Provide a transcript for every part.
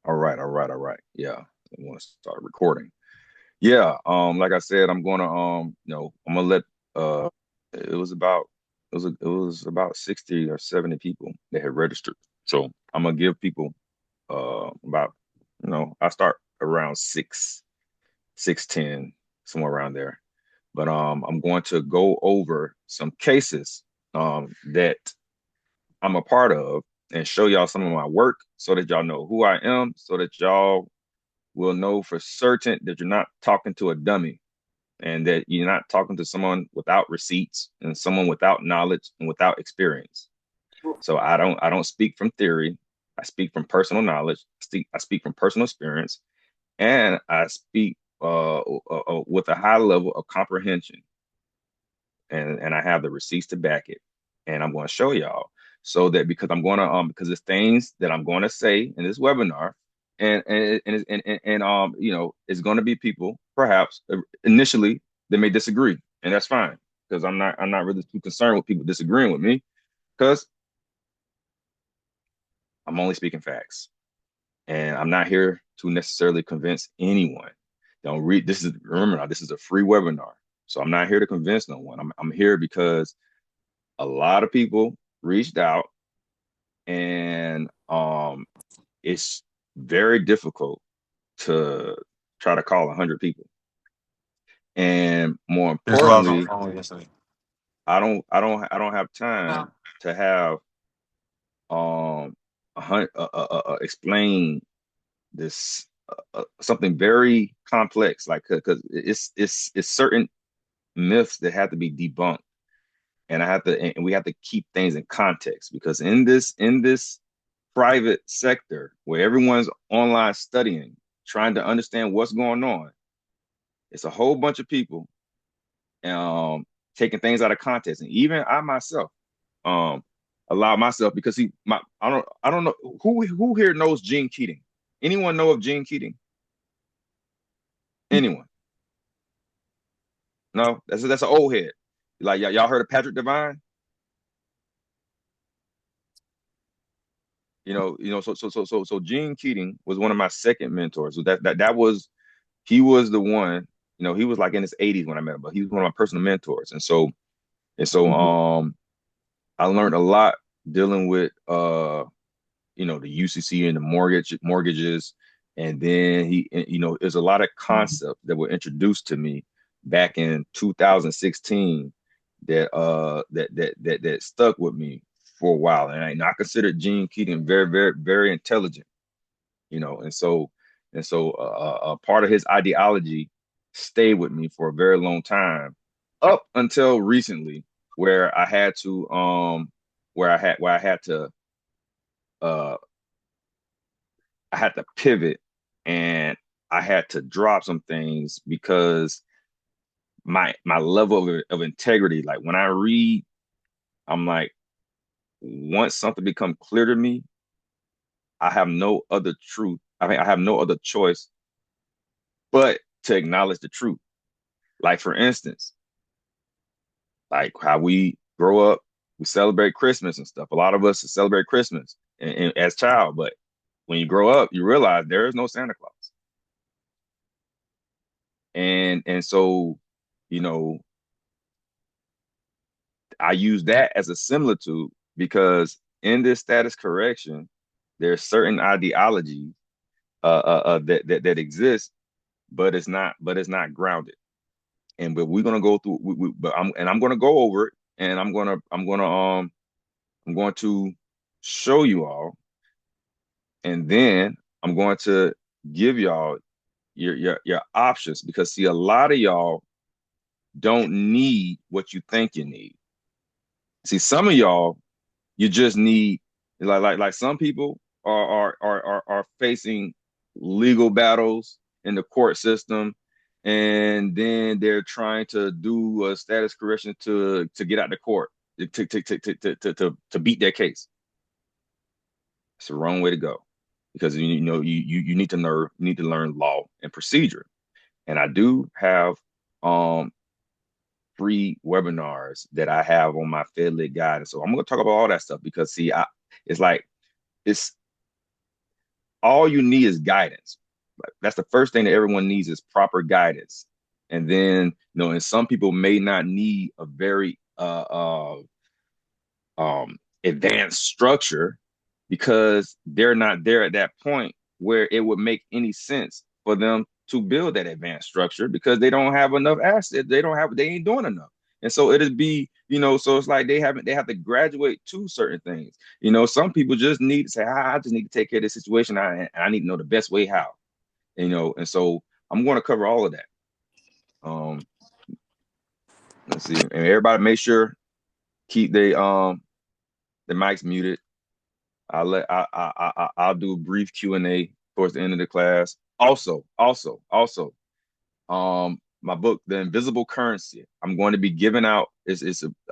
All right, all right, all right. Yeah, I want to start recording. Yeah, like I said, I'm gonna I'm gonna let it was about it was about 60 or 70 people that had registered. So I'm gonna give people about I start around 6:10, somewhere around there. But I'm going to go over some cases that I'm a part of and show y'all some of my work so that y'all know who I am, so that y'all will know for certain that you're not talking to a dummy and that you're not talking to someone without receipts and someone without knowledge and without experience. So I don't speak from theory. I speak from personal knowledge. I speak from personal experience, and I speak with a high level of comprehension, and I have the receipts to back it. And I'm going to show y'all so that because I'm going to because it's things that I'm going to say in this webinar, and it's going to be people perhaps initially that may disagree, and that's fine because I'm not really too concerned with people disagreeing with me because I'm only speaking facts, and I'm not here to necessarily convince anyone. Don't read this is remember now, this is a free webinar. So I'm not here to convince no one. I'm here because a lot of people reached out, and it's very difficult to try to call 100 people. And more That's what I was on the importantly, phone with yesterday. I don't have time to have explain this something very complex, like because it's certain myths that have to be debunked, and we have to keep things in context because in this private sector where everyone's online studying, trying to understand what's going on, it's a whole bunch of people um taking things out of context, and even I myself um allow myself because I don't know who here knows Gene Keating. Anyone know of Gene Keating? Anyone? No, that's an old head. Like y'all heard of Patrick Devine? So Gene Keating was one of my second mentors. So that was he was the one. He was like in his 80s when I met him, but he was one of my personal mentors. And so I learned a lot dealing with the UCC and the mortgages, and then there's a lot of concepts that were introduced to me back in 2016 that stuck with me for a while, and I considered Gene Keating very, very, very intelligent. And so part of his ideology stayed with me for a very long time, up until recently, where I had to where uh I had to pivot, and I had to drop some things because my level of integrity, like when I read, I'm like, once something become clear to me, I have no other truth. I mean, I have no other choice but to acknowledge the truth. Like for instance, like how we grow up, we celebrate Christmas and stuff. A lot of us celebrate Christmas and as child, but when you grow up, you realize there is no Santa Claus. And so, you know, I use that as a similitude because in this status correction, there's certain ideologies that exist, but it's not grounded. But we're gonna go through. I'm gonna go over it, and I'm going to show you all, and then I'm going to give y'all your options because see, a lot of y'all don't need what you think you need. See, some of y'all you just need like some people are facing legal battles in the court system, and then they're trying to do a status correction to get out the court to beat their case. It's the wrong way to go because you need to learn law and procedure. And I do have um free webinars that I have on my FedLit guide. And so I'm going to talk about all that stuff because see, it's like it's all you need is guidance. Like, that's the first thing that everyone needs is proper guidance. And then, and some people may not need a very advanced structure because they're not there at that point where it would make any sense for them to build that advanced structure because they don't have enough assets. They ain't doing enough. And so it'd be, so it's like they have to graduate to certain things. Some people just need to say, I just need to take care of this situation. I need to know the best way how, and so I'm going to cover all of that. Let's see. And everybody make sure keep the mics muted. I'll do a brief Q&A towards the end of the class. Also, my book, The Invisible Currency, I'm going to be giving out.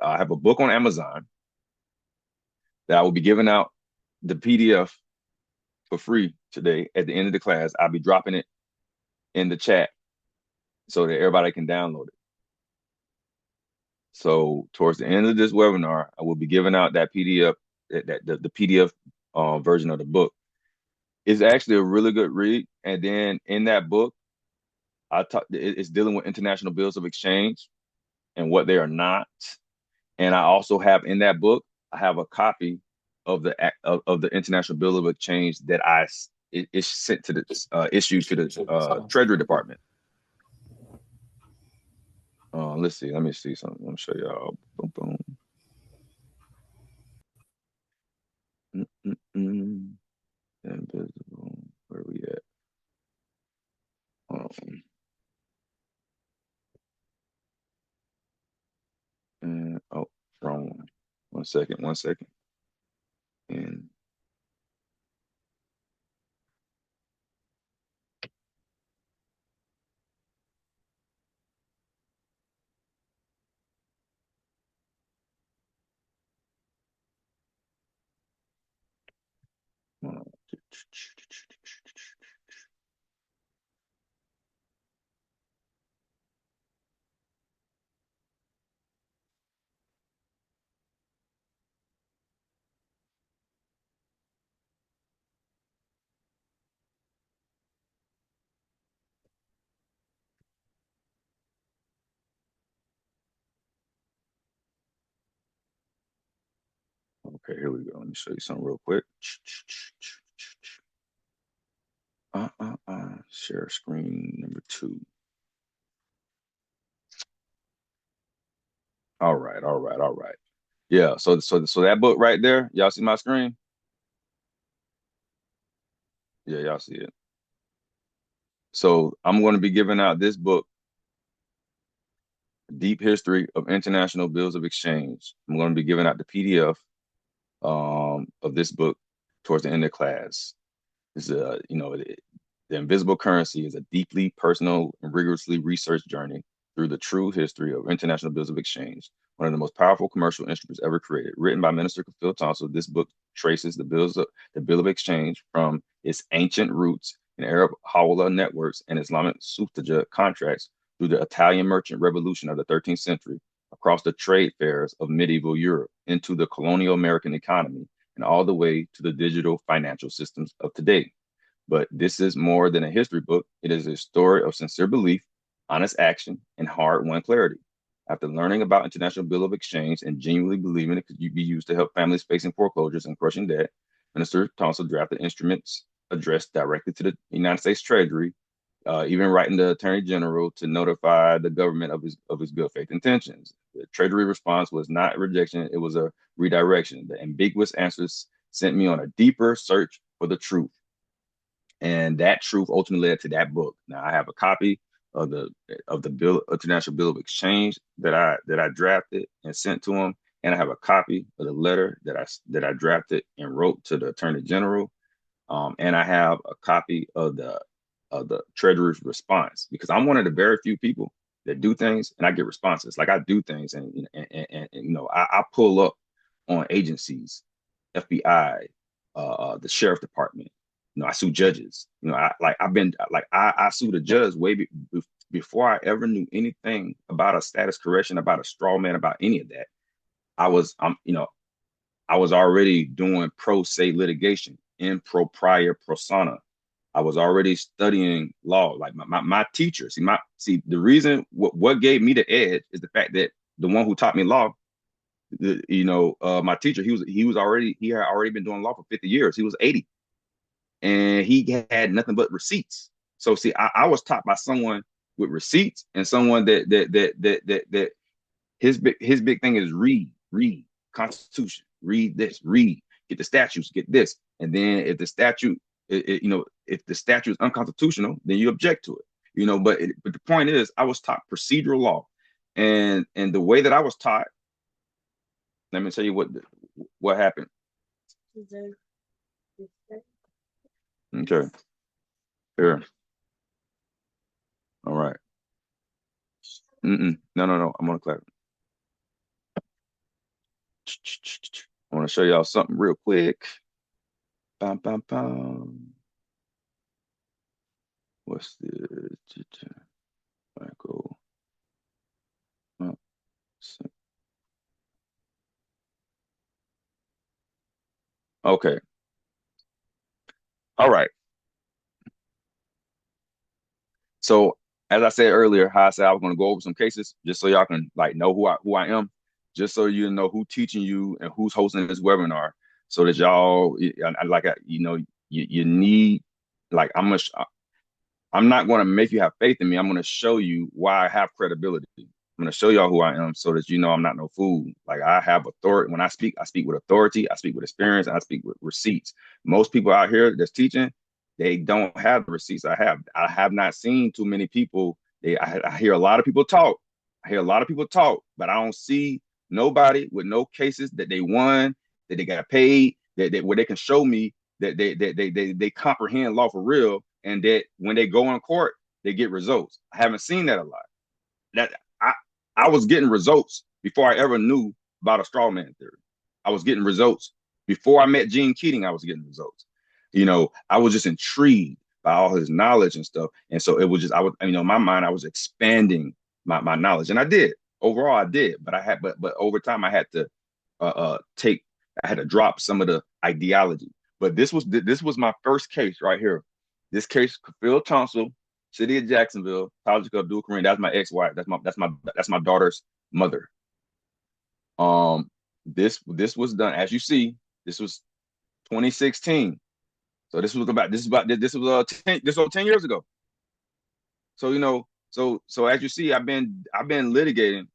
I have a book on Amazon that I will be giving out the PDF for free today at the end of the class. I'll be dropping it in the chat so that everybody can download it. So towards the end of this webinar, I will be giving out that PDF, the PDF version of the book. It's actually a really good read. And then in that book, it's dealing with international bills of exchange and what they are not. And I also have in that book, I have a copy of the international bill of exchange that is sent to the issued to the Treasury Department. Let's see. Let me see something. Let me show y'all. Boom, boom. Invisible. Where we at? And wrong one. 1 second. 1 second. And okay, here we go. Let me show you something real quick. Share screen number 2. All right. Yeah, so that book right there, y'all see my screen? Yeah, y'all see it. So I'm going to be giving out this book, Deep History of International Bills of Exchange. I'm going to be giving out the PDF of this book towards the end of class. The Invisible Currency is a deeply personal and rigorously researched journey through the true history of international bills of exchange, one of the most powerful commercial instruments ever created. Written by Minister Kafil Tunsill, this book traces the bill of exchange from its ancient roots in Arab Hawala networks and Islamic Suftaja contracts through the Italian merchant revolution of the 13th century, across the trade fairs of medieval Europe, into the colonial American economy, and all the way to the digital financial systems of today. But this is more than a history book. It is a story of sincere belief, honest action, and hard-won clarity. After learning about International Bill of Exchange and genuinely believing it could be used to help families facing foreclosures and crushing debt, Minister Tunsill drafted instruments addressed directly to the United States Treasury, even writing the Attorney General to notify the government of his good faith intentions. The Treasury response was not rejection; it was a redirection. The ambiguous answers sent me on a deeper search for the truth, and that truth ultimately led to that book. Now I have a copy of the International Bill of Exchange that I drafted and sent to him, and I have a copy of the letter that I drafted and wrote to the Attorney General, and I have a copy of the Treasury's response, because I'm one of the very few people that do things and I get responses. Like, I do things and I pull up on agencies, FBI, the sheriff department. I sue judges. I sued a judge before I ever knew anything about a status correction, about a straw man, about any of that. I was already doing pro se litigation in propria persona. I was already studying law. Like my teacher, see the reason what gave me the edge is the fact that the one who taught me law, my teacher, he had already been doing law for 50 years. He was 80 and he had nothing but receipts. So see, I was taught by someone with receipts and someone that his big thing is read Constitution, read this, read, get the statutes, get this, and then if the statute, if the statute is unconstitutional, then you object to it. But the point is, I was taught procedural law, and the way that I was taught, let me tell you what happened. Okay, here, all right. No, I'm gonna clap. I want to show y'all something real quick. Bam, bam, bam. What's this? Michael. Okay. All right. So as I said earlier, how I said I was going to go over some cases just so y'all can like know who I am, just so you know who teaching you and who's hosting this webinar, so that y'all you need like I'm not going to make you have faith in me. I'm going to show you why I have credibility. I'm going to show y'all who I am so that you know I'm not no fool. Like I have authority. When I speak with authority, I speak with experience, and I speak with receipts. Most people out here that's teaching, they don't have the receipts I have. I have not seen too many people. I hear a lot of people talk. I hear a lot of people talk, but I don't see nobody with no cases that they won, that they got paid, that where they can show me that they comprehend law for real, and that when they go in court, they get results. I haven't seen that a lot. That I was getting results before I ever knew about a straw man theory. I was getting results before I met Gene Keating. I was getting results. I was just intrigued by all his knowledge and stuff, and so it was just my mind. I was expanding my knowledge, and I did. Overall, I did, but over time, take. I had to drop some of the ideology. But this was my first case right here. This case, Kafil Tunsill, City of Jacksonville, College of Abdul Kareem. That's my ex-wife. That's my daughter's mother. This was done, as you see. This was 2016. So this was 10 years ago. So so as you see, I've been litigating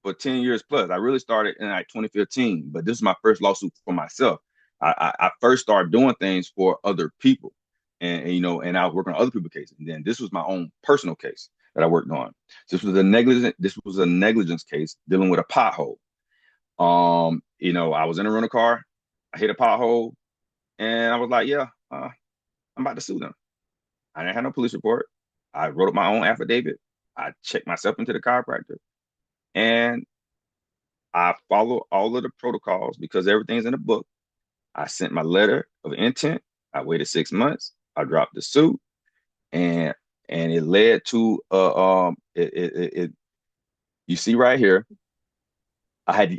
for 10 years plus. I really started in like 2015, but this is my first lawsuit for myself. I first started doing things for other people, and I was working on other people's cases. And then this was my own personal case that I worked on. This was a negligence case dealing with a pothole. I was in a rental car, I hit a pothole, and I was like, yeah, I'm about to sue them. I didn't have no police report. I wrote up my own affidavit. I checked myself into the chiropractor, and I followed all of the protocols because everything's in the book. I sent my letter of intent. I waited 6 months. I dropped the suit, and it led to you see right here. I had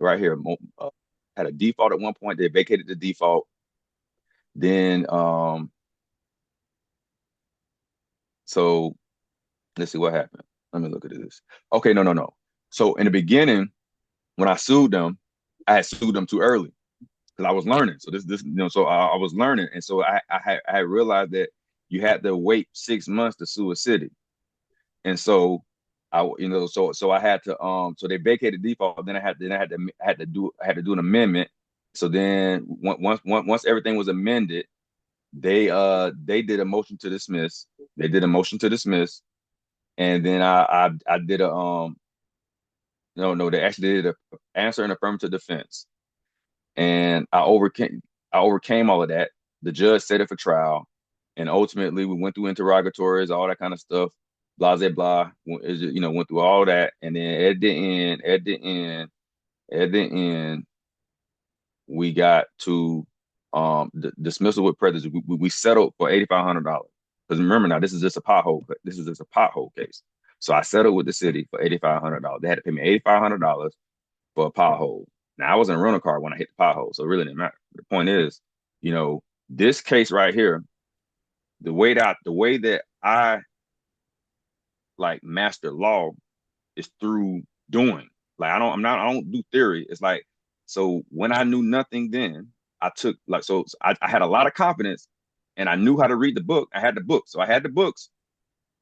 right here had a default at one point. They vacated the default. Then so let's see what happened. Let me look at this. Okay, no. So in the beginning, when I sued them, I had sued them too early because I was learning. So so I was learning, and so I had realized that you had to wait 6 months to sue a city, and so so I had to so they vacated default. Then I had to do an amendment. So then once everything was amended, they did a motion to dismiss. They did a motion to dismiss, and then I did a no, they actually did a answer an affirmative defense, and I overcame all of that. The judge set it for trial, and ultimately we went through interrogatories, all that kind of stuff, blah blah blah. Went through all that, and then at the end, we got to the dismissal with prejudice. We settled for $8,500 because remember now this is just a pothole. This is just a pothole case. So I settled with the city for $8,500. They had to pay me $8,500 for a pothole. Now I wasn't a rental car when I hit the pothole, so it really didn't matter. The point is, this case right here, the way that I like master law is through doing. Like I don't do theory. It's like, so when I knew nothing then, I took like, I had a lot of confidence and I knew how to read the book. I had the book. So I had the books,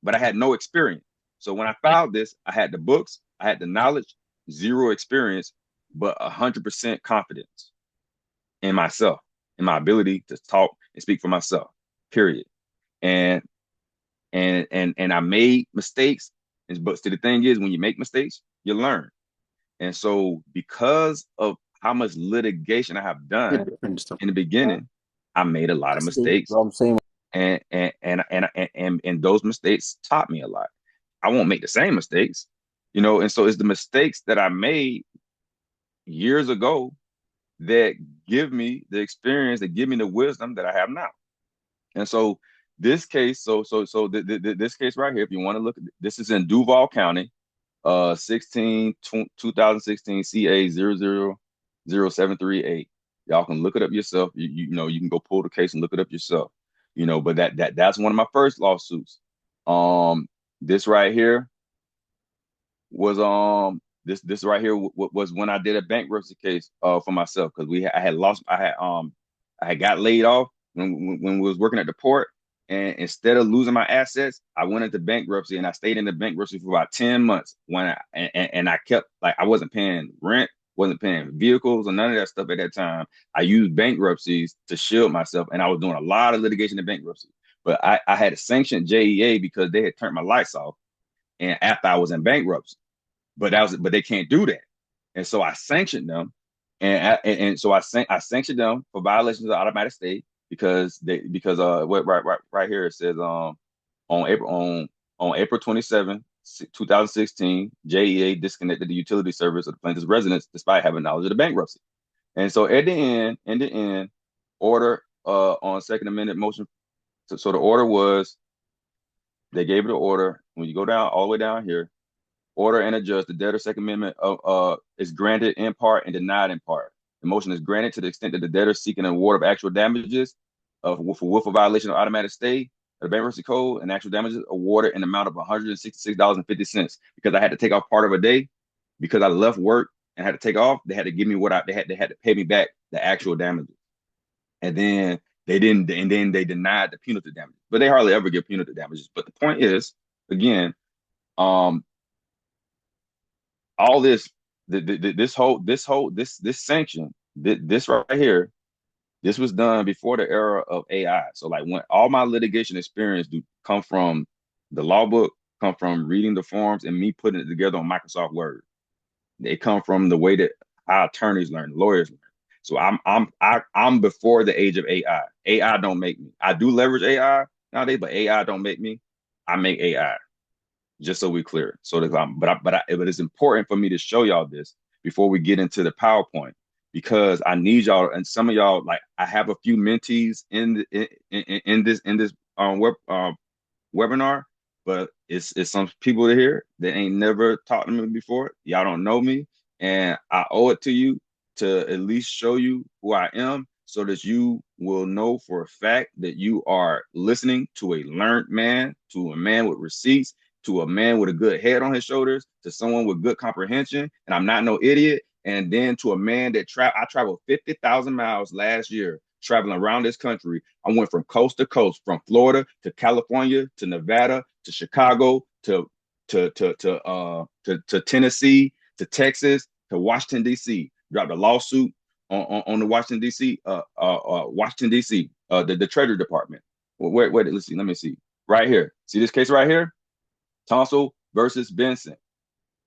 but I had no experience. So when I filed this, I had the books, I had the knowledge, zero experience, but 100% confidence in myself, in my ability to talk and speak for myself, period. And I made mistakes. But see, the thing is, when you make mistakes, you learn. And so, because of how much litigation I have done in the beginning, I made a lot of mistakes, I'm saying. and those mistakes taught me a lot. I won't make the same mistakes, And so, it's the mistakes that I made years ago that give me the experience, that give me the wisdom that I have now. And so, this case, this case right here, if you want to look, this is in Duval County. 2016 CA 000738. Y'all can look it up yourself. You can go pull the case and look it up yourself. But that's one of my first lawsuits. This right here was this right here was when I did a bankruptcy case for myself, because I had got laid off when we was working at the port, and instead of losing my assets, I went into bankruptcy, and I stayed in the bankruptcy for about 10 months and I kept, like, I wasn't paying rent, wasn't paying vehicles or none of that stuff at that time. I used bankruptcies to shield myself, and I was doing a lot of litigation in bankruptcy. But I had a sanctioned JEA because they had turned my lights off, and after I was in bankruptcy. But they can't do that. And so I sanctioned them, and so I sanctioned them for violations of automatic stay, because what right here it says, on April 27, 2016, JEA disconnected the utility service of the plaintiff's residence despite having knowledge of the bankruptcy. And so at the end, order on second amendment motion. So the order was, they gave it an order. When you go down all the way down here, order and adjust the debtor second amendment is granted in part and denied in part. The motion is granted to the extent that the debtor seeking an award of actual damages for willful violation of automatic stay of the bankruptcy code, and actual damages awarded in the amount of $166.50, because I had to take off part of a day because I left work and had to take off. They had to give me they had to pay me back the actual damages. And then they didn't, and then they denied the punitive damages. But they hardly ever give punitive damages. But the point is, again, um, all this, this sanction, this right here, this was done before the era of AI. So, like, when all my litigation experience do come from the law book, come from reading the forms and me putting it together on Microsoft Word. They come from the way that our attorneys learn, lawyers learn. So I'm before the age of AI. AI don't make me. I do leverage AI nowadays, but AI don't make me. I make AI. Just so we're clear. So that, but it's important for me to show y'all this before we get into the PowerPoint, because I need y'all, and some of y'all, like, I have a few mentees in this webinar, but it's some people here that ain't never talked to me before. Y'all don't know me, and I owe it to you to at least show you who I am, so that you will know for a fact that you are listening to a learned man, to a man with receipts, to a man with a good head on his shoulders, to someone with good comprehension, and I'm not no idiot. And then to a man that I traveled 50,000 miles last year traveling around this country. I went from coast to coast, from Florida to California to Nevada to Chicago to Tennessee to Texas to Washington D.C. Dropped a lawsuit on the Washington D.C. The Treasury Department. Let's see. Let me see. Right here. See this case right here? Tunsill versus Benson.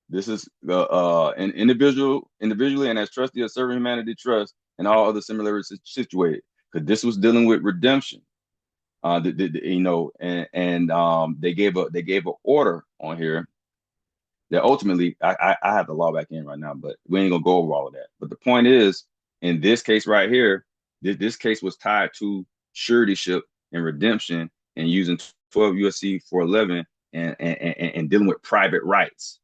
This is an individually and as trustee of Serving Humanity Trust and all other similarities situated. Because this was dealing with redemption. They gave an order on here that ultimately, I have the law back in right now, but we ain't gonna go over all of that. But the point is, in this case right here, this case was tied to suretyship and redemption, and using 12 U.S.C. 411, and dealing with private rights,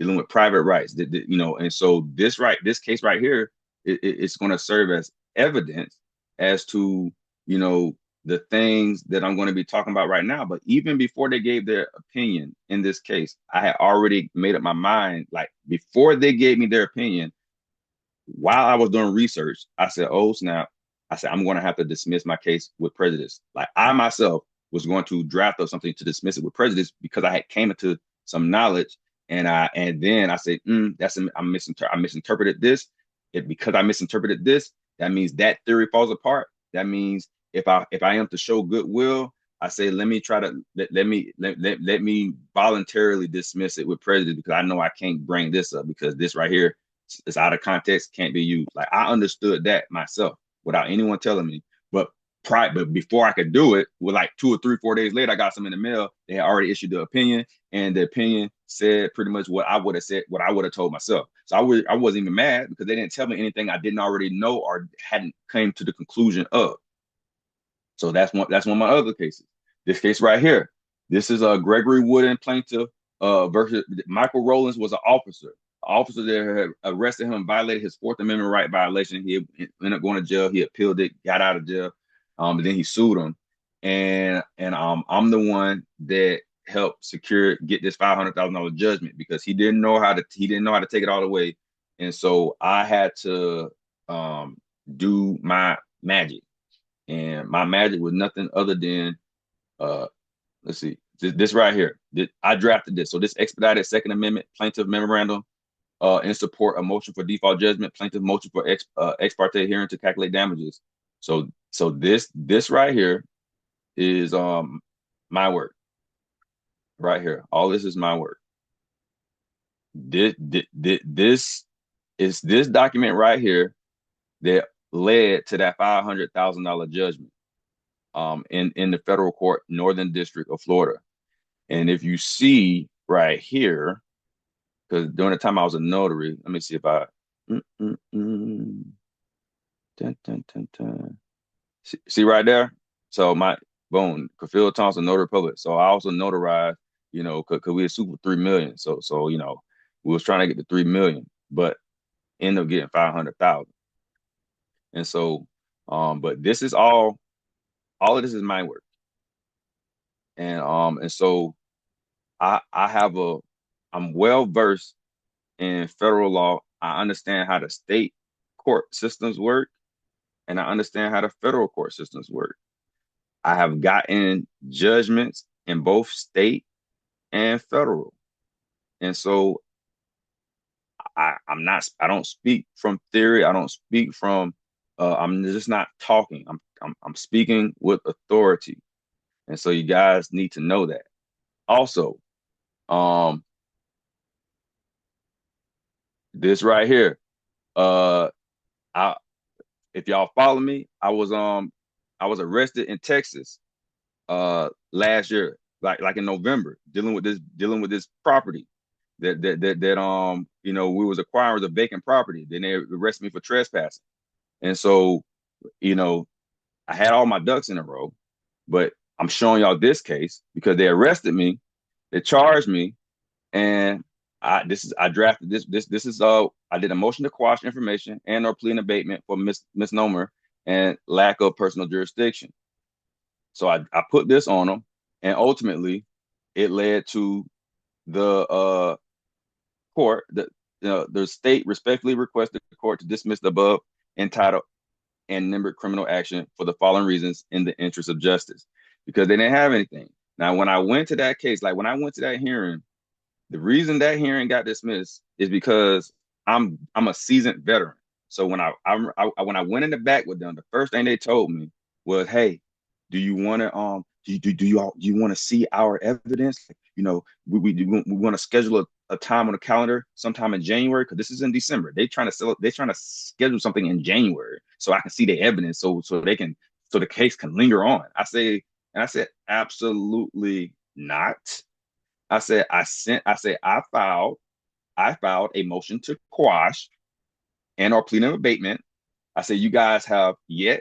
and so this case right here it's going to serve as evidence as to, you know, the things that I'm going to be talking about right now. But even before they gave their opinion in this case, I had already made up my mind. Like before they gave me their opinion, while I was doing research, I said, "Oh snap!" I said, "I'm going to have to dismiss my case with prejudice." Like I myself was going to draft up something to dismiss it with prejudice because I had came into some knowledge, and then I said, I misinterpreted this. Because I misinterpreted this, that means that theory falls apart. That means if I am to show goodwill, I say let me try to let me voluntarily dismiss it with prejudice because I know I can't bring this up because this right here it's out of context, can't be used. Like I understood that myself without anyone telling me. But before I could do it, with like 2 or 3, 4 days later, I got some in the mail. They had already issued the opinion, and the opinion said pretty much what I would have said, what I would have told myself. So I wasn't even mad because they didn't tell me anything I didn't already know or hadn't came to the conclusion of. So that's one of my other cases. This case right here. This is a Gregory Wooden plaintiff versus Michael Rowlands was an officer. An officer that had arrested him and violated his Fourth Amendment right violation. He ended up going to jail. He appealed it, got out of jail. But then he sued him. And I'm the one that helped get this $500,000 judgment because he didn't know how to take it all the way. And so I had to do my magic. And my magic was nothing other than let's see, this right here. I drafted this. So this expedited Second Amendment plaintiff memorandum in support of motion for default judgment, plaintiff motion for ex parte hearing to calculate damages. So this right here is my work right here. All this is my work. This is this document right here that led to that $500,000 judgment in the federal court, Northern District of Florida. And if you see right here, because during the time I was a notary, let me see if I dun, dun, dun, dun. See right there. So my boom, Kafil Thompson, notary public. So I also notarized, because we had sued for 3 million. So we was trying to get to 3 million, but end up getting 500,000. And so, but this is all of this is my work. And so I'm well versed in federal law. I understand how the state court systems work, and I understand how the federal court systems work. I have gotten judgments in both state and federal. And so I don't speak from theory. I don't speak from I'm just not talking. I'm speaking with authority. And so you guys need to know that. Also, um, this right here, I if y'all follow me, I was arrested in Texas last year, like in November, dealing with this property that we was acquiring as a vacant property. Then they arrested me for trespassing. And so, you know, I had all my ducks in a row, but I'm showing y'all this case because they arrested me, they charged me, and I drafted this is I did a motion to quash information and or plea in abatement for misnomer and lack of personal jurisdiction. So I put this on them, and ultimately it led to the court the state respectfully requested the court to dismiss the above entitled and numbered criminal action for the following reasons in the interest of justice, because they didn't have anything. Now, when I went to that case, like when I went to that hearing, the reason that hearing got dismissed is because I'm a seasoned veteran. So when I went in the back with them, the first thing they told me was, "Hey, do you want to do you want to see our evidence? We want to schedule a time on the calendar sometime in January because this is in December. They're trying to schedule something in January so I can see the evidence so the case can linger on." I said absolutely not. I filed a motion to quash and or plea of abatement. I said, you guys have you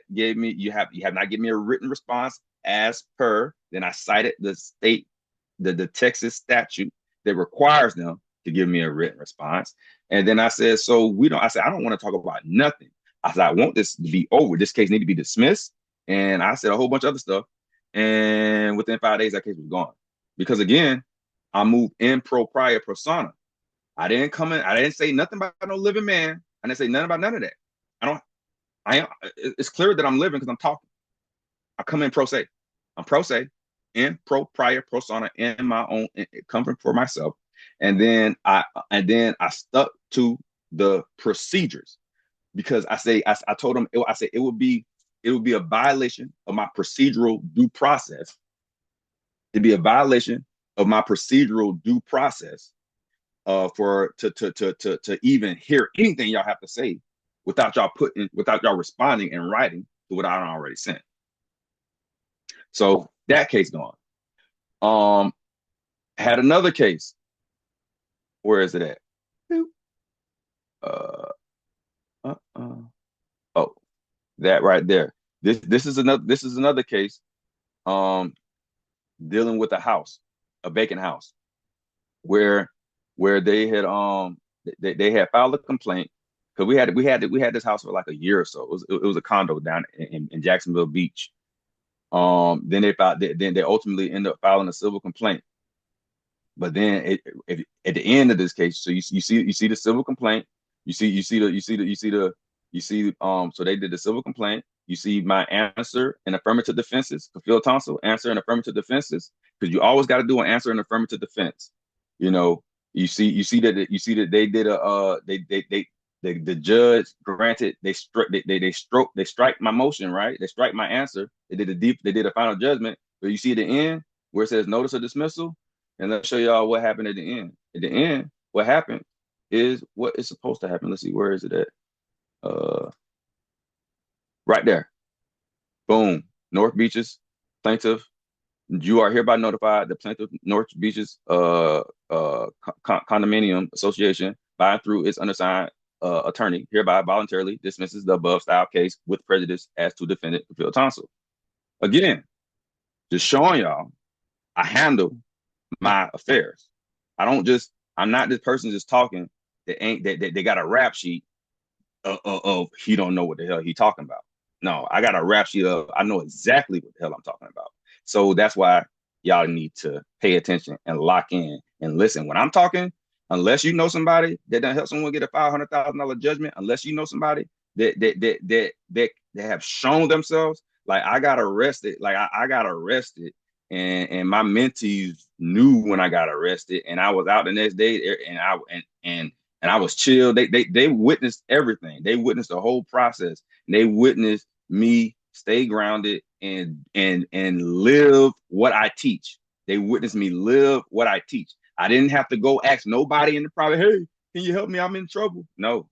have not given me a written response as per. Then I cited the Texas statute that requires them to give me a written response. And then I said, I don't want to talk about nothing I said, I want this to be over. This case need to be dismissed. And I said a whole bunch of other stuff. And within 5 days, that case was gone. Because again, I moved in pro prior persona. I didn't come in, I didn't say nothing about no living man. I didn't say nothing about none of that. I don't, I am, it's clear that I'm living because I'm talking. I come in pro se. I'm pro se in pro prior persona in my own comfort for myself. And then I stuck to the procedures because I told them I said it would be a violation of my procedural due process. It'd be a violation of my procedural due process for to even hear anything y'all have to say without y'all responding in writing to what I already sent. So that case gone. Had another case. Where is it at? Uh, oh, that right there. This is another case. Um, dealing with a vacant house, where they had they had filed a complaint because we had this house for like a year or so. It was a condo down in Jacksonville Beach. Then they ultimately end up filing a civil complaint. But then at the end of this case, so you see the civil complaint, so they did the civil complaint. You see my answer and affirmative defenses, Kafil Tunsill, answer and affirmative defenses, because you always got to do an answer and affirmative defense. You know, you see that they did the judge granted they strike my motion, right? They strike my answer. They did a final judgment. But you see at the end where it says notice of dismissal, and let's show y'all what happened at the end. At the end, what happened is what is supposed to happen. Let's see, where is it at? Uh, right there. Boom. North Beaches plaintiff. You are hereby notified the plaintiff North Beaches condominium association by and through its undersigned attorney hereby voluntarily dismisses the above style case with prejudice as to defendant Kafil Tunsill. Again, just showing y'all I handle my affairs. I'm not this person just talking that ain't that they got a rap sheet of he don't know what the hell he talking about. No, I got a rap sheet of I know exactly what the hell I'm talking about. So that's why y'all need to pay attention and lock in and listen. When I'm talking, unless you know somebody that done help someone get a $500,000 judgment, unless you know somebody that have shown themselves, like I got arrested, I got arrested and my mentees knew when I got arrested, and I was out the next day, and I was chill. They witnessed everything. They witnessed the whole process. And they witnessed me stay grounded and live what I teach. They witnessed me live what I teach. I didn't have to go ask nobody in the private, hey, can you help me? I'm in trouble. No.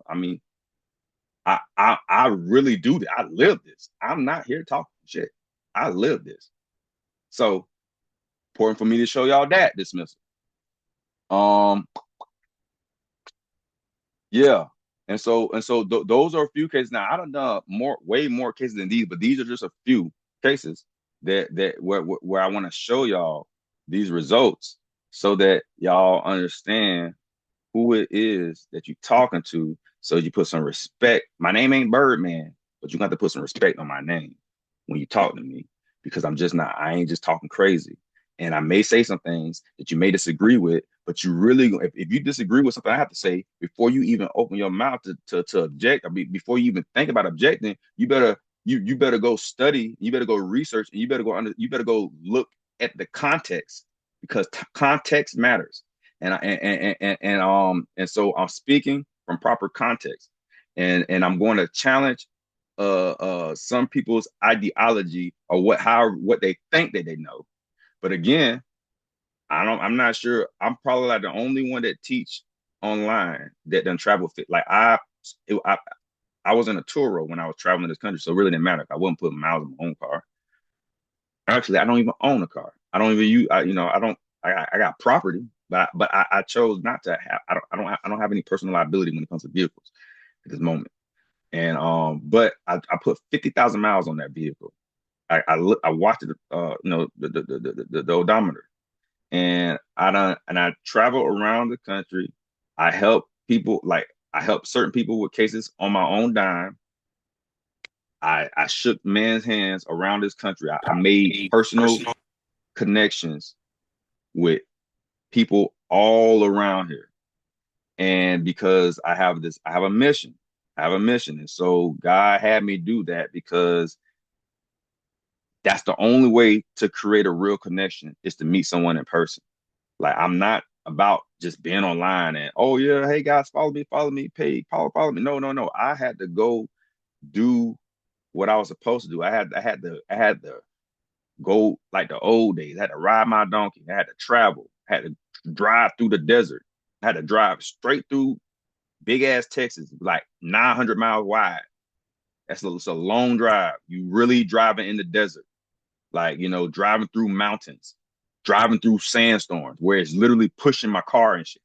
I mean, I really do that. I live this. I'm not here talking shit. I live this. So important for me to show y'all that dismissal. Yeah. Those are a few cases. Now I don't know way more cases than these, but these are just a few cases where I want to show y'all these results so that y'all understand who it is that you're talking to. So you put some respect. My name ain't Birdman, but you got to put some respect on my name when you talk to me, because I ain't just talking crazy. And I may say some things that you may disagree with, but if you disagree with something I have to say, before you even open your mouth to object, or before you even think about objecting, you better go study, you better go research, and you better go look at the context, because context matters. And so I'm speaking from proper context, and I'm going to challenge some people's ideology or what they think that they know. But again, I'm not sure. I'm probably like the only one that teach online that done travel fit. Like I was in a tour road when I was traveling this country, so it really didn't matter. I wasn't putting miles on my own car. Actually, I don't even own a car. I don't even use. I don't. I got property, but I chose not to have. I don't have any personal liability when it comes to vehicles at this moment. And but I put 50,000 miles on that vehicle. I watched it, the odometer, and I travel around the country. I help people, like I helped certain people with cases on my own dime. I shook men's hands around this country. I made personal connections with people all around here. And because I have this, I have a mission. I have a mission. And so God had me do that because that's the only way to create a real connection is to meet someone in person. Like I'm not about just being online and oh yeah, hey guys, follow me, pay, follow me. No, no, no. I had to go do what I was supposed to do. I had to go like the old days. I had to ride my donkey. I had to travel. I had to drive through the desert. I had to drive straight through big ass Texas, like 900 miles wide. It's a long drive. You really driving in the desert, like driving through mountains, driving through sandstorms, where it's literally pushing my car and shit.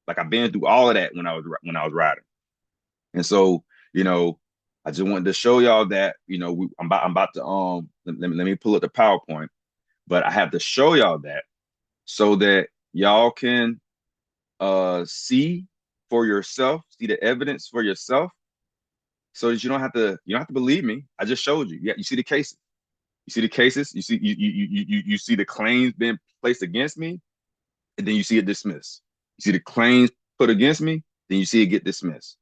Like I've been through all of that when I was riding, and so I just wanted to show y'all that I'm about to let me pull up the PowerPoint, but I have to show y'all that so that y'all can see for yourself, see the evidence for yourself, so that you don't have to believe me. I just showed you. Yeah, you see the cases. You see the cases. You see the claims being placed against me, and then you see it dismissed. You see the claims put against me, then you see it get dismissed.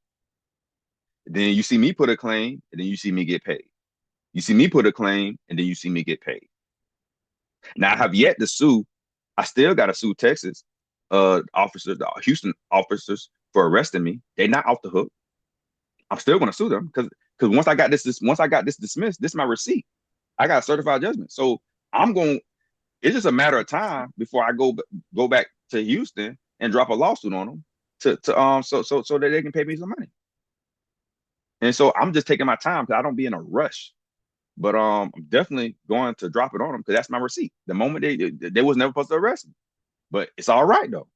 Then you see me put a claim, and then you see me get paid. You see me put a claim, and then you see me get paid. Now I have yet to sue. I still got to sue Texas officers, the Houston officers for arresting me. They're not off the hook. I'm still going to sue them because once I got this dismissed, this is my receipt. I got a certified judgment. So I'm going. It's just a matter of time before I go back to Houston and drop a lawsuit on them so that they can pay me some money. And so I'm just taking my time because I don't be in a rush. But I'm definitely going to drop it on them because that's my receipt. The moment they was never supposed to arrest me, but it's all right though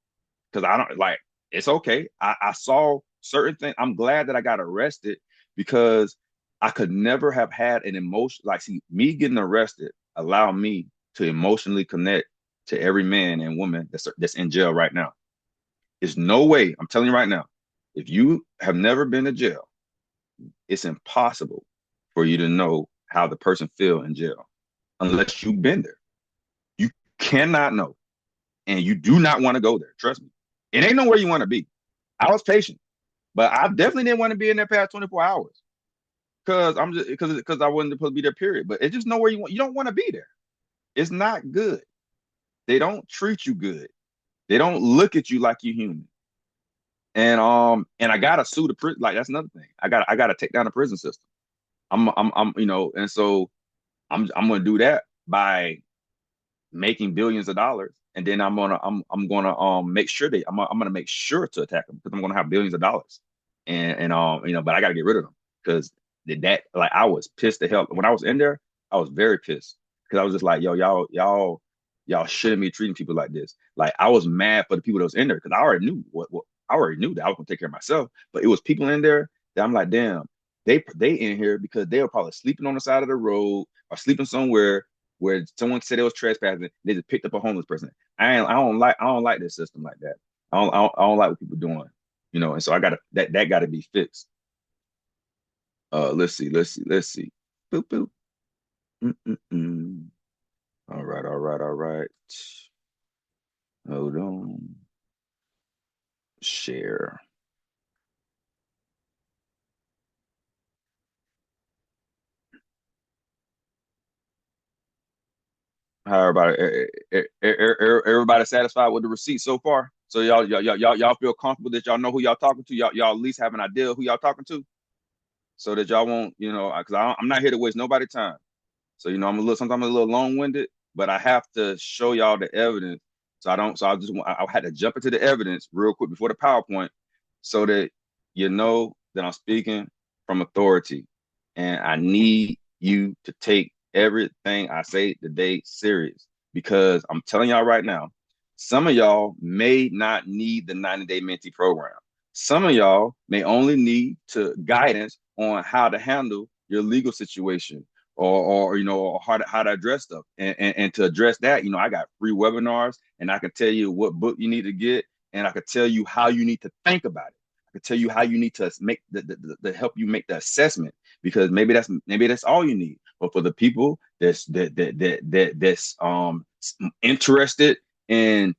because I don't like it's okay. I saw certain things. I'm glad that I got arrested because I could never have had an emotion like see me getting arrested allowed me to emotionally connect to every man and woman that's in jail right now. There's no way. I'm telling you right now. If you have never been to jail, it's impossible for you to know how the person feel in jail unless you've been there. You cannot know, and you do not want to go there. Trust me. It ain't nowhere you want to be. I was patient, but I definitely didn't want to be in there past 24 hours because I'm just because I wasn't supposed to be there. Period. But it's just nowhere you want. You don't want to be there. It's not good. They don't treat you good. They don't look at you like you're human. And I gotta sue the prison. Like that's another thing. I gotta take down the prison system. And so I'm gonna do that by making billions of dollars, and then I'm gonna make sure I'm gonna make sure to attack them because I'm gonna have billions of dollars, and but I gotta get rid of them because that like I was pissed to hell when I was in there. I was very pissed because I was just like, yo, y'all shouldn't be treating people like this. Like I was mad for the people that was in there because I already knew what I already knew that I was gonna take care of myself, but it was people in there that I'm like, damn, they in here because they were probably sleeping on the side of the road or sleeping somewhere where someone said it was trespassing. They just picked up a homeless person. I don't like this system like that. I don't like what people doing, And so I gotta that gotta be fixed. Let's see. Boop boop. Mm-mm-mm. All right. Hold on. Share. How everybody satisfied with the receipt so far? So y'all feel comfortable that y'all know who y'all talking to? Y'all at least have an idea who y'all talking to, so that y'all won't, because I'm not here to waste nobody time. So sometimes I'm a little long-winded, but I have to show y'all the evidence. So I don't. So I had to jump into the evidence real quick before the PowerPoint, so that you know that I'm speaking from authority, and I need you to take everything I say today serious because I'm telling y'all right now, some of y'all may not need the 90-day mentee program. Some of y'all may only need to guidance on how to handle your legal situation or how to address stuff. And to address that, I got free webinars and I can tell you what book you need to get and I can tell you how you need to think about it. I could tell you how you need to make the help you make the assessment, because maybe that's all you need. But for the people that's interested in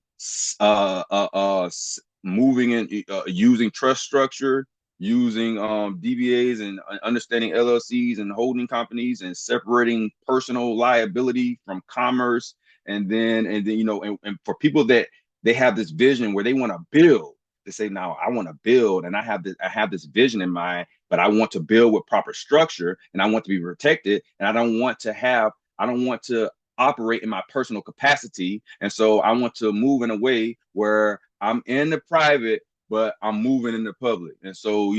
moving in, using trust structure, using DBAs, and understanding LLCs and holding companies, and separating personal liability from commerce, and then and for people that they have this vision where they want to build. They say, now I want to build, and I have this vision in mind, but I want to build with proper structure, and I want to be protected, and I don't want to operate in my personal capacity. And so I want to move in a way where I'm in the private, but I'm moving in the public. And so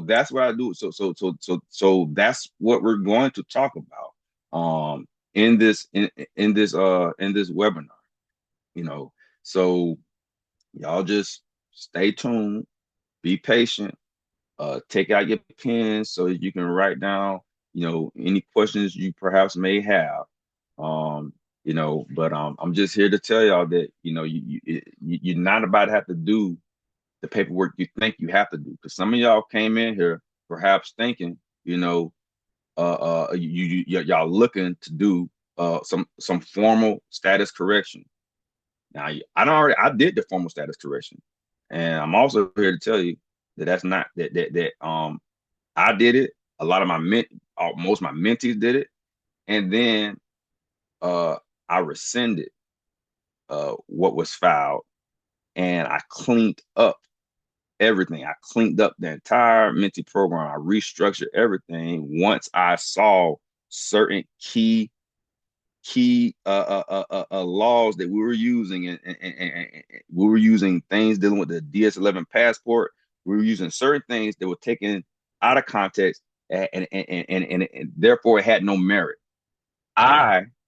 that's what I do. So that's what we're going to talk about in this webinar. You know, so y'all just stay tuned, be patient, take out your pens so that you can write down, any questions you perhaps may have. But I'm just here to tell y'all that, you're not about to have to do the paperwork you think you have to do. Because some of y'all came in here perhaps thinking, y'all looking to do some formal status correction. Now, I did the formal status correction, and I'm also here to tell you that that's not that I did it. A lot of most of my mentees did it, and then I rescinded what was filed, and I cleaned up everything. I cleaned up the entire mentee program. I restructured everything once I saw certain key laws that we were using, and we were using things dealing with the DS-11 passport. We were using certain things that were taken out of context, and therefore it had no merit.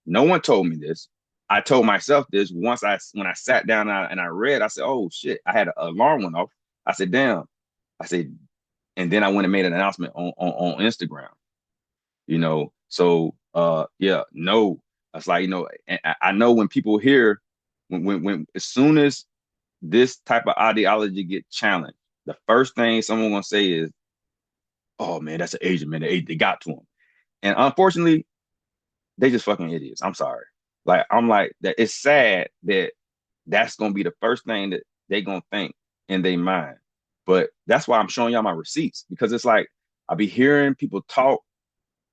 No one told me this. I told myself this when I sat down and I read. I said, "Oh shit!" I had an alarm went off. I said, "Damn!" I said, and then I went and made an announcement on Instagram. Yeah, no, it's like, and I know when people hear, when as soon as this type of ideology get challenged, the first thing someone gonna say is, "Oh man, that's an agent, man. They got to him." And unfortunately, they just fucking idiots. I'm sorry. Like, I'm like that. It's sad that that's gonna be the first thing that they gonna think in their mind. But that's why I'm showing y'all my receipts, because it's like I be hearing people talk,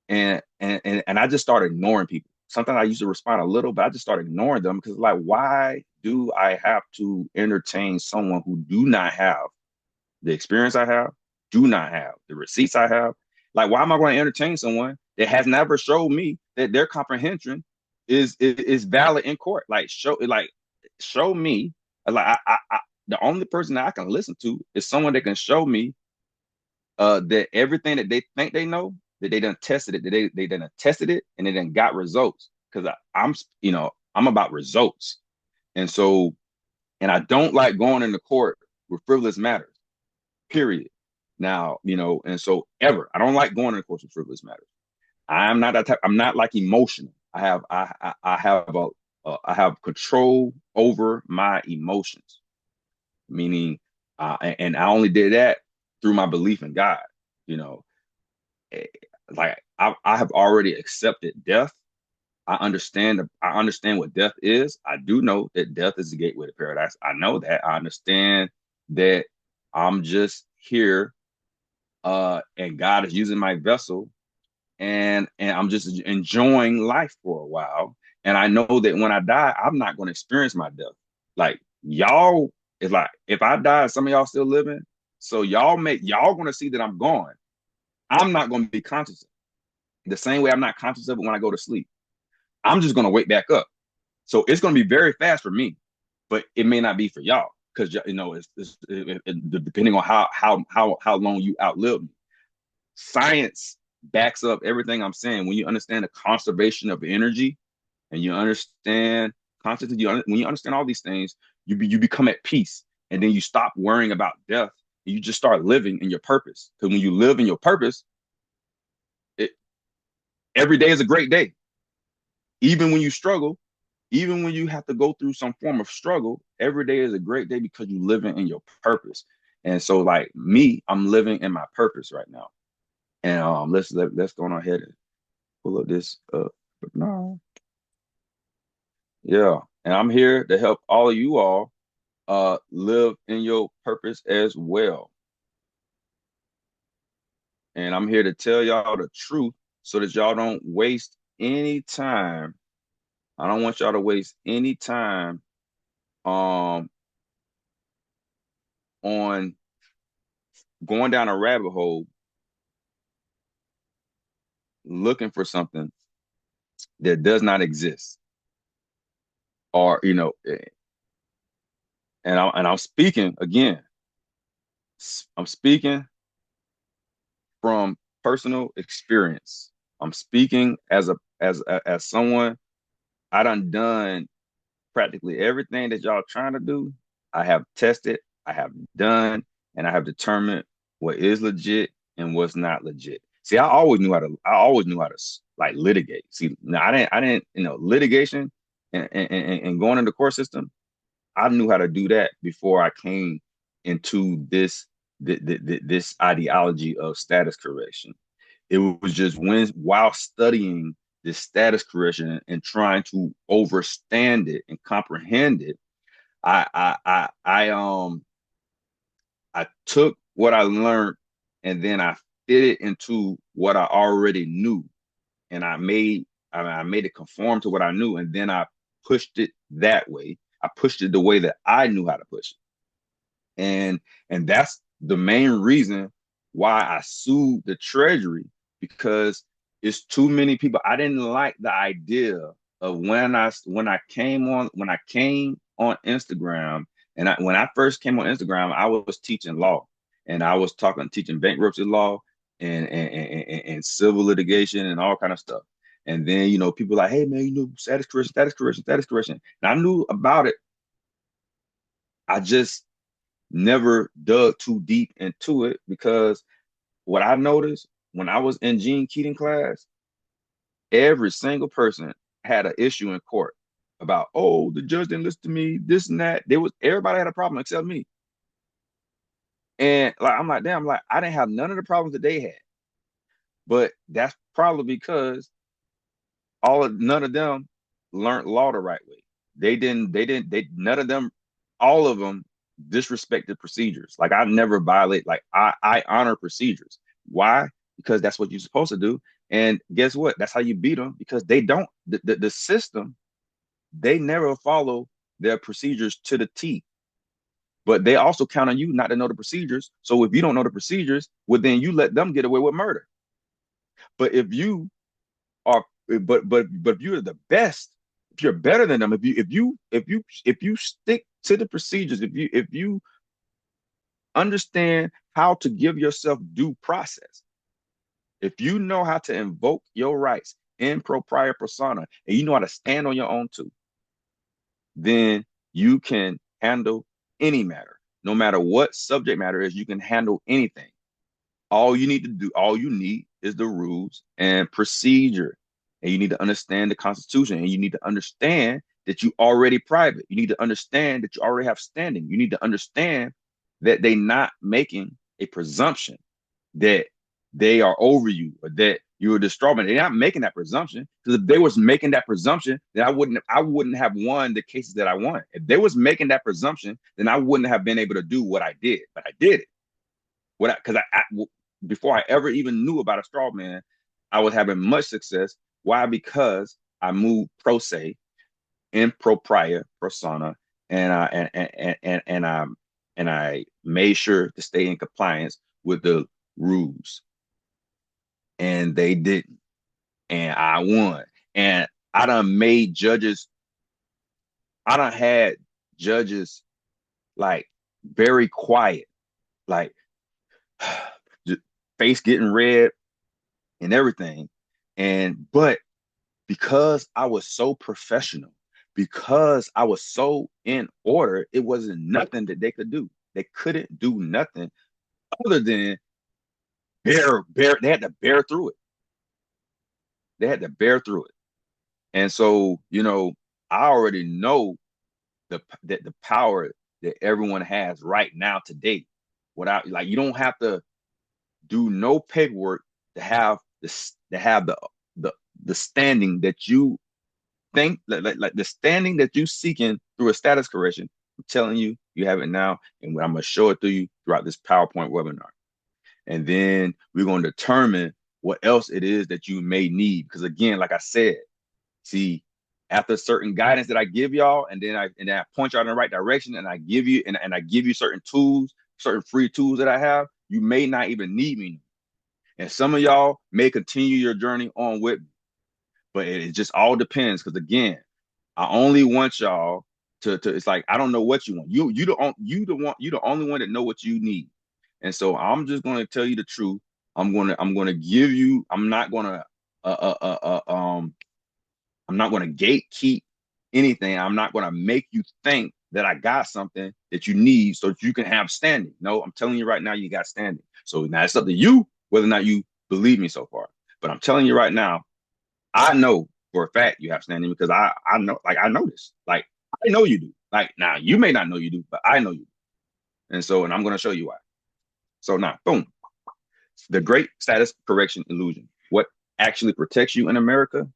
and I just started ignoring people. Sometimes I used to respond a little, but I just started ignoring them, because like, why do I have to entertain someone who do not have the experience I have, do not have the receipts I have? Like, why am I going to entertain someone that has never showed me that their comprehension is valid in court? Show me. Like, the only person that I can listen to is someone that can show me that everything that they think they know, that they done tested it, that they done tested it, and they done got results. Because I'm about results. And so, and I don't like going into court with frivolous matters, period. Now, and so I don't like going into court with frivolous matters. I'm not that type. I'm not like emotional. I have control over my emotions, meaning, and I only did that through my belief in God. You know, Eh, like, I have already accepted death. I understand what death is. I do know that death is the gateway to paradise. I know that. I understand that I'm just here, and God is using my vessel, and I'm just enjoying life for a while. And I know that when I die, I'm not going to experience my death. Like, y'all, it's like, if I die, some of y'all still living. So y'all going to see that I'm gone. I'm not going to be conscious of it. The same way I'm not conscious of it when I go to sleep. I'm just going to wake back up. So it's going to be very fast for me, but it may not be for y'all, because depending on how long you outlive me. Science backs up everything I'm saying. When you understand the conservation of energy, and you understand consciousness, when you understand all these things, you become at peace, and then you stop worrying about death. And you just start living in your purpose. Because when you live in your purpose, it every day is a great day. Even when you struggle, even when you have to go through some form of struggle, every day is a great day, because you living in your purpose. And so like me, I'm living in my purpose right now. And let's go on ahead and pull up this no. Yeah. And I'm here to help all of you all live in your purpose as well. And I'm here to tell y'all the truth so that y'all don't waste any time. I don't want y'all to waste any time um on going down a rabbit hole looking for something that does not exist. Or, I'm speaking again, I'm speaking from personal experience. I'm speaking as someone. I done practically everything that y'all trying to do. I have tested, I have done, and I have determined what is legit and what's not legit. See, I always knew how to like litigate. See, now I didn't, litigation and going in the court system. I knew how to do that before I came into this ideology of status correction. It was just while studying this status correction and trying to understand it and comprehend it, I took what I learned and then I fit it into what I already knew, and I made it conform to what I knew, and then I pushed it that way. I pushed it the way that I knew how to push it. And that's the main reason why I sued the Treasury, because it's too many people. I didn't like the idea of when I came on Instagram, and when I first came on Instagram, I was teaching law, and I was teaching bankruptcy law and civil litigation and all kind of stuff. And then people like, hey man, status correction, status correction, status correction. And I knew about it. I just never dug too deep into it, because what I noticed when I was in Gene Keating class, every single person had an issue in court about, oh, the judge didn't listen to me, this and that. Everybody had a problem except me. And like I'm like, damn, like I didn't have none of the problems that they had. But that's probably because none of them learned law the right way. None of them, all of them disrespected procedures. Like I never violate, like I honor procedures. Why? Because that's what you're supposed to do. And guess what? That's how you beat them, because they don't, the system, they never follow their procedures to the T. But they also count on you not to know the procedures. So if you don't know the procedures, well, then you let them get away with murder. But if you are but if you're the best, if you're better than them, if you stick to the procedures, if you understand how to give yourself due process, if you know how to invoke your rights in propria persona, and you know how to stand on your own too, then you can handle any matter. No matter what subject matter is, you can handle anything. All you need is the rules and procedure. And you need to understand the Constitution, and you need to understand that you already private. You need to understand that you already have standing. You need to understand that they're not making a presumption that they are over you or that you're the strawman. They're not making that presumption, because if they was making that presumption, then I wouldn't have won the cases that I won. If they was making that presumption, then I wouldn't have been able to do what I did. But I did it. Because before I ever even knew about a straw man, I was having much success. Why? Because I moved pro se in propria persona, and I made sure to stay in compliance with the rules, and they didn't, and I won. And I done made judges. I done had judges like very quiet, like face getting red and everything. But because I was so professional, because I was so in order, it wasn't nothing that they could do. They couldn't do nothing other than bear. They had to bear through it. They had to bear through it. And so, I already know the power that everyone has right now today. without, like, you don't have to do no paperwork to have this, to have the the standing that you think, like the standing that you seeking through a status correction. I'm telling you, you have it now, and I'm gonna show it to you throughout this PowerPoint webinar. And then we're gonna determine what else it is that you may need. Because again, like I said, see, after certain guidance that I give y'all, and then I point y'all in the right direction, and I give you and I give you certain tools, certain free tools that I have, you may not even need me. And some of y'all may continue your journey on with me, but it just all depends. Because again, I only want y'all to. It's like I don't know what you want. You the only one that know what you need. And so I'm just going to tell you the truth. I'm gonna give you. I'm not gonna gatekeep anything. I'm not gonna make you think that I got something that you need so that you can have standing. No, I'm telling you right now, you got standing. So now it's up to you whether or not you believe me so far. But I'm telling you right now, I know for a fact you have standing because I know, like, I know this. Like, I know you do. Like, now you may not know you do, but I know you do. And I'm going to show you why. So now, boom, the great status correction illusion. What actually protects you in America?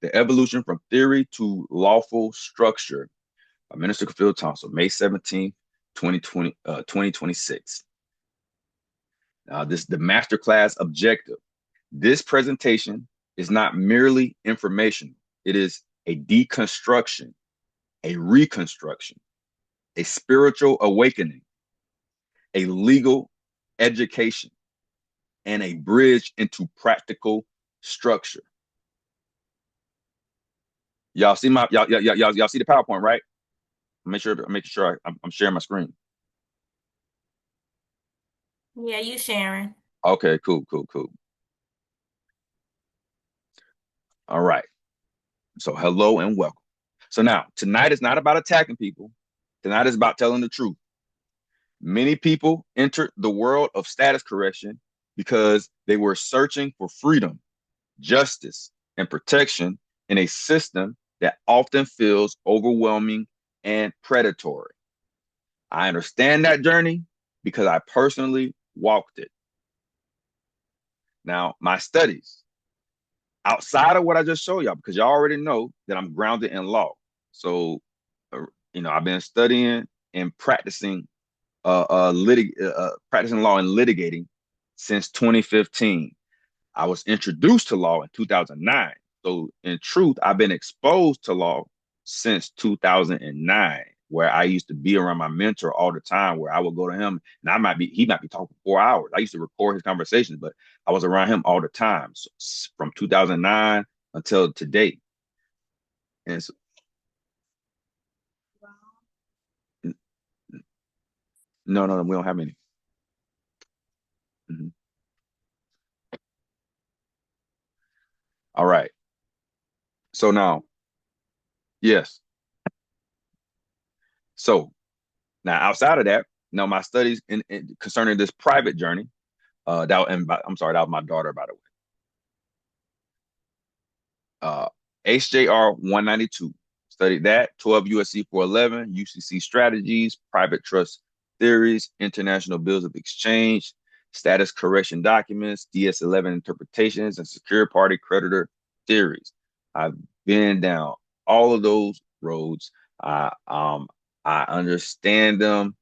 The evolution from theory to lawful structure. By Minister Kafil Tunsill, May 17th, 2026. This is the masterclass objective. This presentation is not merely information. It is a deconstruction, a reconstruction, a spiritual awakening, a legal education, and a bridge into practical structure. Y'all see y'all see the PowerPoint, right? Make sure I'm sharing my screen. Yeah, you sharing. Okay, cool. All right. So hello and welcome. So now tonight is not about attacking people. Tonight is about telling the truth. Many people entered the world of status correction because they were searching for freedom, justice, and protection in a system that often feels overwhelming and predatory. I understand that journey because I personally walked it. Now, my studies outside of what I just showed y'all, because y'all already know that I'm grounded in law. So, I've been studying and practicing law and litigating since 2015. I was introduced to law in 2009. So in truth, I've been exposed to law since 2009, where I used to be around my mentor all the time, where I would go to him and he might be talking 4 hours. I used to record his conversations, but I was around him all the time, so, from 2009 until today. And so, no, we don't have any. Mhm. All right. So now, yes. So now, outside of that, now my studies concerning this private journey. I'm sorry, that was my daughter, by the way. HJR 192. Studied that. 12 U.S.C. 411. UCC strategies, private trust theories, international bills of exchange, status correction documents, DS11 interpretations, and secure party creditor theories. I've been down all of those roads. I understand them,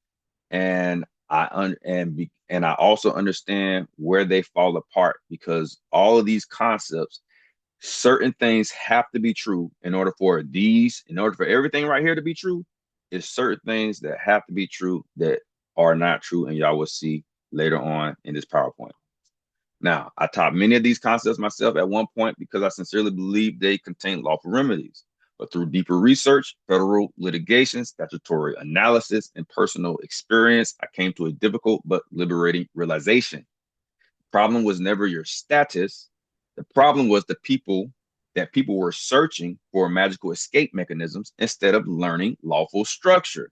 and I also understand where they fall apart, because all of these concepts, certain things have to be true in order for everything right here to be true. Is certain things that have to be true that are not true, and y'all will see later on in this PowerPoint. Now, I taught many of these concepts myself at one point because I sincerely believe they contain lawful remedies. But through deeper research, federal litigation, statutory analysis, and personal experience, I came to a difficult but liberating realization. The problem was never your status. The problem was that people were searching for magical escape mechanisms instead of learning lawful structure.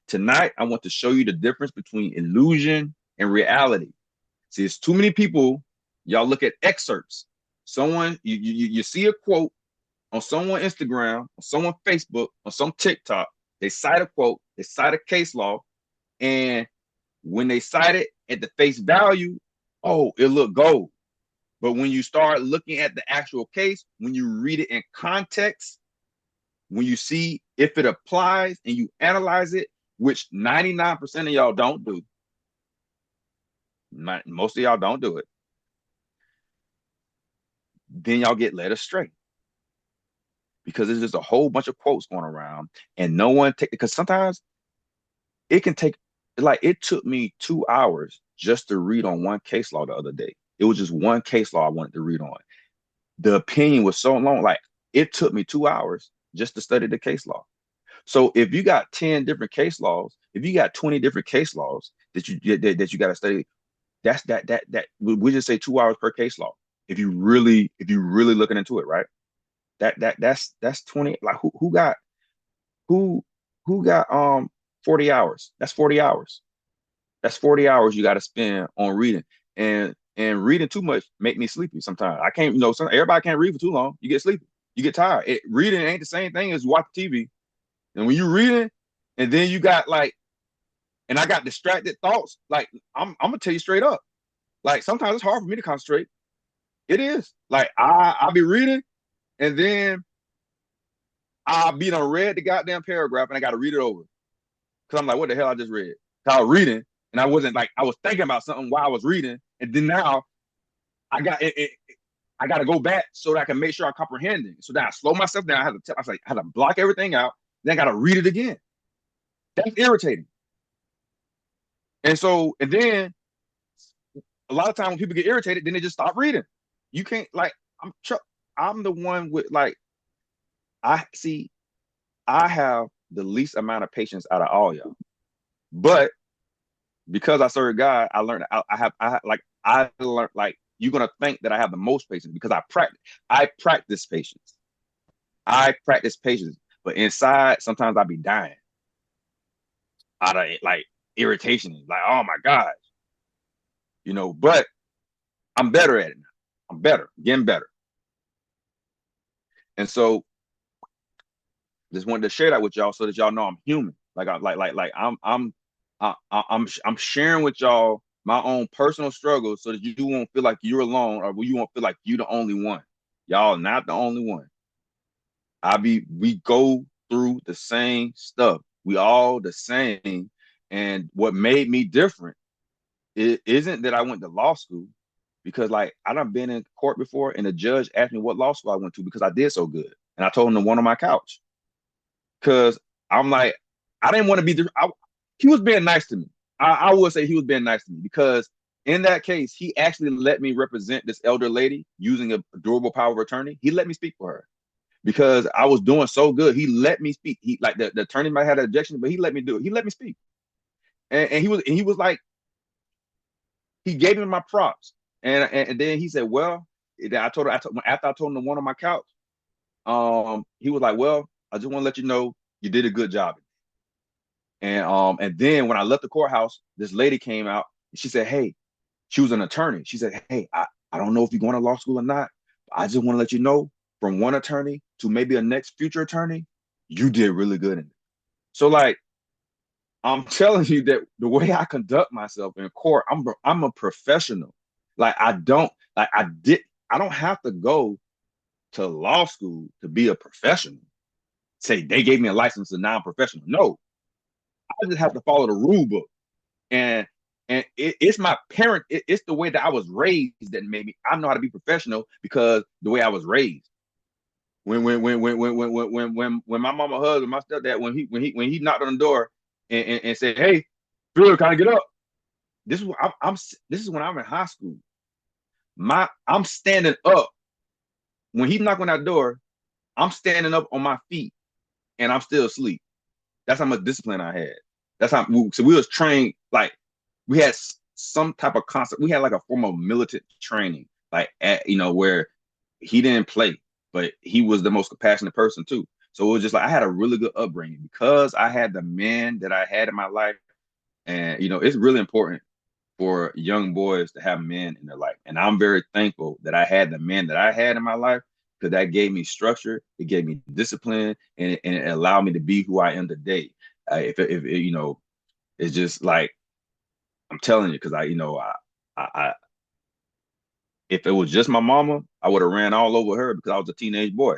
Tonight, I want to show you the difference between illusion and reality. See, it's too many people. Y'all look at excerpts. You see a quote on someone Instagram, on someone Facebook, on some TikTok. They cite a quote, they cite a case law, and when they cite it at the face value, oh, it looked gold. But when you start looking at the actual case, when you read it in context, when you see if it applies and you analyze it, which 99% of y'all don't do, most of y'all don't do it, then y'all get led astray because there's just a whole bunch of quotes going around and no one take because sometimes it can take like it took me 2 hours just to read on one case law the other day. It was just one case law I wanted to read on. The opinion was so long, like it took me 2 hours just to study the case law. So if you got 10 different case laws, if you got 20 different case laws that you got to study, that we just say 2 hours per case law. If you really looking into it, right? That's 20. Like who who got 40 hours? That's 40 hours. That's 40 hours you got to spend on reading. And reading too much make me sleepy sometimes. I can't, everybody can't read for too long. You get sleepy. You get tired. Reading ain't the same thing as watching TV. And when you reading, and then you got like, and I got distracted thoughts, like I'm gonna tell you straight up. Like sometimes it's hard for me to concentrate. It is. Like I'll be reading and then I'll be done read the goddamn paragraph and I gotta read it over. Cause I'm like, what the hell I just read? Cause I was reading and I wasn't like I was thinking about something while I was reading, and then now I got it, I got to go back so that I can make sure I'm comprehending. So then I slow myself down. I had to block everything out. Then I got to read it again. That's irritating. And then a lot of times when people get irritated, then they just stop reading. You can't like I'm the one with like I see I have the least amount of patience out of all y'all, but because I serve God, I learned I learned like you're gonna think that I have the most patience because I practice patience. I practice patience, but inside sometimes I be dying out of like irritation, like oh my god, But I'm better at it now. I'm better, getting better, and so just wanted to share that with y'all so that y'all know I'm human. Like I'm sharing with y'all my own personal struggles so that you won't feel like you're alone or you won't feel like you're the only one. Y'all not the only one. We go through the same stuff. We all the same. And what made me different it isn't that I went to law school because like I done been in court before and the judge asked me what law school I went to because I did so good. And I told him the one on my couch. Cause I'm like, I didn't want to be he was being nice to me. I would say he was being nice to me because in that case, he actually let me represent this elder lady using a durable power of attorney. He let me speak for her because I was doing so good. He let me speak. He like the attorney might have an objection, but he let me do it. He let me speak. And he was like, he gave me my props. And then he said, well, after I told him the one on my couch, he was like, well, I just want to let you know you did a good job. And then when I left the courthouse, this lady came out and she said, hey, she was an attorney. She said, hey, I don't know if you're going to law school or not. But I just want to let you know from one attorney to maybe a next future attorney, you did really good in it. So like I'm telling you that the way I conduct myself in court, I'm a professional. Like I don't have to go to law school to be a professional. Say they gave me a license as a non-professional. No, I just have to follow the rule book. And it's my parent. It's the way that I was raised that made me. I know how to be professional because the way I was raised. When my mama husband, my stepdad, when he knocked on the door and said, "Hey, Phil, can I get up?" This is when This is when I'm in high school. I'm standing up when he knocked on that door. I'm standing up on my feet and I'm still asleep. That's how much discipline I had. That's how. So we was trained like we had some type of concept. We had like a form of militant training, like where he didn't play, but he was the most compassionate person too. So it was just like I had a really good upbringing because I had the man that I had in my life, and it's really important for young boys to have men in their life. And I'm very thankful that I had the men that I had in my life because that gave me structure, it gave me discipline, and it allowed me to be who I am today. If it's just like I'm telling you, because I if it was just my mama, I would have ran all over her because I was a teenage boy.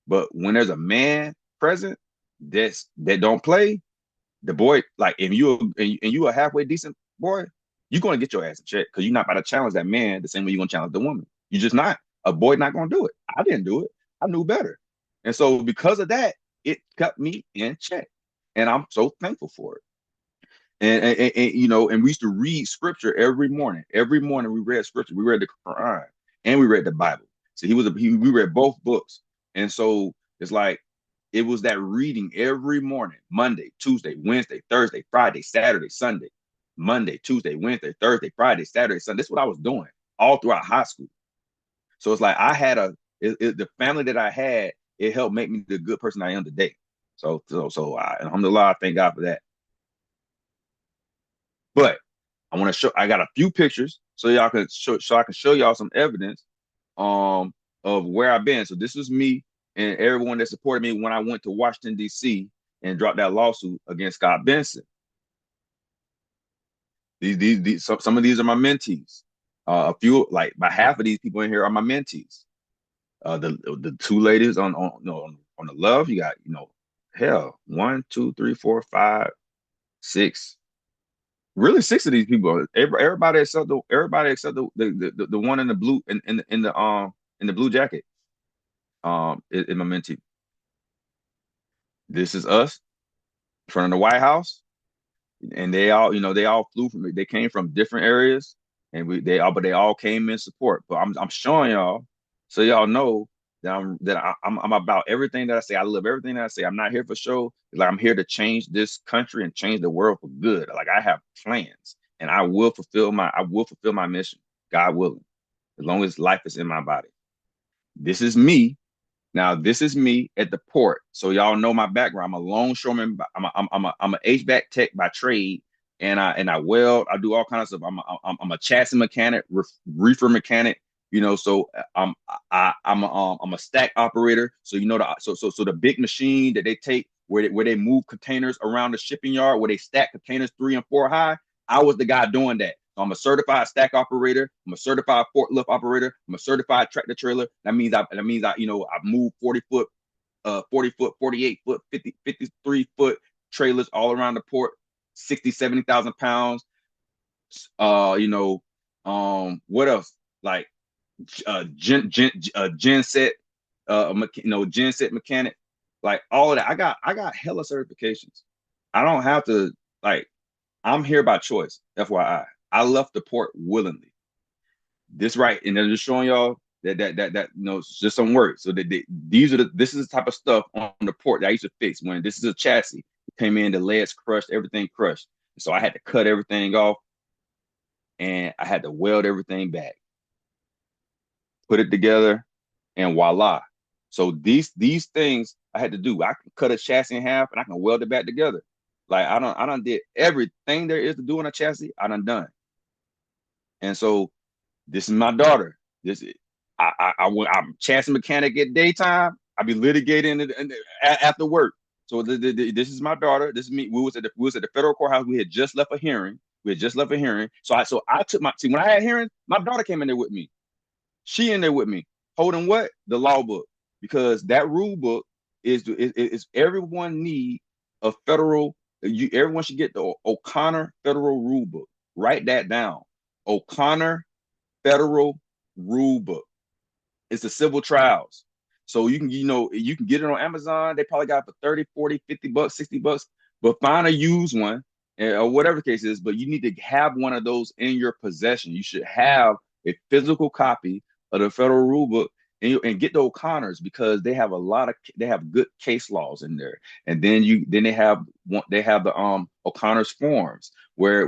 But when there's a man present that don't play, the boy, like if you a halfway decent boy, you're gonna get your ass in check because you're not about to challenge that man the same way you're gonna challenge the woman. You're just not. A boy not gonna do it. I didn't do it. I knew better. And so because of that, it kept me in check. And I'm so thankful for it. And we used to read scripture every morning. Every morning we read scripture. We read the Quran and we read the Bible. So we read both books. And so it's like it was that reading every morning, Monday, Tuesday, Wednesday, Thursday, Friday, Saturday, Sunday, Monday, Tuesday, Wednesday, Thursday, Friday, Saturday, Sunday. This is what I was doing all throughout high school. So it's like I had the family that I had, it helped make me the good person I am today. Alhamdulillah, I thank God for that. But I want to show. I got a few pictures so y'all can show, so I can show y'all some evidence um of where I've been. So this is me and everyone that supported me when I went to Washington D.C. and dropped that lawsuit against Scott Benson. Some of these are my mentees. A few, like by half of these people in here are my mentees. The two ladies on the love, you got hell, one, two, three, four, five, six, really six of these people. Everybody except the one in the blue in the blue jacket in my mentee. This is us in front of the White House, and they all flew from they came from different areas, and they all came in support. But I'm showing y'all so y'all know I'm about everything that I say. I love everything that I say. I'm not here for show. Like I'm here to change this country and change the world for good. Like I have plans, and I will fulfill my mission, God willing, as long as life is in my body. This is me now, this is me at the port. So y'all know my background. I'm a longshoreman. I'm a HVAC tech by trade, and I weld. I do all kinds of stuff. I'm a chassis mechanic, reefer mechanic. So I'm a stack operator. So the big machine that they take where they move containers around the shipping yard where they stack containers 3 and 4 high. I was the guy doing that. So I'm a certified stack operator. I'm a certified forklift operator. I'm a certified tractor trailer. I move 40 foot, 40 foot, 48 foot, 53 foot trailers all around the port, 60, 70,000 pounds. What else? Like genset, genset mechanic, like all of that. I got hella certifications. I don't have to like. I'm here by choice. FYI, I left the port willingly. This right, and they're just showing y'all that it's just some work. So this is the type of stuff on the port that I used to fix when this is a chassis. It came in, the legs crushed, everything crushed. So I had to cut everything off and I had to weld everything back, put it together, and voila. So these things I had to do. I can cut a chassis in half and I can weld it back together. Like I done did everything there is to do in a chassis. I done. And so this is my daughter. I'm chassis mechanic at daytime. I be litigating after work. So this is my daughter. This is me. We was at the federal courthouse. We had just left a hearing. So I took my see when I had hearings, my daughter came in there with me. She in there with me, holding what? The law book. Because that rule book is everyone need a federal, everyone should get the O'Connor federal rule book. Write that down. O'Connor federal rule book. It's the civil trials. So you can get it on Amazon. They probably got it for 30, 40, 50 bucks, 60 bucks, but find a used one or whatever the case is. But you need to have one of those in your possession. You should have a physical copy of the federal rule book and get the O'Connors because they have good case laws in there. And then they have the O'Connors forms where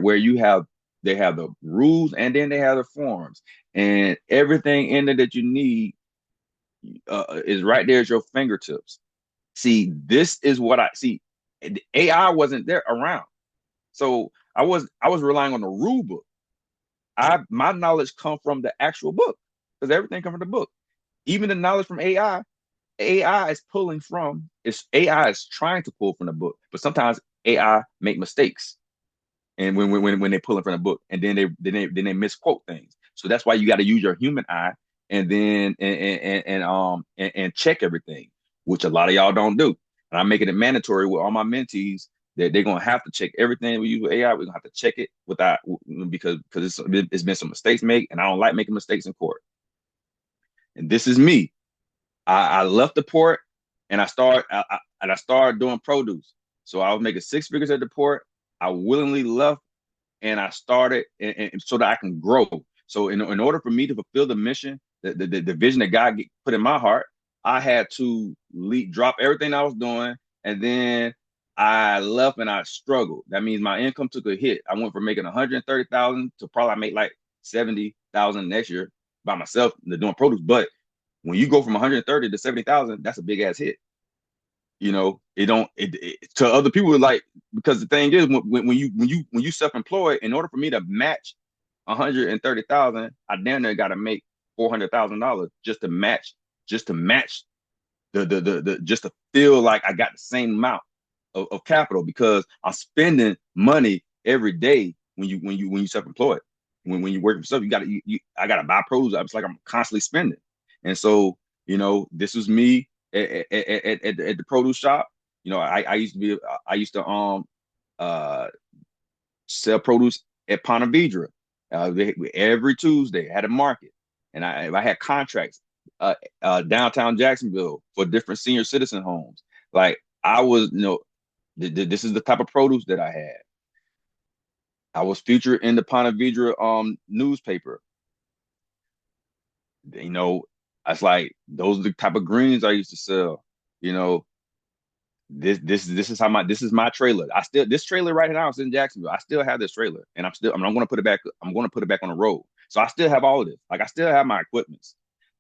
they have the rules and then they have the forms and everything in there that you need is right there at your fingertips. See, this is what I see. AI wasn't there around, so I was relying on the rule book. My knowledge come from the actual book because everything comes from the book. Even the knowledge from AI is pulling from. It's AI is trying to pull from the book, but sometimes AI make mistakes. and when they pull it from the book, and then they misquote things. So that's why you got to use your human eye, and then and check everything, which a lot of y'all don't do. And I'm making it mandatory with all my mentees that they're gonna have to check everything we use with AI. We're gonna have to check it without, because it's been some mistakes made, and I don't like making mistakes in court. And this is me. I left the port, and I started doing produce. So I was making six figures at the port. I willingly left, and I started, and so that I can grow. So in order for me to fulfill the mission, the vision that God put in my heart, I had to drop everything I was doing, and then I left and I struggled. That means my income took a hit. I went from making 130,000 to probably make like 70,000 next year by myself doing produce. But when you go from 130 to 70,000, that's a big ass hit. It don't to other people, like, because the thing is, when you self-employed, in order for me to match 130,000, I damn near got to make $400,000 just to match just to feel like I got the same amount of capital, because I'm spending money every day when you self-employed. When you work for yourself, I gotta buy produce. It's like I'm constantly spending. And so, this was me at the produce shop. I used to uh sell produce at Ponte Vedra. Every Tuesday I had a market, and I had contracts downtown Jacksonville for different senior citizen homes. Like, I was, this is the type of produce that I had. I was featured in the Ponte Vedra newspaper. You know, it's like, those are the type of greens I used to sell. You know, this is my trailer. This trailer right now is in Jacksonville. I still have this trailer, and I'm gonna put it back. I'm gonna put it back on the road. So I still have all of this. Like, I still have my equipments.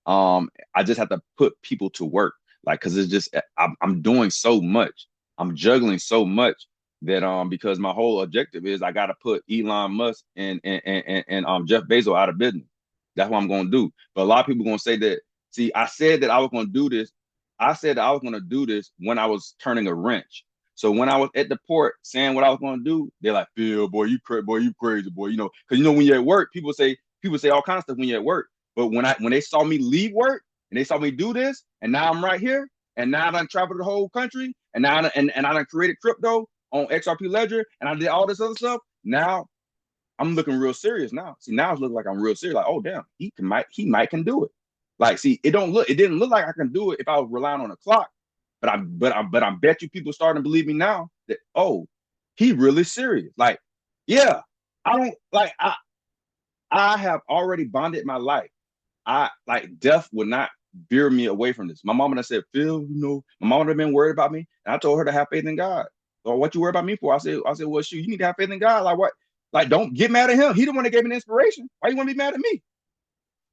I just have to put people to work, like, because it's just, I'm doing so much. I'm juggling so much that because my whole objective is I got to put Elon Musk and Jeff Bezos out of business. That's what I'm gonna do. But a lot of people gonna say that. See, I said that I was gonna do this. I said that I was gonna do this when I was turning a wrench. So when I was at the port saying what I was gonna do, they're like, "Phil, boy, you crazy, boy." Because when you're at work, people say all kinds of stuff when you're at work. But when they saw me leave work and they saw me do this, and now I'm right here, and now I done traveled the whole country, and now I done created crypto on XRP Ledger, and I did all this other stuff. Now I'm looking real serious now. See, now it's looking like I'm real serious. Like, oh damn, he might can do it. Like, see, it didn't look like I can do it if I was relying on a clock. But I bet you people starting to believe me now that, oh, he really serious. Like, yeah, I don't like I have already bonded my life. I like death would not veer me away from this. My mama done said, Phil, my mama have been worried about me, and I told her to have faith in God. Or, what you worry about me for? I said, well, shoot, you need to have faith in God. Like, what? Like, don't get mad at him. He the one that gave me the inspiration. Why you want to be mad at me?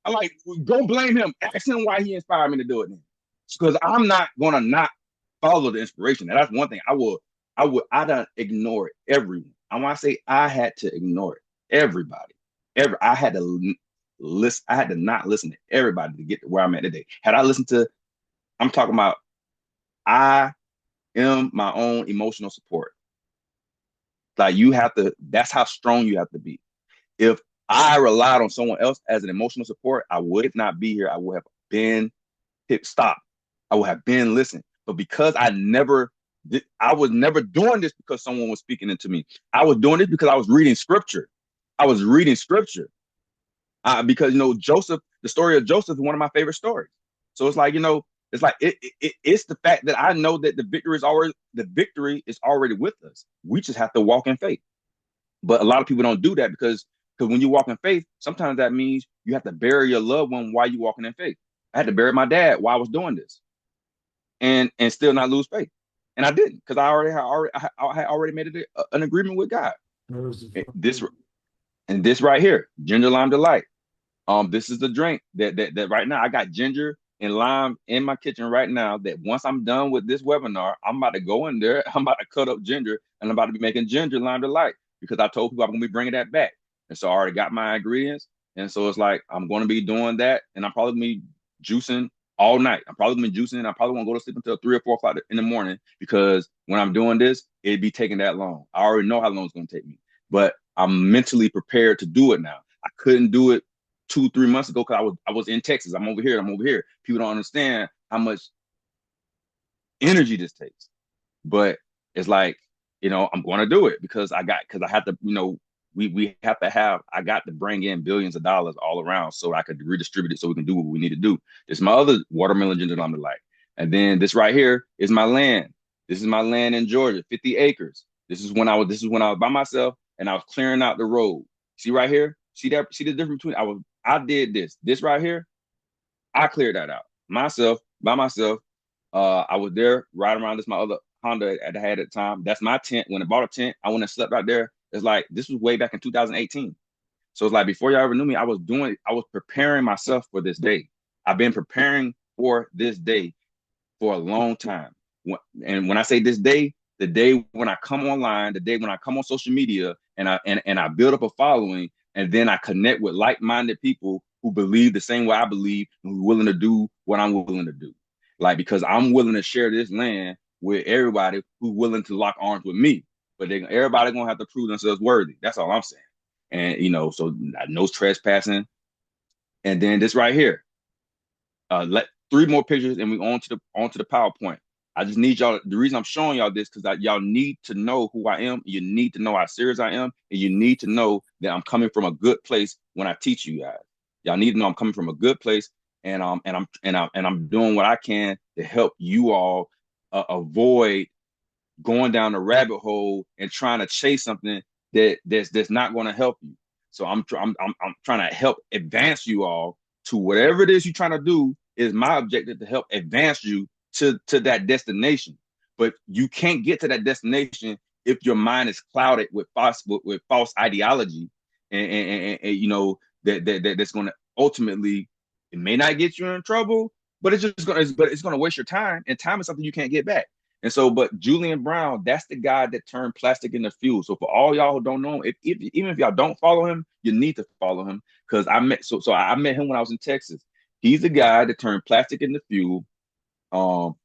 I like, go blame him. Ask him why he inspired me to do it. Because I'm not gonna not follow the inspiration. And that's one thing I don't ignore it. Everyone. And when I say I had to ignore it, everybody. I had to listen. I had to not listen to everybody to get to where I'm at today. Had I listened to, I'm talking about, I am my own emotional support. Like, that's how strong you have to be. If I relied on someone else as an emotional support, I would not be here. I would have been hit stop. I would have been listened. But because I was never doing this because someone was speaking into me. I was doing this because I was reading scripture. I was reading scripture. Because Joseph, the story of Joseph is one of my favorite stories. So it's like, it's the fact that I know that the victory is already with us. We just have to walk in faith. But a lot of people don't do that, because when you walk in faith, sometimes that means you have to bury your loved one while you're walking in faith. I had to bury my dad while I was doing this, and still not lose faith. And I didn't, because I had already made an agreement with God. This and this right here, ginger lime delight. This is the drink that right now I got ginger and lime in my kitchen right now. That once I'm done with this webinar, I'm about to go in there. I'm about to cut up ginger, and I'm about to be making ginger lime delight, because I told people I'm gonna be bringing that back. And so I already got my ingredients, and so it's like I'm gonna be doing that, and I'm probably gonna be juicing all night. I'm probably gonna be juicing. I probably won't go to sleep until 3 or 4 o'clock in the morning, because when I'm doing this, it'd be taking that long. I already know how long it's gonna take me. but I'm mentally prepared to do it now. I couldn't do it 2, 3 months ago because I was in Texas. I'm over here. I'm over here. People don't understand how much energy this takes. But it's like, I'm going to do it because I have to, we have to have, I got to bring in billions of dollars all around so I could redistribute it so we can do what we need to do. This is my other watermelon ginger that I'm like. And then this right here is my land. This is my land in Georgia, 50 acres. This is when I was by myself and I was clearing out the road. See right here? See the difference between I did this. This right here, I cleared that out myself by myself. I was there riding around. This my other Honda I had at the time. That's my tent. When I bought a tent, I went and slept out there. It's like this was way back in 2018. So it's like before y'all ever knew me, I was preparing myself for this day. I've been preparing for this day for a long time. And when I say this day, the day when I come online, the day when I come on social media and I build up a following, and then I connect with like-minded people who believe the same way I believe and who are willing to do what I'm willing to do. Like because I'm willing to share this land with everybody who's willing to lock arms with me. But everybody gonna have to prove themselves worthy. That's all I'm saying. And so no trespassing. And then this right here, let three more pictures and we on to the PowerPoint. I just need y'all. The reason I'm showing y'all this because y'all need to know who I am. You need to know how serious I am, and you need to know that I'm coming from a good place when I teach you guys. Y'all need to know I'm coming from a good place, and I'm doing what I can to help you all avoid going down the rabbit hole and trying to chase something that's not going to help you. So I'm trying to help advance you all to whatever it is you're trying to do. Is my objective to help advance you to that destination. But you can't get to that destination if your mind is clouded with false ideology, and that's going to ultimately, it may not get you in trouble, but it's going to waste your time, and time is something you can't get back. And so, but Julian Brown, that's the guy that turned plastic into fuel. So for all y'all who don't know him, even if y'all don't follow him, you need to follow him because I met him when I was in Texas. He's the guy that turned plastic into fuel. Um,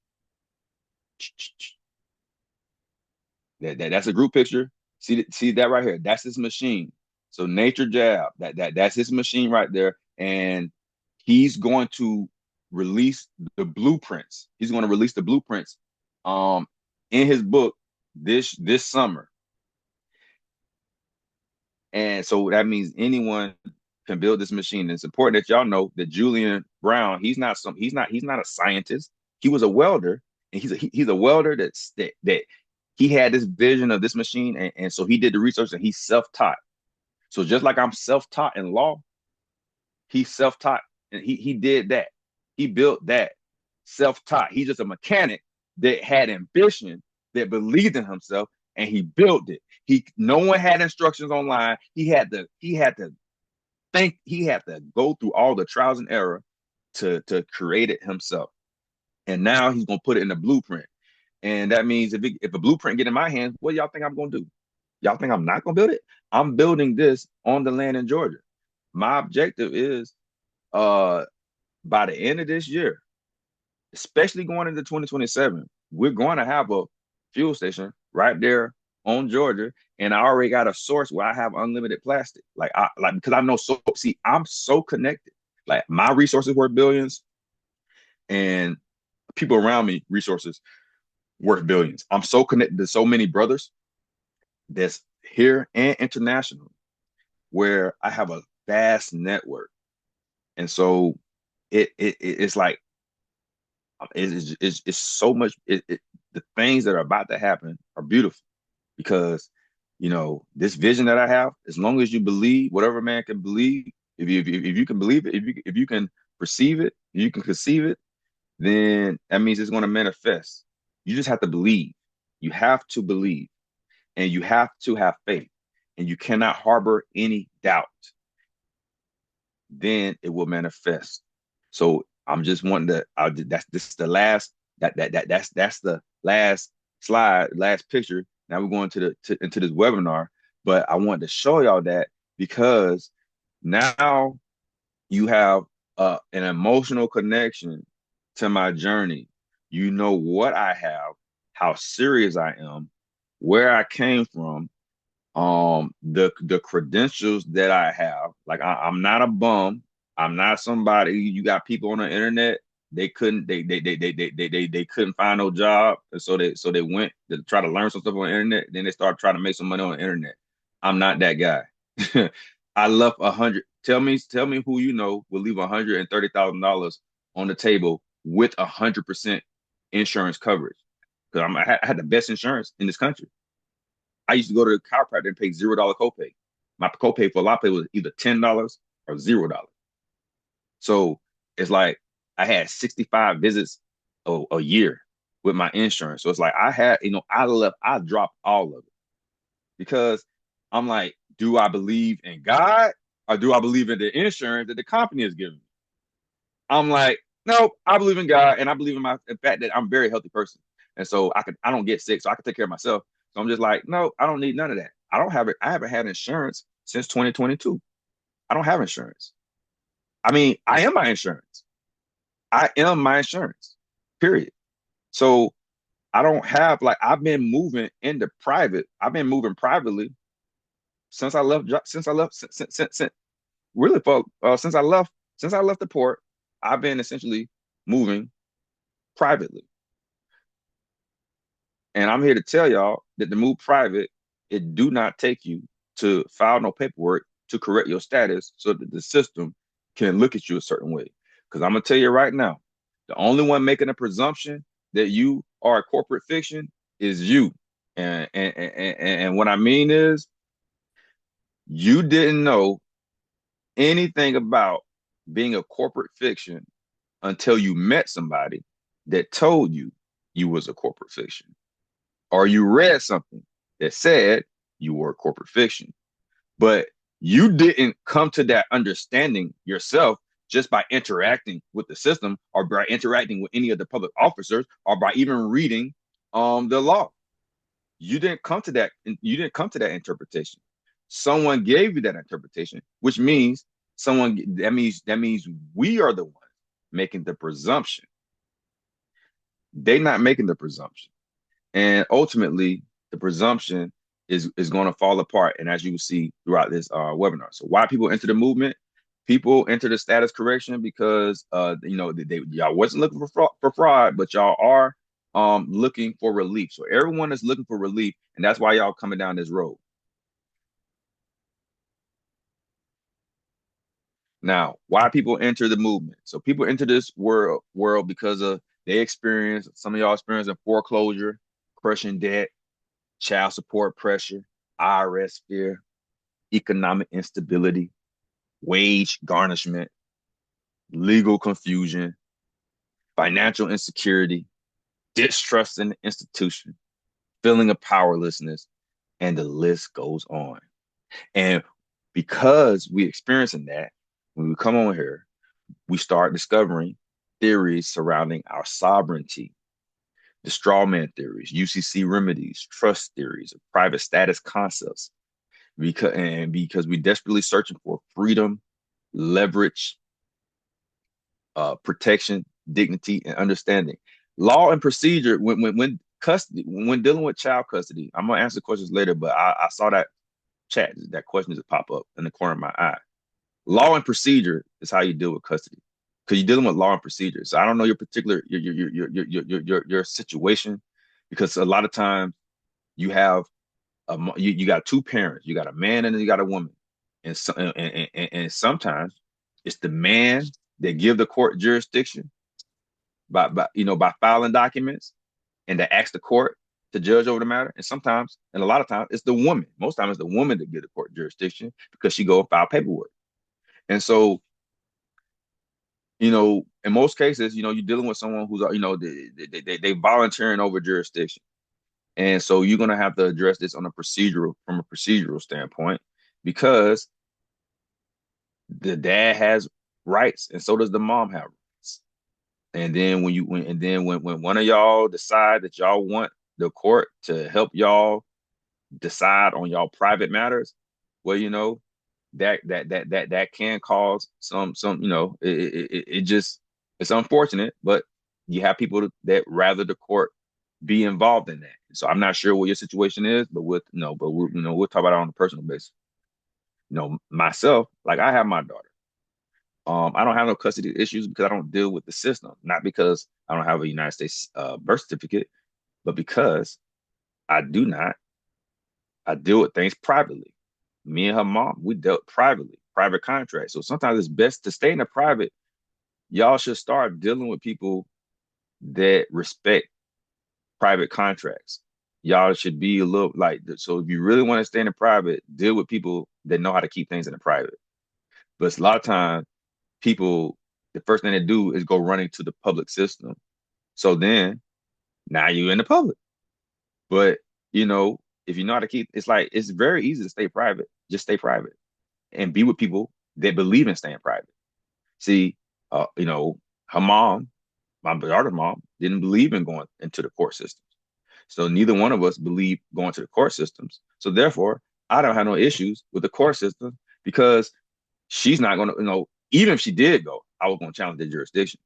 that's a group picture. See that right here. That's his machine. So Nature Jab, that's his machine right there, and he's going to release the blueprints. He's going to release the blueprints, um, in his book this summer. And so that means anyone can build this machine. And it's important that y'all know that Julian Brown, he's not a scientist. He was a welder, and he's a welder that he had this vision of this machine, and so he did the research and he's self-taught. So just like I'm self-taught in law, he's self-taught and he did that. He built that self-taught. He's just a mechanic that had ambition, that believed in himself, and he built it. No one had instructions online. He had to think, he had to go through all the trials and error to create it himself. And now he's gonna put it in the blueprint. And that means if a blueprint get in my hands, what y'all think I'm gonna do? Y'all think I'm not gonna build it? I'm building this on the land in Georgia. My objective is uh by the end of this year, especially going into 2027, we're going to have a fuel station right there on Georgia, and I already got a source where I have unlimited plastic. Like because I know, so see, I'm so connected. Like my resources worth billions, and people around me resources worth billions. I'm so connected to so many brothers that's here and international, where I have a vast network, and so it's like it's so much. The things that are about to happen are beautiful because this vision that I have. As long as you believe, whatever man can believe, if you can believe it, if you can perceive it, if you can conceive it, then that means it's going to manifest. You just have to believe. You have to believe, and you have to have faith, and you cannot harbor any doubt. Then it will manifest. So I'm just wanting to. That's this is the last. That's the last slide, last picture. Now we're going into this webinar, but I wanted to show y'all that because now you have an emotional connection to my journey. You know what I have, how serious I am, where I came from, The credentials that I have, like I'm not a bum. I'm not somebody. You got people on the internet. They couldn't find no job, and so they went to try to learn some stuff on the internet. Then they started trying to make some money on the internet. I'm not that guy. I left 100. Tell me who you know will leave $130,000 on the table with 100% insurance coverage. Because I had the best insurance in this country. I used to go to the chiropractor and pay $0 copay. My copay for a lot of people was either $10 or $0. So it's like I had 65 visits a year with my insurance. So it's like I dropped all of it because I'm like, do I believe in God or do I believe in the insurance that the company is giving me? I'm like, nope, I believe in God and I believe in the fact that I'm a very healthy person. And so I don't get sick, so I can take care of myself. So I'm just like, no, I don't need none of that. I don't have it. I haven't had insurance since 2022. I don't have insurance. I mean, I am my insurance. I am my insurance. Period. So I don't have like I've been moving into private. I've been moving privately since I left. Since I left. Since really for since I left the port. I've been essentially moving privately. And I'm here to tell y'all that the move private, it do not take you to file no paperwork to correct your status so that the system can look at you a certain way. Because I'm gonna tell you right now, the only one making a presumption that you are a corporate fiction is you. And what I mean is you didn't know anything about being a corporate fiction until you met somebody that told you you was a corporate fiction or you read something that said you were a corporate fiction. But you didn't come to that understanding yourself just by interacting with the system or by interacting with any of the public officers or by even reading the law. You didn't come to that interpretation. Someone gave you that interpretation, which means that means we are the ones making the presumption. They're not making the presumption. And ultimately, the presumption is going to fall apart. And as you will see throughout this webinar, so why people enter the movement? People enter the status correction because y'all wasn't looking for fraud, but y'all are looking for relief. So everyone is looking for relief, and that's why y'all coming down this road. Now, why people enter the movement? So people enter this world because of they experience some of y'all experiencing foreclosure, crushing debt, child support pressure, IRS fear, economic instability, wage garnishment, legal confusion, financial insecurity, distrust in the institution, feeling of powerlessness, and the list goes on. And because we experiencing that, when we come on here, we start discovering theories surrounding our sovereignty, the strawman theories, U.C.C. remedies, trust theories, private status concepts, because we desperately searching for freedom, leverage, protection, dignity, and understanding. Law and procedure when custody when dealing with child custody. I'm gonna answer questions later, but I saw that question just pop up in the corner of my eye. Law and procedure is how you deal with custody because you're dealing with law and procedure. So I don't know your particular your situation because a lot of times you have you got two parents, you got a man and you got a woman, and sometimes it's the man that give the court jurisdiction by filing documents and that asks the court to judge over the matter, and sometimes and a lot of times it's the woman. Most times it's the woman that give the court jurisdiction because she go and file paperwork, and so in most cases, you're dealing with someone who's, they volunteering over jurisdiction. And so you're going to have to address this from a procedural standpoint, because the dad has rights and so does the mom have rights. And then when one of y'all decide that y'all want the court to help y'all decide on y'all private matters, well, that can cause some it just it's unfortunate, but you have people that rather the court be involved in that. So I'm not sure what your situation is, but we'll talk about it on a personal basis. Myself, like I have my daughter. I don't have no custody issues because I don't deal with the system, not because I don't have a United States birth certificate, but because I do not. I deal with things privately. Me and her mom, we dealt privately, private contracts. So sometimes it's best to stay in the private. Y'all should start dealing with people that respect private contracts. Y'all should be a little like, so if you really want to stay in the private, deal with people that know how to keep things in the private. But a lot of times, people, the first thing they do is go running to the public system. So then now you're in the public. But, you know, if you know how to keep, it's like, it's very easy to stay private. Just stay private and be with people that believe in staying private. See, her mom, my daughter's mom, didn't believe in going into the court system. So neither one of us believe going to the court systems. So therefore, I don't have no issues with the court system because she's not going to, even if she did go, I was going to challenge the jurisdiction.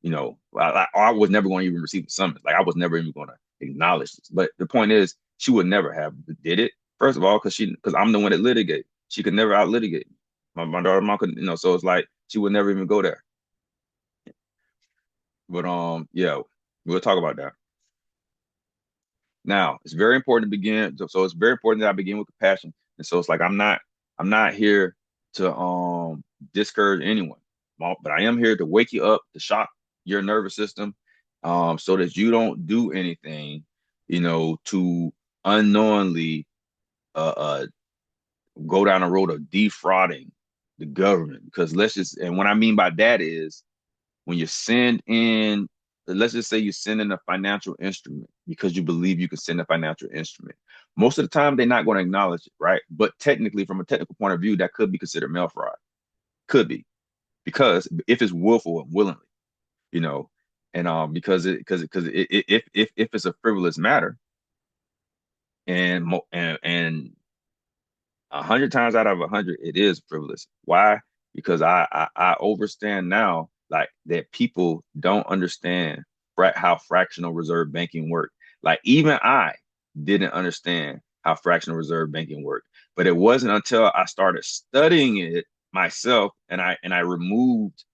I was never going to even receive a summons. Like I was never even going to acknowledge this. But the point is, she would never have did it. First of all, because I'm the one that litigate. She could never out litigate me. My daughter mom could, so it's like she would never even go there. But yeah, we'll talk about that. Now, it's very important to begin. So it's very important that I begin with compassion. And so it's like I'm not here to discourage anyone, but I am here to wake you up, to shock your nervous system, so that you don't do anything, to unknowingly uh go down the road of defrauding the government. Because and what I mean by that is when you send in, let's just say you send in a financial instrument because you believe you can send a financial instrument. Most of the time, they're not going to acknowledge it, right? But technically, from a technical point of view, that could be considered mail fraud. Could be because if it's willful and willingly, you know, and if it's a frivolous matter and 100 times out of 100, it is frivolous. Why? Because I understand now, like that people don't understand how fractional reserve banking work. Like even I didn't understand how fractional reserve banking worked, but it wasn't until I started studying it myself and I removed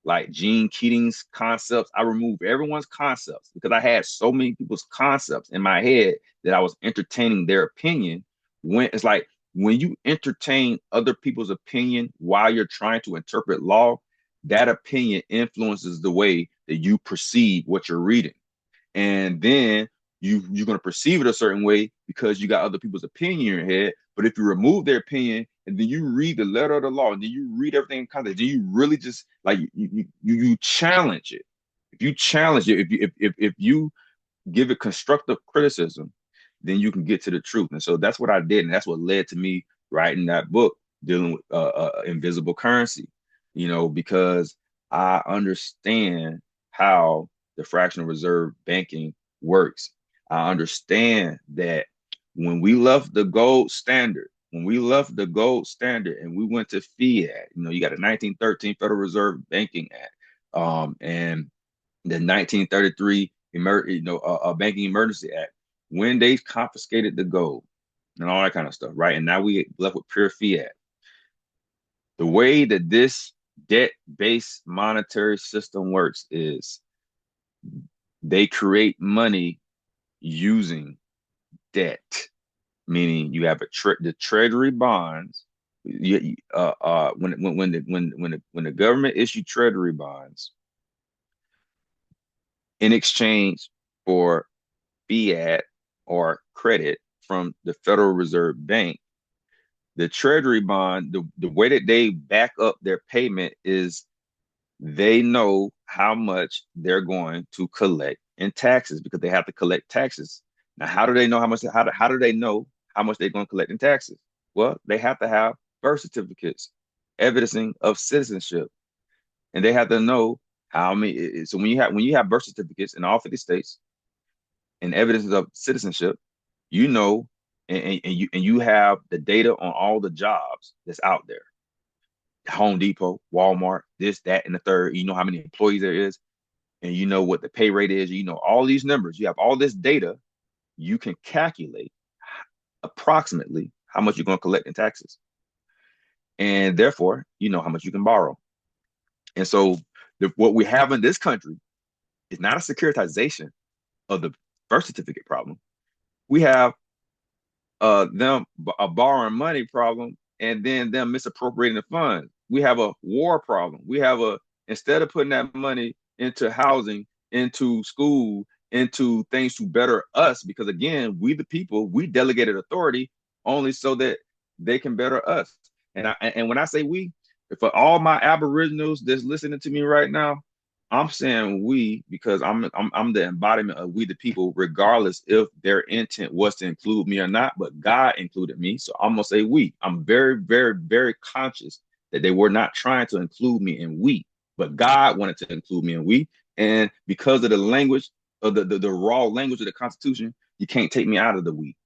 like Gene Keating's concepts. I removed everyone's concepts because I had so many people's concepts in my head that I was entertaining their opinion. When it's like when you entertain other people's opinion while you're trying to interpret law, that opinion influences the way that you perceive what you're reading. And then you're going to perceive it a certain way because you got other people's opinion in your head. But if you remove their opinion and then you read the letter of the law and then you read everything in context, then you really just like you challenge it. If you challenge it, if you give it constructive criticism, then you can get to the truth. And so that's what I did, and that's what led to me writing that book dealing with invisible currency. Because I understand how the fractional reserve banking works. I understand that when we left the gold standard and we went to fiat, you got a 1913 Federal Reserve Banking Act, and the 1933 Banking Emergency Act, when they confiscated the gold and all that kind of stuff, right? And now we left with pure fiat. The way that this debt-based monetary system works is they create money using debt, meaning you have the treasury bonds. When the government issue treasury bonds in exchange for fiat or credit from the Federal Reserve Bank, the treasury bond, the way that they back up their payment is they know how much they're going to collect in taxes because they have to collect taxes. Now, how do they know how do they know how much they're going to collect in taxes? Well, they have to have birth certificates, evidencing of citizenship, and they have to know how many. So when you have birth certificates in all 50 states and evidence of citizenship, you know, and you have the data on all the jobs that's out there. Home Depot, Walmart, this, that, and the third. You know how many employees there is. and you know what the pay rate is, you know all these numbers, you have all this data, you can calculate approximately how much you're going to collect in taxes. And therefore, you know how much you can borrow. And so what we have in this country is not a securitization of the birth certificate problem. We have them a borrowing money problem, and then them misappropriating the funds. We have a war problem. We have a instead of putting that money into housing, into school, into things to better us, because again, we the people, we delegated authority only so that they can better us. And when I say we, for all my aboriginals that's listening to me right now, I'm saying we because I'm the embodiment of we the people, regardless if their intent was to include me or not. But God included me, so I'm gonna say we. I'm very, very, very conscious that they were not trying to include me in we, but God wanted to include me in we. And because of the language of the raw language of the Constitution, you can't take me out of the we.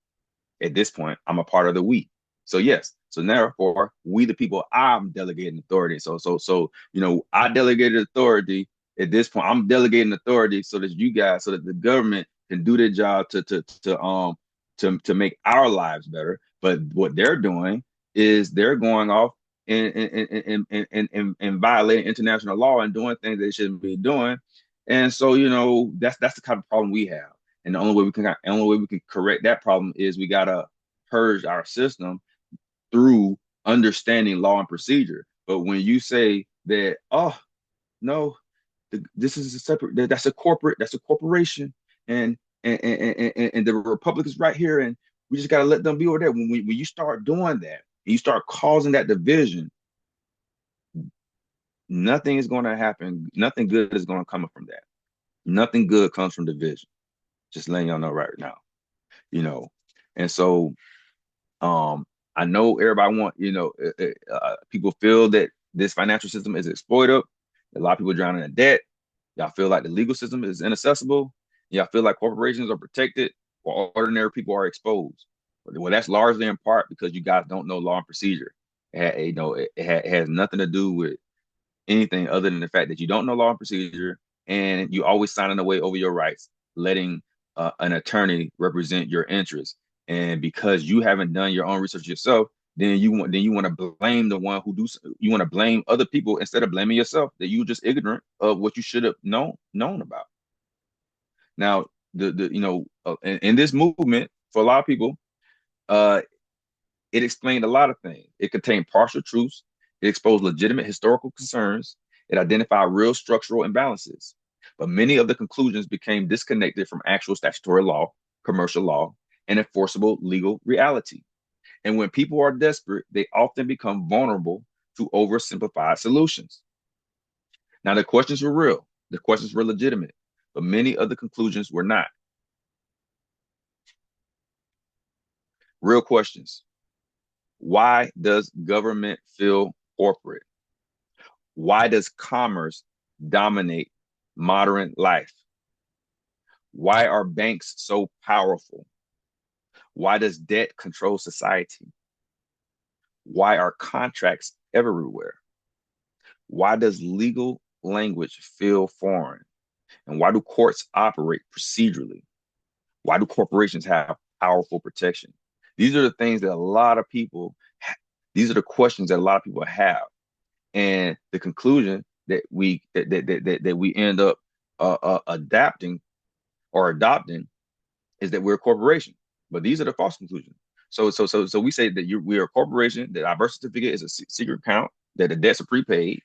At this point, I'm a part of the we. So yes. So therefore, we the people, I'm delegating authority. So I delegated authority. At this point, I'm delegating authority so that you guys, so that the government can do their job to make our lives better. But what they're doing is they're going off and violating international law and doing things they shouldn't be doing. And so, that's the kind of problem we have. And the only way we can correct that problem is we gotta purge our system through understanding law and procedure. But when you say that, oh no, this is a separate, that's a corporation, and the republic is right here, and we just gotta let them be over there. When you start doing that, and you start causing that division, nothing is going to happen. Nothing good is going to come from that. Nothing good comes from division. Just letting y'all know right now. you know. And so I know everybody want, people feel that this financial system is exploitive. A lot of people drowning in debt. Y'all feel like the legal system is inaccessible. Y'all feel like corporations are protected while ordinary people are exposed. Well, that's largely in part because you guys don't know law and procedure. It has nothing to do with anything other than the fact that you don't know law and procedure, and you always signing away over your rights, letting an attorney represent your interests. And because you haven't done your own research yourself, then you want to blame the one who do. You want to blame other people instead of blaming yourself that you just ignorant of what you should have known about. Now, in this movement, for a lot of people, uh, it explained a lot of things. It contained partial truths. It exposed legitimate historical concerns. It identified real structural imbalances. But many of the conclusions became disconnected from actual statutory law, commercial law, and enforceable legal reality. And when people are desperate, they often become vulnerable to oversimplified solutions. Now, the questions were real, the questions were legitimate, but many of the conclusions were not. Real questions. Why does government feel corporate? Why does commerce dominate modern life? Why are banks so powerful? Why does debt control society? Why are contracts everywhere? Why does legal language feel foreign? And why do courts operate procedurally? Why do corporations have powerful protection? These are the things that a lot of people, these are the questions that a lot of people have. And the conclusion that we end up adapting or adopting is that we're a corporation. But these are the false conclusions. So we say that we are a corporation, that our birth certificate is a secret account, that the debts are prepaid,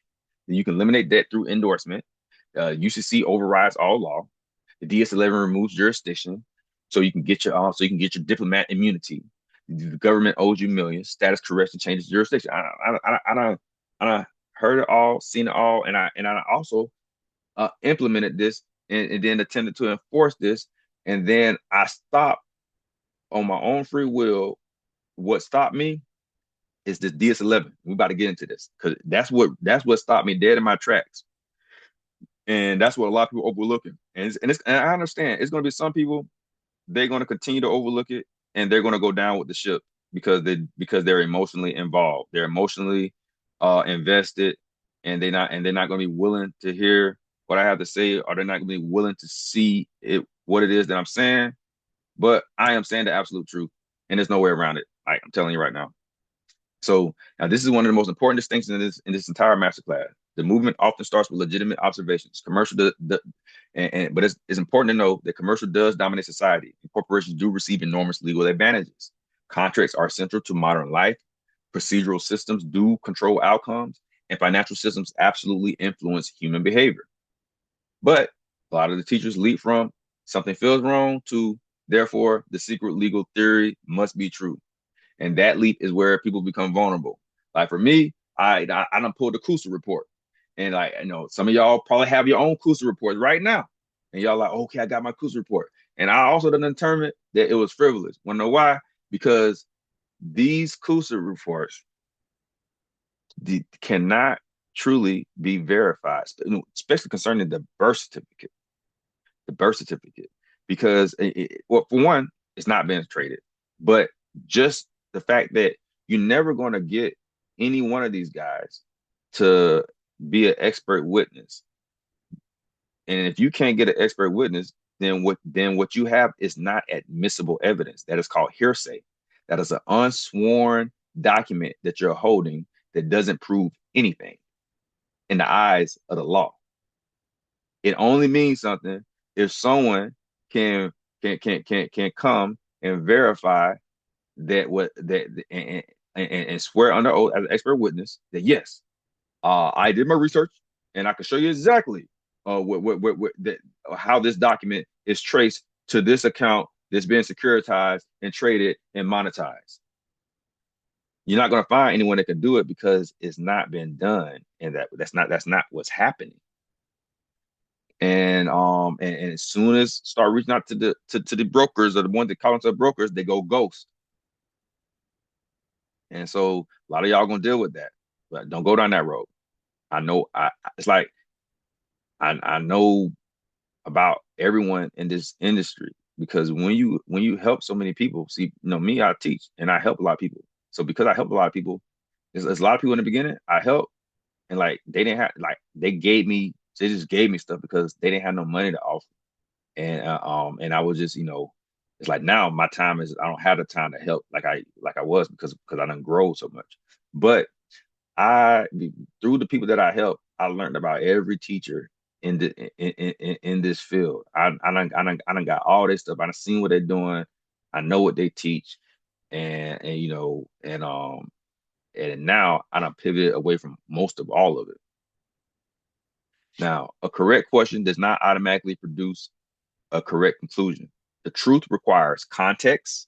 that you can eliminate debt through endorsement. U.C.C. overrides all law. The DS-11 removes jurisdiction, so you can get your diplomat immunity. The government owes you millions. Status correction changes jurisdiction. I heard it all, seen it all, and I also implemented this and then attempted to enforce this, and then I stopped on my own free will. What stopped me is this DS-11. We about to get into this because that's what stopped me dead in my tracks, and that's what a lot of people overlooking. And I understand it's going to be some people, they're going to continue to overlook it, and they're going to go down with the ship because they're emotionally involved. They're emotionally invested, and they're not going to be willing to hear. what I have to say, or they're not going to be willing to see it, what it is that I'm saying. But I am saying the absolute truth, and there's no way around it. Like I'm telling you right now. So now this is one of the most important distinctions in this entire masterclass. The movement often starts with legitimate observations. But it's important to know that commercial does dominate society, and corporations do receive enormous legal advantages. Contracts are central to modern life. Procedural systems do control outcomes, and financial systems absolutely influence human behavior. But a lot of the teachers leap from something feels wrong to therefore the secret legal theory must be true. And that leap is where people become vulnerable. Like for me, I done pulled the Kusa report. And like, some of y'all probably have your own Kusa reports right now. And y'all like, okay, I got my Kusa report. And I also done determined that it was frivolous. Wanna know why? Because these Kusa reports cannot truly be verified, especially concerning the birth certificate. The birth certificate, because well, for one, it's not been traded, but just the fact that you're never going to get any one of these guys to be an expert witness, and if you can't get an expert witness, then what you have is not admissible evidence. That is called hearsay. That is an unsworn document that you're holding that doesn't prove anything in the eyes of the law. It only means something if someone can can come and verify that what that and swear under oath as an expert witness that yes, I did my research and I can show you exactly that how this document is traced to this account that's been securitized and traded and monetized. You're not going to find anyone that can do it because it's not been done, and that's not what's happening. And as soon as start reaching out to the brokers or the ones that call themselves brokers, they go ghost. And so a lot of y'all gonna deal with that, but don't go down that road. I know it's like I know about everyone in this industry because when you help so many people, see, me, I teach and I help a lot of people. So because I help a lot of people, there's a lot of people in the beginning I help and like they didn't have like they just gave me stuff because they didn't have no money to offer. And I was just it's like now my time is I don't have the time to help like I was because I didn't grow so much. But I through the people that I help, I learned about every teacher in this field. I done got all this stuff. I done seen what they're doing. I know what they teach, and now I done pivoted away from most of all of it. Now, a correct question does not automatically produce a correct conclusion. The truth requires context,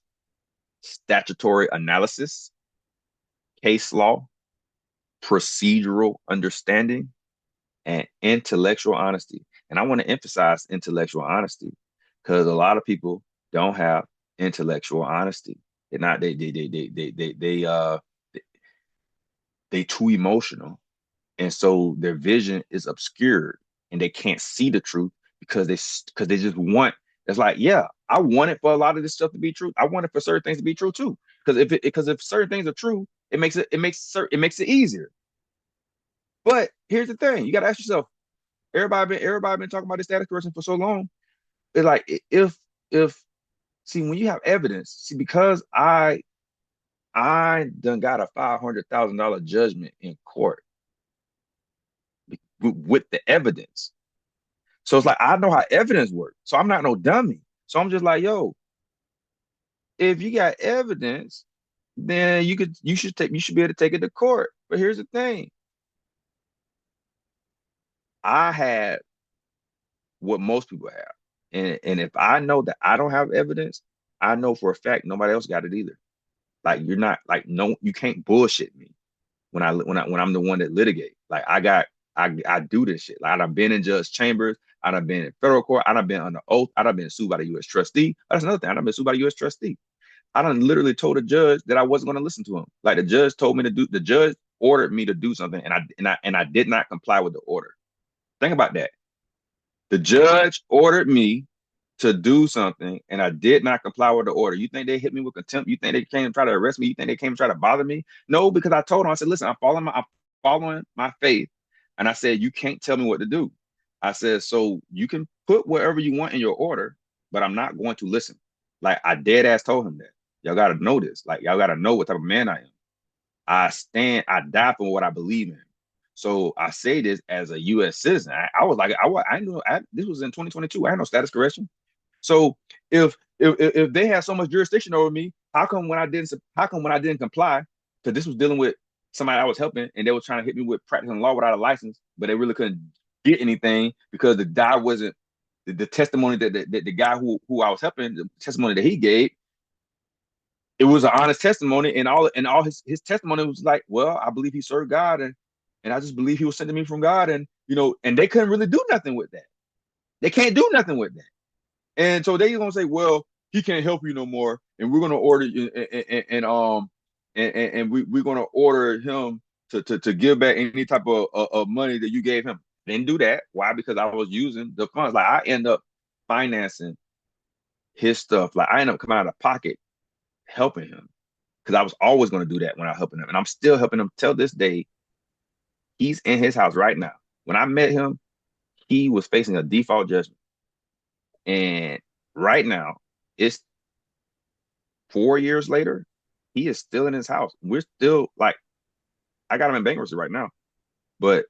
statutory analysis, case law, procedural understanding, and intellectual honesty. And I want to emphasize intellectual honesty because a lot of people don't have intellectual honesty. They're not they too emotional, and so their vision is obscured, and they can't see the truth because they just want. It's like, yeah, I want it for a lot of this stuff to be true. I want it for certain things to be true too. Because if certain things are true, it makes it easier. But here's the thing: you got to ask yourself. Everybody been talking about this status person for so long. It's like if see when you have evidence, see because I done got a $500,000 judgment in court with the evidence. So it's like I know how evidence works. So I'm not no dummy. So I'm just like, yo, if you got evidence, then you should be able to take it to court. But here's the thing. I had what most people have. And if I know that I don't have evidence, I know for a fact nobody else got it either. Like you're not like no, you can't bullshit me when I'm the one that litigate. Like I do this shit. Like I've been in judge chambers, I've been in federal court, I've been under oath, I've been sued by the U.S. trustee. That's another thing. I've been sued by the U.S. trustee. I done literally told a judge that I wasn't going to listen to him. Like the judge ordered me to do something, and I did not comply with the order. Think about that. The judge ordered me to do something and I did not comply with the order. You think they hit me with contempt? You think they came and try to arrest me? You think they came and try to bother me? No, because I told them, I said, listen, I'm following my faith. And I said, you can't tell me what to do. I said, so you can put whatever you want in your order, but I'm not going to listen. Like I dead ass told him that. Y'all gotta know this. Like y'all gotta know what type of man I am. I die for what I believe in. So I say this as a U.S. citizen. I was like, I knew this was in 2022. I had no status correction. So if they had so much jurisdiction over me, how come when I didn't comply, because this was dealing with somebody I was helping and they were trying to hit me with practicing law without a license, but they really couldn't get anything because the guy wasn't the testimony that the guy who I was helping, the testimony that he gave, it was an honest testimony, and all his testimony was like, well, I believe he served God, and I just believe he was sending me from God, and and they couldn't really do nothing with that. They can't do nothing with that. And so they gonna say, well, he can't help you no more, and we're gonna order you and we're gonna order him to give back any type of money that you gave him. Didn't do that. Why? Because I was using the funds. Like I end up financing his stuff. Like I end up coming out of pocket helping him because I was always gonna do that when I was helping him, and I'm still helping him till this day. He's in his house right now. When I met him, he was facing a default judgment, and right now it's 4 years later, he is still in his house. We're still like, I got him in bankruptcy right now, but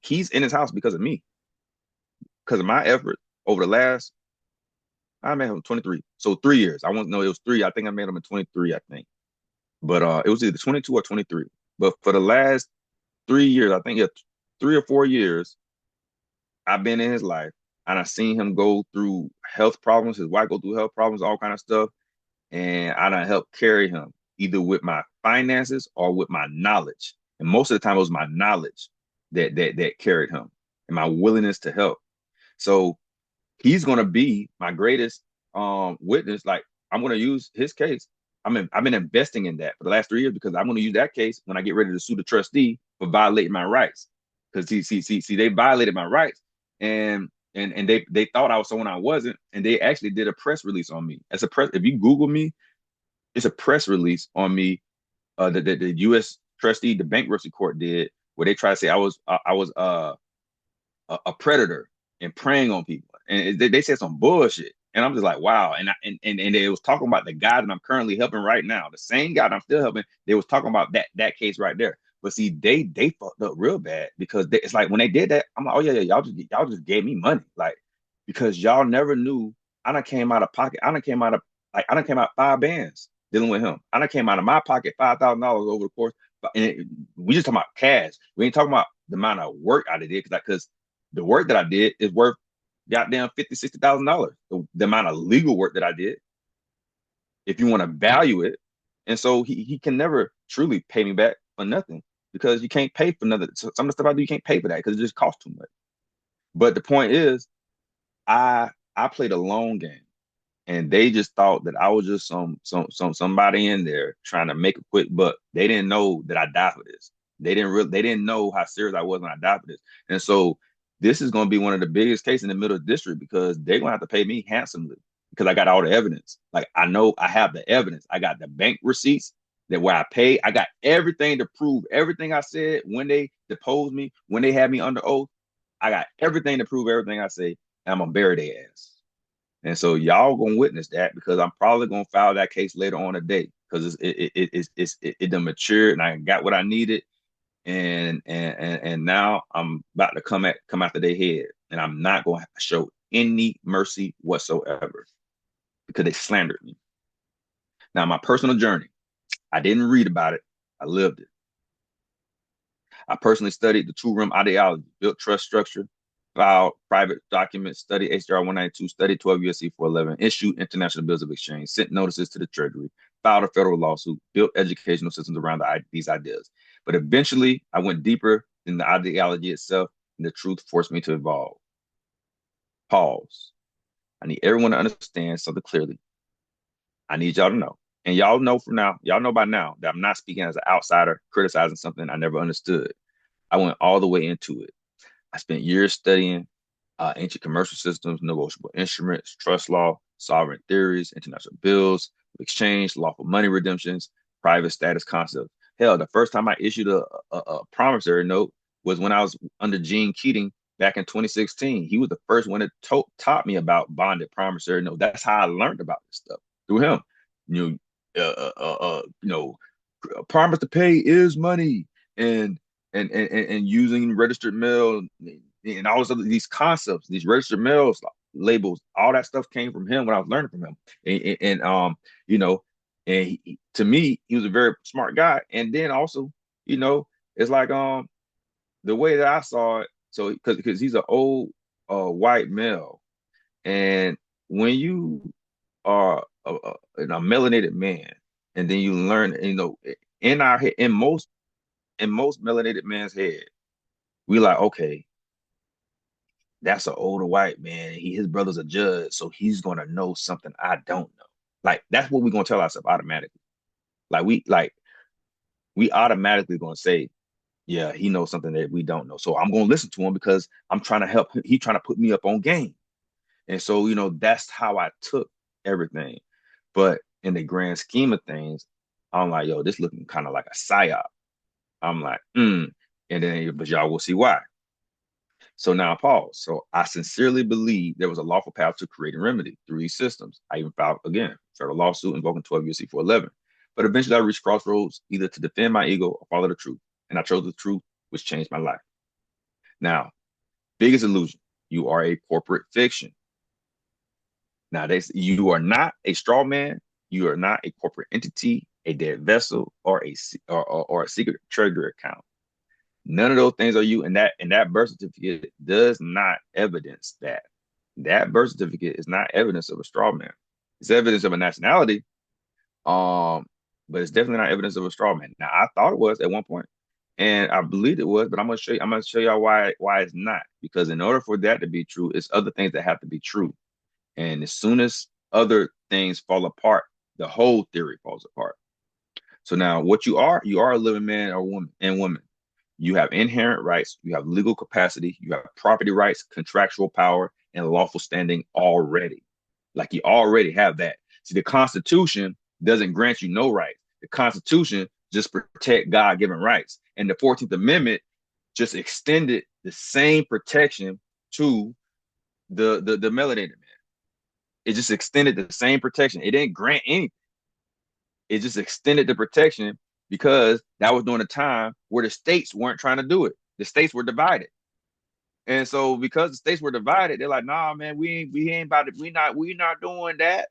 he's in his house because of me, because of my effort over the last, I met him 23. So 3 years. I won't know it was three. I think I met him in 23, I think. But it was either 22 or 23. But for the last 3 years, I think 3 or 4 years, I've been in his life and I've seen him go through health problems, his wife go through health problems, all kind of stuff. And I done helped carry him either with my finances or with my knowledge. And most of the time, it was my knowledge that carried him and my willingness to help. So he's gonna be my greatest witness. Like I'm gonna use his case. I've been investing in that for the last 3 years because I'm gonna use that case when I get ready to sue the trustee for violating my rights. Because see, they violated my rights and they thought I was someone I wasn't, and they actually did a press release on me. As a press, if you Google me, it's a press release on me the U.S. trustee, the bankruptcy court did, where they try to say I was a predator and preying on people, and they said some bullshit, and I'm just like, wow, and they was talking about the guy that I'm currently helping right now, the same guy that I'm still helping. They was talking about that case right there. But see, they fucked up real bad because it's like when they did that, I'm like, oh yeah, y'all just gave me money, like because y'all never knew. I done came out of pocket. I done came out 5 bands dealing with him. I done came out of my pocket $5,000 over the course. We just talking about cash. We ain't talking about the amount of work I did because the work that I did is worth goddamn $50,000, $60,000. The amount of legal work that I did, if you want to value it. And so he can never truly pay me back for nothing because you can't pay for nothing. Some of the stuff I do, you can't pay for that because it just costs too much. But the point is, I played a long game and they just thought that I was just somebody in there trying to make a quick buck. They didn't know that I died for this. They didn't know how serious I was when I died for this. And so this is going to be one of the biggest cases in the middle district because they're going to have to pay me handsomely because I got all the evidence. Like I know I have the evidence. I got the bank receipts that where I paid. I got everything to prove everything I said when they deposed me, when they had me under oath. I got everything to prove everything I say, and I'm gonna bury their ass. And so y'all gonna witness that because I'm probably gonna file that case later on today because it done matured and I got what I needed and now I'm about to come after their head and I'm not gonna show any mercy whatsoever because they slandered me. Now my personal journey, I didn't read about it, I lived it. I personally studied the two-room ideology, built trust structure, filed private documents, studied HJR 192, studied 12 U.S.C. 411, issued international bills of exchange, sent notices to the Treasury, filed a federal lawsuit, built educational systems around these ideas. But eventually, I went deeper in the ideology itself, and the truth forced me to evolve. Pause. I need everyone to understand something clearly. I need y'all to know. And y'all know from now, y'all know by now that I'm not speaking as an outsider, criticizing something I never understood. I went all the way into it. I spent years studying ancient commercial systems, negotiable instruments, trust law, sovereign theories, international bills, exchange, lawful money redemptions, private status concepts. Hell, the first time I issued a promissory note was when I was under Gene Keating back in 2016. He was the first one that taught me about bonded promissory note. That's how I learned about this stuff through him. You promise to pay is money, and and using registered mail and all these concepts, these registered mails labels, all that stuff came from him when I was learning from him. And you know, and to me, he was a very smart guy. And then also, it's like the way that I saw it. So because he's an old white male, and when you are a melanated man, and then you learn, in our head, in most melanated man's head, we like, okay, that's an older white man. His brother's a judge, so he's gonna know something I don't know. Like that's what we're gonna tell ourselves automatically. Like we automatically gonna say, yeah, he knows something that we don't know. So I'm gonna listen to him because I'm trying to help him. He's trying to put me up on game. And so, that's how I took everything. But in the grand scheme of things, I'm like, yo, this looking kind of like a psyop. I'm like, And then, but y'all will see why. So now pause. So I sincerely believe there was a lawful path to creating remedy through these systems. I even filed, again, federal lawsuit invoking 12 U.S.C. 411. But eventually I reached crossroads either to defend my ego or follow the truth. And I chose the truth, which changed my life. Now, biggest illusion, you are a corporate fiction. Now, you are not a straw man. You are not a corporate entity, a dead vessel, or a secret treasury account. None of those things are you, and that birth certificate does not evidence that. That birth certificate is not evidence of a straw man. It's evidence of a nationality, but it's definitely not evidence of a straw man. Now, I thought it was at one point, and I believed it was, but I'm gonna show you. I'm gonna show y'all why it's not. Because in order for that to be true, it's other things that have to be true. And as soon as other things fall apart, the whole theory falls apart. So now you are a living man or woman. You have inherent rights, you have legal capacity, you have property rights, contractual power, and lawful standing already. Like you already have that. See, the Constitution doesn't grant you no rights. The Constitution just protect God-given rights. And the 14th Amendment just extended the same protection to the melanated man. It just extended the same protection. It didn't grant anything. It just extended the protection because that was during a time where the states weren't trying to do it. The states were divided. And so because the states were divided, they're like, nah, man, we ain't about it. We not doing that.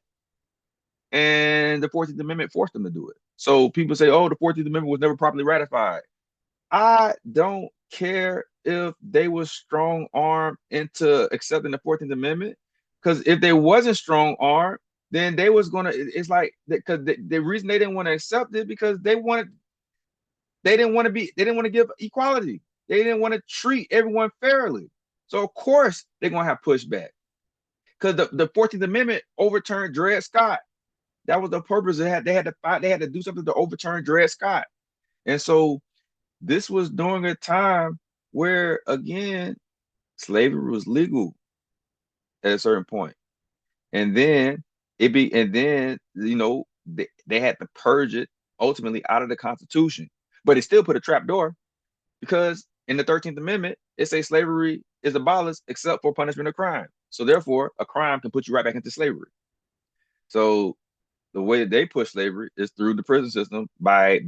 And the 14th Amendment forced them to do it. So people say, oh, the 14th Amendment was never properly ratified. I don't care if they were strong armed into accepting the 14th Amendment. Because if they wasn't strong armed, then they was gonna. It's like because the reason they didn't want to accept it because they didn't want to be they didn't want to give equality. They didn't want to treat everyone fairly. So of course they're gonna have pushback because the 14th Amendment overturned Dred Scott. That was the purpose. They had to fight. They had to do something to overturn Dred Scott. And so this was during a time where again slavery was legal at a certain point. And then they had to purge it ultimately out of the Constitution. But it still put a trap door because in the 13th Amendment, it says slavery is abolished except for punishment of crime. So therefore, a crime can put you right back into slavery. So the way that they push slavery is through the prison system by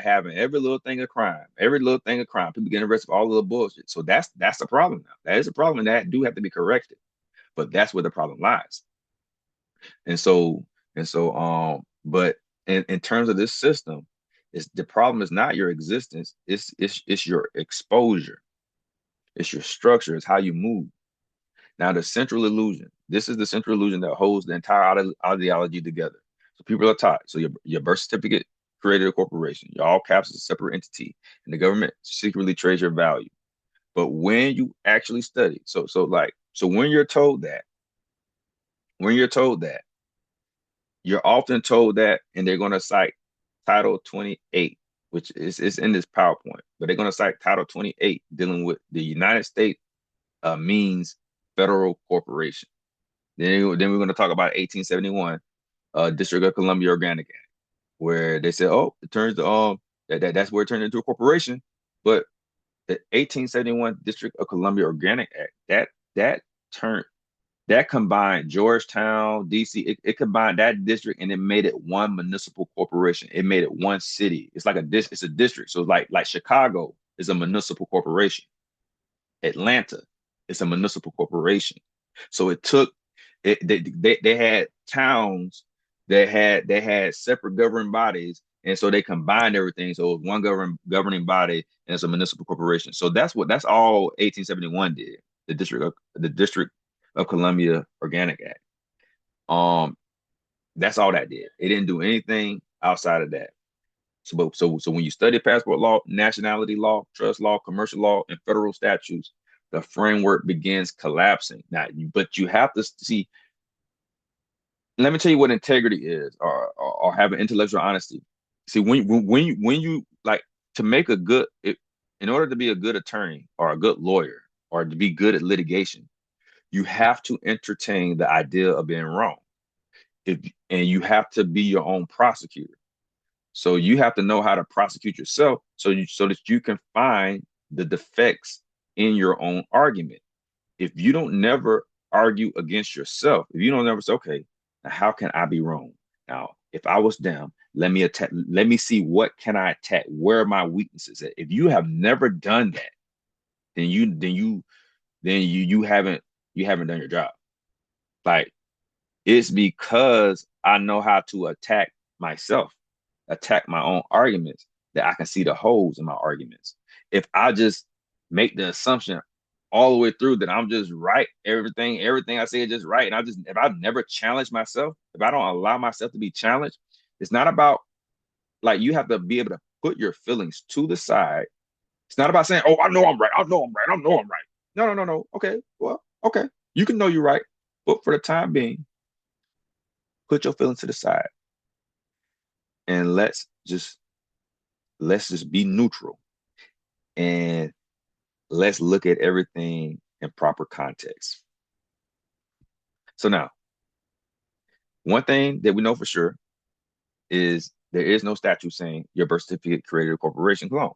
having every little thing a crime, every little thing a crime. People getting arrested for all little bullshit. So that's a problem now. That is a problem that do have to be corrected. But that's where the problem lies. And so but in terms of this system, it's the problem is not your existence, it's your exposure, it's your structure, it's how you move. Now the central illusion, this is the central illusion that holds the entire ideology together. So people are taught. So your birth certificate created a corporation, your all caps is a separate entity, and the government secretly trades your value. But when you actually study, so when you're told that you're often told that, and they're going to cite Title 28, which is in this PowerPoint, but they're going to cite Title 28 dealing with the United States means federal corporation. Then we're going to talk about 1871 District of Columbia Organic Act, where they said, oh, it turns to that's where it turned into a corporation, but the 1871 District of Columbia Organic Act, that turned that combined Georgetown, DC, it combined that district and it made it one municipal corporation. It made it one city. It's like it's a district. So like Chicago is a municipal corporation. Atlanta is a municipal corporation. So it took it they had towns that had separate governing bodies, and so they combined everything. So it was one governing body and it's a municipal corporation. So that's all 1871 did. The District of Columbia Organic Act. Um, that's all that did. It didn't do anything outside of that. So when you study passport law, nationality law, trust law, commercial law, and federal statutes, the framework begins collapsing. But you have to see. Let me tell you what integrity is, or having intellectual honesty. See, when you like to make a good, in order to be a good attorney or a good lawyer or to be good at litigation, you have to entertain the idea of being wrong. If and you have to be your own prosecutor. So you have to know how to prosecute yourself so that you can find the defects in your own argument. If you don't never argue against yourself, if you don't never say, okay, now how can I be wrong? Now, if I was them, let me see what can I attack, where are my weaknesses at. If you have never done that, then you haven't done your job. Like it's because I know how to attack myself, attack my own arguments, that I can see the holes in my arguments. If I just make the assumption all the way through that I'm just right, everything I say is just right, and if I never challenge myself, if I don't allow myself to be challenged, it's not about like you have to be able to put your feelings to the side. It's not about saying, "Oh, I know I'm right. I know I'm right. I know I'm right." No, no, no, no. Okay, well, okay, you can know you're right, but for the time being, put your feelings to the side and let's just be neutral and let's look at everything in proper context. So now, one thing that we know for sure is there is no statute saying your birth certificate created a corporation clone.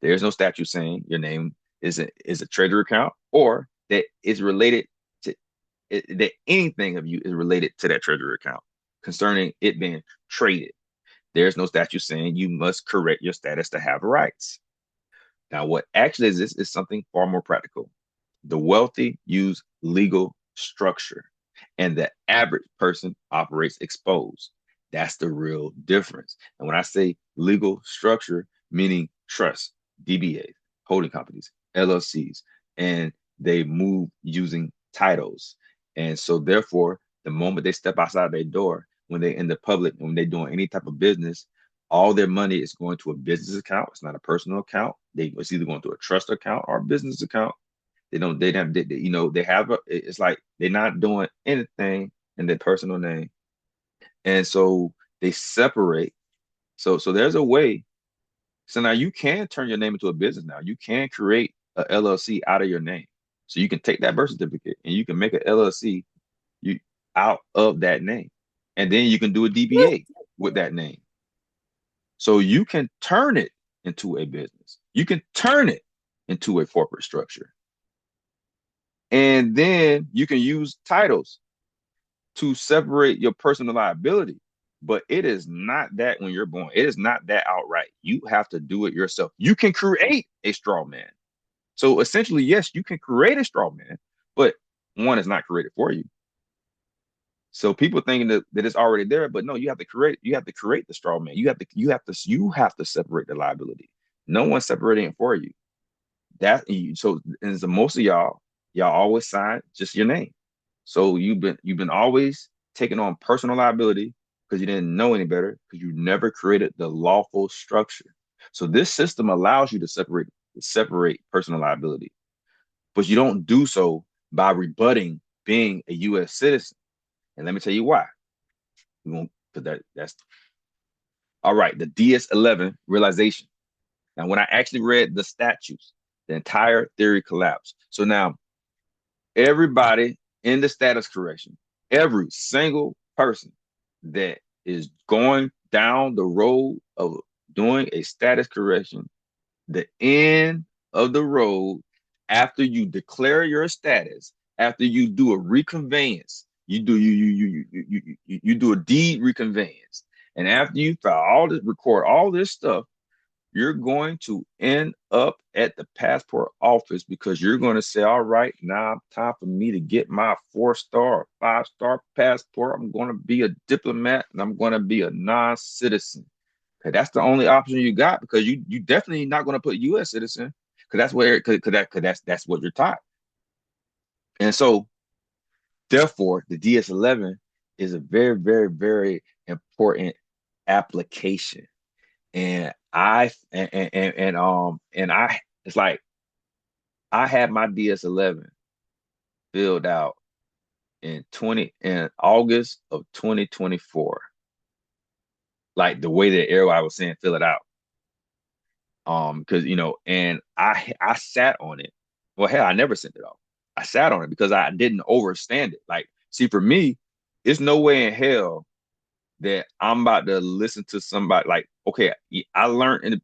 There is no statute saying your name is a treasury account or that is related to that anything of you is related to that treasury account concerning it being traded. There's no statute saying you must correct your status to have rights. Now, what actually is this is something far more practical. The wealthy use legal structure, and the average person operates exposed. That's the real difference. And when I say legal structure, meaning trust, DBAs, holding companies, LLCs, and they move using titles. And so, therefore, the moment they step outside their door, when they're in the public, when they're doing any type of business, all their money is going to a business account. It's not a personal account. It's either going to a trust account or a business account. They have it's like they're not doing anything in their personal name. And so they separate. So there's a way. So now you can turn your name into a business now. You can create a LLC out of your name. So you can take that birth certificate and you can make an LLC you out of that name. And then you can do a DBA with that name. So you can turn it into a business. You can turn it into a corporate structure. And then you can use titles to separate your personal liability. But it is not that when you're born. It is not that outright. You have to do it yourself. You can create a straw man. So essentially, yes, you can create a straw man, but one is not created for you. So people thinking that it's already there, but no, you have to create the straw man. You have to separate the liability. No one's separating it for you. So most of y'all always sign just your name. So you've been always taking on personal liability because you didn't know any better because you never created the lawful structure. So this system allows you to separate personal liability, but you don't do so by rebutting being a U.S. citizen. And let me tell you why. We won't because that's all right. The DS-11 realization. Now, when I actually read the statutes, the entire theory collapsed. So now everybody in the status correction, every single person that is going down the road of doing a status correction, the end of the road after you declare your status, after you do a reconveyance, you do a deed reconveyance, and after you file all this, record all this stuff, you're going to end up at the passport office because you're going to say, all right, now time for me to get my 4-star or 5-star passport. I'm going to be a diplomat and I'm going to be a non-citizen. Okay, that's the only option you got because you definitely not going to put U.S. citizen because that's where that's what you're taught. And so therefore the DS-11 is a very, very, very important application. And it's like I had my DS-11 filled out in August of 2024, like the way that everybody was saying fill it out. Because and I sat on it. Well, hell, I never sent it off. I sat on it because I didn't overstand it. Like, see, for me, it's no way in hell that I'm about to listen to somebody like, okay, I learned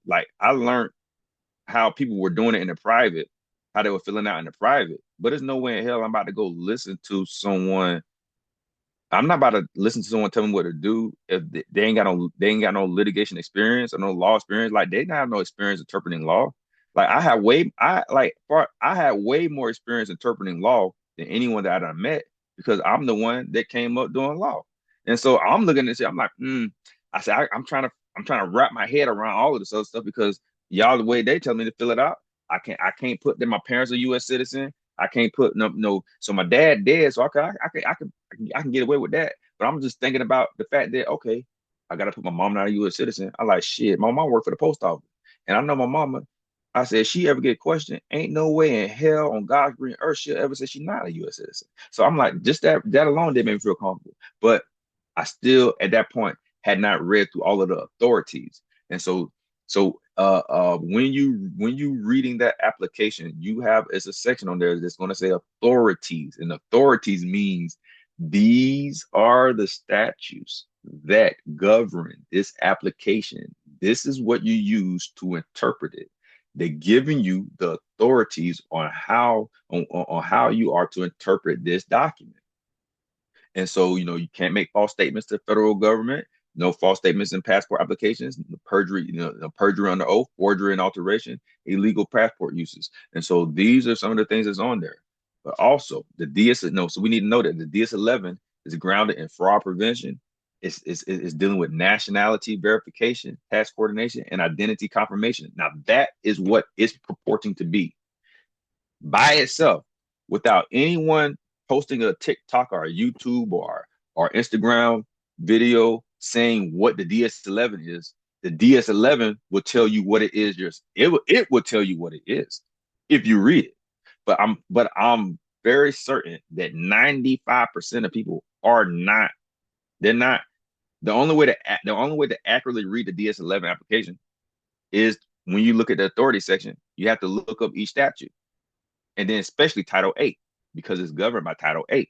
how people were doing it in the private, how they were filling out in the private. But there's no way in hell I'm about to go listen to someone. I'm not about to listen to someone tell me what to do if they ain't got no litigation experience or no law experience. Like they don't have no experience interpreting law. Like I had way more experience interpreting law than anyone that I done met because I'm the one that came up doing law. And so I'm looking at it, I'm like, I said I'm trying to wrap my head around all of this other stuff because y'all the way they tell me to fill it out, I can't put that my parents are U.S. citizen. I can't put no. So my dad dead, so I can get away with that. But I'm just thinking about the fact that okay, I gotta put my mom not a U.S. citizen. I like shit. My mom worked for the post office, and I know my mama. I said she ever get questioned, ain't no way in hell on God's green earth she'll ever say she's not a U.S. citizen. So I'm like, just that alone did make me feel comfortable. But I still at that point had not read through all of the authorities, and when you reading that application, you have it's a section on there that's going to say authorities, and authorities means these are the statutes that govern this application. This is what you use to interpret it. They're giving you the authorities on how you are to interpret this document. And so, you can't make false statements to the federal government, no false statements in passport applications, perjury, perjury under oath, forgery and alteration, illegal passport uses. And so these are some of the things that's on there. But also the DS, no, so we need to know that the DS-11 is grounded in fraud prevention. It's dealing with nationality verification, task coordination, and identity confirmation. Now that is what it's purporting to be by itself without anyone posting a TikTok or a YouTube or Instagram video saying what the DS-11 is. The DS-11 will tell you what it is. It will tell you what it is if you read it. But I'm very certain that 95% of people are not. They're not. The only way to accurately read the DS-11 application is when you look at the authority section. You have to look up each statute and then especially Title 8 because it's governed by Title 8.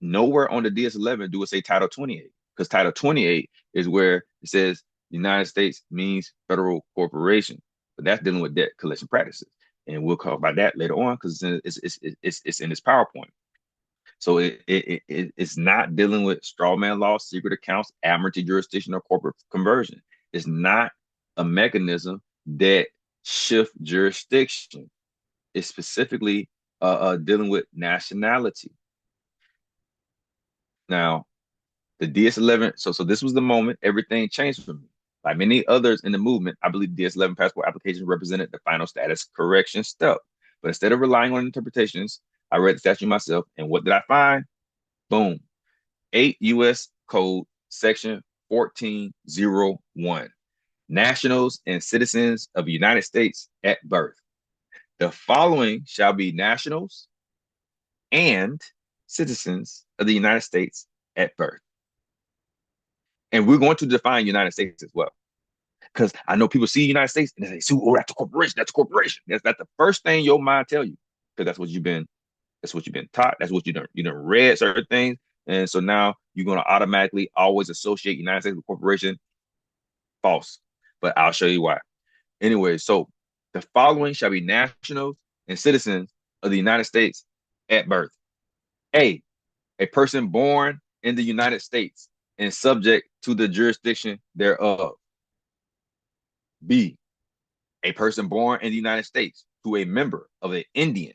Nowhere on the DS-11 do it say Title 28 because Title 28 is where it says the United States means federal corporation, but that's dealing with debt collection practices, and we'll talk about that later on because it's in this PowerPoint. So it's not dealing with strawman law, secret accounts, admiralty jurisdiction, or corporate conversion. It's not a mechanism that shift jurisdiction. Is specifically dealing with nationality. Now, the DS-11. So this was the moment everything changed for me. Like many others in the movement, I believe the DS-11 passport application represented the final status correction step. But instead of relying on interpretations, I read the statute myself, and what did I find? Boom, 8 U.S. Code Section 1401. Nationals and citizens of the United States at birth. The following shall be nationals and citizens of the United States at birth. And we're going to define United States as well. Because I know people see United States and they say, oh, that's a corporation, that's a corporation. That's the first thing your mind tell you. Because that's what you've been taught, that's what you done read certain things. And so now you're gonna automatically always associate United States with corporation. False. But I'll show you why. Anyway, so The following shall be nationals and citizens of the United States at birth. A person born in the United States and subject to the jurisdiction thereof. B, a person born in the United States to a member of an Indian,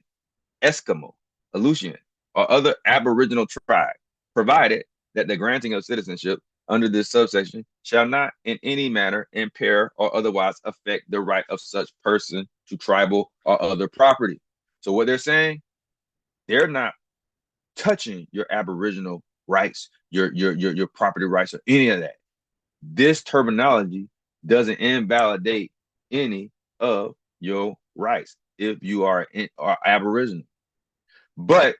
Eskimo, Aleutian, or other Aboriginal tribe, provided that the granting of citizenship under this subsection shall not in any manner impair or otherwise affect the right of such person to tribal or other property. So what they're saying, they're not touching your Aboriginal rights, your property rights, or any of that. This terminology doesn't invalidate any of your rights if you are Aboriginal. But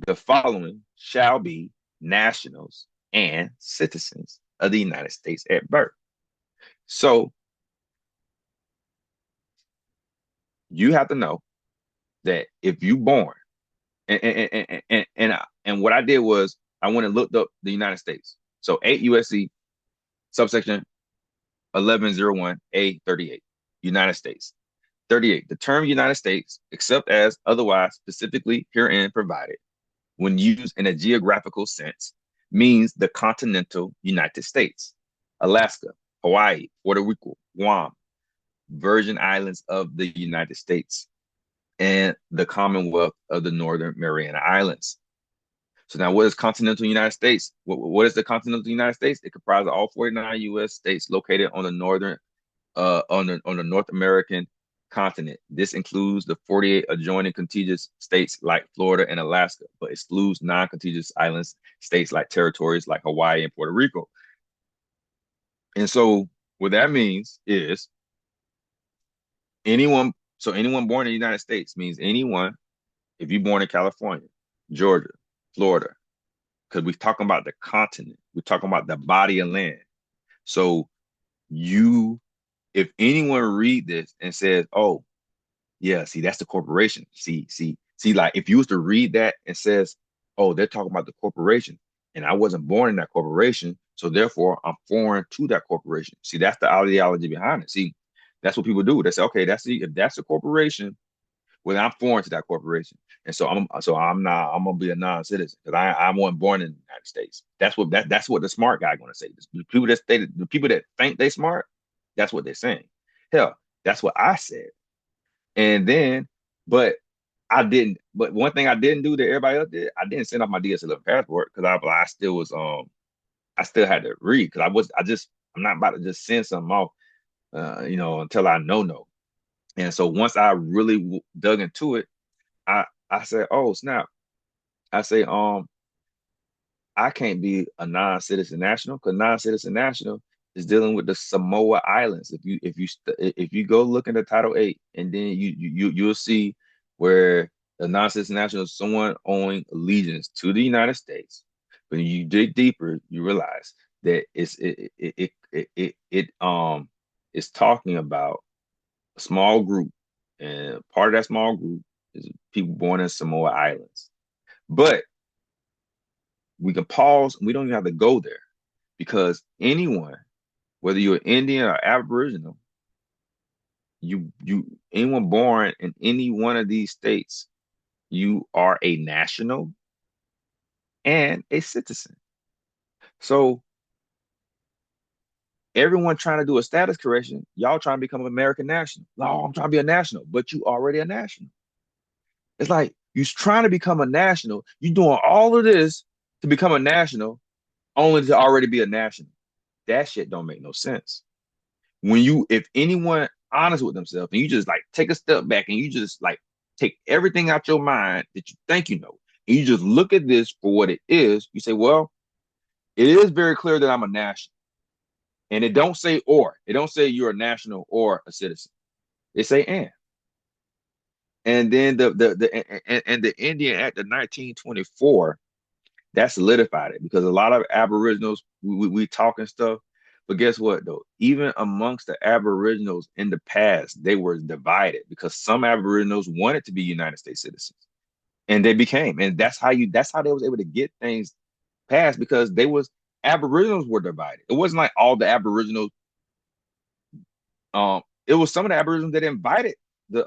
the following shall be nationals and citizens of the United States at birth. So you have to know that if you born and what I did was I went and looked up the United States. So 8 U.S.C. subsection 1101A38, United States. 38. The term United States, except as otherwise specifically herein provided, when used in a geographical sense, means the continental United States, Alaska, Hawaii, Puerto Rico, Guam, Virgin Islands of the United States, and the Commonwealth of the Northern Mariana Islands. So now, what is continental United States? What is the continental United States? It comprises all 49 U.S. states located on the northern, on the North American continent. This includes the 48 adjoining contiguous states like Florida and Alaska, but excludes non-contiguous islands states like territories like Hawaii and Puerto Rico. And so, what that means is anyone. So anyone born in the United States means anyone. If you're born in California, Georgia, Florida, because we're talking about the continent. We're talking about the body of land. So you, if anyone read this and says, "Oh, yeah, see, that's the corporation." See, like if you was to read that and says, "Oh, they're talking about the corporation," and I wasn't born in that corporation, so therefore I'm foreign to that corporation. See, that's the ideology behind it. See, that's what people do. They say, "Okay, if that's a corporation, well, I'm foreign to that corporation, and I'm gonna be a non-citizen because I wasn't born in the United States." That's what the smart guy gonna say. The people that think they smart, that's what they're saying. Hell, that's what I said. And then, but I didn't. But one thing I didn't do that everybody else did, I didn't send off my DS11 passport because I still was I still had to read because I'm not about to just send something off until I know. And so once I really dug into it, I said, oh snap. I say, I can't be a non-citizen national because non-citizen national is dealing with the Samoa Islands. If you go look into Title 8, and then you'll see where the non-citizen national is someone owing allegiance to the United States. When you dig deeper, you realize that it's talking about a small group, and part of that small group is people born in Samoa Islands. But we can pause. We don't even have to go there because anyone, whether you're Indian or Aboriginal, anyone born in any one of these states, you are a national and a citizen. So everyone trying to do a status correction, y'all trying to become an American national. No, I'm trying to be a national, but you already a national. It's like you're trying to become a national. You're doing all of this to become a national, only to already be a national. That shit don't make no sense. If anyone honest with themselves and you just like take a step back and you just like take everything out your mind that you think you know, and you just look at this for what it is, you say, well, it is very clear that I'm a national. And it don't say or. It don't say you're a national or a citizen. It say and. And then the Indian Act of 1924 that solidified it because a lot of Aboriginals we talk and stuff, but guess what though? Even amongst the Aboriginals in the past, they were divided because some Aboriginals wanted to be United States citizens, and they became, and that's how they was able to get things passed because they was Aboriginals were divided. It wasn't like all the Aboriginals It was some of the Aboriginals that invited the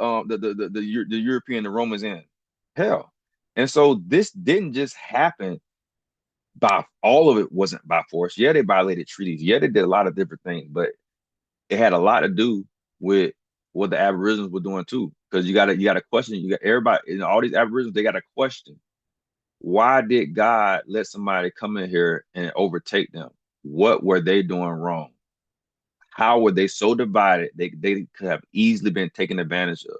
European, the Romans in. Hell. And so this didn't just happen by all of it wasn't by force. Yeah, they violated treaties. Yeah, they did a lot of different things, but it had a lot to do with what the Aboriginals were doing too. Because you gotta question, you got everybody, all these Aboriginals, they gotta question, why did God let somebody come in here and overtake them? What were they doing wrong? How were they so divided they could have easily been taken advantage of?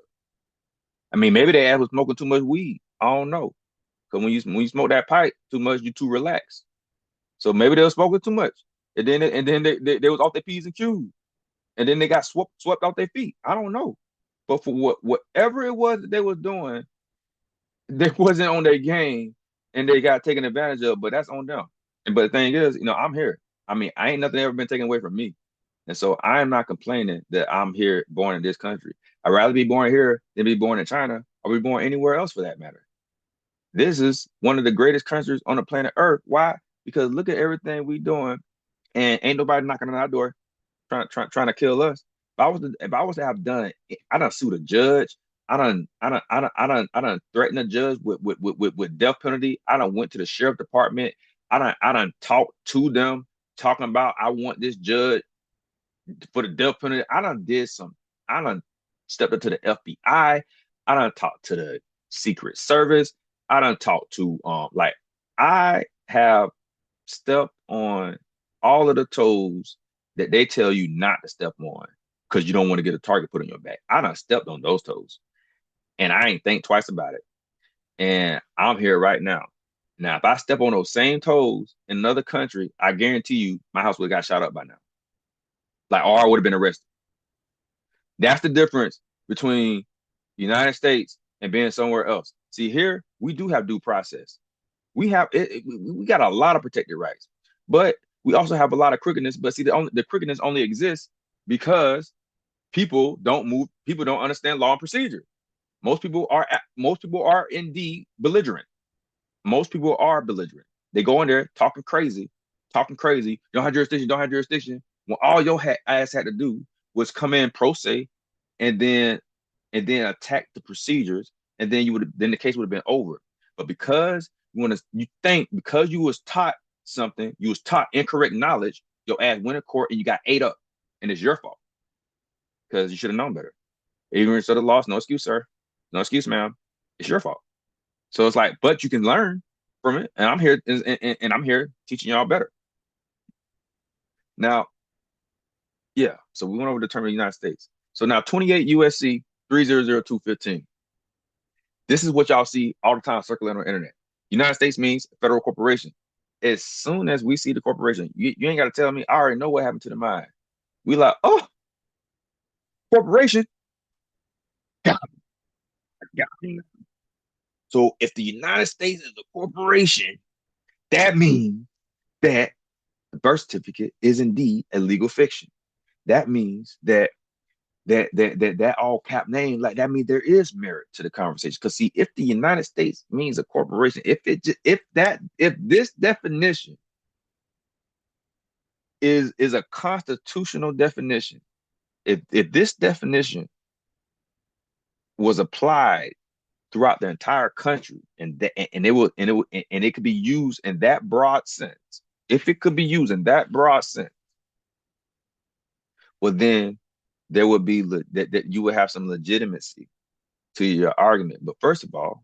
I mean, maybe they was smoking too much weed. I don't know. Because when you smoke that pipe too much, you too relaxed. So maybe they were smoking too much. And then they was off their P's and Q's. And then they got swept off their feet. I don't know. But for whatever it was that they was doing, they wasn't on their game and they got taken advantage of, but that's on them. And but the thing is, I'm here. I mean, I ain't nothing ever been taken away from me. And so I am not complaining that I'm here born in this country. I'd rather be born here than be born in China or be born anywhere else for that matter. This is one of the greatest countries on the planet Earth. Why? Because look at everything we doing and ain't nobody knocking on our door trying to kill us. If I was to have done, I done sued a judge. I done threatened a judge with death penalty. I done went to the sheriff department. I done talked to them, talking about I want this judge for the death penalty. I done stepped up to the FBI. I done talked to the Secret Service. I done talked to like I have stepped on all of the toes that they tell you not to step on because you don't want to get a target put on your back. I done stepped on those toes and I ain't think twice about it. And I'm here right now. Now, if I step on those same toes in another country, I guarantee you my house would have got shot up by now. Like, or I would have been arrested. That's the difference between the United States and being somewhere else. See, here we do have due process. We got a lot of protected rights, but we also have a lot of crookedness. But see, the crookedness only exists because people don't move. People don't understand law and procedure. Most people are indeed belligerent. Most people are belligerent. They go in there talking crazy, talking crazy. Don't have jurisdiction. Don't have jurisdiction. When all your ass had to do was come in pro se, and then attack the procedures, and then the case would have been over. But because because you was taught something, you was taught incorrect knowledge, your ass went to court and you got ate up, and it's your fault because you should have known better. Ignorance of the law, no excuse, sir. No excuse, ma'am. It's your fault. So it's like, but you can learn from it, and I'm here, and I'm here teaching y'all better. Now, yeah. So we went over the term of the United States. So now 28 U.S.C. 300215. This is what y'all see all the time circling on the internet. United States means federal corporation. As soon as we see the corporation, you ain't got to tell me. I already know what happened to the mind. We like, oh, corporation. So if the United States is a corporation, that means that the birth certificate is indeed a legal fiction. That means that all cap name, like that means there is merit to the conversation. Because see, if the United States means a corporation, if this definition is a constitutional definition, if this definition was applied throughout the entire country and it could be used in that broad sense, if it could be used in that broad sense, well then there would be that you would have some legitimacy to your argument. But first of all,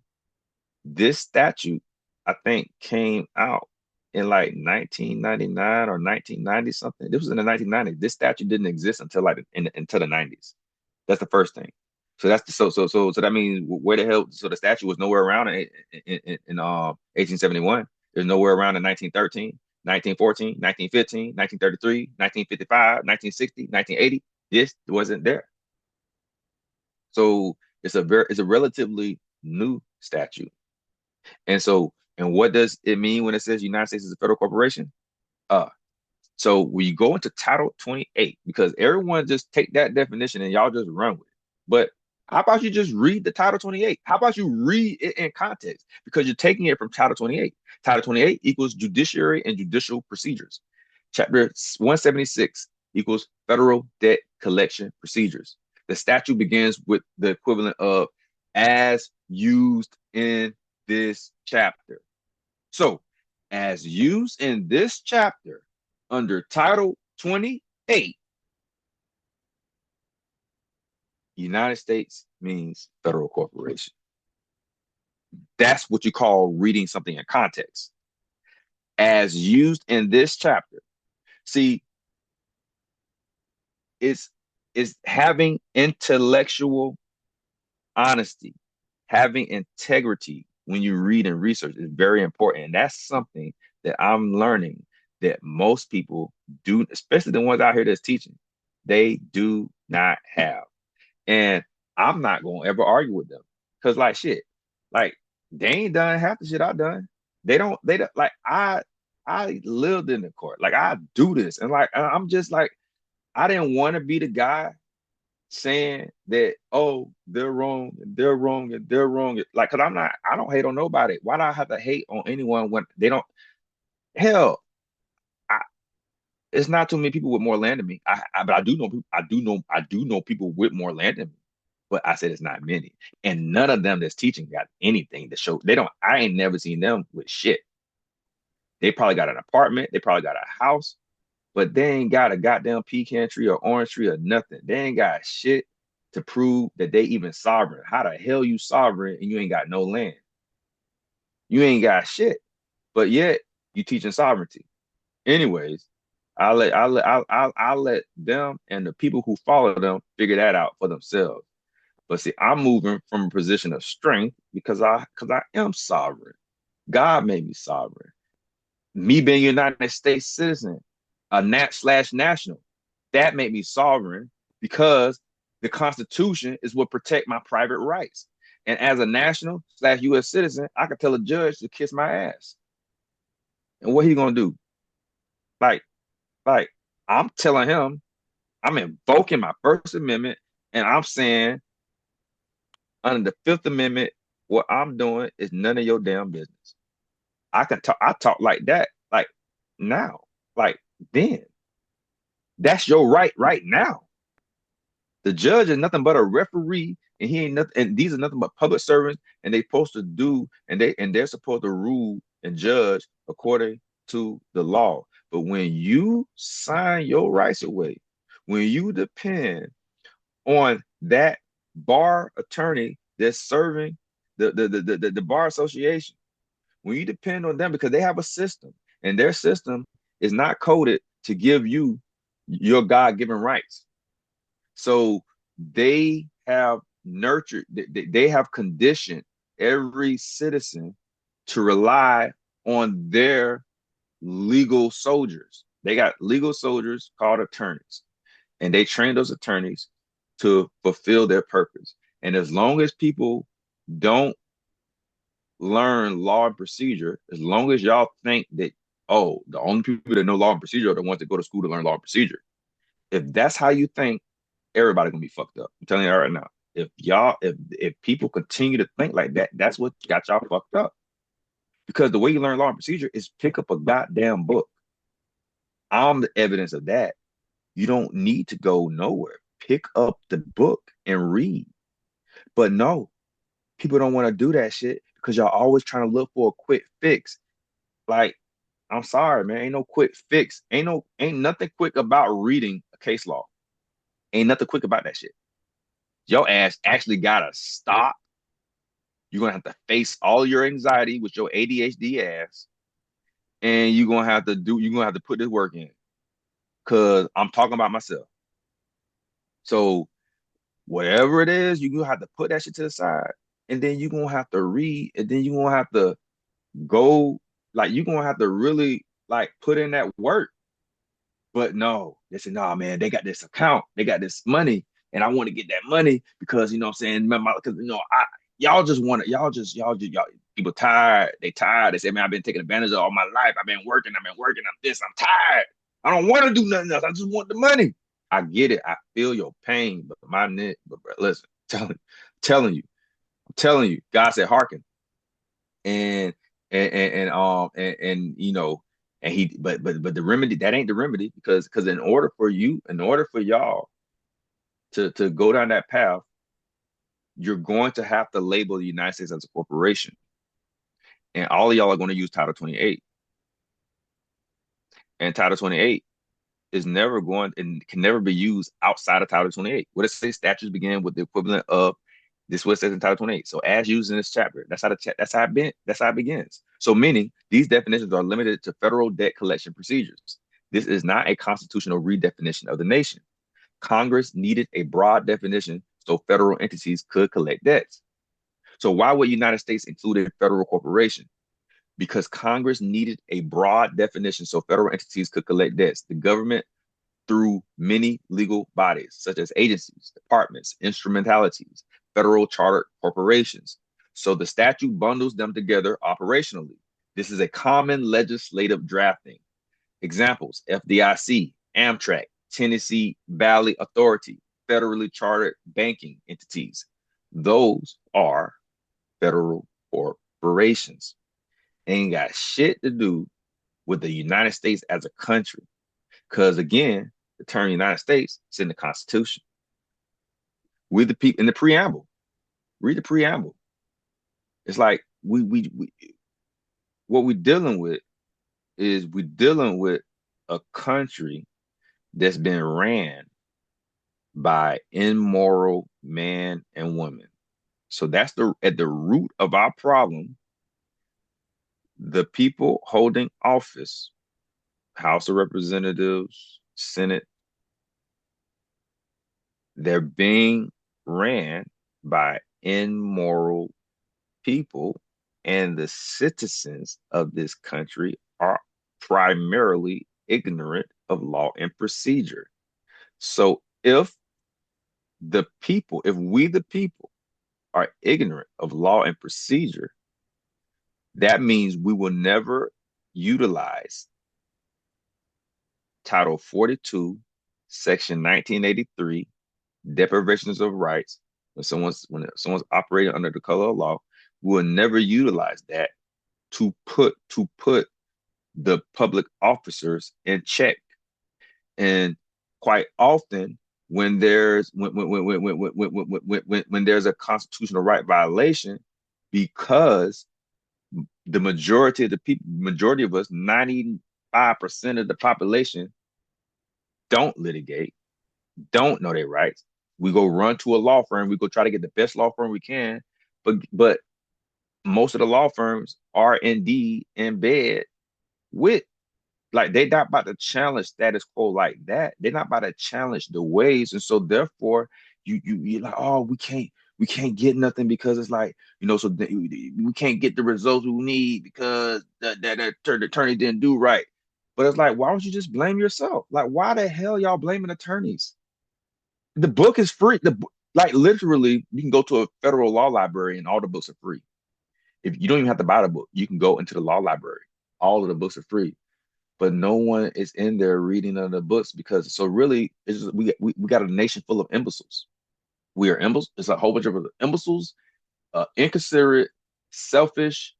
this statute, I think, came out in like 1999 or 1990 something. This was in the 1990s. This statute didn't exist until until the 90s. That's the first thing. So that's so that means where the hell? So the statute was nowhere around in 1871. There's nowhere around in 1913, 1914, 1915, 1933, 1955, 1960, 1980. This wasn't there. So it's a relatively new statute. And what does it mean when it says United States is a federal corporation? Uh, so when you go into Title 28, because everyone just take that definition and y'all just run with it. But how about you just read the Title 28? How about you read it in context? Because you're taking it from Title 28. Title 28 equals judiciary and judicial procedures. Chapter 176 equals federal debt collection procedures. The statute begins with the equivalent of as used in this chapter. So, as used in this chapter under Title 28, United States means federal corporation. That's what you call reading something in context. As used in this chapter. See, it's having intellectual honesty, having integrity when you read and research is very important. And that's something that I'm learning that most people do, especially the ones out here that's teaching, they do not have. And I'm not gonna ever argue with them. Cause like shit, like they ain't done half the shit I've done. They don't like I lived in the court. Like I do this. And like I'm just like I didn't want to be the guy saying that, oh, they're wrong and they're wrong and they're wrong. Like, cause I don't hate on nobody. Why do I have to hate on anyone when they don't? Hell, I, it's not too many people with more land than me. But I do know, I do know people with more land than me. But I said it's not many, and none of them that's teaching got anything to show. They don't. I ain't never seen them with shit. They probably got an apartment. They probably got a house, but they ain't got a goddamn pecan tree or orange tree or nothing. They ain't got shit to prove that they even sovereign. How the hell you sovereign and you ain't got no land? You ain't got shit, but yet you teaching sovereignty. Anyways, I'll let them and the people who follow them figure that out for themselves. But see, I'm moving from a position of strength because I am sovereign. God made me sovereign. Me being a United States citizen, a nat/national, that made me sovereign because the Constitution is what protect my private rights. And as a national/U.S. citizen, I could tell a judge to kiss my ass. And what he gonna do? Like, like I'm telling him, I'm invoking my First Amendment, and I'm saying under the Fifth Amendment, what I'm doing is none of your damn business. I can talk. I talk like that, like now, like then. That's your right now. The judge is nothing but a referee, and he ain't nothing. And these are nothing but public servants, and they supposed to do, and they're supposed to rule and judge according to the law. But when you sign your rights away, when you depend on that bar attorney that's serving the bar association, when you depend on them because they have a system, and their system is not coded to give you your God-given rights. So they have nurtured, they have conditioned every citizen to rely on their legal soldiers. They got legal soldiers called attorneys, and they train those attorneys to fulfill their purpose. And as long as people don't learn law and procedure, as long as y'all think that, oh, the only people that know law and procedure are the ones that go to school to learn law and procedure. If that's how you think, everybody gonna be fucked up. I'm telling you right now. If people continue to think like that, that's what got y'all fucked up. Because the way you learn law and procedure is pick up a goddamn book. I'm the evidence of that. You don't need to go nowhere. Pick up the book and read. But no, people don't want to do that shit because y'all always trying to look for a quick fix. Like, I'm sorry, man. Ain't no quick fix. Ain't nothing quick about reading a case law. Ain't nothing quick about that shit. Your ass actually gotta stop. You're gonna have to face all your anxiety with your ADHD ass, and you're gonna have to put this work in. Cause I'm talking about myself. So whatever it is, you're gonna have to put that shit to the side, and then you're gonna have to read, and then you're gonna have to go, like you're gonna have to really like put in that work. But no, they said, no, man, they got this account, they got this money, and I want to get that money because you know what I'm saying, because I y'all just want to, y'all people tired, they tired. They say, man, I've been taken advantage of all my life. I've been working, I'm this, I'm tired. I don't want to do nothing else. I just want the money. I get it. I feel your pain, but my neck, but bro, listen, telling you, I'm telling you, God said, hearken. And and you know, and he but the remedy, that ain't the remedy because in order for y'all to go down that path, you're going to have to label the United States as a corporation. And all of y'all are going to use Title 28. And Title 28 is never going and can never be used outside of Title 28. What it says, statutes begin with the equivalent of this. What it says in Title 28. So as used in this chapter, that's how it begins. So meaning these definitions are limited to federal debt collection procedures. This is not a constitutional redefinition of the nation. Congress needed a broad definition so federal entities could collect debts. So why would United States include a federal corporation? Because Congress needed a broad definition so federal entities could collect debts. The government, through many legal bodies, such as agencies, departments, instrumentalities, federal chartered corporations. So the statute bundles them together operationally. This is a common legislative drafting. Examples: FDIC, Amtrak, Tennessee Valley Authority, federally chartered banking entities. Those are federal corporations. Ain't got shit to do with the United States as a country. Because again, the term United States is in the Constitution. We the people in the preamble. Read the preamble. It's like we what we're dealing with is we're dealing with a country that's been ran by immoral man and woman. So that's the at the root of our problem. The people holding office, House of Representatives, Senate, they're being ran by immoral people, and the citizens of this country are primarily ignorant of law and procedure. So if we the people are ignorant of law and procedure, that means we will never utilize Title 42, Section 1983, deprivations of rights. When someone's operating under the color of law, we will never utilize that to put the public officers in check. And quite often, when there's a constitutional right violation, because majority of us, 95% of the population don't litigate, don't know their rights. We go run to a law firm, we go try to get the best law firm we can, but most of the law firms are indeed in bed with, like, they're not about to challenge status quo like that. They're not about to challenge the ways. And so therefore you're like, oh, we can't get nothing because it's like, we can't get the results we need because the attorney didn't do right. But it's like, why don't you just blame yourself? Like, why the hell y'all blaming attorneys? The book is free. Like, literally, you can go to a federal law library and all the books are free. If you don't even have to buy the book, you can go into the law library. All of the books are free, but no one is in there reading of the books because so really it's just, we got a nation full of imbeciles. We are imbeciles. It's a whole bunch of imbeciles, inconsiderate, selfish,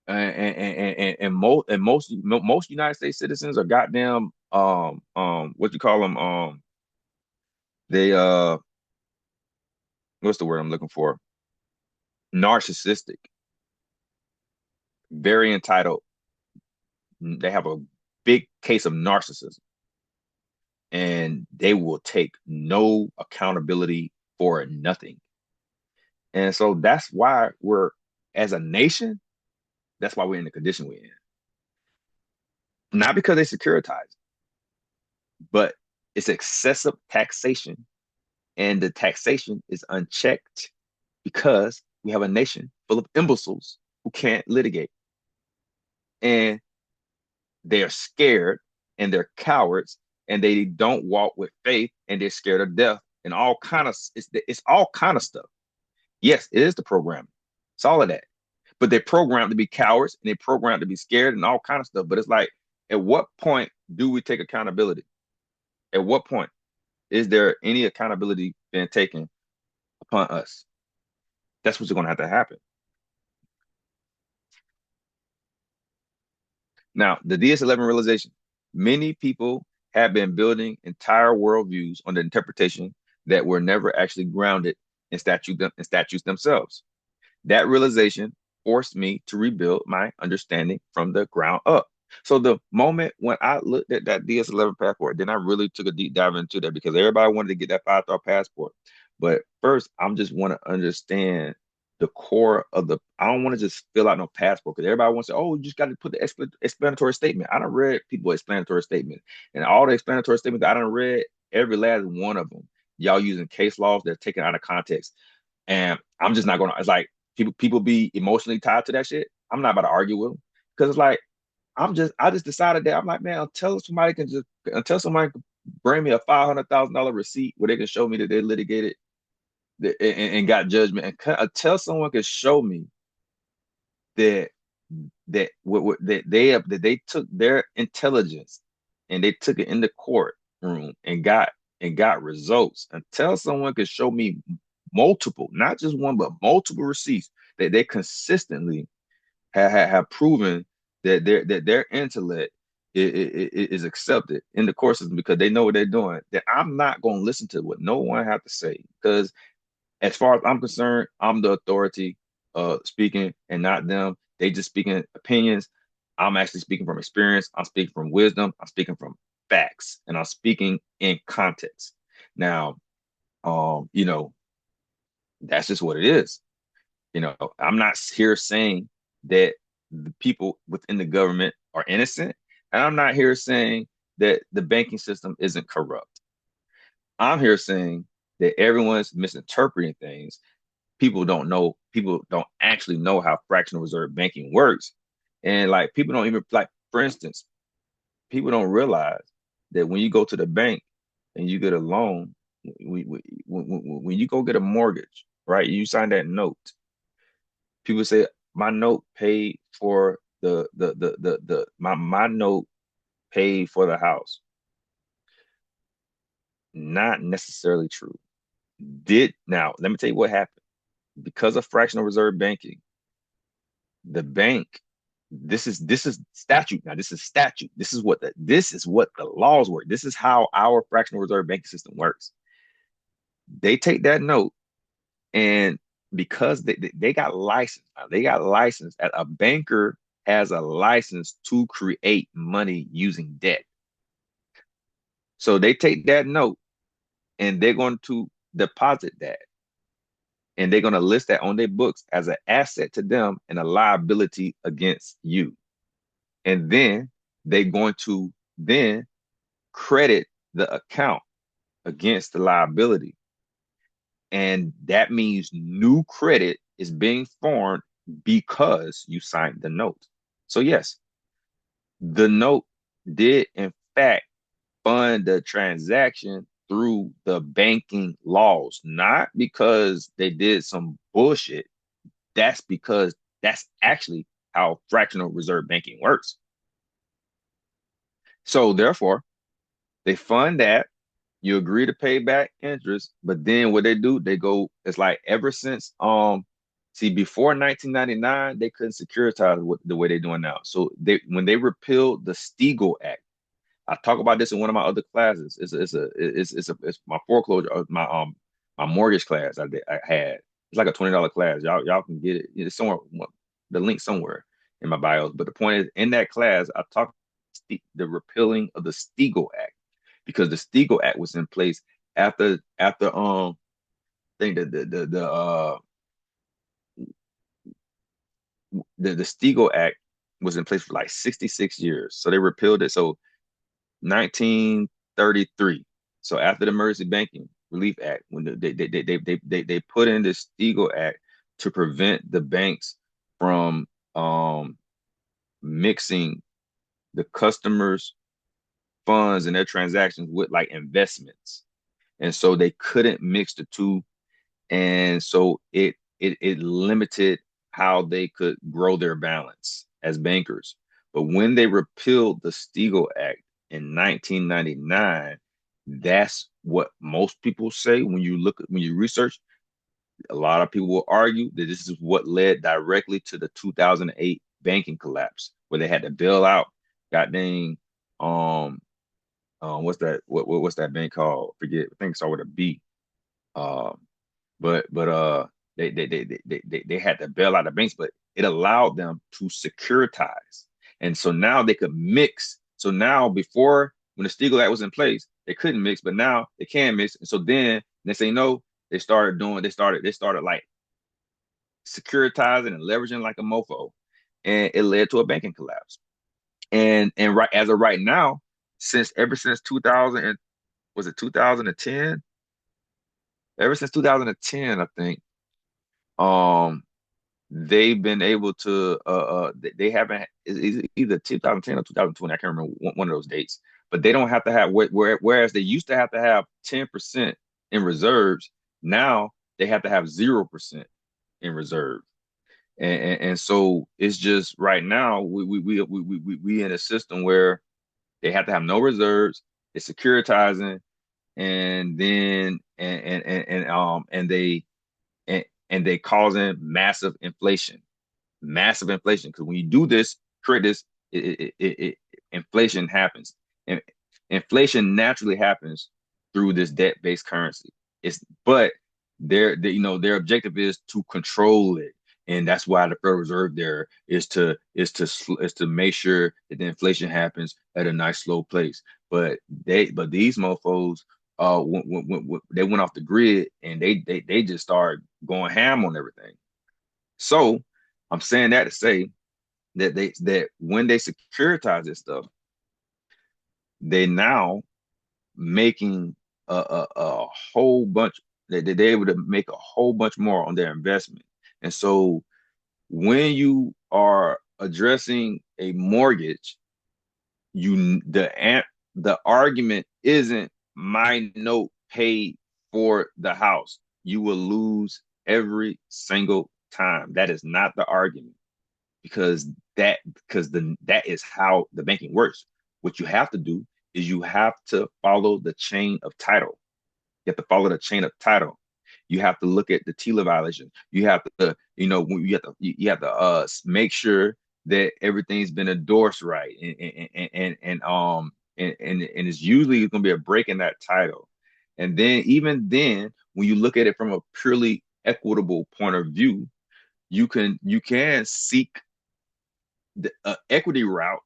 and most United States citizens are goddamn what you call them, they what's the word I'm looking for, narcissistic, very entitled. They have a big case of narcissism, and they will take no accountability for nothing. And so that's why as a nation, that's why we're in the condition we're in. Not because they securitize, but it's excessive taxation, and the taxation is unchecked because we have a nation full of imbeciles who can't litigate. And they're scared, and they're cowards, and they don't walk with faith, and they're scared of death, and all kind of it's all kind of stuff. Yes, it is the programming. It's all of that. But they're programmed to be cowards, and they're programmed to be scared and all kind of stuff. But it's like, at what point do we take accountability? At what point is there any accountability being taken upon us? That's what's going to have to happen. Now, the DS11 realization. Many people have been building entire worldviews on the interpretation that were never actually grounded in statutes themselves. That realization forced me to rebuild my understanding from the ground up. So the moment when I looked at that DS-11 passport, then I really took a deep dive into that because everybody wanted to get that 5-star passport. But first, I'm just want to understand the core of the. I don't want to just fill out no passport because everybody wants to. Oh, you just got to put the explanatory statement. I don't read people explanatory statement, and all the explanatory statements that I don't read, every last one of them, y'all using case laws that are taken out of context. And I'm just not gonna. It's like people be emotionally tied to that shit. I'm not about to argue with them because it's like I just decided that I'm like, man, until somebody can bring me a $500,000 receipt where they can show me that they litigated and got judgment, and until someone can show me that that they took their intelligence and they took it in the courtroom and got results. Until someone can show me multiple, not just one, but multiple receipts that they consistently have proven that their intellect is accepted in the court system because they know what they're doing, then I'm not going to listen to what no one have to say. Because as far as I'm concerned, I'm the authority speaking and not them. They just speaking opinions. I'm actually speaking from experience. I'm speaking from wisdom. I'm speaking from facts, and I'm speaking in context. Now, you know, that's just what it is. I'm not here saying that the people within the government are innocent, and I'm not here saying that the banking system isn't corrupt. I'm here saying that everyone's misinterpreting things. People don't actually know how fractional reserve banking works. And like people don't even like, for instance, people don't realize that when you go to the bank and you get a loan, when you go get a mortgage, right? You sign that note. People say my note paid for my note paid for the house. Not necessarily true. Did Now let me tell you what happened. Because of fractional reserve banking, the bank, this is statute. Now this is statute. This is what the laws work. This is how our fractional reserve banking system works. They take that note, and because they got licensed, they got licensed. A banker has a license to create money using debt. So they take that note and they're going to deposit that, and they're going to list that on their books as an asset to them and a liability against you. And then they're going to then credit the account against the liability. And that means new credit is being formed because you signed the note. So, yes, the note did, in fact, fund the transaction through the banking laws, not because they did some bullshit. That's because that's actually how fractional reserve banking works. So, therefore, they fund that. You agree to pay back interest, but then what they do, they go, it's like ever since see, before 1999, they couldn't securitize the way they're doing now. So when they repealed the Stegall Act, I talk about this in one of my other classes. It's my foreclosure, my mortgage class I had. It's like a $20 class. Y'all can get it. It's somewhere, the link somewhere in my bios. But the point is, in that class, I talked the repealing of the Stegall Act, because the Stegall Act was in place after thing the Stegall Act was in place for like 66 years. So they repealed it. So 1933. So after the Emergency Banking Relief Act, when they put in the Stegall Act to prevent the banks from mixing the customers' funds and their transactions with like investments. And so they couldn't mix the two, and so it limited how they could grow their balance as bankers. But when they repealed the Stegall Act in 1999, that's what most people say when you research. A lot of people will argue that this is what led directly to the 2008 banking collapse, where they had to bail out, goddamn, what's that? What's that bank called? Forget. I think it started with a B. Um, but they had to bail out the banks, but it allowed them to securitize, and so now they could mix. So now before when the Stiegel Act was in place, they couldn't mix, but now they can mix. And so then they say no, they started like securitizing and leveraging like a mofo, and it led to a banking collapse. And right as of right now, ever since 2000 and was it 2010? Ever since 2010, I think, um, they've been able to they haven't it's either 2010 or 2020. I can't remember one of those dates, but they don't have to have whereas they used to have to have 10% in reserves. Now they have to have 0% in reserve. And so it's just right now we in a system where they have to have no reserves. It's securitizing, and then and they causing massive inflation. Because when you do this, create this, inflation happens, and inflation naturally happens through this debt-based currency. But their objective is to control it, and that's why the Federal Reserve there is to make sure that the inflation happens at a nice slow pace. But these mofo's when they went off the grid, and they just started going ham on everything. So I'm saying that to say that when they securitize this stuff, they now making a whole bunch they're able to make a whole bunch more on their investment. And so when you are addressing a mortgage, the argument isn't my note paid for the house. You will lose every single time. That is not the argument, because that is how the banking works. What you have to do is you have to follow the chain of title. You have to follow the chain of title. You have to look at the TILA violation. You have to, you have to make sure that everything's been endorsed right, and it's usually going to be a break in that title. And then even then, when you look at it from a purely equitable point of view, you can seek the equity route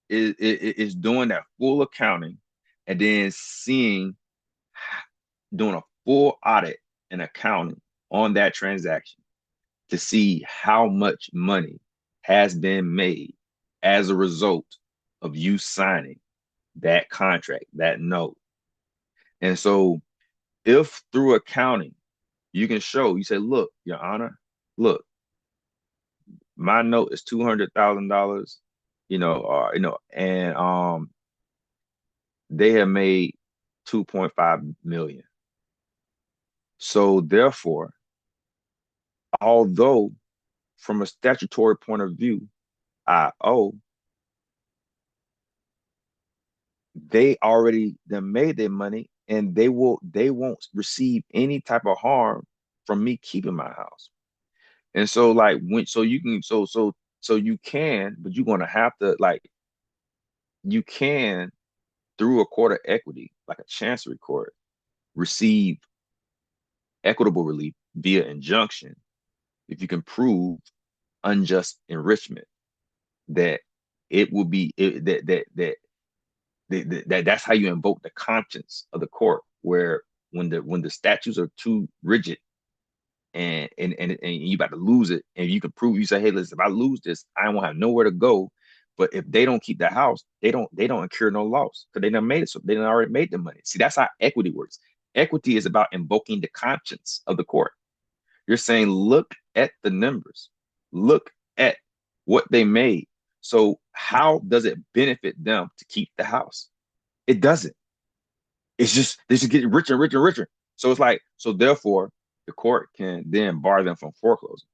is doing that full accounting, and then doing a full audit and accounting on that transaction to see how much money has been made as a result of you signing that contract, that note. And so if through accounting you can show, you say, look, Your Honor, look, my note is $200,000, and they have made 2.5 million. So therefore, although from a statutory point of view, I owe, they already then made their money, and they won't receive any type of harm from me keeping my house. And so like when so you can so you can, but you're gonna have to like you can through a court of equity, like a chancery court, receive equitable relief via injunction if you can prove unjust enrichment, that it will be that's how you invoke the conscience of the court, where when the statutes are too rigid, and you about to lose it, and you can prove, you say, hey, listen, if I lose this, I won't have nowhere to go. But if they don't keep the house, they don't incur no loss, because they done made it, so they done already made the money. See, that's how equity works. Equity is about invoking the conscience of the court. You're saying, look at the numbers, look at what they made. So how does it benefit them to keep the house? It doesn't. It's just they just get richer and richer and richer. So it's like, so therefore the court can then bar them from foreclosing.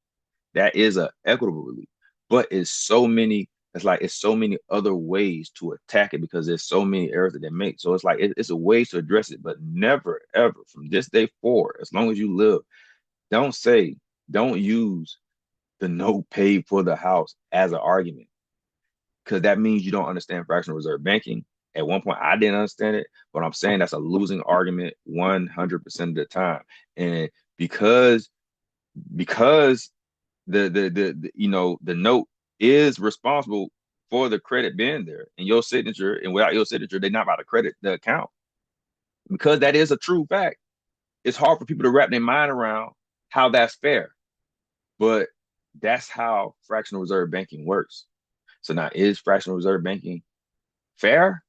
That is a equitable relief. But it's so many other ways to attack it, because there's so many errors that they make. So it's like it's a way to address it, but never ever from this day forward, as long as you live, don't say, don't use the note paid for the house as an argument, because that means you don't understand fractional reserve banking, At one point, I didn't understand it, but I'm saying that's a losing argument 100% of the time. And because because the note is responsible for the credit being there and your signature, and without your signature, they're not about to credit the account because that is a true fact. It's hard for people to wrap their mind around how that's fair, but that's how fractional reserve banking works. So now, is fractional reserve banking fair?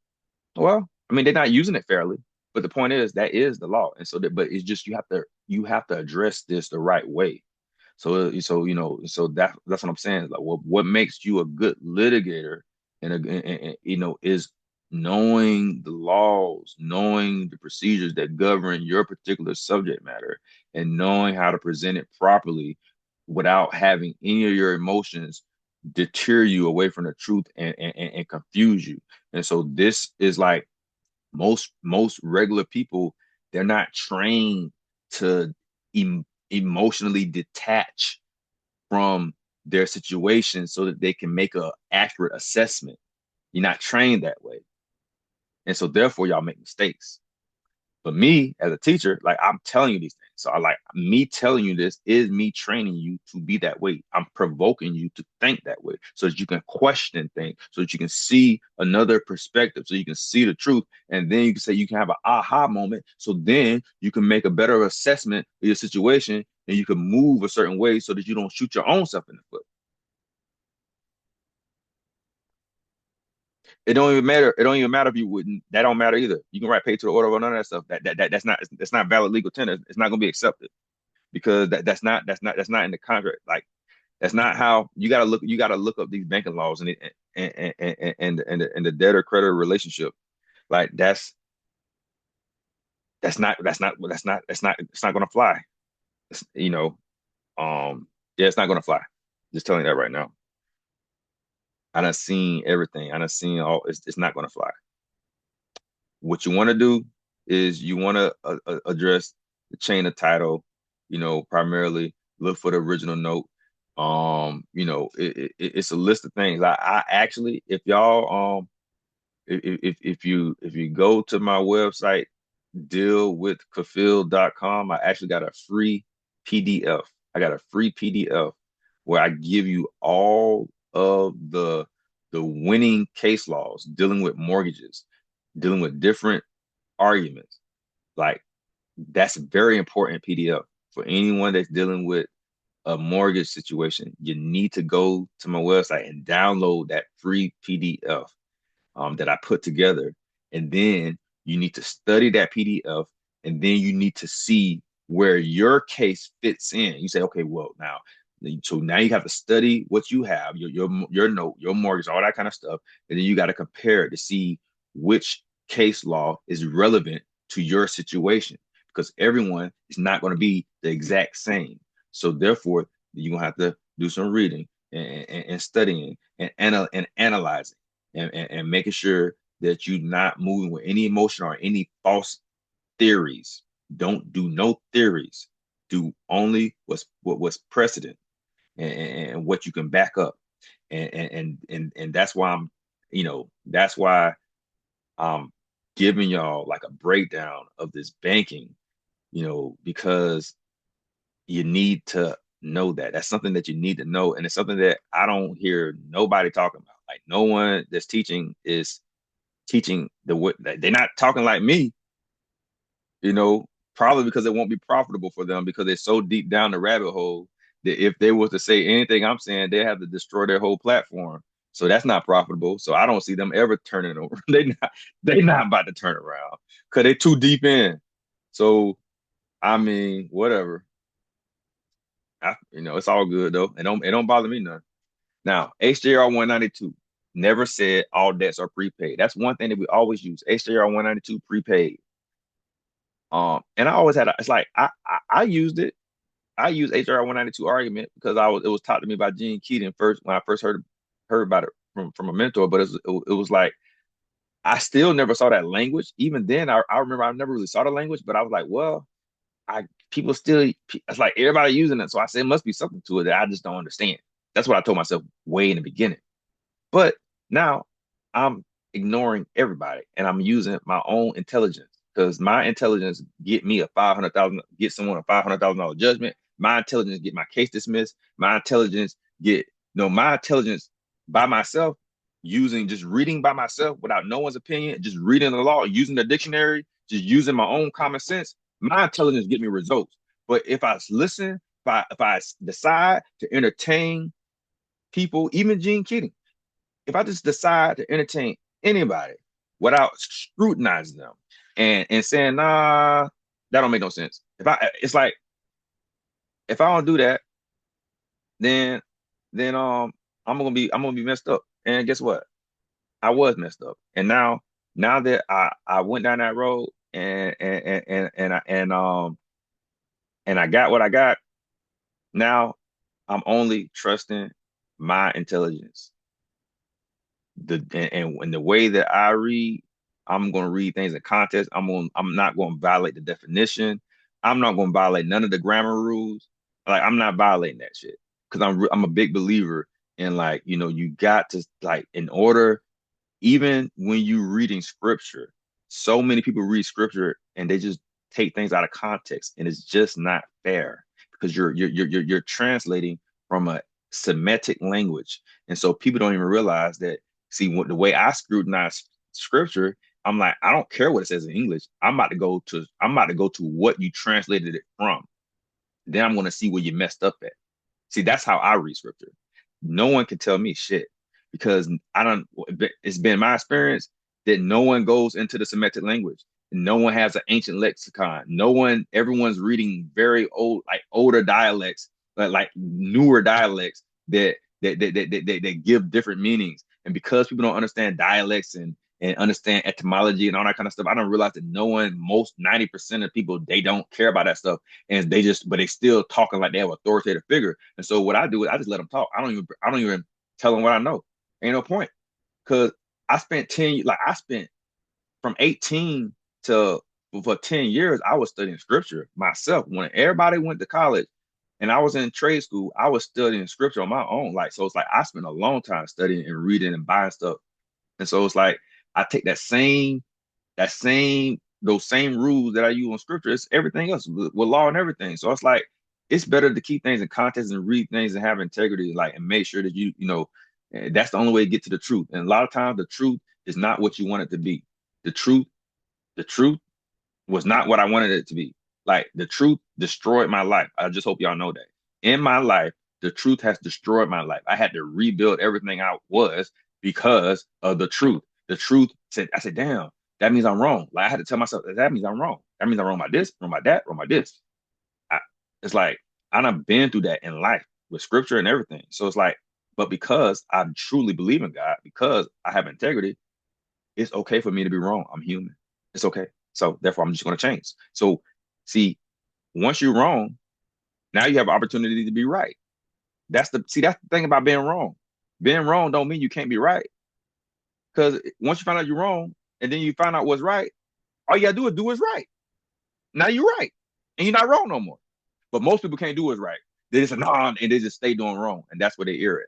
Well, I mean, they're not using it fairly, but the point is that is the law, and so that, but it's just you have to address this the right way. So that's what I'm saying. Like, what makes you a good litigator, is knowing the laws, knowing the procedures that govern your particular subject matter, and knowing how to present it properly without having any of your emotions deter you away from the truth and confuse you. And so this is like most regular people, they're not trained to emotionally detach from their situation so that they can make a accurate assessment. You're not trained that way, and so therefore y'all make mistakes. But me as a teacher, like, I'm telling you these things. So I like me telling you this is me training you to be that way. I'm provoking you to think that way so that you can question things, so that you can see another perspective, so you can see the truth. And then you can say you can have an aha moment. So then you can make a better assessment of your situation and you can move a certain way so that you don't shoot your own self in the foot. It don't even matter. It don't even matter if you wouldn't. That don't matter either. You can write pay to the order or none of that stuff. That's not valid legal tender. It's not going to be accepted because that's not in the contract. Like, that's not how you got to look up these banking laws and the debtor creditor relationship. Like, it's not going to fly. It's, yeah, it's not going to fly. Just telling you that right now. I done seen everything. I done seen all. It's not going to fly. What you want to do is you want to address the chain of title, primarily look for the original note. It's a list of things. I actually, if y'all, if you go to my website, dealwithkafil.com, I actually got a free PDF. I got a free PDF where I give you all of the winning case laws dealing with mortgages, dealing with different arguments. Like, that's very important PDF for anyone that's dealing with a mortgage situation. You need to go to my website and download that free PDF that I put together. And then you need to study that PDF, and then you need to see where your case fits in. You say, okay, well, now you have to study what you have, your note, your mortgage, all that kind of stuff, and then you got to compare it to see which case law is relevant to your situation because everyone is not going to be the exact same. So therefore, you're gonna have to do some reading and studying and analyzing and making sure that you're not moving with any emotion or any false theories. Don't do no theories. Do only what's precedent and what you can back up. And that's why I'm giving y'all like a breakdown of this banking, because you need to know that. That's something that you need to know. And it's something that I don't hear nobody talking about. Like, no one that's teaching is teaching the way. They're not talking like me, you know, probably because it won't be profitable for them because they're so deep down the rabbit hole that if they were to say anything I'm saying, they have to destroy their whole platform. So that's not profitable. So I don't see them ever turning it over. They not about to turn around because they're too deep in. So I mean, whatever. It's all good though. It don't bother me none. Now, HJR 192 never said all debts are prepaid. That's one thing that we always use. HJR 192 prepaid. And I always it's like I used it. I used HJR 192 argument because it was taught to me by Gene Keaton first when I first heard about it from a mentor. But it was like I still never saw that language. Even then, I remember I never really saw the language, but I was like, well, I people still it's like everybody using it. So I said it must be something to it that I just don't understand. That's what I told myself way in the beginning. But now I'm ignoring everybody, and I'm using my own intelligence because my intelligence get me a 500,000, get someone a $500,000 judgment. My intelligence get my case dismissed. My intelligence get no, my intelligence by myself, using just reading by myself without no one's opinion, just reading the law, using the dictionary, just using my own common sense. My intelligence get me results. But if I listen, if I decide to entertain people, even Gene Keating, if I just decide to entertain anybody without scrutinizing them and saying, nah, that don't make no sense. It's like if I don't do that, then then I'm gonna be messed up. And guess what? I was messed up. And now that I went down that road and I got what I got, now I'm only trusting my intelligence. And the way that I read, I'm gonna read things in context. I'm not gonna violate the definition. I'm not gonna violate none of the grammar rules. Like I'm not violating that shit because I'm a big believer in, like, you got to, like, in order, even when you reading scripture, so many people read scripture and they just take things out of context, and it's just not fair because you're translating from a Semitic language, and so people don't even realize that. See, what the way I scrutinize scripture, I'm like, I don't care what it says in English. I'm about to go to what you translated it from. Then I'm going to see where you messed up at. See, that's how I read scripture. No one can tell me shit because I don't. It's been my experience that no one goes into the Semitic language. No one has an ancient lexicon. No one. Everyone's reading very old, like older dialects, like newer dialects that give different meanings. And because people don't understand dialects and understand etymology and all that kind of stuff, I don't realize that most 90% of people, they don't care about that stuff, and but they still talking like they have an authoritative figure. And so what I do is I just let them talk. I don't even tell them what I know. Ain't no point because I spent from 18 to for 10 years. I was studying scripture myself. When everybody went to college and I was in trade school, I was studying scripture on my own. Like, so it's like I spent a long time studying and reading and buying stuff. And so it's like I take those same rules that I use on scripture. It's everything else with law and everything. So it's like it's better to keep things in context and read things and have integrity, like, and make sure that that's the only way to get to the truth. And a lot of times the truth is not what you want it to be. The truth, the truth was not what I wanted it to be. Like the truth destroyed my life. I just hope y'all know that. In my life, the truth has destroyed my life. I had to rebuild everything I was because of the truth. The truth said, I said, damn, that means I'm wrong. Like I had to tell myself that means I'm wrong. That means I'm wrong by this, wrong by that, wrong by this. I, it's like I done been through that in life with scripture and everything. So it's like, but because I truly believe in God, because I have integrity, it's okay for me to be wrong. I'm human. It's okay. So therefore, I'm just going to change. So see, once you're wrong, now you have opportunity to be right. That's the thing about being wrong. Being wrong don't mean you can't be right. Because once you find out you're wrong, and then you find out what's right, all you gotta do what's right. Now you're right, and you're not wrong no more. But most people can't do what's right. They just nah, and they just stay doing wrong, and that's where they err at.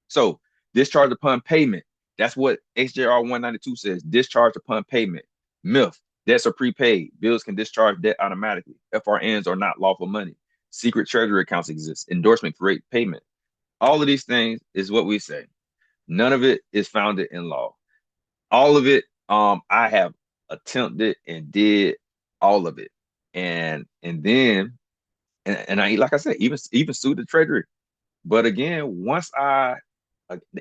So discharge upon payment. That's what HJR 192 says. Discharge upon payment. Myth. Debts are prepaid. Bills can discharge debt automatically. FRNs are not lawful money. Secret treasury accounts exist. Endorsement create payment. All of these things is what we say. None of it is founded in law. All of it, I have attempted and did all of it. And then I, like I said, even sued the treasury. But again, once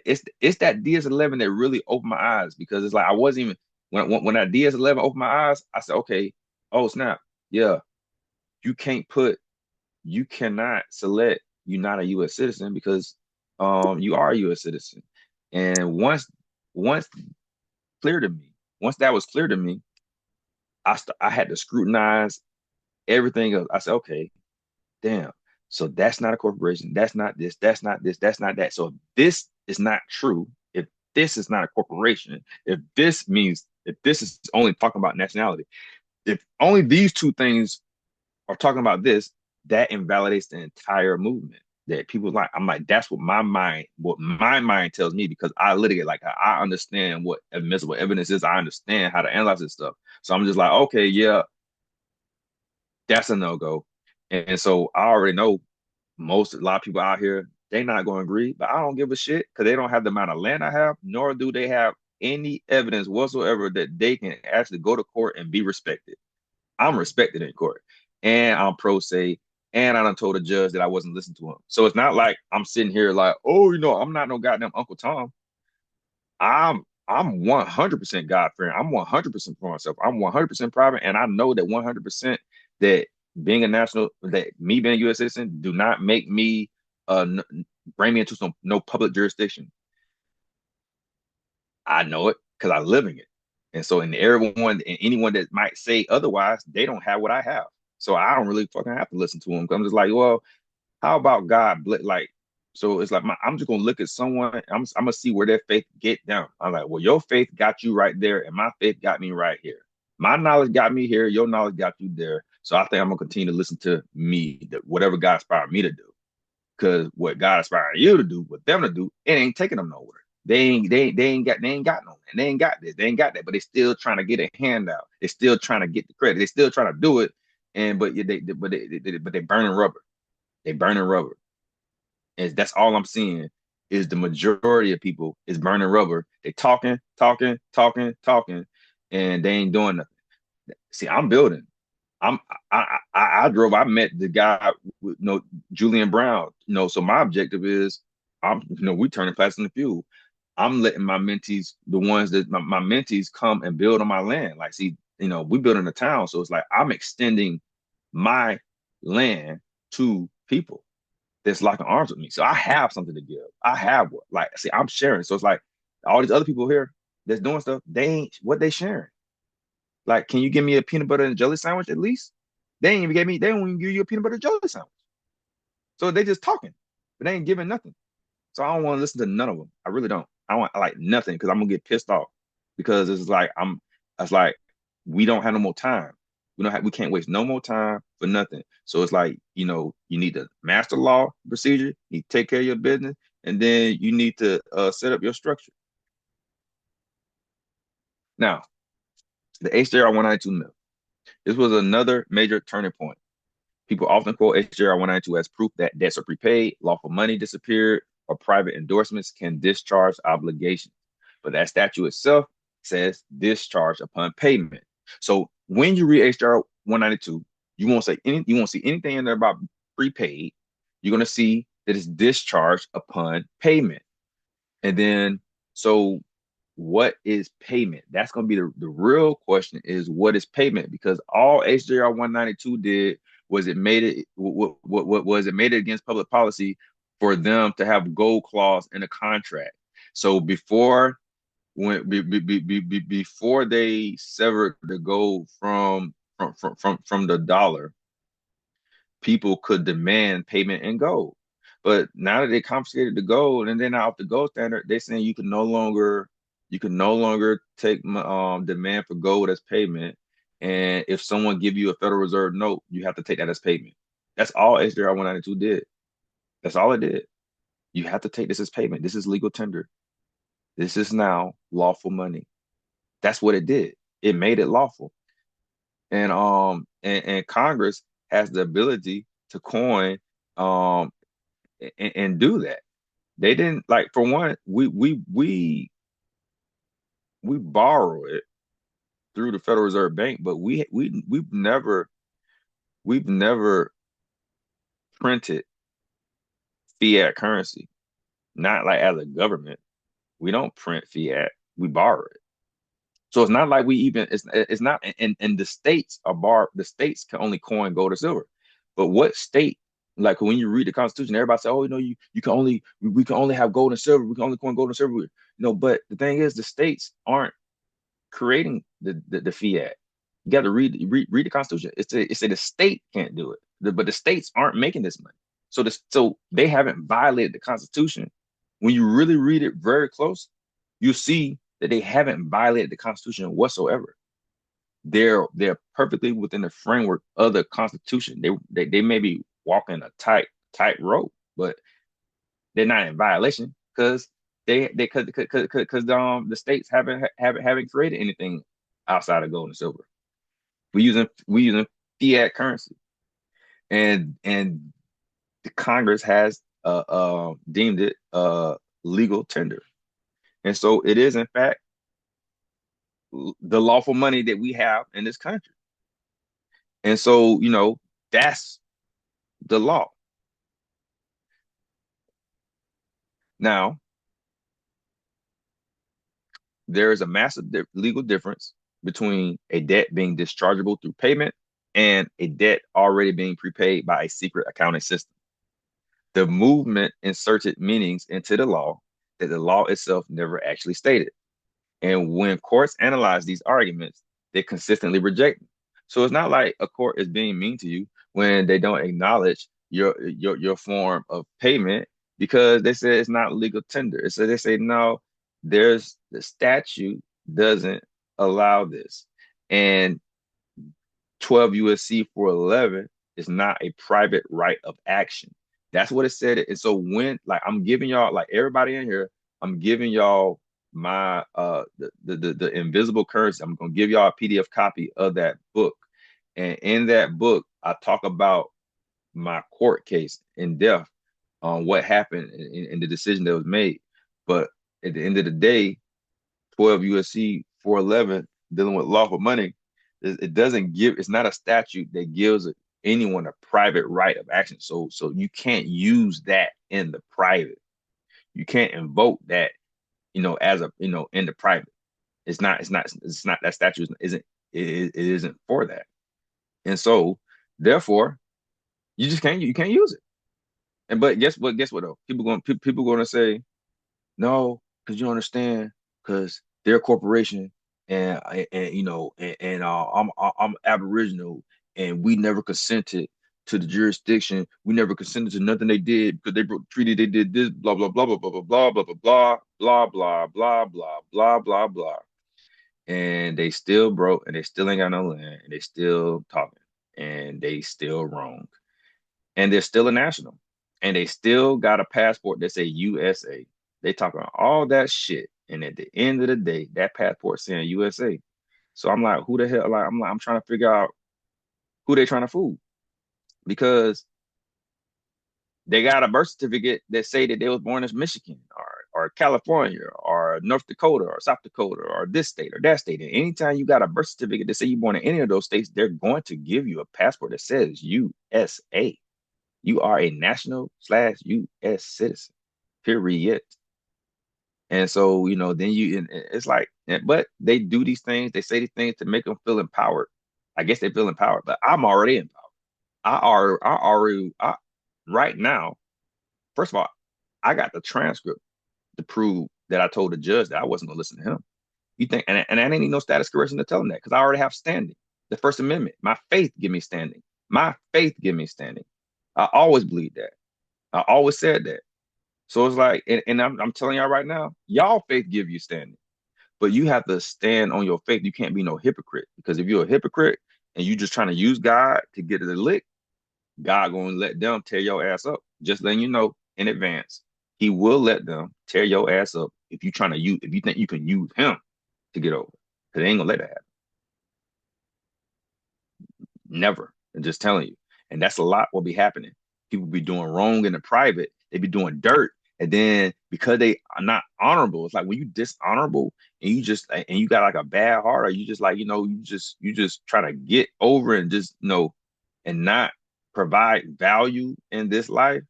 it's that DS11 that really opened my eyes because it's like I wasn't even when that DS11 opened my eyes, I said, okay, oh snap, yeah, you can't put you cannot select you're not a U.S. citizen because you are a U.S. citizen. And once clear to me, once that was clear to me, I had to scrutinize everything else. I said, okay, damn. So that's not a corporation. That's not this. That's not this. That's not that. So if this is not true, if this is not a corporation, if this is only talking about nationality, if only these two things are talking about this, that invalidates the entire movement. that people like. I'm like, that's what my mind tells me because I litigate. Like I understand what admissible evidence is. I understand how to analyze this stuff. So I'm just like, okay, yeah, that's a no go. And so I already know a lot of people out here, they not going to agree, but I don't give a shit because they don't have the amount of land I have, nor do they have any evidence whatsoever that they can actually go to court and be respected. I'm respected in court, and I'm pro se, and I done told the judge that I wasn't listening to him. So it's not like I'm sitting here like, oh, I'm not no goddamn Uncle Tom. I'm 100% God fearing. I'm 100% for myself. I'm 100% private, and I know that 100% that that me being a U.S. citizen do not make me bring me into some no public jurisdiction. I know it because I live in it, and so in everyone and anyone that might say otherwise, they don't have what I have. So I don't really fucking have to listen to them. I'm just like, well, how about God? Like, so it's like I'm just gonna look at someone. I'm gonna see where their faith get down. I'm like, well, your faith got you right there, and my faith got me right here. My knowledge got me here. Your knowledge got you there. So I think I'm gonna continue to listen to me, whatever God inspired me to do. Because what God inspired you to do, what them to do, it ain't taking them nowhere. They ain't got no man. They ain't got this. They ain't got that. But they still trying to get a handout. They still trying to get the credit. They still trying to do it. And but they burning rubber. They burning rubber. And that's all I'm seeing is the majority of people is burning rubber. They talking, talking, talking, talking, and they ain't doing nothing. See, I'm building. I'm I drove. I met the guy, Julian Brown. So my objective is, we turning plastic into fuel. I'm letting my mentees, the ones that my mentees come and build on my land. Like, see, we building a town, so it's like I'm extending my land to people that's locking arms with me. So I have something to give. I have what, like, see, I'm sharing. So it's like all these other people here that's doing stuff, they ain't what they sharing. Like, can you give me a peanut butter and jelly sandwich at least? They don't even give you a peanut butter and jelly sandwich. So they just talking, but they ain't giving nothing. So I don't want to listen to none of them. I really don't. I want like nothing because I'm gonna get pissed off because it's like we don't have no more time. We can't waste no more time for nothing. So it's like, you need to master law procedure, you need to take care of your business, and then you need to set up your structure. Now, the HJR 192 mill. This was another major turning point. People often quote HJR 192 as proof that debts are prepaid, lawful money disappeared, or private endorsements can discharge obligations. But that statute itself says discharge upon payment. So when you read HJR 192, you won't see anything in there about prepaid. You're going to see that it's discharged upon payment. And then, so what is payment? That's going to be the real question is what is payment? Because all HJR 192 did was it made it what was it made it against public policy for them to have gold clause in a contract. So before they severed the gold from the dollar, people could demand payment in gold. But now that they confiscated the gold and they're not off the gold standard, they're saying you can no longer take demand for gold as payment. And if someone give you a Federal Reserve note, you have to take that as payment. That's all HJR 192 did. That's all it did. You have to take this as payment. This is legal tender. This is now lawful money. That's what it did. It made it lawful. And Congress has the ability to coin um and do that. They didn't like for one, we borrow it through the Federal Reserve Bank, but we've never printed fiat currency. Not like as a government. We don't print fiat. We borrow it. So it's not like it's not and the states can only coin gold or silver. But what state, like when you read the Constitution, everybody say, oh, you can only we can only have gold and silver, we can only coin gold and silver. But the thing is the states aren't creating the fiat. You got to read the Constitution. It said the state can't do it. But the states aren't making this money. So they haven't violated the Constitution. When you really read it very close, you see that they haven't violated the Constitution whatsoever. They're perfectly within the framework of the Constitution. They may be walking a tight rope, but they're not in violation because the states haven't created anything outside of gold and silver. We using fiat currency, and the Congress has deemed it legal tender, and so it is in fact the lawful money that we have in this country. And so, that's the law. Now, there is a massive legal difference between a debt being dischargeable through payment and a debt already being prepaid by a secret accounting system. The movement inserted meanings into the law that the law itself never actually stated. And when courts analyze these arguments, they consistently reject them. So it's not like a court is being mean to you when they don't acknowledge your form of payment because they say it's not legal tender. So they say no, there's the statute doesn't allow this. And 12 U.S.C. 411 is not a private right of action. That's what it said. And so when like I'm giving y'all, like everybody in here, I'm giving y'all my the invisible currency. I'm gonna give y'all a PDF copy of that book. And in that book, I talk about my court case in depth on what happened in the decision that was made. But at the end of the day, 12 U.S.C. 411 dealing with lawful money, it doesn't give, it's not a statute that gives anyone a private right of action. So you can't use that in the private. You can't invoke that, as a, in the private. It's not that statute isn't it isn't for that. And so therefore, you can't use it. And but guess what though? People going to say, no, because you don't understand, because they're a corporation, and I'm Aboriginal, and we never consented to the jurisdiction. We never consented to nothing they did because they broke the treaty. They did this, blah blah blah blah blah blah blah blah blah blah blah blah blah blah blah blah blah, and they still broke, and they still ain't got no land, and they still talking, and they still wrong, and they're still a national, and they still got a passport that say USA. They talking all that shit, and at the end of the day, that passport saying USA. So I'm like, who the hell? I'm trying to figure out who they trying to fool because they got a birth certificate that say that they was born in Michigan or California or North Dakota or South Dakota or this state or that state. And anytime you got a birth certificate that say you're born in any of those states, they're going to give you a passport that says USA. You are a national/U.S. citizen, period. And so, then it's like, but they do these things, they say these things to make them feel empowered. I guess they feel empowered, but I'm already empowered. Right now, first of all, I got the transcript to prove that I told the judge that I wasn't going to listen to him. You think, and I didn't need no status correction to tell him that because I already have standing. The First Amendment, my faith give me standing. My faith give me standing. I always believe that. I always said that. So it's like, and I'm telling y'all right now, y'all faith give you standing, but you have to stand on your faith. You can't be no hypocrite because if you're a hypocrite and you just trying to use God to get it a lick, God going to let them tear your ass up. Just letting you know in advance, He will let them tear your ass up if you think you can use Him to get over. Because they ain't gonna let that happen. Never. I'm just telling you. And that's a lot what be happening. People be doing wrong in the private. They be doing dirt. And then because they are not honorable, it's like when you dishonorable and you got like a bad heart, or you just like, you just try to get over and just, and not provide value in this life,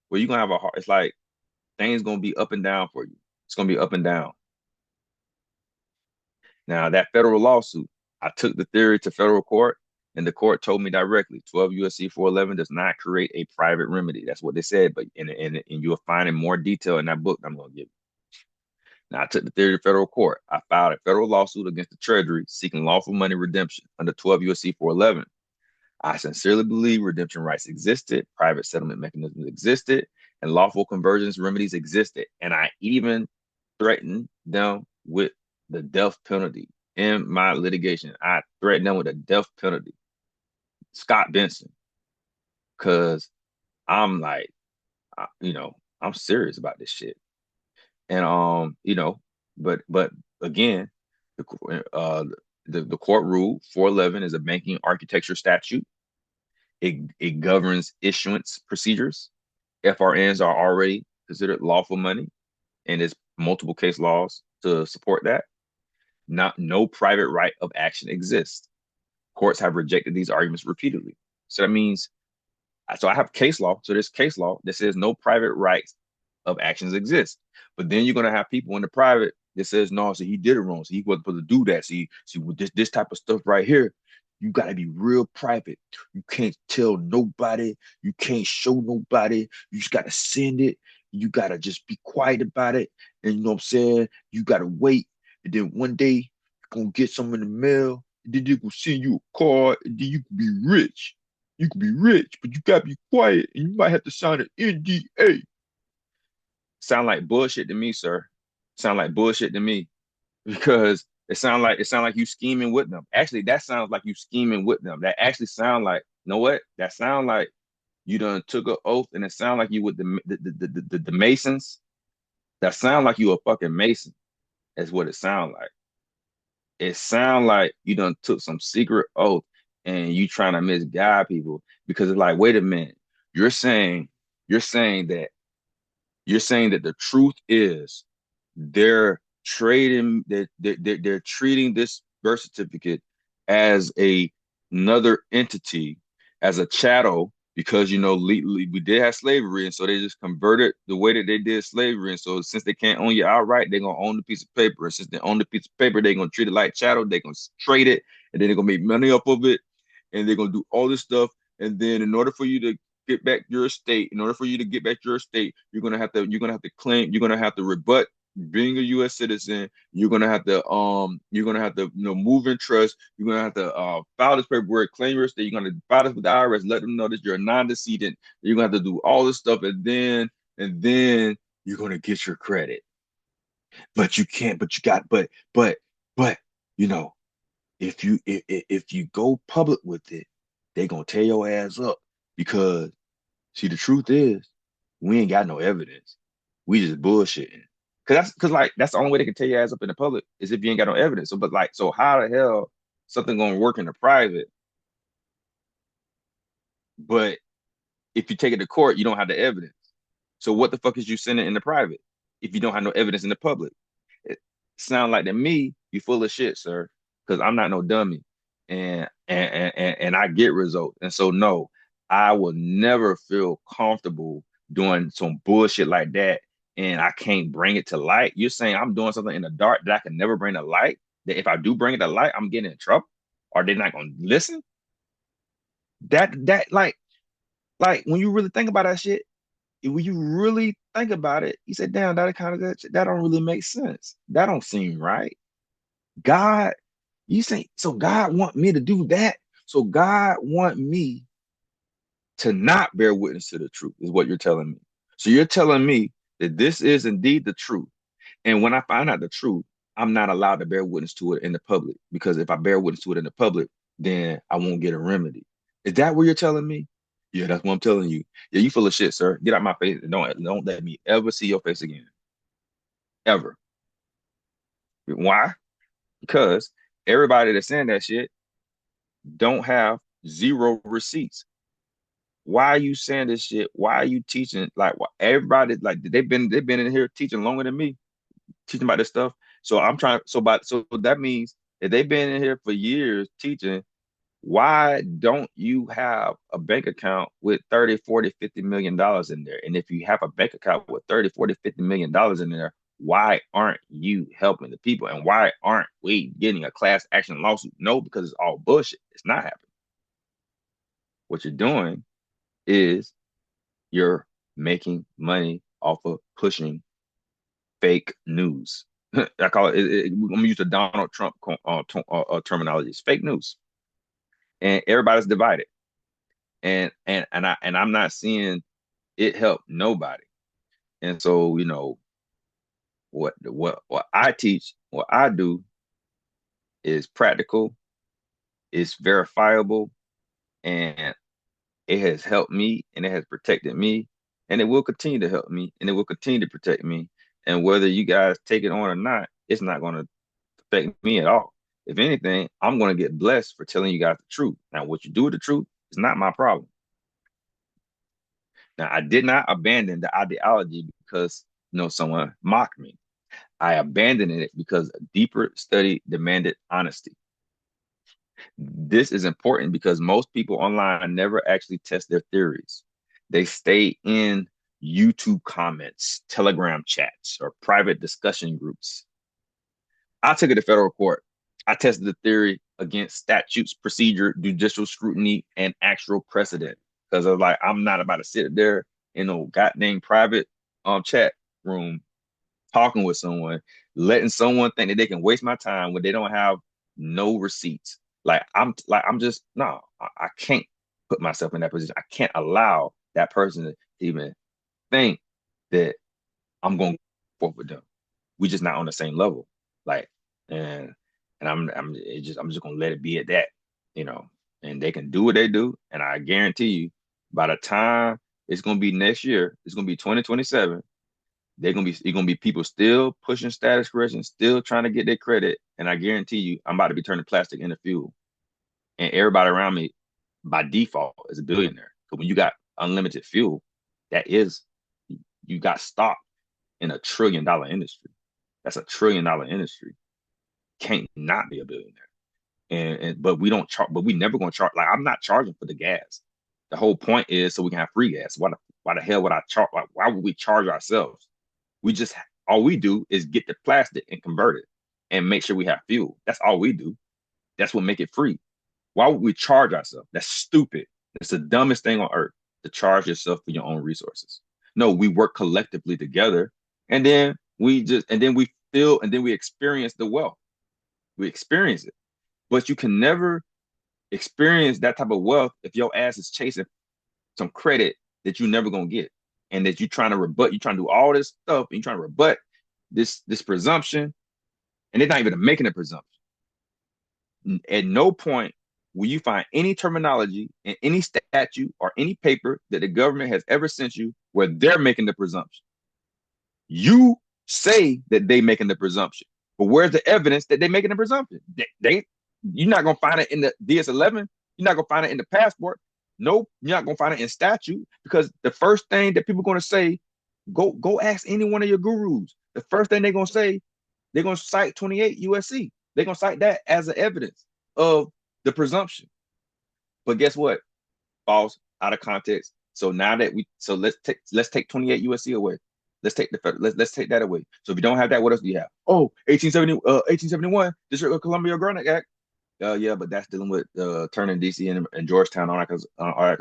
where you're gonna have a heart. It's like things gonna be up and down for you. It's gonna be up and down. Now, that federal lawsuit, I took the theory to federal court, and the court told me directly 12 U.S.C. 411 does not create a private remedy. That's what they said, but and you'll find in more detail in that book I'm going to give you. Now, I took the theory to federal court. I filed a federal lawsuit against the Treasury seeking lawful money redemption under 12 U.S.C. 411. I sincerely believe redemption rights existed, private settlement mechanisms existed, and lawful conversions remedies existed. And I even threatened them with the death penalty in my litigation. I threatened them with a death penalty. Scott Benson, because I'm like, I'm serious about this shit. And but again, the court ruled 411 is a banking architecture statute. It governs issuance procedures. FRNs are already considered lawful money, and there's multiple case laws to support that. Not no private right of action exists. Courts have rejected these arguments repeatedly. So that means so I have case law. So there's case law that says no private rights of actions exist. But then you're gonna have people in the private that says no, so he did it wrong. So he wasn't supposed to do that. See with this type of stuff right here, you gotta be real private. You can't tell nobody, you can't show nobody, you just gotta send it, you gotta just be quiet about it. And you know what I'm saying? You gotta wait. And then one day you're gonna get some in the mail, and then they're gonna send you a card, and then you can be rich. You can be rich, but you gotta be quiet, and you might have to sign an NDA. Sound like bullshit to me, sir. Sound like bullshit to me because it sound like you scheming with them. Actually, that sounds like you scheming with them. That actually sound like you know what? That sound like you done took an oath, and it sound like you with the Masons. That sound like you a fucking Mason. That's what it sound like. It sound like you done took some secret oath and you trying to misguide people because it's like, wait a minute, you're saying you're saying that you're saying that the truth is they're trading that they're treating this birth certificate as another entity, as a chattel, because we did have slavery, and so they just converted the way that they did slavery. And so since they can't own you outright, they're gonna own the piece of paper. And since they own the piece of paper, they're gonna treat it like chattel, they're gonna trade it, and then they're gonna make money off of it, and they're gonna do all this stuff. And then in order for you to get back your estate, in order for you to get back your estate, you're gonna have to claim, you're gonna have to rebut being a U.S. citizen. You're gonna have to move in trust. You're gonna have to file this paperwork, claim your estate. You're gonna file this with the IRS, let them know that you're a non-decedent. You're gonna have to do all this stuff, and then you're gonna get your credit. But you can't. But you got. But you know if you go public with it, they gonna tear your ass up because see the truth is we ain't got no evidence. We just bullshitting. Cause that's the only way they can tear your ass up in the public is if you ain't got no evidence. So how the hell something gonna work in the private, but if you take it to court, you don't have the evidence. So what the fuck is you sending in the private if you don't have no evidence in the public? It sound like to me you full of shit, sir. Because I'm not no dummy, and I get results. And so no, I will never feel comfortable doing some bullshit like that, and I can't bring it to light. You're saying I'm doing something in the dark that I can never bring to light. That if I do bring it to light, I'm getting in trouble. Are they not gonna listen? That like when you really think about that shit, when you really think about it, you say, damn, that don't really make sense. That don't seem right. God, you say, so God want me to do that. So God want me to not bear witness to the truth, is what you're telling me. So you're telling me that this is indeed the truth. And when I find out the truth, I'm not allowed to bear witness to it in the public because if I bear witness to it in the public, then I won't get a remedy. Is that what you're telling me? Yeah, that's what I'm telling you. Yeah, you full of shit, sir. Get out my face and don't let me ever see your face again. Ever. Why? Because everybody that's saying that shit don't have zero receipts. Why are you saying this shit? Why are you teaching? Like everybody, like they've been in here teaching longer than me, teaching about this stuff. So I'm trying. So that means if they've been in here for years teaching, why don't you have a bank account with 30, 40, $50 million in there? And if you have a bank account with 30, 40, $50 million in there, why aren't you helping the people? And why aren't we getting a class action lawsuit? No, because it's all bullshit. It's not happening. What you're doing is you're making money off of pushing fake news. I call I'm gonna use the Donald Trump terminology. It's fake news, and everybody's divided. And I'm not seeing it help nobody. And so what I teach, what I do is practical, it's verifiable, and it has helped me and it has protected me and it will continue to help me, and it will continue to protect me. And whether you guys take it on or not, it's not going to affect me at all. If anything, I'm going to get blessed for telling you guys the truth. Now, what you do with the truth is not my problem. Now, I did not abandon the ideology because someone mocked me. I abandoned it because a deeper study demanded honesty. This is important because most people online never actually test their theories. They stay in YouTube comments, Telegram chats, or private discussion groups. I took it to federal court. I tested the theory against statutes, procedure, judicial scrutiny, and actual precedent. Because I was like, I'm not about to sit there in a goddamn private chat room talking with someone, letting someone think that they can waste my time when they don't have no receipts. I'm just no, I can't put myself in that position. I can't allow that person to even think that I'm going to forth with them. We just not on the same level. Like, and I'm just gonna let it be at that, you know. And they can do what they do, and I guarantee you, by the time it's gonna be next year, it's gonna be 2027. It's gonna be people still pushing status corrections, still trying to get their credit, and I guarantee you, I'm about to be turning plastic into fuel, and everybody around me, by default, is a billionaire. Because when you got unlimited fuel, that is, you got stock in $1 trillion industry. That's $1 trillion industry. Can't not be a billionaire. And but we don't charge, but we never gonna charge. Like, I'm not charging for the gas. The whole point is so we can have free gas. Why the hell would I charge? Like, why would we charge ourselves? We just All we do is get the plastic and convert it and make sure we have fuel. That's all we do. That's what make it free. Why would we charge ourselves? That's stupid. It's the dumbest thing on earth to charge yourself for your own resources. No, we work collectively together, and then we feel, and then we experience the wealth. We experience it. But you can never experience that type of wealth if your ass is chasing some credit that you never gonna get, and that you're trying to rebut. You're trying to do all this stuff, and you're trying to rebut this presumption, and they're not even making a presumption. At no point will you find any terminology in any statute or any paper that the government has ever sent you where they're making the presumption. You say that they making the presumption, but where's the evidence that they making the presumption? You're not gonna find it in the DS11. You're not gonna find it in the passport. Nope, you're not gonna find it in statute, because the first thing that people are gonna say, go ask any one of your gurus. The first thing they're gonna say, they're gonna cite 28 U.S.C. They're gonna cite that as an evidence of the presumption. But guess what? False, out of context. So now that let's take 28 U.S.C. away. Let's take that away. So if you don't have that, what else do you have? Oh, 1871, District of Columbia Grant Act. Yeah, but that's dealing with turning DC and Georgetown, all that kind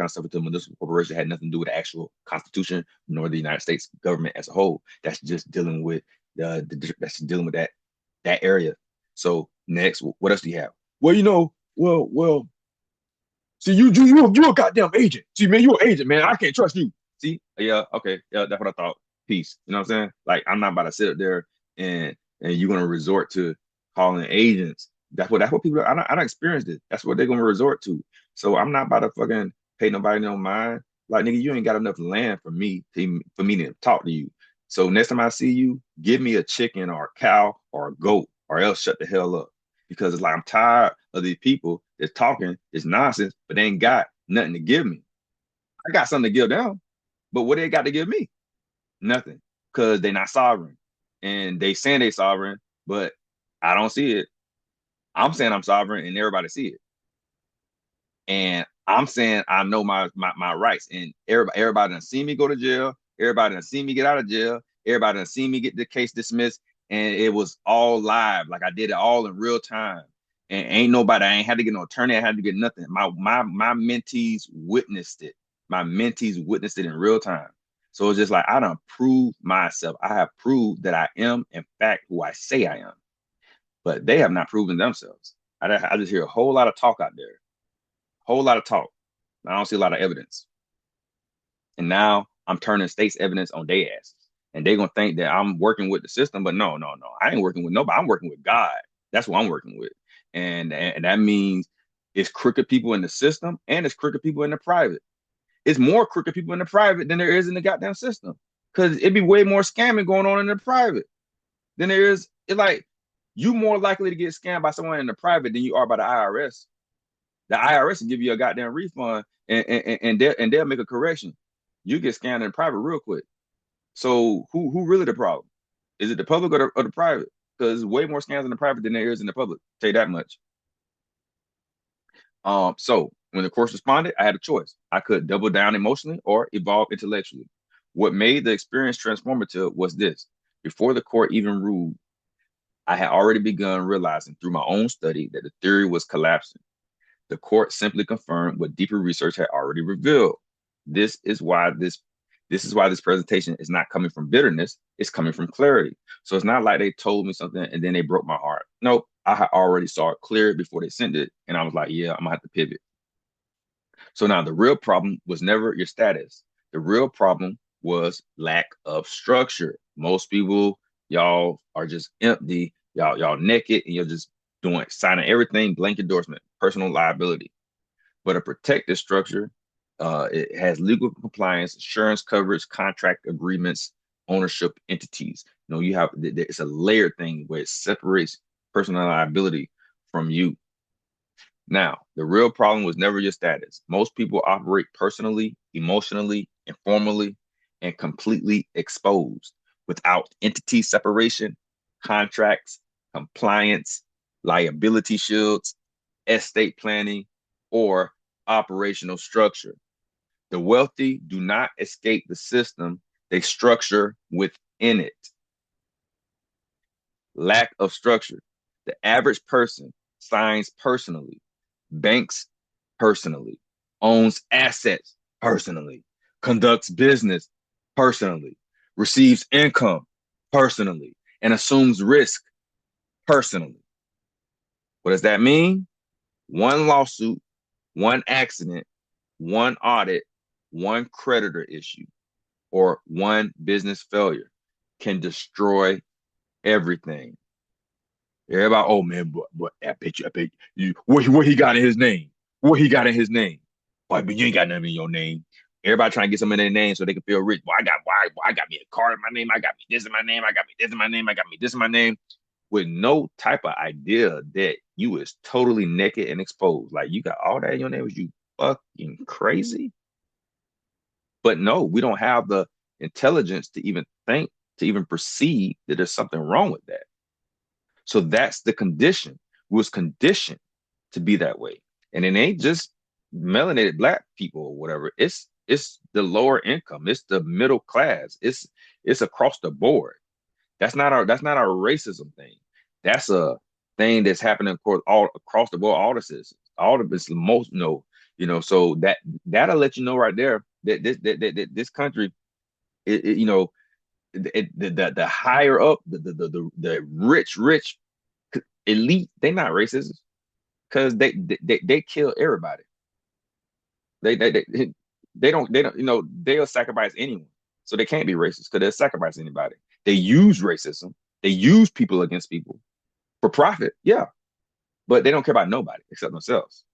of stuff with the municipal corporation. Had nothing to do with the actual Constitution nor the United States government as a whole. That's just dealing with that area. So next, what else do you have? Well, see, you a goddamn agent. See, man, you an agent, man. I can't trust you. See, yeah, okay, yeah, that's what I thought. Peace. You know what I'm saying? Like, I'm not about to sit up there and you're gonna resort to calling agents. That's what people. I don't experience it. That's what they're gonna resort to. So I'm not about to fucking pay nobody no mind. Like, nigga, you ain't got enough land for me to talk to you. So next time I see you, give me a chicken or a cow or a goat, or else shut the hell up. Because it's like, I'm tired of these people that's talking this nonsense, but they ain't got nothing to give me. I got something to give them, but what they got to give me? Nothing. Because they're not sovereign. And they saying they sovereign, but I don't see it. I'm saying I'm sovereign and everybody see it. And I'm saying I know my rights. And everybody done see me go to jail. Everybody done see me get out of jail. Everybody done see me get the case dismissed. And it was all live. Like, I did it all in real time. And I ain't had to get no attorney. I had to get nothing. My mentees witnessed it. My mentees witnessed it in real time. So it's just like, I done proved myself. I have proved that I am, in fact, who I say I am. But they have not proven themselves. I just hear a whole lot of talk out there. Whole lot of talk. I don't see a lot of evidence. And now I'm turning state's evidence on their asses. And they're gonna think that I'm working with the system, but no, no, no. I ain't working with nobody. I'm working with God. That's what I'm working with. And that means it's crooked people in the system and it's crooked people in the private. It's more crooked people in the private than there is in the goddamn system. Because it'd be way more scamming going on in the private than there is. It's like you more likely to get scammed by someone in the private than you are by the IRS. The IRS will give you a goddamn refund and they'll make a correction. You get scammed in private real quick. So who really the problem? Is it the public or the private? Because way more scams in the private than there is in the public. Tell you that much. So when the course responded, I had a choice. I could double down emotionally or evolve intellectually. What made the experience transformative was this. Before the court even ruled, I had already begun realizing through my own study that the theory was collapsing. The court simply confirmed what deeper research had already revealed. This is why this presentation is not coming from bitterness, it's coming from clarity. So it's not like they told me something and then they broke my heart. Nope, I had already saw it clear before they sent it, and I was like, yeah, I'm gonna have to pivot. So now the real problem was never your status. The real problem was lack of structure. Most people, y'all are just empty, y'all naked, and you're just doing signing everything, blank endorsement, personal liability. But a protected structure, it has legal compliance, insurance coverage, contract agreements, ownership entities. You know, you have it's a layered thing where it separates personal liability from you. Now, the real problem was never your status. Most people operate personally, emotionally, informally, and completely exposed without entity separation, contracts, compliance, liability shields, estate planning, or operational structure. The wealthy do not escape the system, they structure within it. Lack of structure. The average person signs personally, banks personally, owns assets personally, conducts business personally, receives income personally, and assumes risk personally. What does that mean? One lawsuit, one accident, one audit, one creditor issue, or one business failure can destroy everything. Everybody, oh man, but I bet you, what he got in his name? What he got in his name? Boy, but you ain't got nothing in your name. Everybody trying to get some in their name so they can feel rich. Why I got me a car in my name? I got me this in my name. I got me this in my name. I got me this in my name. With no type of idea that you is totally naked and exposed. Like you got all that in your name. Was you fucking crazy? But no, we don't have the intelligence to even think, to even perceive that there's something wrong with that. So that's the condition. We was conditioned to be that way. And it ain't just melanated black people or whatever. It's the lower income. It's the middle class. It's across the board. That's not a racism thing. That's a thing that's happening all across the board, all the citizens, all of it's most so that'll let you know right there that this country, you know, the higher up, the rich elite, they're not racist because they kill everybody. They they they they don't they'll sacrifice anyone, so they can't be racist because they'll sacrifice anybody. They use racism. They use people against people for profit. Yeah, but they don't care about nobody except themselves.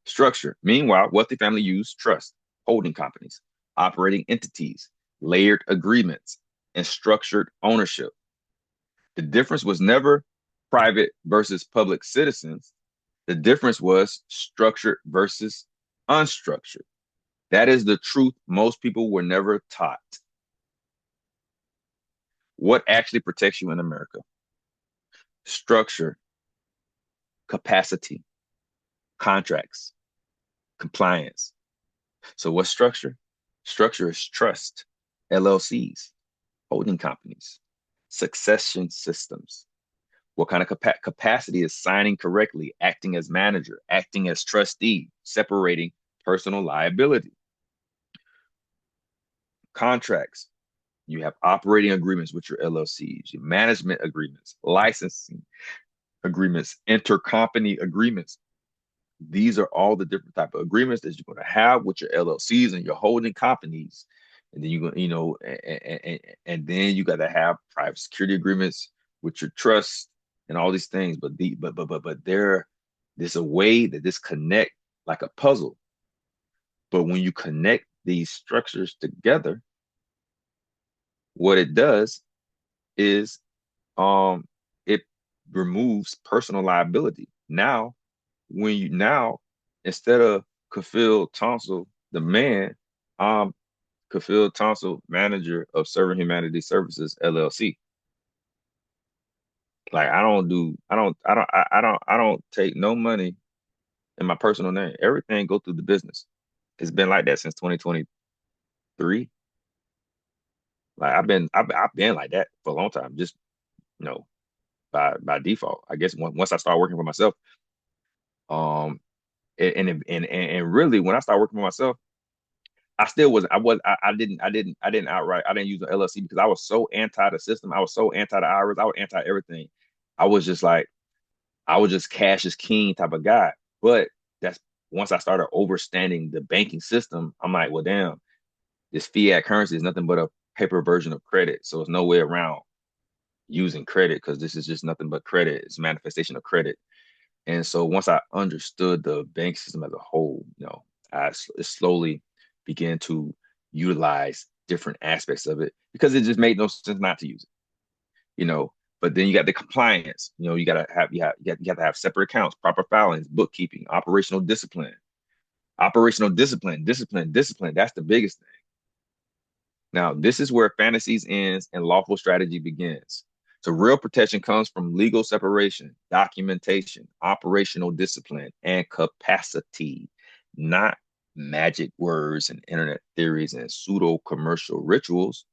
Structure. Meanwhile, wealthy family use trust, holding companies, operating entities, layered agreements, and structured ownership. The difference was never private versus public citizens. The difference was structured versus unstructured. That is the truth most people were never taught. What actually protects you in America? Structure, capacity, contracts, compliance. So what's structure? Structure is trust, LLCs, holding companies, succession systems. What kind of capacity is signing correctly, acting as manager, acting as trustee, separating personal liability? Contracts. You have operating agreements with your LLCs, your management agreements, licensing agreements, intercompany agreements. These are all the different type of agreements that you're going to have with your LLCs and your holding companies. And then you're going to, and then you got to have private security agreements with your trust and all these things. But there's a way that this connect like a puzzle. But when you connect these structures together, what it does is it removes personal liability. Now, when you now instead of Kafil Tunsill, the man, I'm Kafil Tunsill, manager of Serving Humanity Services LLC. Like I don't take no money in my personal name. Everything go through the business. It's been like that since 2023. Like I've been like that for a long time. Just you know by default. I guess once I started working for myself, um, and really when I started working for myself, I still wasn't. I didn't outright. I didn't use an LLC because I was so anti the system. I was so anti the IRS. I was anti everything. I was just like I was just cash is king type of guy. But that's once I started overstanding the banking system, I'm like, well, damn, this fiat currency is nothing but a paper version of credit. So there's no way around using credit because this is just nothing but credit. It's a manifestation of credit. And so once I understood the bank system as a whole, I slowly began to utilize different aspects of it because it just made no sense not to use it, you know. But then you got the compliance, you gotta have you have to have separate accounts, proper filings, bookkeeping, discipline. That's the biggest thing. Now, this is where fantasies ends and lawful strategy begins. So real protection comes from legal separation, documentation, operational discipline, and capacity, not magic words and internet theories and pseudo commercial rituals.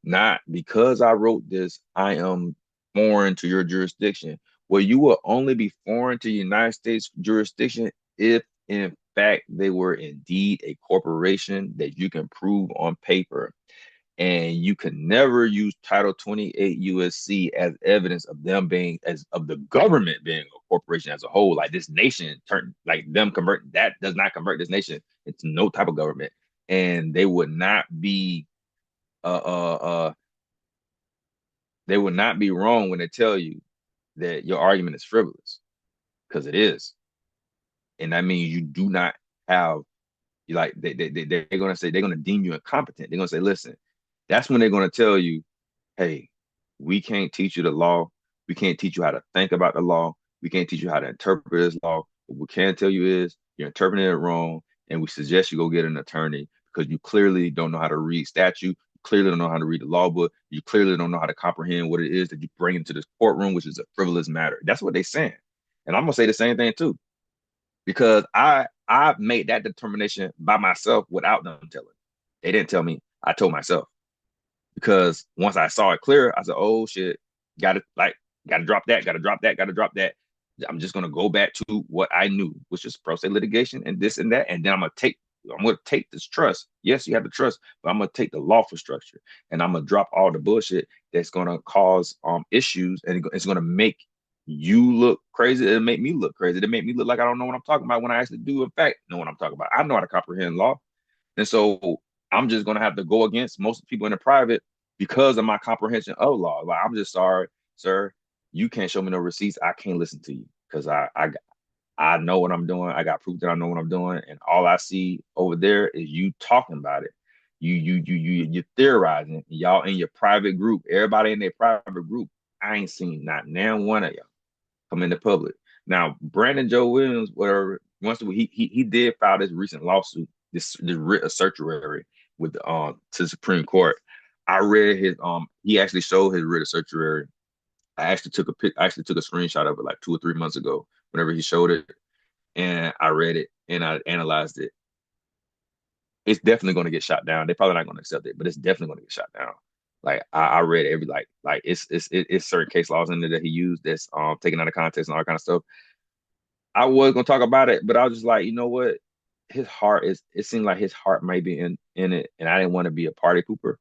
Not because I wrote this, I am foreign to your jurisdiction. Well, you will only be foreign to the United States jurisdiction if, in fact, they were indeed a corporation that you can prove on paper. And you can never use Title 28 U.S.C. as evidence of them being as of the government being a corporation as a whole. Like this nation turn like them convert that does not convert this nation into no type of government, and uh uh uh they would not be wrong when they tell you that your argument is frivolous because it is, and that means you do not have you like they're gonna say they're gonna deem you incompetent. They're gonna say, listen, that's when they're gonna tell you, hey, we can't teach you the law. We can't teach you how to think about the law. We can't teach you how to interpret this law. What we can tell you is you're interpreting it wrong, and we suggest you go get an attorney because you clearly don't know how to read statute. You clearly don't know how to read the law book. You clearly don't know how to comprehend what it is that you bring into this courtroom, which is a frivolous matter. That's what they're saying. And I'm gonna say the same thing too, because I made that determination by myself without them telling. They didn't tell me. I told myself because once I saw it clear, I said, "Oh shit, got to drop that, got to drop that, got to drop that." I'm just gonna go back to what I knew, which is pro se litigation and this and that, and then I'm gonna take this trust. Yes, you have the trust, but I'm gonna take the lawful structure, and I'm gonna drop all the bullshit that's gonna cause issues, and it's gonna make you look crazy. It'll make me look crazy. It'll make me look like I don't know what I'm talking about when I actually do, in fact, know what I'm talking about. I know how to comprehend law. And so I'm just gonna have to go against most people in the private because of my comprehension of law. Like I'm just sorry, sir. You can't show me no receipts. I can't listen to you because I know what I'm doing. I got proof that I know what I'm doing, and all I see over there is you talking about it. You're theorizing. Y'all in your private group, everybody in their private group. I ain't seen not now one of y'all come into public. Now, Brandon Joe Williams, whatever, once he did file this recent lawsuit, this writ of certiorari with to the Supreme Court. I read his he actually showed his writ of certiorari. I actually took a screenshot of it like 2 or 3 months ago, whenever he showed it, and I read it and I analyzed it. It's definitely going to get shot down. They're probably not going to accept it, but it's definitely going to get shot down. Like I read every like it's certain case laws in there that he used that's taken out of context and all that kind of stuff. I was gonna talk about it, but I was just like, you know what? His heart is. It seemed like his heart might be in it, and I didn't want to be a party pooper.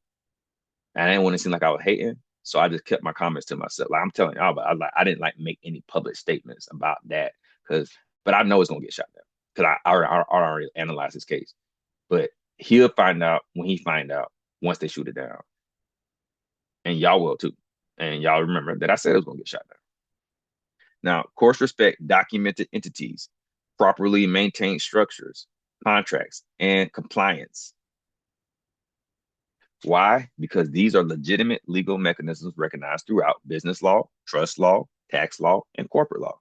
And I didn't want to seem like I was hating, so I just kept my comments to myself. Like I'm telling y'all, but I didn't like make any public statements about that because, but I know it's gonna get shot down because I already analyzed his case. But he'll find out when he find out once they shoot it down, and y'all will too. And y'all remember that I said it was gonna get shot down. Now, courts respect documented entities, properly maintained structures, contracts, and compliance. Why? Because these are legitimate legal mechanisms recognized throughout business law, trust law, tax law, and corporate law.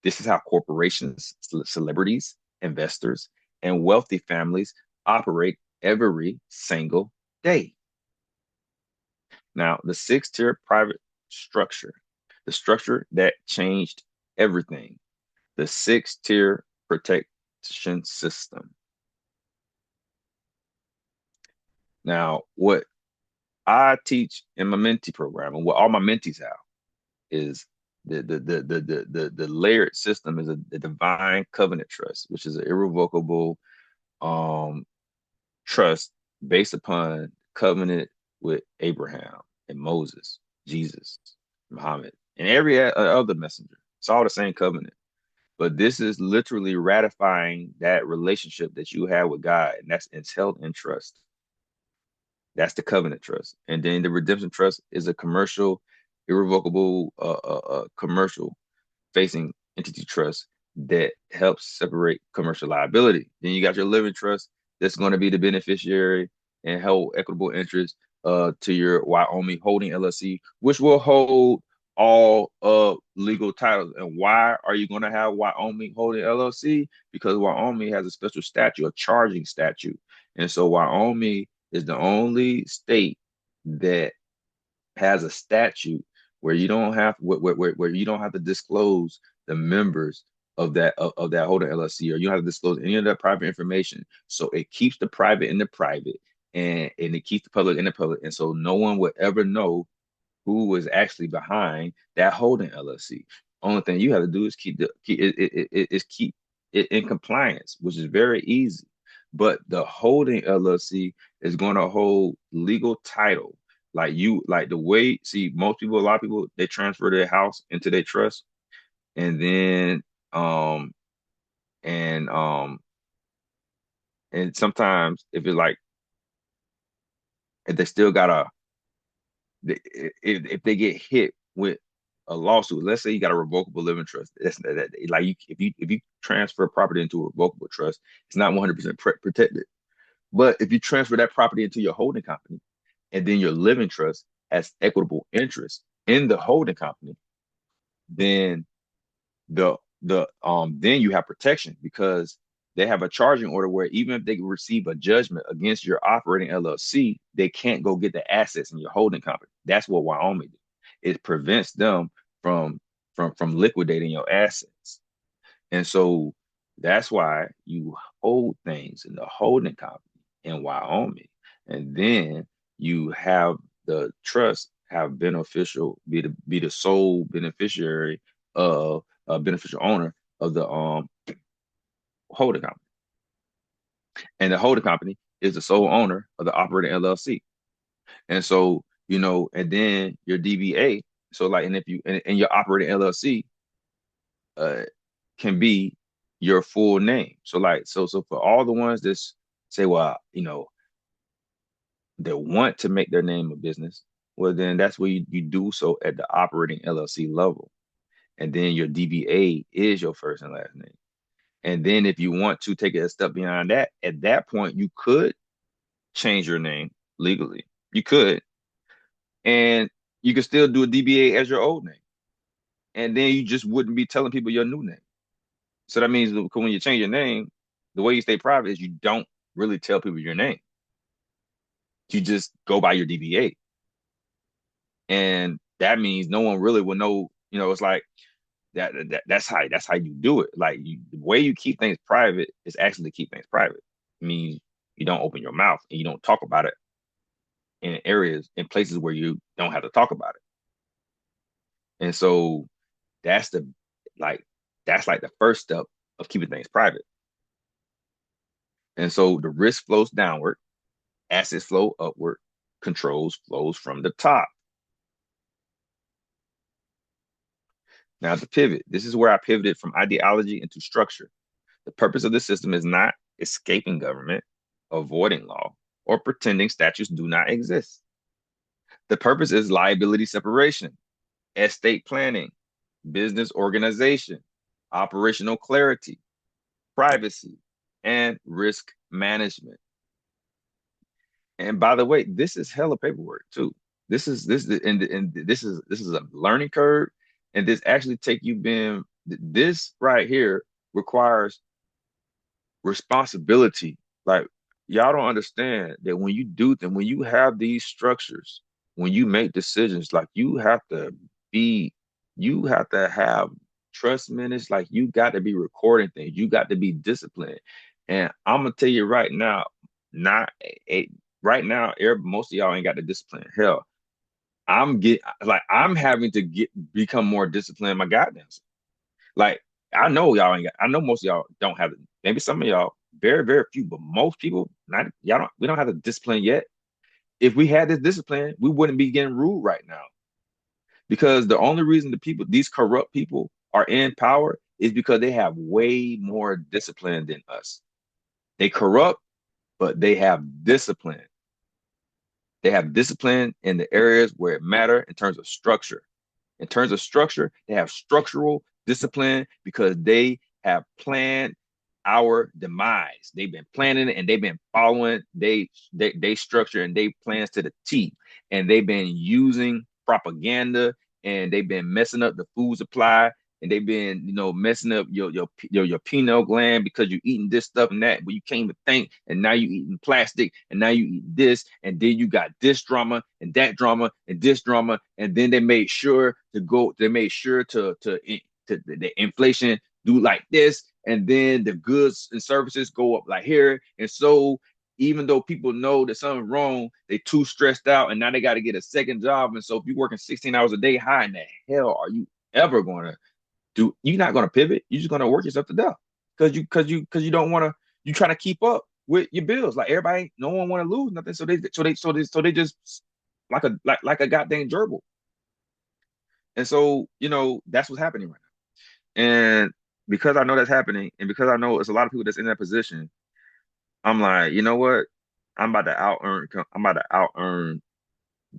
This is how corporations, celebrities, investors, and wealthy families operate every single day. Now, the six-tier private structure, the structure that changed everything, the six-tier protection system. Now, what I teach in my mentee program and what all my mentees have is the layered system is a divine covenant trust, which is an irrevocable um trust based upon covenant with Abraham and Moses, Jesus, Muhammad, and every other messenger. It's all the same covenant. But this is literally ratifying that relationship that you have with God, and it's held in trust. That's the covenant trust. And then the redemption trust is a commercial, irrevocable commercial facing entity trust that helps separate commercial liability. Then you got your living trust that's going to be the beneficiary and hold equitable interest to your Wyoming holding LLC, which will hold all legal titles. And why are you going to have Wyoming holding LLC? Because Wyoming has a special statute, a charging statute. And so Wyoming is the only state that has a statute where you don't have where you don't have to disclose the members of that holding LLC, or you don't have to disclose any of that private information. So it keeps the private in the private, and it keeps the public in the public. And so no one would ever know who was actually behind that holding LLC. Only thing you have to do is keep it in compliance, which is very easy. But the holding LLC is going to hold legal title. Like the way, see, most people, a lot of people, they transfer their house into their trust, and then um and um and sometimes if they still got a if they get hit with a lawsuit, let's say you got a revocable living trust, like if you transfer property into a revocable trust, it's not 100% protected. But if you transfer that property into your holding company, and then your living trust has equitable interest in the holding company, then then you have protection, because they have a charging order where even if they receive a judgment against your operating LLC, they can't go get the assets in your holding company. That's what Wyoming did. It prevents them from from liquidating your assets. And so that's why you hold things in the holding company in Wyoming. And then you have the trust have beneficial be the sole beneficiary of a beneficial owner of the holding company. And the holding company is the sole owner of the operating LLC. And so, and then your DBA, so like, and if you and your operating LLC uh can be your full name. So like, so for all the ones that say, well, they want to make their name a business, well, then that's where you do so at the operating LLC level. And then your DBA is your first and last name. And then if you want to take it a step beyond that, at that point, you could change your name legally. You could, and you could still do a DBA as your old name. And then you just wouldn't be telling people your new name. So that means when you change your name, the way you stay private is you don't really tell people your name. You just go by your DBA. And that means no one really will know, it's like that's how you do it. Like the way you keep things private is actually to keep things private. It means you don't open your mouth and you don't talk about it in places where you don't have to talk about it. And so that's the like that's like the first step of keeping things private. And so the risk flows downward, assets flow upward, controls flows from the top. Now the pivot. This is where I pivoted from ideology into structure. The purpose of the system is not escaping government, avoiding law, or pretending statutes do not exist. The purpose is liability separation, estate planning, business organization, operational clarity, privacy. and risk management. And by the way, this is hella paperwork too. This is a learning curve, and this actually take you being this right here requires responsibility. Like y'all don't understand that when you do them, when you have these structures, when you make decisions, like be, you have to have trust minutes. Like you got to be recording things. You got to be disciplined. And I'm gonna tell you right now, not a, right now, most of y'all ain't got the discipline. Hell, I'm having to become more disciplined in my goddamn self. Like I know y'all ain't got, I know most of y'all don't have it. Maybe some of y'all, very, very few, but most people, not y'all don't we don't have the discipline yet. If we had this discipline, we wouldn't be getting ruled right now. Because the only reason these corrupt people are in power is because they have way more discipline than us. They corrupt, but they have discipline. They have discipline in the areas where it matter in terms of structure. In terms of structure, they have structural discipline because they have planned our demise. They've been planning it and they've been following they structure and they plans to the T. And they've been using propaganda and they've been messing up the food supply and they've been, messing up your pineal gland because you're eating this stuff and that, but you can't even think. And now you eating plastic, and now you eat this, and then you got this drama and that drama and this drama, and then they made sure to go. They made sure to the inflation do like this, and then the goods and services go up like here, and so even though people know that something's wrong, they too stressed out, and now they got to get a second job. And so if you're working 16 hours a day, how in the hell are you ever going to you're not going to pivot. You're just going to work yourself to death because you don't want to. You try to keep up with your bills. Like everybody, no one want to lose nothing. So they just like a goddamn gerbil. And so that's what's happening right now. And because I know that's happening, and because I know it's a lot of people that's in that position, I'm like, you know what? I'm about to out earn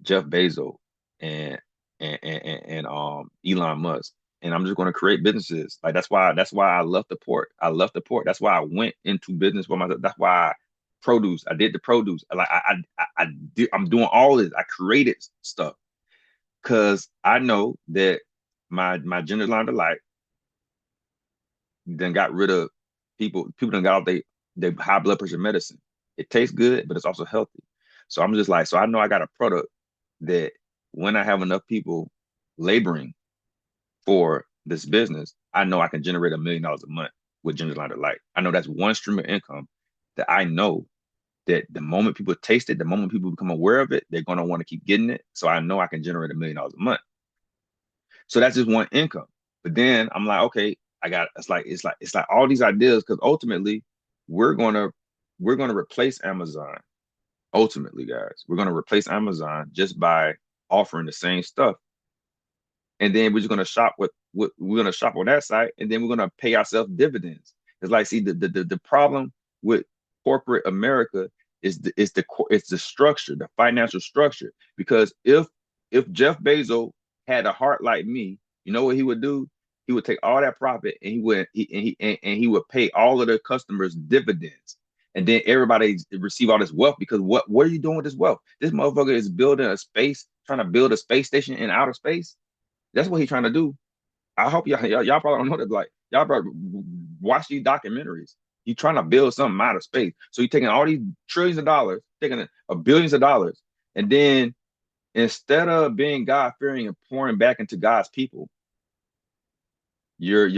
Jeff Bezos and and Elon Musk. And I'm just going to create businesses. Like that's why I left the port. I left the port. That's why I went into business for myself. That's why I did the produce. Like I'm doing all this. I created stuff because I know that my gender line of life then got rid of people done got off they high blood pressure medicine. It tastes good, but it's also healthy. So I'm just like, so I know I got a product that when I have enough people laboring for this business, I know I can generate $1 million a month with Ginger Line of Light. I know that's one stream of income that I know that the moment people taste it, the moment people become aware of it, they're gonna want to keep getting it. So I know I can generate $1 million a month. So that's just one income. But then I'm like, okay, it's like all these ideas because ultimately we're gonna we're gonna replace Amazon. Ultimately, guys, we're gonna replace Amazon just by offering the same stuff, and then we're just gonna shop with we're gonna shop on that site, and then we're gonna pay ourselves dividends. It's like, see, the problem with corporate America is the structure, the financial structure. Because if Jeff Bezos had a heart like me, you know what he would do? He would take all that profit and he would pay all of the customers dividends. And then everybody receive all this wealth because what are you doing with this wealth? This motherfucker is building a space, trying to build a space station in outer space. That's what he's trying to do. I hope y'all probably don't know that. Like y'all probably watch these documentaries. He's trying to build something out of space. So he's taking all these trillions of dollars, taking billions of dollars, and then instead of being God fearing and pouring back into God's people, you're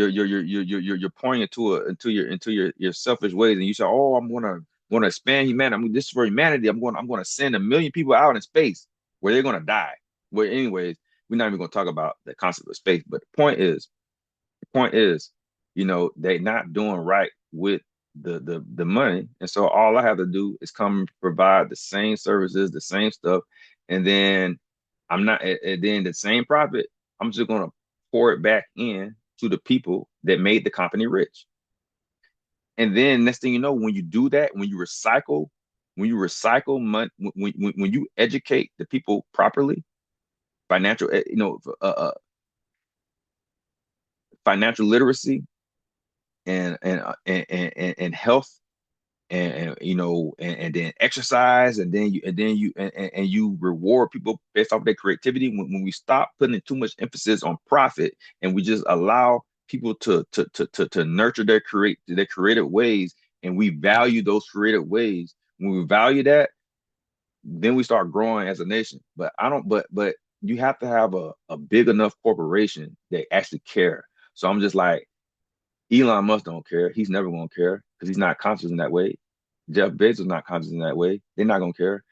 pouring into your selfish ways, and you say, "Oh, I'm gonna expand humanity. This is for humanity. I'm gonna send 1 million people out in space where they're gonna die." Well, anyways, we're not even gonna talk about the concept of space. But the point is, they're not doing right with the money, and so all I have to do is come and provide the same services, the same stuff, and then I'm not, and then the same profit. I'm just gonna pour it back in to the people that made the company rich. And then next thing you know, when you do that, when you recycle money, when you educate the people properly, financial, financial literacy and health and then exercise, and then you reward people based off their creativity. When we stop putting too much emphasis on profit, and we just allow people to nurture their creative ways, and we value those creative ways. When we value that, then we start growing as a nation. But I don't. But you have to have a big enough corporation that actually care. So I'm just like, Elon Musk don't care. He's never gonna care because he's not conscious in that way. Jeff Bezos not conscious in that way. They're not gonna care.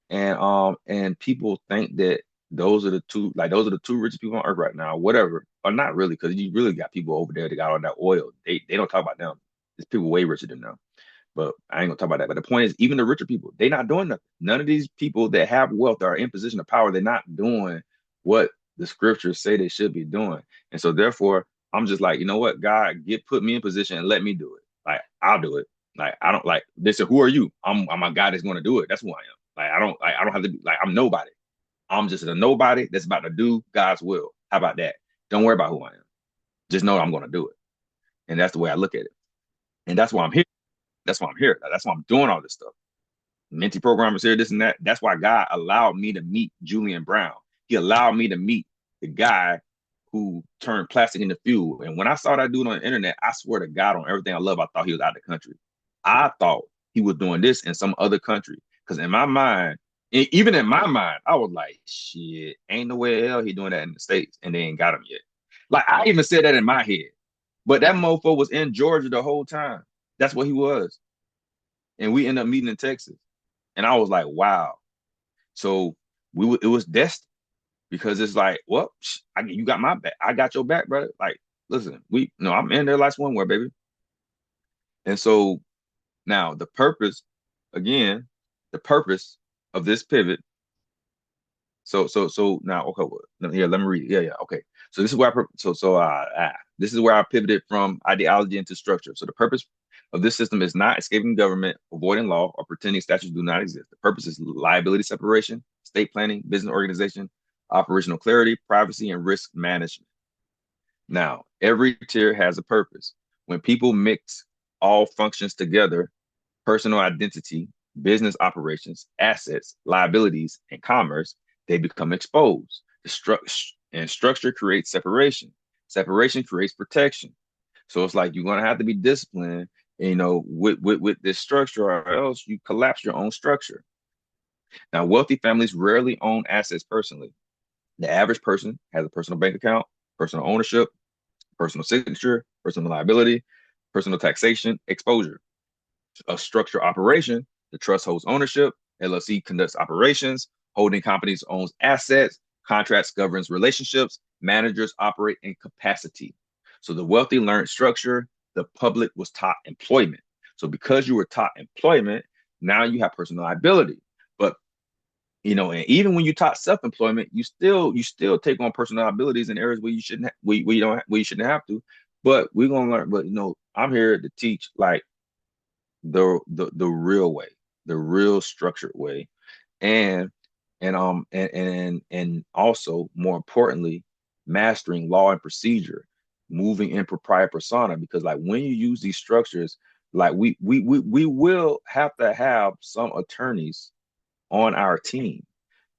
And people think that those are the two richest people on earth right now, whatever. Or not really, because you really got people over there that got all that oil. They don't talk about them. There's people way richer than them. But I ain't gonna talk about that. But the point is, even the richer people, they not doing nothing. None of these people that have wealth are in position of power. They're not doing what the scriptures say they should be doing. And so therefore, I'm just like, you know what, God, put me in position and let me do it. Like I'll do it. Like I don't like they said, who are you? I'm a guy that's gonna do it. That's who I am. I don't have to be like I'm nobody. I'm just a nobody that's about to do God's will. How about that? Don't worry about who I am. Just know I'm gonna do it. And that's the way I look at it. And that's why I'm here. That's why I'm here. That's why I'm doing all this stuff. Minty programmers here, this and that. That's why God allowed me to meet Julian Brown. He allowed me to meet the guy who turned plastic into fuel. And when I saw that dude on the internet, I swear to God, on everything I love, I thought he was out of the country. I thought he was doing this in some other country. Because in my mind, even in my mind, I was like, shit, ain't no way hell he doing that in the States. And they ain't got him yet. Like, I even said that in my head. But that mofo was in Georgia the whole time. That's what he was. And we ended up meeting in Texas. And I was like, wow. So it was destined because it's like, well, you got my back. I got your back, brother. Like, listen, no, I'm in there last one where, baby. And so now again, the purpose of this pivot. So now, okay, well, here, let me read it. Yeah, okay. So this is where this is where I pivoted from ideology into structure. So the purpose of this system is not escaping government, avoiding law, or pretending statutes do not exist. The purpose is liability separation, state planning, business organization, operational clarity, privacy, and risk management. Now, every tier has a purpose. When people mix all functions together, personal identity, business operations, assets, liabilities, and commerce, they become exposed. And structure creates separation. Separation creates protection. So it's like you're gonna have to be disciplined, with this structure, or else you collapse your own structure. Now, wealthy families rarely own assets personally. The average person has a personal bank account, personal ownership, personal signature, personal liability, personal taxation, exposure. A structured operation, the trust holds ownership, LLC conducts operations, holding companies owns assets, contracts governs relationships, managers operate in capacity. So the wealthy learned structure, the public was taught employment. So because you were taught employment, now you have personal liability. But and even when you taught self-employment, you still take on personal liabilities in areas where you shouldn't where you don't where you shouldn't have to. But we're gonna learn. But I'm here to teach like the real way, the real structured way, and and also more importantly, mastering law and procedure, moving in propria persona. Because like when you use these structures, like we will have to have some attorneys on our team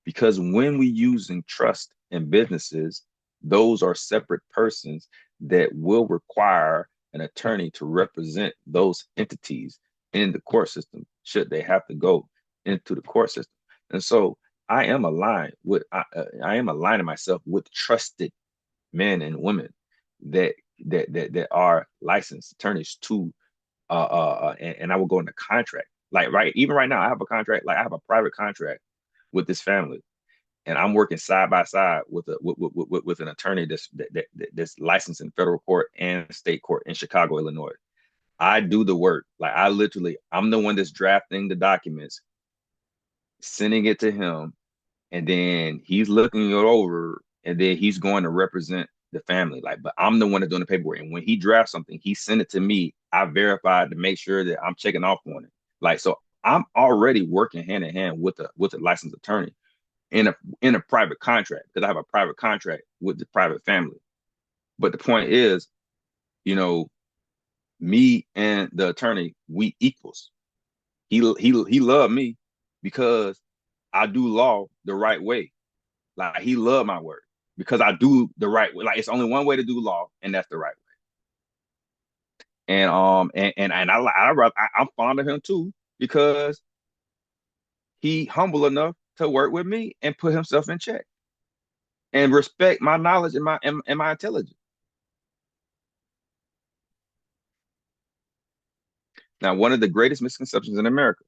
because when we using trust in businesses, those are separate persons that will require an attorney to represent those entities in the court system should they have to go into the court system. And so I am aligning myself with trusted men and women that are licensed attorneys to and I will go into contract. Like even right now, I have a contract, like I have a private contract with this family, and I'm working side by side with an attorney that's licensed in federal court and state court in Chicago, Illinois. I do the work. Like I'm the one that's drafting the documents, sending it to him, and then he's looking it over, and then he's going to represent the family. Like, but I'm the one that's doing the paperwork. And when he drafts something, he sent it to me. I verified to make sure that I'm checking off on it. Like, so I'm already working hand in hand with a licensed attorney in a private contract because I have a private contract with the private family. But the point is, you know, me and the attorney, we equals. He loved me because I do law the right way. Like he loved my work because I do the right way. Like it's only one way to do law, and that's the right way. And I'm fond of him too because he humble enough to work with me and put himself in check and respect my knowledge and my intelligence. Now, one of the greatest misconceptions in America,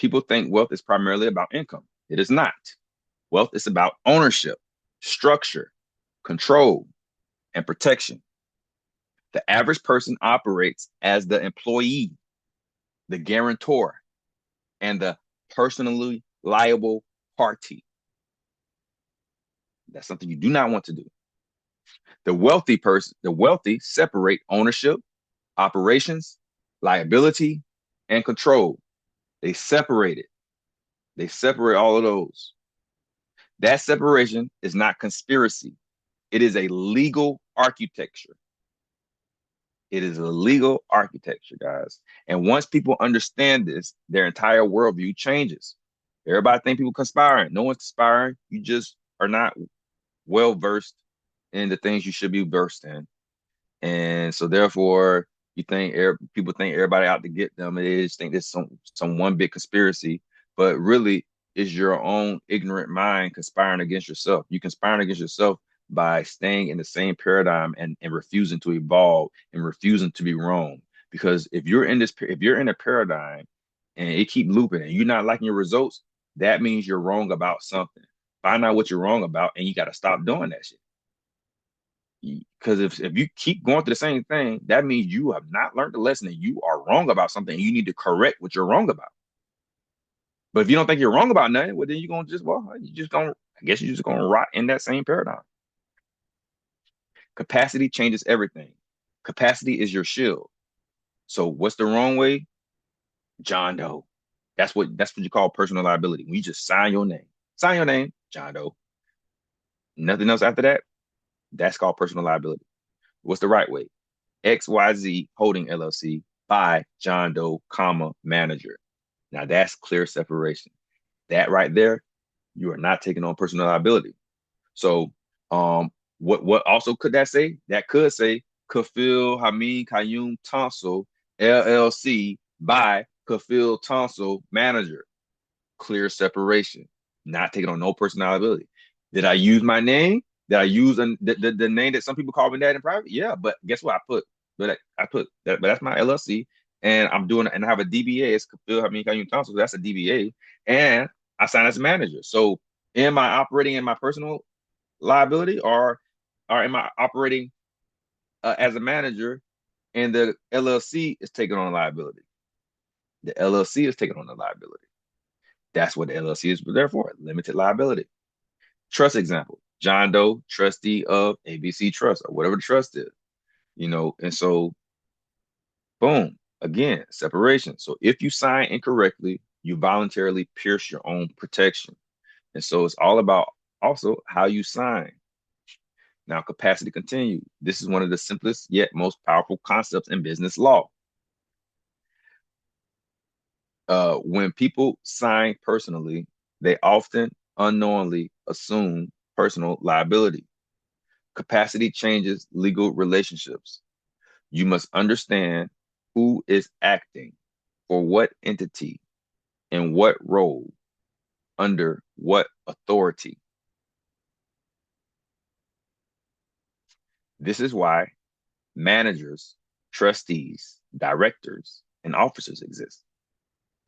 people think wealth is primarily about income. It is not. Wealth is about ownership, structure, control, and protection. The average person operates as the employee, the guarantor, and the personally liable party. That's something you do not want to do. The wealthy separate ownership, operations, liability, and control. They separate it. They separate all of those. That separation is not conspiracy. It is a legal architecture. It is a legal architecture, guys. And once people understand this, their entire worldview changes. Everybody think people conspiring. No one's conspiring. You just are not well versed in the things you should be versed in. And so therefore, people think everybody out to get them. They just think there's some one big conspiracy, but really it's your own ignorant mind conspiring against yourself. You conspiring against yourself by staying in the same paradigm and refusing to evolve and refusing to be wrong. Because if you're in a paradigm and it keep looping and you're not liking your results, that means you're wrong about something. Find out what you're wrong about, and you got to stop doing that shit. Because if you keep going through the same thing, that means you have not learned the lesson and you are wrong about something. And you need to correct what you're wrong about. But if you don't think you're wrong about nothing, well, then you're gonna just well, you just gonna I guess you're just gonna rot in that same paradigm. Capacity changes everything. Capacity is your shield. So what's the wrong way? John Doe. That's what you call personal liability. When you just sign your name, John Doe. Nothing else after that. That's called personal liability. What's the right way? XYZ Holding LLC by John Doe, comma, manager. Now that's clear separation. That right there, you are not taking on personal liability. So, what also could that say? That could say Kafil Hamid Qayyum Tunsill LLC by Kafil Tunsill manager. Clear separation. Not taking on no personal liability. Did I use my name? Did I use the name that some people call me that in private? Yeah, but guess what? I put that, but that's my LLC, and I'm doing and I have a DBA. It's Kafil Hamid Qayyum Tunsill. So that's a DBA, and I sign as a manager. So, am I operating in my personal liability, or am I operating as a manager, and the LLC is taking on liability? The LLC is taking on the liability. That's what the LLC is there for, limited liability. Trust example, John Doe, trustee of ABC Trust or whatever the trust is, and so boom, again, separation. So if you sign incorrectly, you voluntarily pierce your own protection. And so it's all about also how you sign. Now, capacity continued. This is one of the simplest yet most powerful concepts in business law. When people sign personally, they often unknowingly assume personal liability. Capacity changes legal relationships. You must understand who is acting for what entity in what role under what authority. This is why managers, trustees, directors, and officers exist.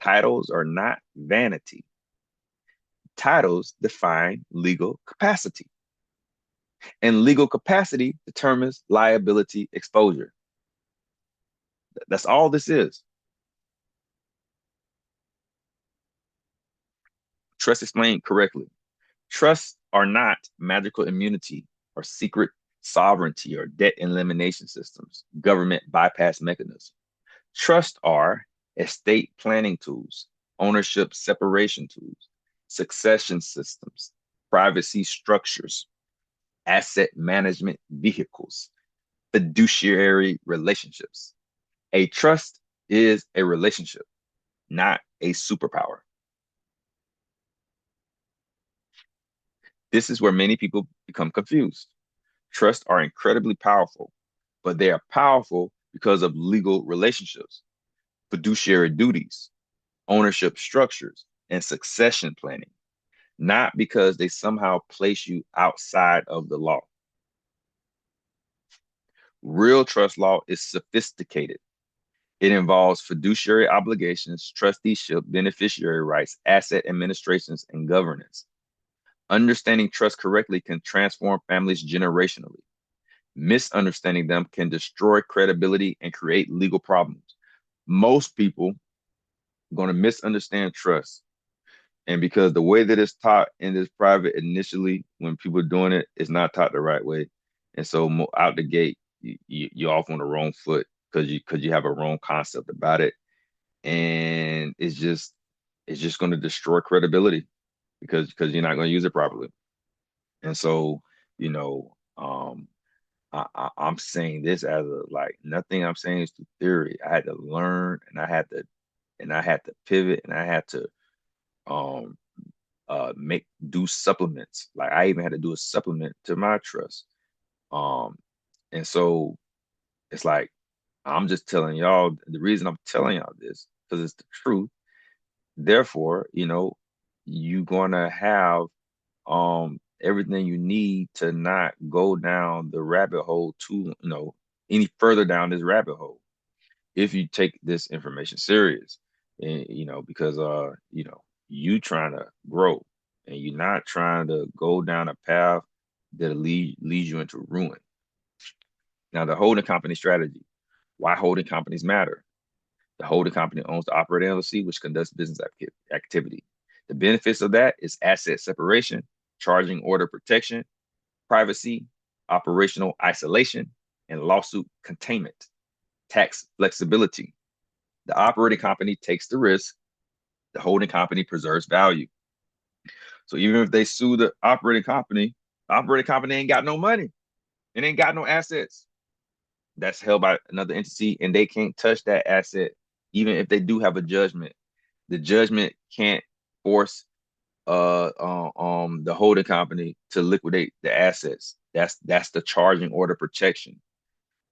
Titles are not vanity. Titles define legal capacity, and legal capacity determines liability exposure. That's all this is. Trust explained correctly. Trusts are not magical immunity or secret sovereignty or debt elimination systems, government bypass mechanisms. Trusts are estate planning tools, ownership separation tools, succession systems, privacy structures, asset management vehicles, fiduciary relationships. A trust is a relationship, not a superpower. This is where many people become confused. Trusts are incredibly powerful, but they are powerful because of legal relationships, fiduciary duties, ownership structures, and succession planning, not because they somehow place you outside of the law. Real trust law is sophisticated. It involves fiduciary obligations, trusteeship, beneficiary rights, asset administrations, and governance. Understanding trust correctly can transform families generationally. Misunderstanding them can destroy credibility and create legal problems. Most people are going to misunderstand trust. And because the way that it's taught in this private initially, when people are doing it, it's not taught the right way. And so out the gate, you're off on the wrong foot because you have a wrong concept about it. And it's just going to destroy credibility because you're not going to use it properly. And so, you know, I'm saying this as a like nothing I'm saying is through theory. I had to learn and I had to pivot and I had to um make do supplements. Like I even had to do a supplement to my trust. Um and so it's like I'm just telling y'all the reason I'm telling y'all this because it's the truth. Therefore, you're gonna have everything you need to not go down the rabbit hole too, any further down this rabbit hole if you take this information serious. And because you trying to grow and you're not trying to go down a path that leads you into ruin. Now, the holding company strategy. Why holding companies matter? The holding company owns the operating LLC, which conducts business activity. The benefits of that is asset separation, charging order protection, privacy, operational isolation, and lawsuit containment, tax flexibility. The operating company takes the risk, the holding company preserves value. So even if they sue the operating company ain't got no money, it ain't got no assets. That's held by another entity, and they can't touch that asset, even if they do have a judgment. The judgment can't force the holding company to liquidate the assets. That's the charging order protection.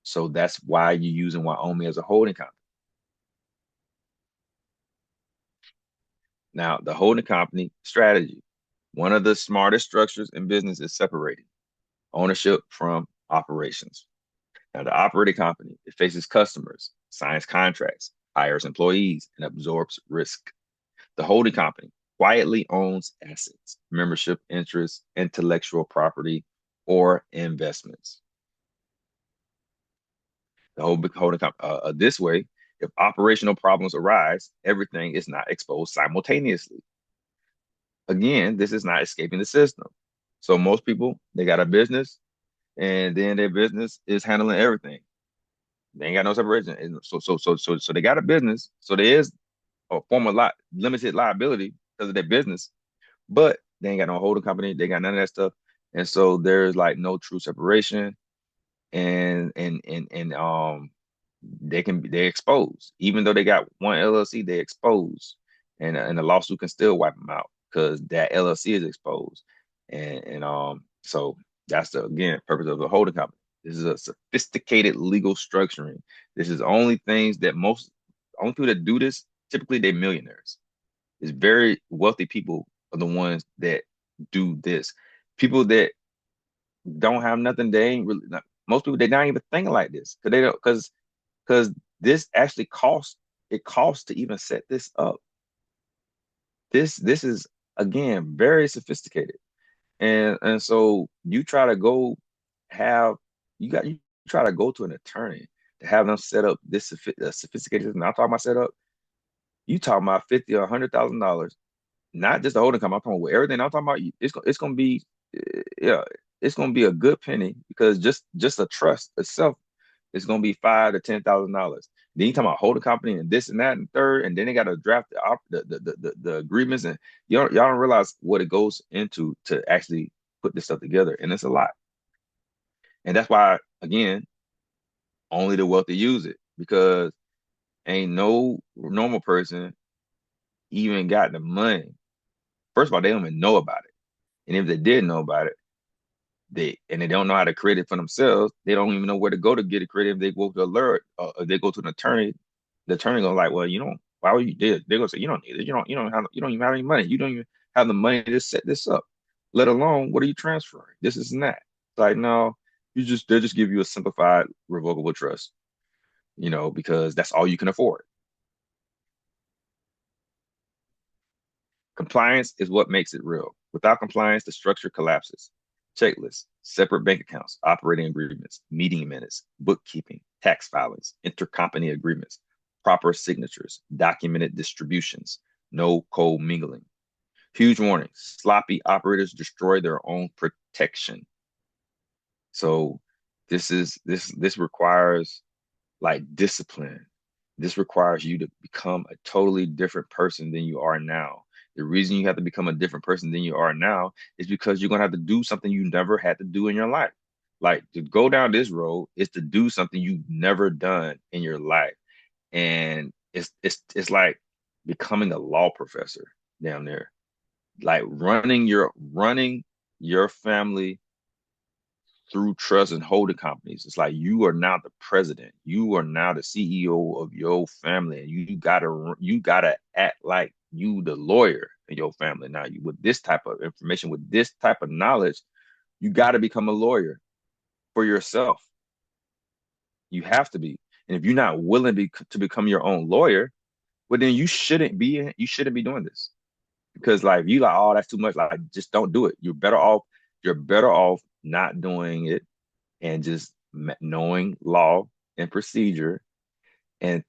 So that's why you're using Wyoming as a holding company. Now, the holding company strategy. One of the smartest structures in business is separating ownership from operations. Now, the operating company, it faces customers, signs contracts, hires employees, and absorbs risk. The holding company quietly owns assets, membership interests, intellectual property, or investments. The holding company, this way, if operational problems arise, everything is not exposed simultaneously. Again, this is not escaping the system. So most people, they got a business, and then their business is handling everything. They ain't got no separation. And so they got a business. So there is a form of limited liability because of their business, but they ain't got no holding company. They got none of that stuff. And so there's like no true separation. And they're exposed. Even though they got one LLC, they're exposed. And the lawsuit can still wipe them out because that LLC is exposed. So that's the again purpose of the holding company. This is a sophisticated legal structuring. This is only things that only people that do this, typically they're millionaires. It's very wealthy people are the ones that do this. People that don't have nothing, they ain't really most people they're not even thinking like this because they don't because this actually costs it costs to even set this up. This is again very sophisticated. And so you try to go have you try to go to an attorney to have them set up this sophisticated system. I'm talking about set up. You talking about 50 or $100,000, not just the holding company. I'm talking about everything. I'm talking about it's gonna be yeah, it's gonna be a good penny because just a trust itself is gonna be $5,000 to $10,000. Then you talking about holding company and this and that and third, and then they got to draft the agreements, and y'all don't realize what it goes into to actually put this stuff together, and it's a lot. And that's why again, only the wealthy use it because ain't no normal person even got the money, first of all, they don't even know about it. And if they did know about it, they don't know how to create it for themselves. They don't even know where to go to get it created. If they go to alert, if they go to an attorney, the attorney gonna like, well, you don't. Why would you do it? They're gonna say you don't need it. You don't even have any money. You don't even have the money to set this up. Let alone what are you transferring? This is that. It's like no, they'll just give you a simplified revocable trust. Because that's all you can afford. Compliance is what makes it real. Without compliance, the structure collapses. Checklists, separate bank accounts, operating agreements, meeting minutes, bookkeeping, tax filings, intercompany agreements, proper signatures, documented distributions, no co-mingling. Huge warning, sloppy operators destroy their own protection. So this requires like discipline. This requires you to become a totally different person than you are now. The reason you have to become a different person than you are now is because you're gonna have to do something you never had to do in your life. Like to go down this road is to do something you've never done in your life. And it's like becoming a law professor down there. Like running your family through trust and holding companies. It's like you are now the president. You are now the CEO of your family, and you gotta act like you the lawyer in your family. Now, with this type of information, with this type of knowledge, you got to become a lawyer for yourself. You have to be, and if you're not willing to become your own lawyer, well, then you shouldn't be doing this because like you like, oh, that's too much. Like, just don't do it. You're better off not doing it and just knowing law and procedure and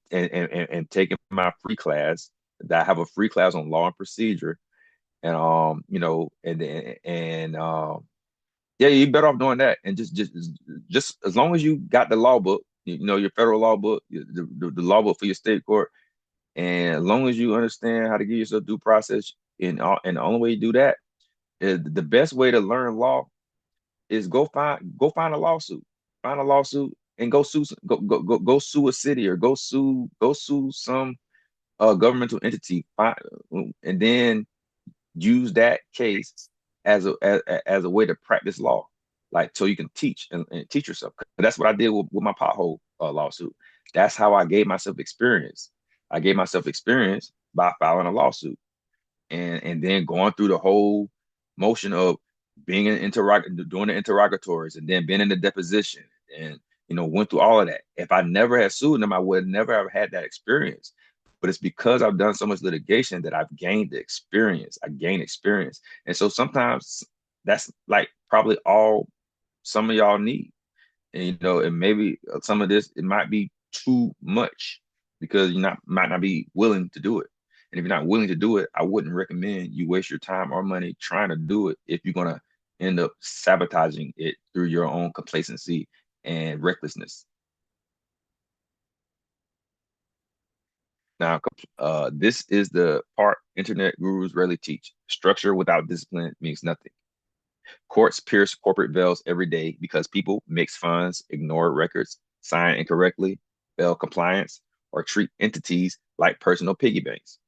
taking my free class. That I have a free class on law and procedure, and yeah, you're better off doing that. And just as long as you got the law book, your federal law book, the law book for your state court, and as long as you understand how to give yourself due process, and the only way you do that is the best way to learn law is go find a lawsuit, find a lawsuit, and go sue a city or go sue some governmental entity, and then use that case as a way to practice law, like so you can teach and teach yourself. That's what I did with my pothole lawsuit. That's how I gave myself experience. I gave myself experience by filing a lawsuit and then going through the whole motion of being doing the interrogatories and then being in the deposition and went through all of that. If I never had sued them, I would never have had that experience. But it's because I've done so much litigation that I've gained the experience. I gained experience. And so sometimes that's like probably all some of y'all need. And maybe some of this, it might be too much because you might not be willing to do it. And if you're not willing to do it, I wouldn't recommend you waste your time or money trying to do it if you're gonna end up sabotaging it through your own complacency and recklessness. Now, this is the part internet gurus rarely teach. Structure without discipline means nothing. Courts pierce corporate veils every day because people mix funds, ignore records, sign incorrectly, fail compliance, or treat entities like personal piggy banks.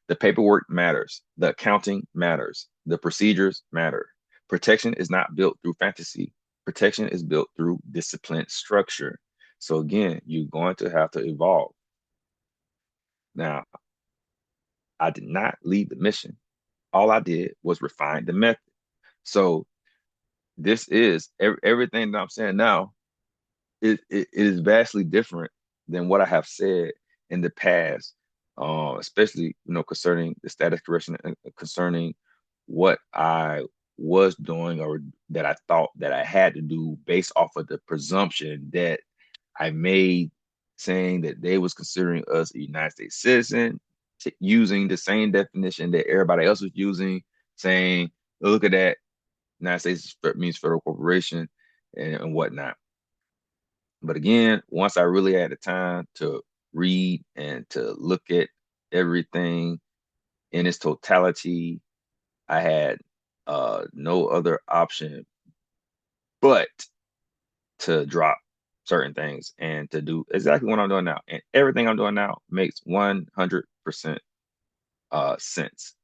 The paperwork matters. The accounting matters. The procedures matter. Protection is not built through fantasy. Protection is built through disciplined structure. So again, you're going to have to evolve. Now, I did not lead the mission. All I did was refine the method. So this is everything that I'm saying now. It is vastly different than what I have said in the past, especially concerning the status correction and concerning what I was doing or that I thought that I had to do based off of the presumption that I made, saying that they was considering us a United States citizen, using the same definition that everybody else was using, saying, look at that, United States means federal corporation and whatnot. But again, once I really had the time to read and to look at everything in its totality, I had no other option but to drop certain things and to do exactly what I'm doing now. And everything I'm doing now makes 100% sense.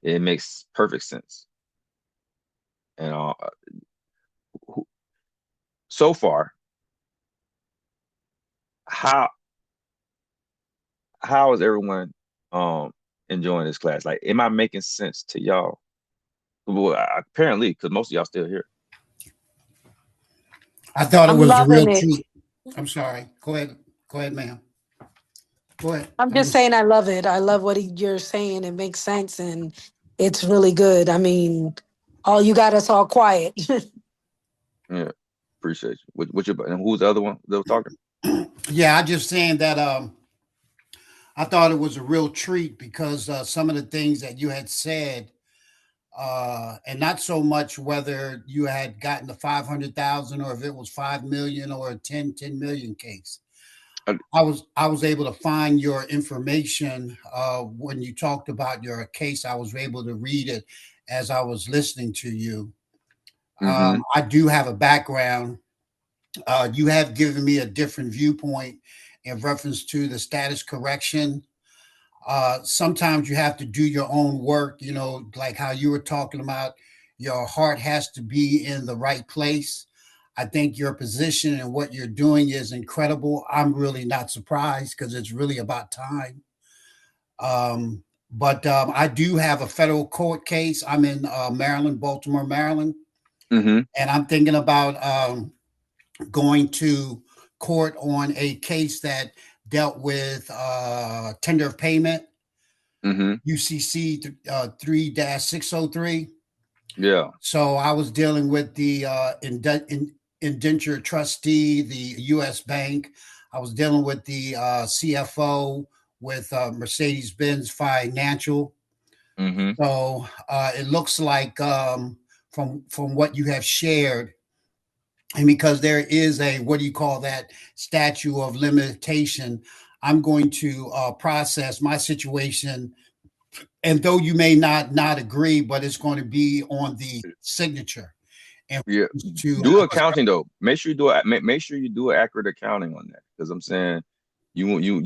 It makes perfect sense. And so far, how how is everyone um enjoying this class? Like, am I making sense to y'all? Well, apparently, because most of y'all still here. I thought it I'm was a real loving it. treat. I'm sorry. Go ahead. Go ahead, ma'am. Go ahead. I'm just saying I love it. I love what you're saying. It makes sense and it's really good. I mean, all you got us all quiet. Yeah, appreciate you. What your and who's the other one that was talking? Yeah, I just saying that I thought it was a real treat because some of the things that you had said, and not so much whether you had gotten the 500,000 or if it was 5 million or a 10 million case. Uh, I was able to find your information when you talked about your case. I was able to read it as I was listening to you. mm-hmm, I do have a background. You have given me a different viewpoint in reference to the status correction. Sometimes you have to do your own work, like how you were talking about, your heart has to be in the right place. I think your position and what you're doing is incredible. I'm really not surprised because it's really about time. But I do have a federal court case. I'm in Maryland, Baltimore, Maryland, mm-hmm, and I'm thinking about going to court on a case that dealt with tender of payment, mm-hmm. U.C.C. 3-603. Yeah. So I was dealing with the indenture trustee, the U.S. Bank. I was dealing with the CFO with Mercedes Benz Financial. Mm-hmm. So it looks like from what you have shared, and because there is a what do you call that statute of limitation, I'm going to process my situation, and though you may not agree, but it's going to be on the signature and Yeah. to Do accounting though. Make sure you do it. Make sure you do accurate accounting on that. Because I'm saying you want to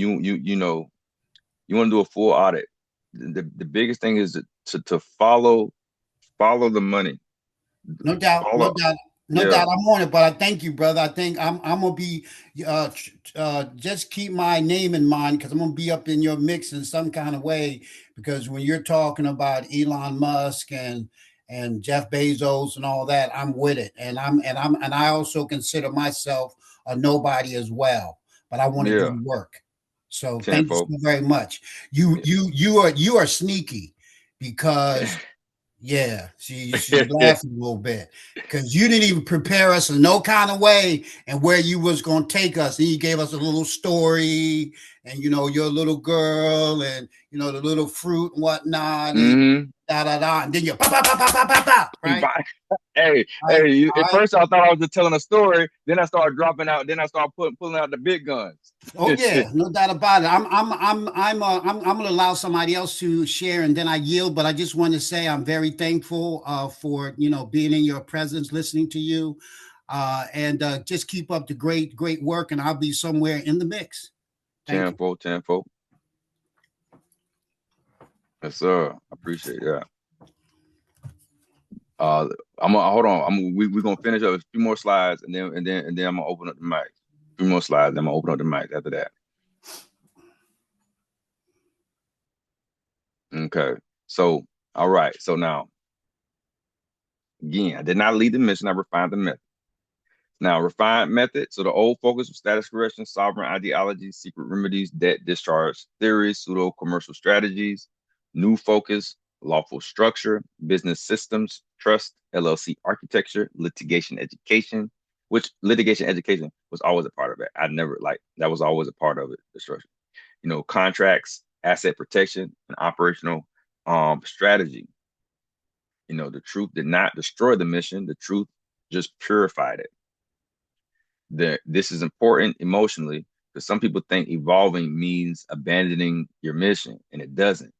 do a full audit. The biggest thing is to follow the money. no doubt, no Follow. doubt, no Yeah. doubt. I'm on it, but I thank you, brother. I think I'm gonna be just keep my name in mind because I'm gonna be up in your mix in some kind of way. Because when you're talking about Elon Musk and Jeff Bezos and all that, I'm with it, and I also consider myself a nobody as well. But I want to do Yeah. the work. So thank you Tenfold. so very much. You are sneaky because yeah, she's laughing a little bit because you didn't even prepare us in no kind of way and where you was gonna take us. And you gave us a little story and your little girl and the little fruit and whatnot and Mm-hmm. da da da and then you pa pa pa pa pa pa pa, right? Bye. Hey, Right? All at right. first I thought I was just telling a story. Then I started dropping out. Then I started pulling out the big guns. Oh yeah, no doubt about it. I'm gonna allow somebody else to share and then I yield. But I just want to say I'm very thankful for being in your presence, listening to you, and just keep up the great work. And I'll be somewhere in the mix. Thank you. Tenfold, tenfold. Yes, sir. I appreciate that. Uh, I'm gonna hold on. We're gonna finish up a few more slides, and then I'm gonna open up the mic. A few more slides, then I'm gonna open up the mic after that. Okay. So, all right. So now, again, I did not lead the mission. I refined the method. Now, refined method. So the old focus was status correction, sovereign ideology, secret remedies, debt discharge theories, pseudo commercial strategies. New focus, lawful structure, business systems, trust, LLC architecture, litigation education, which litigation education was always a part of it. I never like that was always a part of it, the structure. Contracts, asset protection, and operational strategy. The truth did not destroy the mission. The truth just purified it. This is important emotionally because some people think evolving means abandoning your mission, and it doesn't.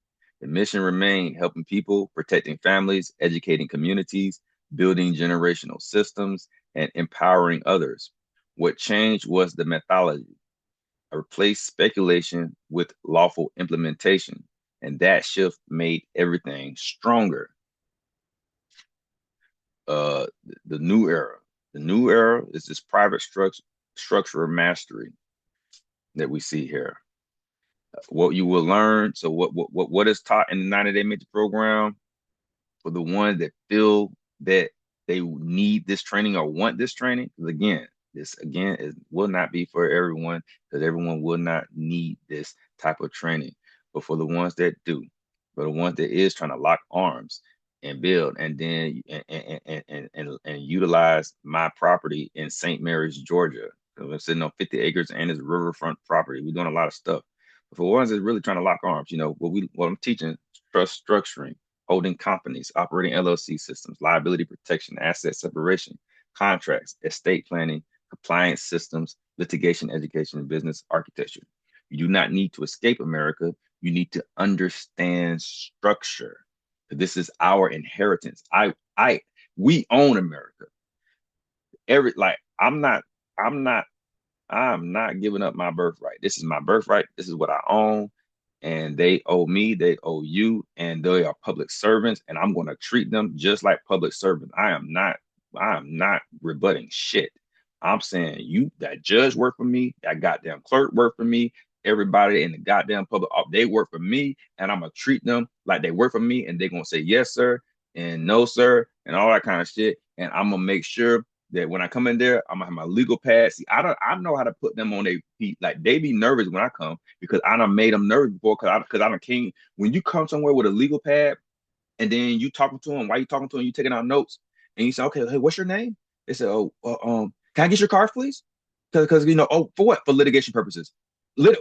The mission remained helping people, protecting families, educating communities, building generational systems, and empowering others. What changed was the methodology. I replaced speculation with lawful implementation, And that shift made everything stronger. The new era. The new era is this private structure of mastery that we see here. What you will learn. So what is taught in the 90-day mentor program for the ones that feel that they need this training or want this training? Because again, this again will not be for everyone, because everyone will not need this type of training. But for the ones that do, for the ones that is trying to lock arms and build, and then and utilize my property in St. Mary's, Georgia. So we're sitting on 50 acres and it's riverfront property. We're doing a lot of stuff. But for ones that's really trying to lock arms, what I'm teaching, trust structuring, holding companies, operating LLC systems, liability protection, asset separation, contracts, estate planning, compliance systems, litigation, education, and business architecture. You do not need to escape America. You need to understand structure. This is our inheritance. We own America. I'm not giving up my birthright. This is my birthright. This is what I own. And they owe me, they owe you, and they are public servants, and I'm going to treat them just like public servants. I am not rebutting shit. I'm saying that judge work for me, that goddamn clerk work for me, everybody in the goddamn public, they work for me, and I'm gonna treat them like they work for me, and they're gonna say yes, sir, and no, sir, and all that kind of shit. And I'm gonna make sure that when I come in there, I'm gonna have my legal pad. See, I know how to put them on their feet. Like they be nervous when I come because I done made them nervous before. Because I done came. When you come somewhere with a legal pad and then you talking to them, while you talking to them, you taking out notes, and you say, okay, hey, what's your name? They say, can I get your card, please? Because oh, for what? For litigation purposes. They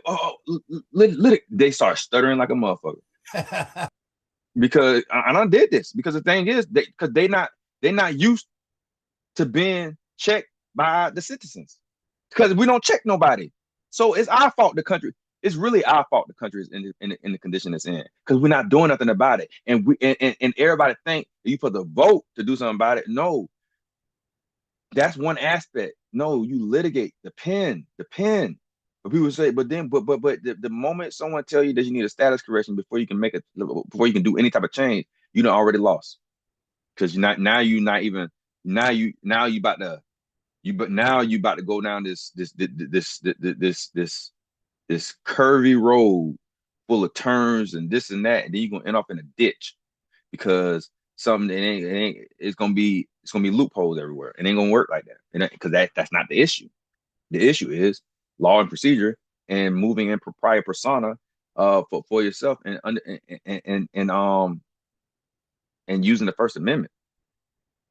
start stuttering like a motherfucker because I done did this. Because the thing is, they're not used to being checked by the citizens, because we don't check nobody. So it's our fault the country. It's really our fault the country is in the condition it's in, because we're not doing nothing about it. And everybody think you put the vote to do something about it. No, that's one aspect. No, you litigate the pen. But people say, but the moment someone tell you that you need a status correction before you can do any type of change, you done already lost. Because you're not even now you about to go down this curvy road full of turns and this and that, and then you're gonna end up in a ditch because something it's gonna be loopholes everywhere. It ain't gonna work like that. And because that's not the issue. The issue is law and procedure and moving in proprietary persona for yourself and using the First Amendment.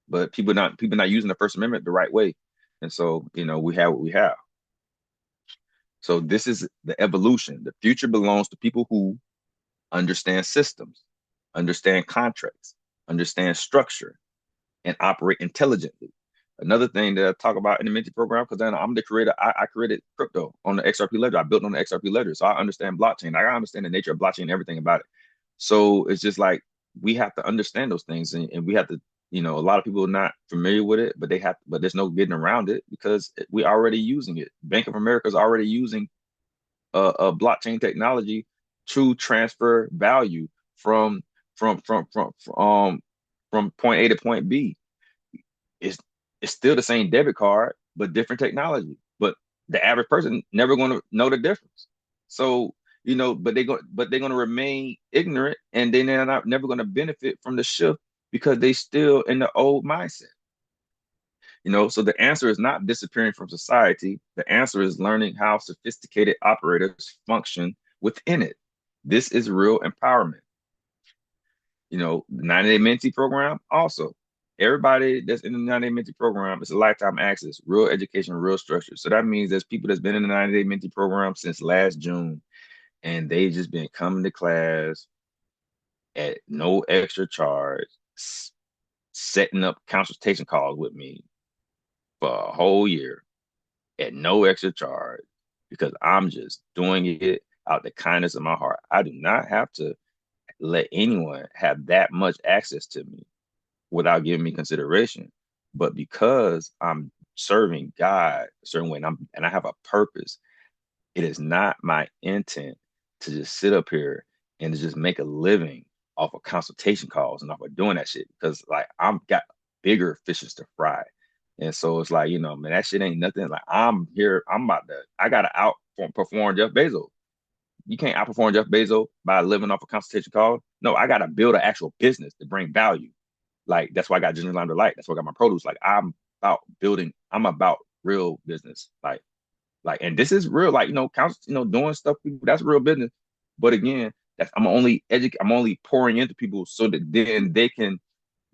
But people not using the First Amendment the right way. And so, we have what we have. So this is the evolution. The future belongs to people who understand systems, understand contracts, understand structure, and operate intelligently. Another thing that I talk about in the mentor program, because then I'm the creator, I created crypto on the XRP ledger. I built on the XRP ledger. So I understand blockchain. I understand the nature of blockchain and everything about it. So it's just like we have to understand those things, and we have to, a lot of people are not familiar with it, but there's no getting around it because we're already using it. Bank of America is already using a blockchain technology to transfer value from point A to point B. It's still the same debit card, but different technology. But the average person never going to know the difference. So, but they're going to remain ignorant, and then they're never going to benefit from the shift because they still in the old mindset. So the answer is not disappearing from society. The answer is learning how sophisticated operators function within it. This is real empowerment. The 90-day mentee program also. Everybody that's in the 90-day mentee program, it's a lifetime access, real education, real structure. So that means there's people that's been in the 90-day mentee program since last June, and they just been coming to class at no extra charge, setting up consultation calls with me for a whole year at no extra charge because I'm just doing it out the kindness of my heart. I do not have to let anyone have that much access to me without giving me consideration. But because I'm serving God a certain way and I have a purpose, it is not my intent to just sit up here and to just make a living off of consultation calls and off of doing that shit because like I'm got bigger fishes to fry. And so it's like, man, that shit ain't nothing. Like I'm here, I gotta outperform Jeff Bezos. You can't outperform Jeff Bezos by living off a consultation call. No, I gotta build an actual business to bring value. Like that's why I got Ginger Lime Delight. That's why I got my produce. Like I'm about real business. And this is real, like, counsel, doing stuff, that's real business. But again, I'm only pouring into people so that then they can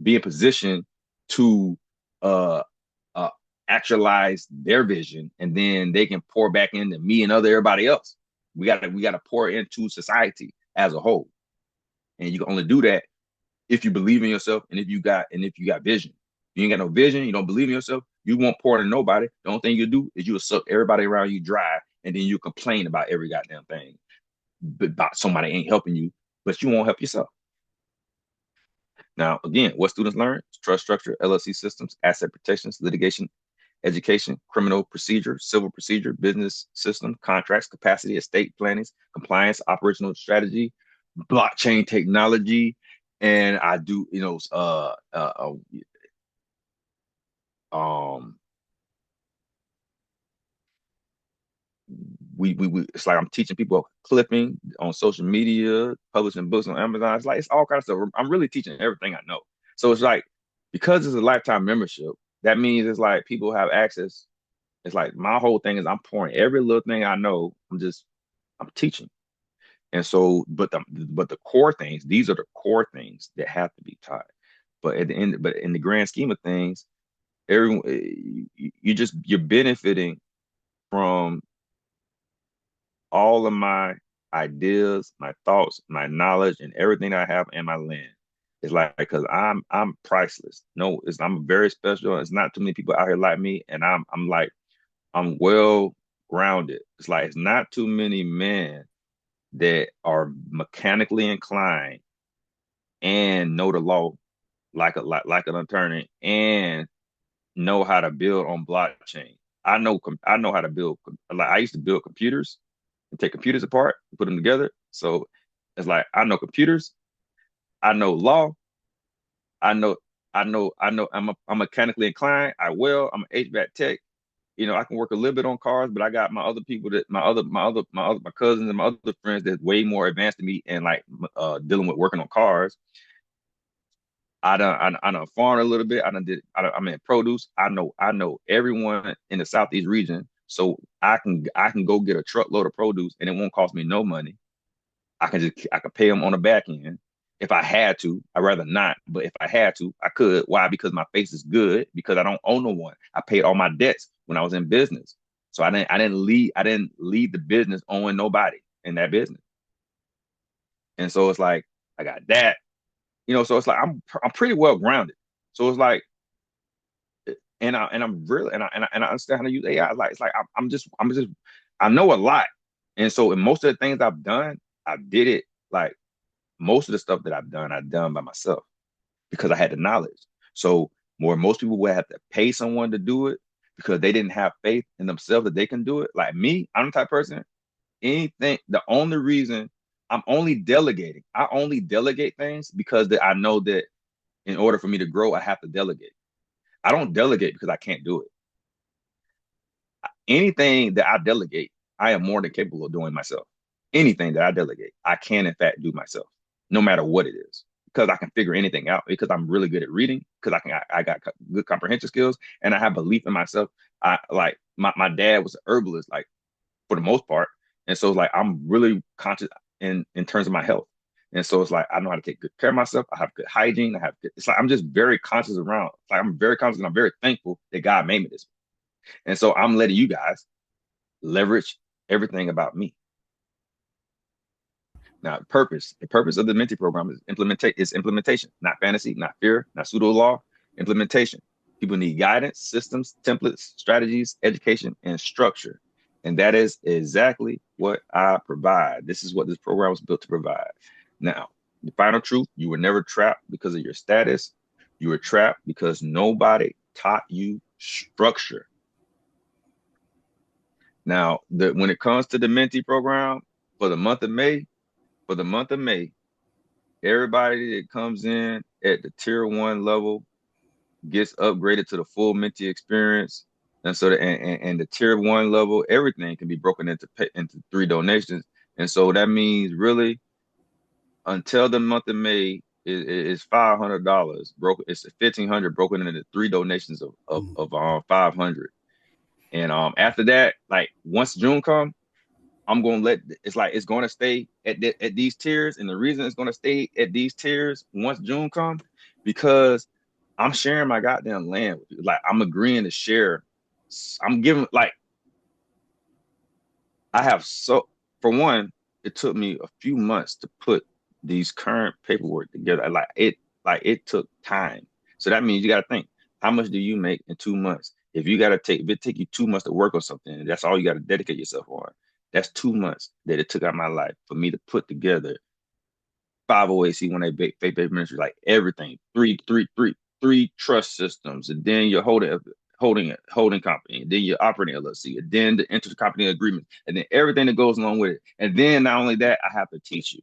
be in position to uh uh actualize their vision, and then they can pour back into me and everybody else. We gotta pour into society as a whole. And you can only do that if you believe in yourself and if you got vision. If you ain't got no vision, you don't believe in yourself, you won't pour into nobody. The only thing you do is you'll suck everybody around you dry, and then you complain about every goddamn thing about somebody ain't helping you, but you won't help yourself. Now, again, what students learn: trust structure, LLC systems, asset protections, litigation, education, criminal procedure, civil procedure, business system, contracts, capacity, estate planning, compliance, operational strategy, blockchain technology, and I do, we it's like I'm teaching people clipping on social media, publishing books on Amazon. It's like it's all kinds of stuff. I'm really teaching everything I know. So it's like because it's a lifetime membership, that means it's like people have access. It's like my whole thing is I'm pouring every little thing I know. I'm teaching. And so, but the core things, these are the core things that have to be taught. But in the grand scheme of things, everyone you're benefiting from all of my ideas, my thoughts, my knowledge, and everything I have in my land. It's like because I'm priceless. No, I'm very special. It's not too many people out here like me, and I'm well grounded. It's like it's not too many men that are mechanically inclined and know the law like an attorney and know how to build on blockchain. I know how to build. Like I used to build computers and take computers apart and put them together. So it's like I know computers, I know law, I know I'm mechanically inclined. I'm an HVAC tech. I can work a little bit on cars, but I got my other people that my cousins and my other friends that's way more advanced than me and like dealing with working on cars. I done farmed a little bit. I'm in produce. I know everyone in the Southeast region, so I can go get a truckload of produce and it won't cost me no money. I can pay them on the back end if I had to. I'd rather not, but if I had to, I could. Why? Because my face is good. Because I don't owe no one. I paid all my debts when I was in business, so I didn't leave the business owing nobody in that business. And so it's like I got that. So it's like I'm pretty well grounded. So it's like, I'm really and I understand how to use AI. Like it's like I'm just I know a lot, and so in most of the things I've done, I did it like most of the stuff that I've done by myself because I had the knowledge. So most people would have to pay someone to do it because they didn't have faith in themselves that they can do it. Like me, I'm the type of person. The only reason I'm only delegating, I only delegate things because I know that in order for me to grow, I have to delegate. I don't delegate because I can't do it. Anything that I delegate, I am more than capable of doing myself. Anything that I delegate, I can in fact do myself, no matter what it is, because I can figure anything out. Because I'm really good at reading. Because I got good comprehension skills, and I have belief in myself. I like my dad was an herbalist, like for the most part, and so it's like I'm really conscious in terms of my health. And so it's like I know how to take good care of myself. I have good hygiene. It's like I'm just very conscious around. Like I'm very conscious and I'm very thankful that God made me this way. And so I'm letting you guys leverage everything about me. Now, the purpose of the Menti program is implementation, not fantasy, not fear, not pseudo law, implementation. People need guidance, systems, templates, strategies, education, and structure. And that is exactly what I provide. This is what this program was built to provide. Now, the final truth: you were never trapped because of your status. You were trapped because nobody taught you structure. Now, when it comes to the Menti program for the month of May, for the month of May, everybody that comes in at the tier 1 level gets upgraded to the full mentee experience. And so and the tier 1 level, everything can be broken into 3 donations. And so that means really until the month of May is $500 broken. It's 1,500 broken into 3 donations of 500. And after that, like once June comes, I'm gonna let it's gonna stay at these tiers. And the reason it's gonna stay at these tiers once June comes, because I'm sharing my goddamn land with you. Like I'm agreeing to share. I'm giving like I have for one, it took me a few months to put these current paperwork together. Like it took time. So that means you gotta think, how much do you make in 2 months? If it take you 2 months to work on something, and that's all you gotta dedicate yourself on. That's 2 months that it took out my life for me to put together 508c when they faith ministry, like everything, three trust systems, and then your holding company, and then your operating LLC, and then the intercompany agreement, and then everything that goes along with it. And then not only that, I have to teach you.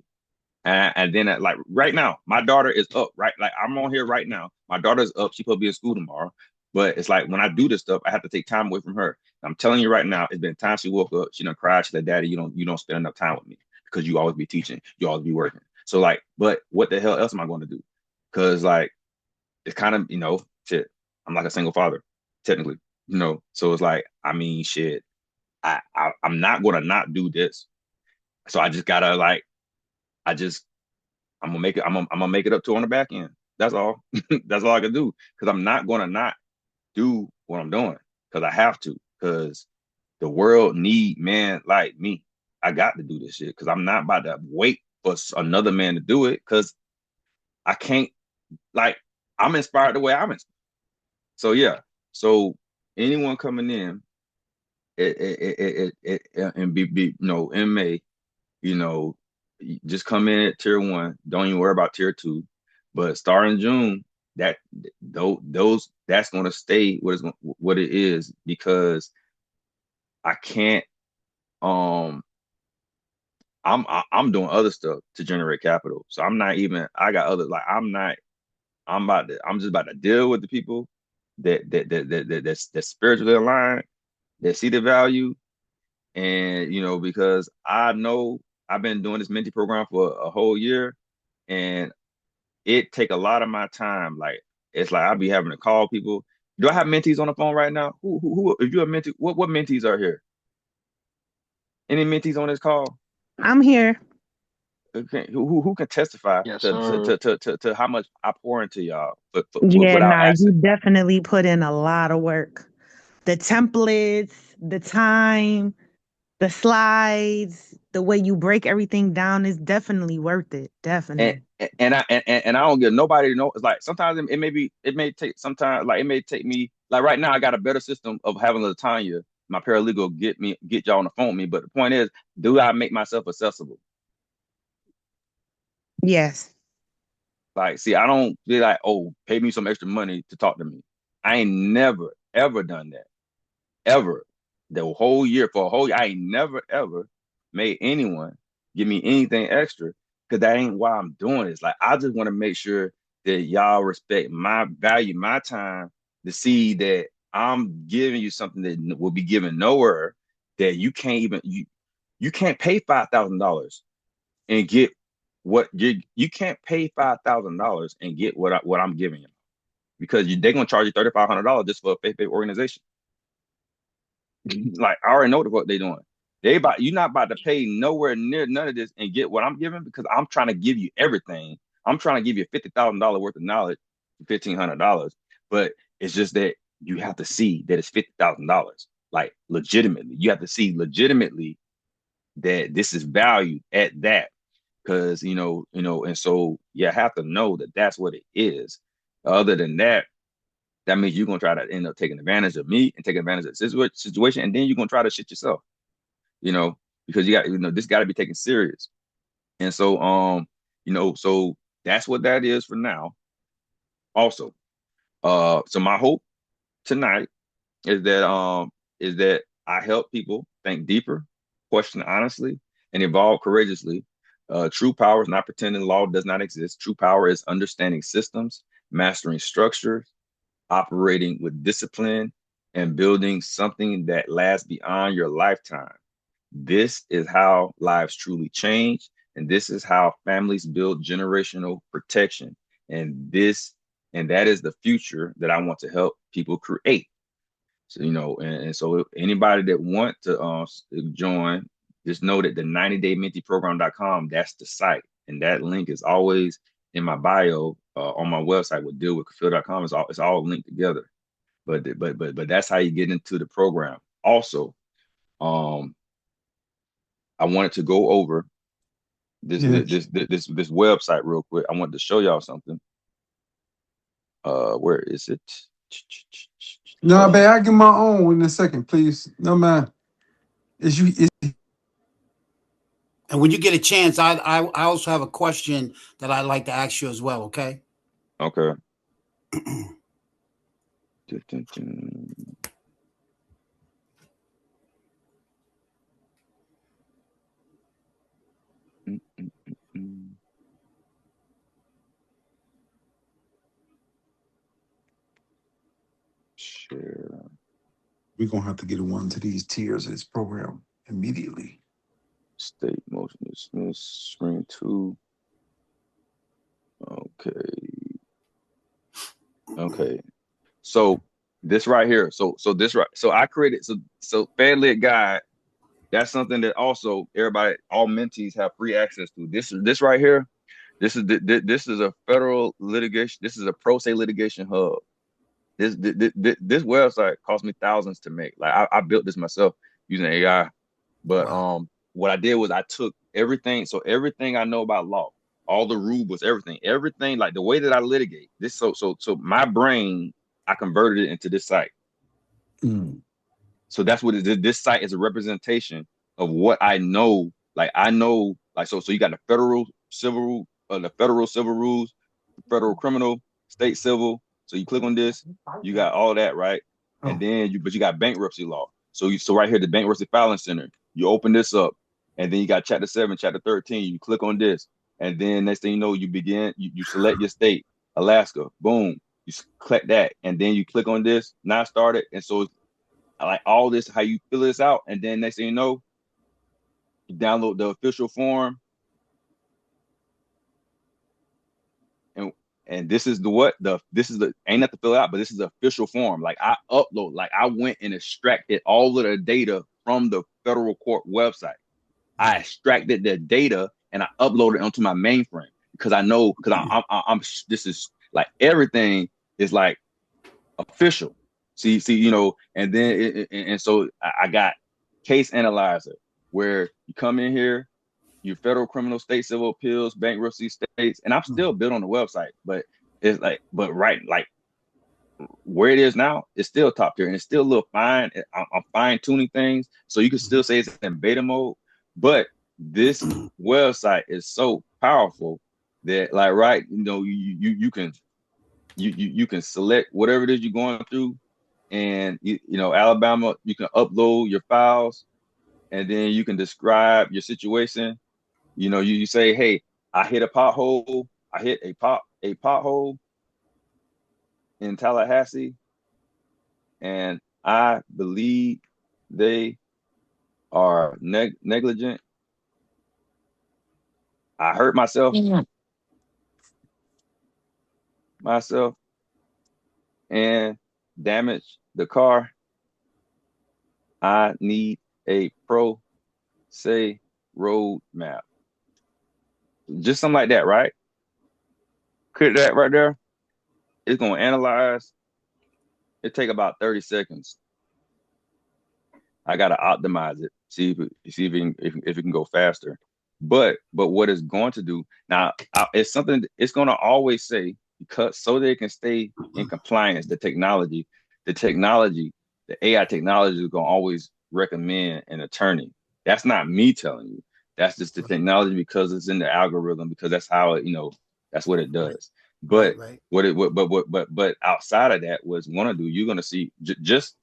And then like right now, my daughter is up, right? Like I'm on here right now. My daughter's up. She's supposed to be in school tomorrow. But it's like when I do this stuff, I have to take time away from her. I'm telling you right now, it's been time she woke up. She done cried. She said, "Daddy, you don't spend enough time with me because you always be teaching, you always be working." So like, but what the hell else am I going to do? Because like it's kind of shit. I'm like a single father, technically, So it's like, I mean, shit. I'm not going to not do this. So I just gotta like, I just I'm gonna make it. I'm gonna make it up to her on the back end. That's all. That's all I can do. Because I'm not gonna not do what I'm doing. Because I have to. Because the world need men like me. I got to do this shit. Because I'm not about to wait for another man to do it. Because I can't. Like I'm inspired the way I'm inspired. So yeah. So anyone coming in, and in May, you know, just come in at tier 1. Don't even worry about tier 2. But starting June, that those that's going to stay what it is, because I can't. Um, I'm doing other stuff to generate capital, so I'm not even. I got other like I'm not. I'm just about to deal with the people that's spiritually aligned, that see the value, and because I know I've been doing this mentee program for a whole year, and it take a lot of my time. Like it's like I'll be having to call people. Do I have mentees on the phone right now? Who if you're a mentee, what mentees are here? Any mentees on this call? I'm here. Okay, who can testify Yes, to sir. to how much I pour into y'all, but Yeah, without nah, you asking? definitely put in a lot of work. The templates, the time, the slides, the way you break everything down is definitely worth it. and Definitely. and I don't get nobody to know. It's like sometimes it may take sometimes like it may take me like right now I got a better system of having Latanya, my paralegal, get y'all on the phone with me. But the point is, do I make myself accessible? Yes. Like, see, I don't be like, oh, pay me some extra money to talk to me. I ain't never ever done that ever. The whole year for a whole year, I ain't never ever made anyone give me anything extra, because that ain't why I'm doing this. Like I just want to make sure that y'all respect my value, my time, to see that I'm giving you something that will be given nowhere, that you can't pay $5,000 and get what you can't pay $5,000 and get what I'm giving you, because they're gonna charge you $3,500 just for a faith-based organization. Like I already know what they're doing. You're not about to pay nowhere near none of this and get what I'm giving, because I'm trying to give you everything. I'm trying to give you $50,000 worth of knowledge for $1,500. But it's just that you have to see that it's $50,000. Like legitimately. You have to see legitimately that this is valued at that. Because and so you have to know that that's what it is. Other than that, that means you're gonna try to end up taking advantage of me and taking advantage of the situation, and then you're gonna try to shit yourself, you know, because this got to be taken serious. And so, so that's what that is for now. Also, so my hope tonight is that I help people think deeper, question honestly, and evolve courageously, True power is not pretending law does not exist. True power is understanding systems, mastering structures, operating with discipline, and building something that lasts beyond your lifetime. This is how lives truly change, and this is how families build generational protection. And that is the future that I want to help people create. So, and so anybody that want to join, just know that the 90daymenteeprogram.com, that's the site. And that link is always in my bio on my website with dealwithkafil.com. It's all linked together. But that's how you get into the program. Also, I wanted to go over this website real quick. I wanted to show y'all something. Where is it? No, babe, I get my own in a second, please. No, man. And when you get a chance, I also have a question that I'd like to ask you as well. Okay. Okay. Share. We're gonna have to get one to these tiers of this program immediately. State motion dismiss. Screen 2. Okay. So this right here. So I created so Fed Guide. That's something that also everybody, all mentees have free access to. This right here. This is a federal litigation. This is a pro se litigation hub. This website cost me thousands to make. Like I built this myself using AI. But Wow. what I did was I took everything. So everything I know about law, all the rules, everything like the way that I litigate this. So my brain, I converted it into this site. So that's what it is. This site is a representation of what I know. Like I know, like so you got the federal civil rules, federal criminal, state civil. So you click on this, you got all that, right? And then you got bankruptcy law. So right here, the Bankruptcy Filing Center. You open this up, and then you got Chapter 7, Chapter 13. You click on this, and then next thing you know, you select your state, Alaska. Boom, you click that, and then you click on this. Now start it, and so like all this, how you fill this out, and then next thing you know, you download the official form, and this is ain't nothing to fill out, but this is the official form. Like I went and extracted all of the data from the federal court website. I extracted the data and I uploaded it onto my mainframe because I'm this is like everything is like official. See, and then and so I got case analyzer where you come in here, your federal, criminal, state, civil appeals, bankruptcy, states, and I'm still built on the website, but it's like, like where it is now, it's still top tier and it's still a little fine. I'm fine tuning things, so you can still say it's in beta mode, but this website is so powerful that like you can select whatever it is you're going through, and Alabama, you can upload your files, and then you can describe your situation. You say, hey, I hit a pothole. I hit a pothole in Tallahassee, and I believe they are negligent. I hurt myself and damaged the car. I need a pro se road map. Just something like that, right? Click that right there. It's going to analyze. It take about 30 seconds. I got to optimize it, see if it can go faster. But what it's going to do now, it's something it's going to always say, because so they can stay in compliance. The AI technology is going to always recommend an attorney. That's not me telling you. That's just the technology, because it's in the algorithm, because that's how that's what it does. But right. But outside of that, what's going to do, you're going to see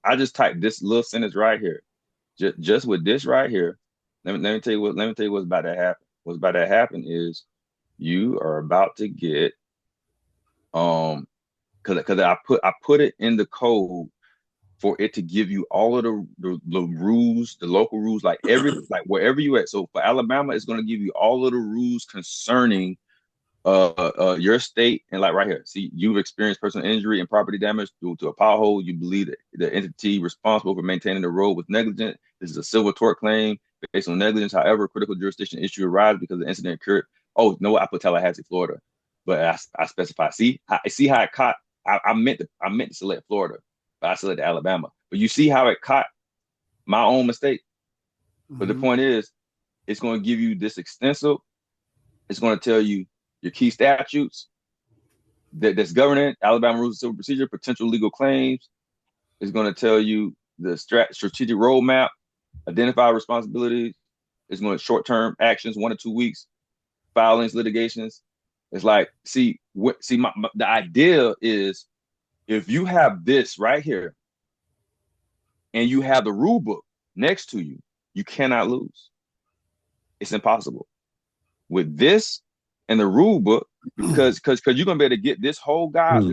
I just typed this little sentence right here. Just with this right here, let me tell you what's about to happen. what's about to happen is you are about to get because I put it in the code for it to give you all of the rules, the local rules, like wherever you at. So for Alabama, it's going to give you all of the rules concerning your state, and like right here, see, you've experienced personal injury and property damage due to a pothole. You believe that the entity responsible for maintaining the road was negligent. This is a civil tort claim based on negligence. However, critical jurisdiction issue arises because the incident occurred. Oh no, I put Tallahassee, Florida, but I specify. See how it caught. I meant to select Florida, but I selected Alabama. But you see how it caught my own mistake. But the point is, it's going to give you this extensive. It's going to tell you your key statutes that's governing Alabama rules of civil procedure, potential legal claims. It's going to tell you the strategic roadmap, identify responsibilities. It's going to short-term actions, 1 to 2 weeks, filings, litigations. It's like, the idea is if you have this right here and you have the rule book next to you, you cannot lose. It's impossible. With this and the rule book, because you're gonna be able to get this whole guide,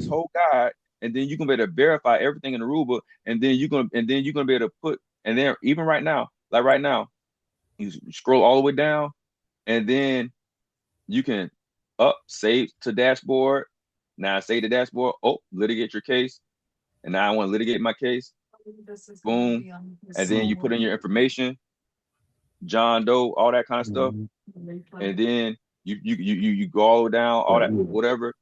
and then you're gonna be able to verify everything in the rule book, and then you're gonna be able to put, and then even right now, you scroll all the way down, and then you can save to dashboard. Now I save the dashboard. Oh, litigate your case, and now I want to litigate my case. Boom, and then you put in your information, John Doe, all that kind of stuff, and then you go all the way down, all that whatever.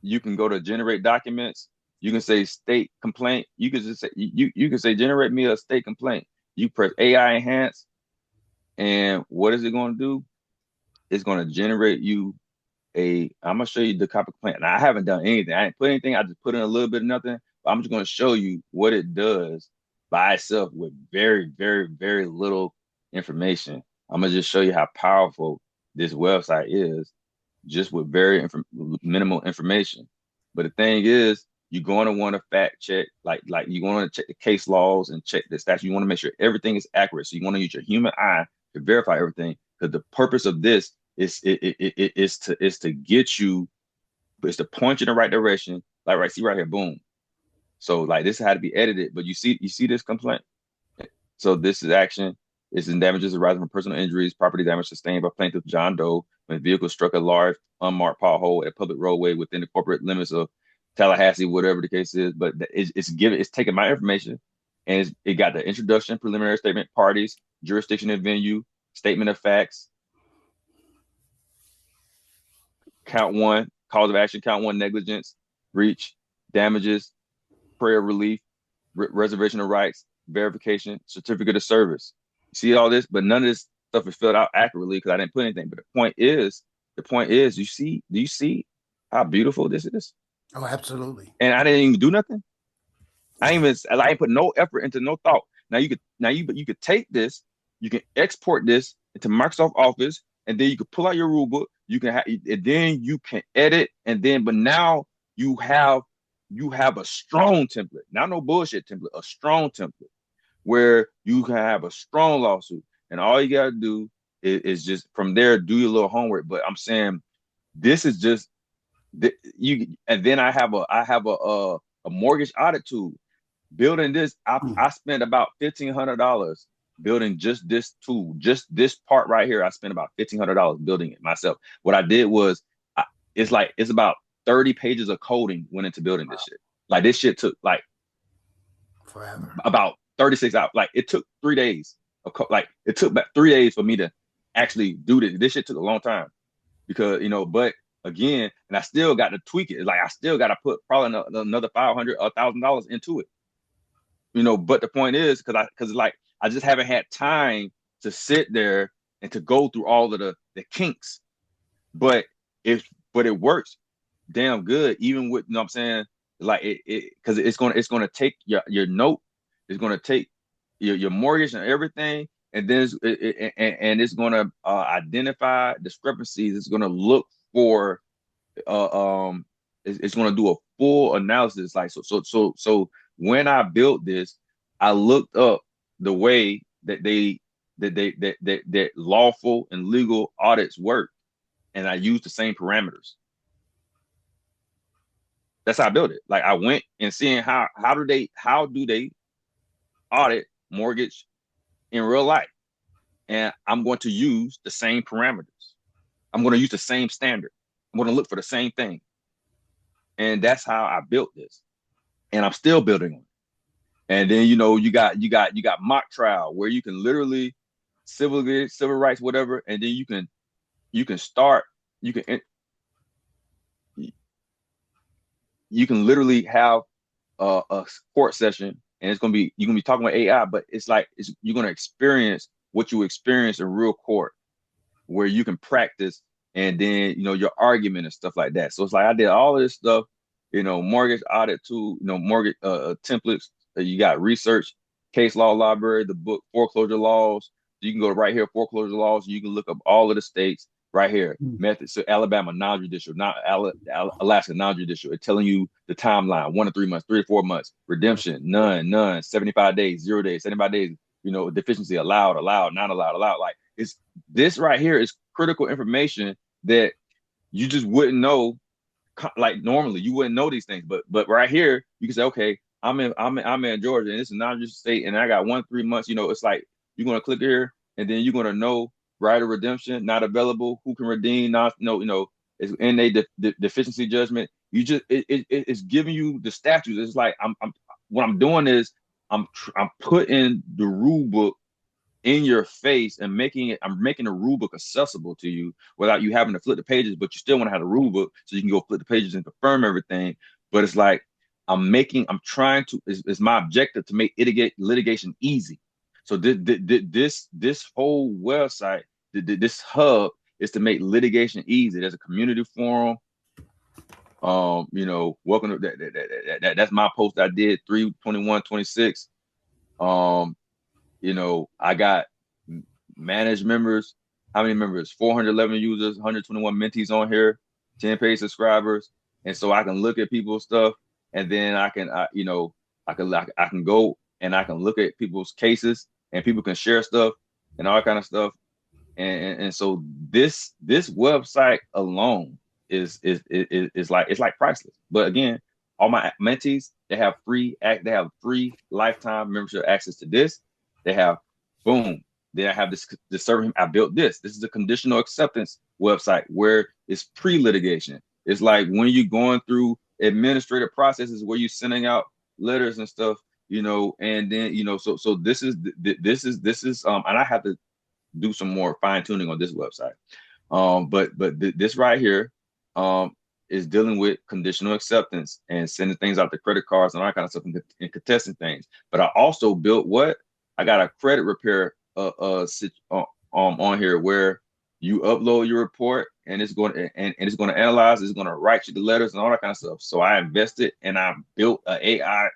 You can go to generate documents. You can say state complaint. You can just say you can say generate me a state complaint. You press AI enhance, and what is it going to do? It's going to generate you I'm gonna show you the copy complaint. And I haven't done anything. I didn't put anything. I just put in a little bit of nothing. But I'm just going to show you what it does by itself with very, very, very little information. I'm gonna just show you how powerful this website is, just with very minimal information. But the thing is, you're going to want to fact check, like you're going to check the case laws and check the statute. You want to make sure everything is accurate. So you want to use your human eye to verify everything. Because the purpose of this is to get you, it's to point you in the right direction. Like see right here, boom. So like this had to be edited, but you see this complaint. So this is action. It's in damages arising from personal injuries, property damage sustained by plaintiff John Doe when vehicle struck a large unmarked pothole at a public roadway within the corporate limits of Tallahassee, whatever the case is. But it's taking my information, and it got the introduction, preliminary statement, parties, jurisdiction and venue, statement of facts, count one, cause of action, count one, negligence, breach, damages, prayer relief, reservation of rights, verification, certificate of service. You see all this, but none of this stuff is filled out accurately because I didn't put anything. But the point is, do you see how beautiful this is? Oh, absolutely. And I didn't even do nothing. I ain't put no effort into no thought. Now you could take this, you can export this into Microsoft Office, and then you can pull out your rule book. You can and then you can edit, and then but now you have a strong template, not no bullshit template, a strong template where you can have a strong lawsuit, and all you gotta do is just from there do your little homework. But I'm saying this is just and then I have a mortgage audit tool. Building this, I spent about $1,500 building just this tool, just this part right here. I spent about $1,500 building it myself. What I did was, it's about 30 pages of coding went into building this shit. Like this shit took like forever, about 36 hours. Like it took 3 days. It took about 3 days for me to actually do this. This shit took a long time because but again, and I still got to tweak it. Like I still got to put probably another $500 or $1,000 into it. But the point is, because I just haven't had time to sit there and to go through all of the kinks. But it works damn good, even with, what I'm saying, like because it's gonna take your note, it's gonna take your mortgage and everything, and then it's gonna identify discrepancies. It's gonna look for it's gonna do a full analysis. Like so when I built this, I looked up the way that they that lawful and legal audits work, and I use the same parameters. That's how I built it. Like I went and seeing how do they audit mortgage in real life, and I'm going to use the same parameters. I'm going to use the same standard. I'm going to look for the same thing, and that's how I built this, and I'm still building on it. And then you got mock trial where you can literally civil rights, whatever, and then you can start you can you can literally have a court session, and it's gonna be you're gonna be talking about AI, but you're gonna experience what you experience in real court, where you can practice, and then your argument and stuff like that. So it's like I did all of this stuff, mortgage audit too, mortgage templates. You got research, case law library, the book foreclosure laws. You can go right here, foreclosure laws. You can look up all of the states right here. Methods. So Alabama non-judicial, not Alaska non-judicial. It's telling you the timeline: 1 to 3 months, 3 to 4 months. Redemption: none. 75 days, 0 days. 75 days. Deficiency: allowed, not allowed. Like this right here is critical information that you just wouldn't know. Like normally you wouldn't know these things, but right here you can say, okay, I'm in Georgia, and it's a non-judicial state, and I got 1 to 3 months. It's like you're gonna click here, and then you're gonna know right of redemption, not available, who can redeem, not it's in a deficiency judgment. It's giving you the statutes. It's like I'm what I'm doing is I'm putting the rule book in your face and I'm making the rule book accessible to you without you having to flip the pages, but you still want to have the rule book so you can go flip the pages and confirm everything. But it's like it's my objective to make litigation easy. So this whole website, this hub is to make litigation easy. There's a community forum. Welcome to that's my post I did 3/21/26. I got managed members. How many members? 411 users, 121 mentees on here, 10 paid subscribers. And so I can look at people's stuff, and then I can go and I can look at people's cases, and people can share stuff and all that kind of stuff. And so this website alone is like priceless. But again, all my mentees, they have free lifetime membership access to this. They have boom. Then I have this service. I built this. This is a conditional acceptance website where it's pre-litigation. It's like when you're going through administrative processes where you're sending out letters and stuff, and then so this is and I have to do some more fine tuning on this website. But this right here is dealing with conditional acceptance and sending things out to credit cards and all that kind of stuff and contesting things. But I also built I got a credit repair on here where you upload your report, and it's going to analyze, it's going to write you the letters and all that kind of stuff. So I invested and I built an AI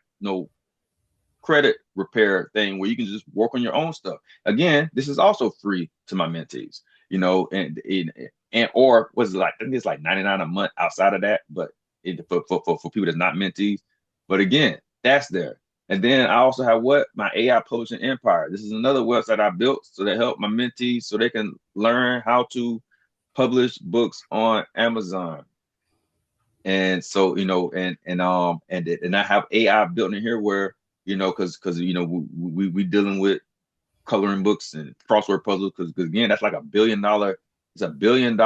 credit repair thing where you can just work on your own stuff. Again, this is also free to my mentees, or was it like, I think it's like $99 a month outside of that, but for people that's not mentees. But again, that's there. And then I also have my AI publishing empire. This is another website I built so that help my mentees so they can learn how to publish books on Amazon. And so and I have AI built in here where because we dealing with coloring books and crossword puzzles because again that's like $1 billion. It's $1 billion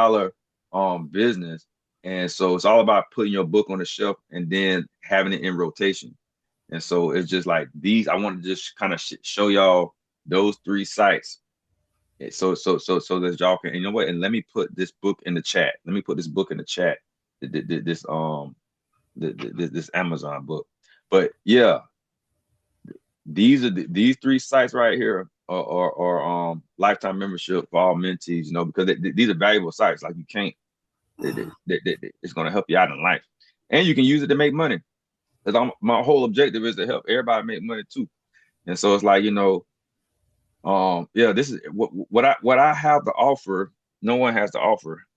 business, and so it's all about putting your book on the shelf and then having it in rotation. And so it's just like these. I want to just kind of show y'all those 3 sites, so that y'all can. You know what? And let me put this book in the chat. Let me put this book in the chat. This Amazon book. But yeah, these 3 sites right here are lifetime membership for all mentees. Because these are valuable sites. Like you can't. It's going to help you out in life, and you can use it to make money. My whole objective is to help everybody make money too. And so it's like, this is what I have to offer. No one has to offer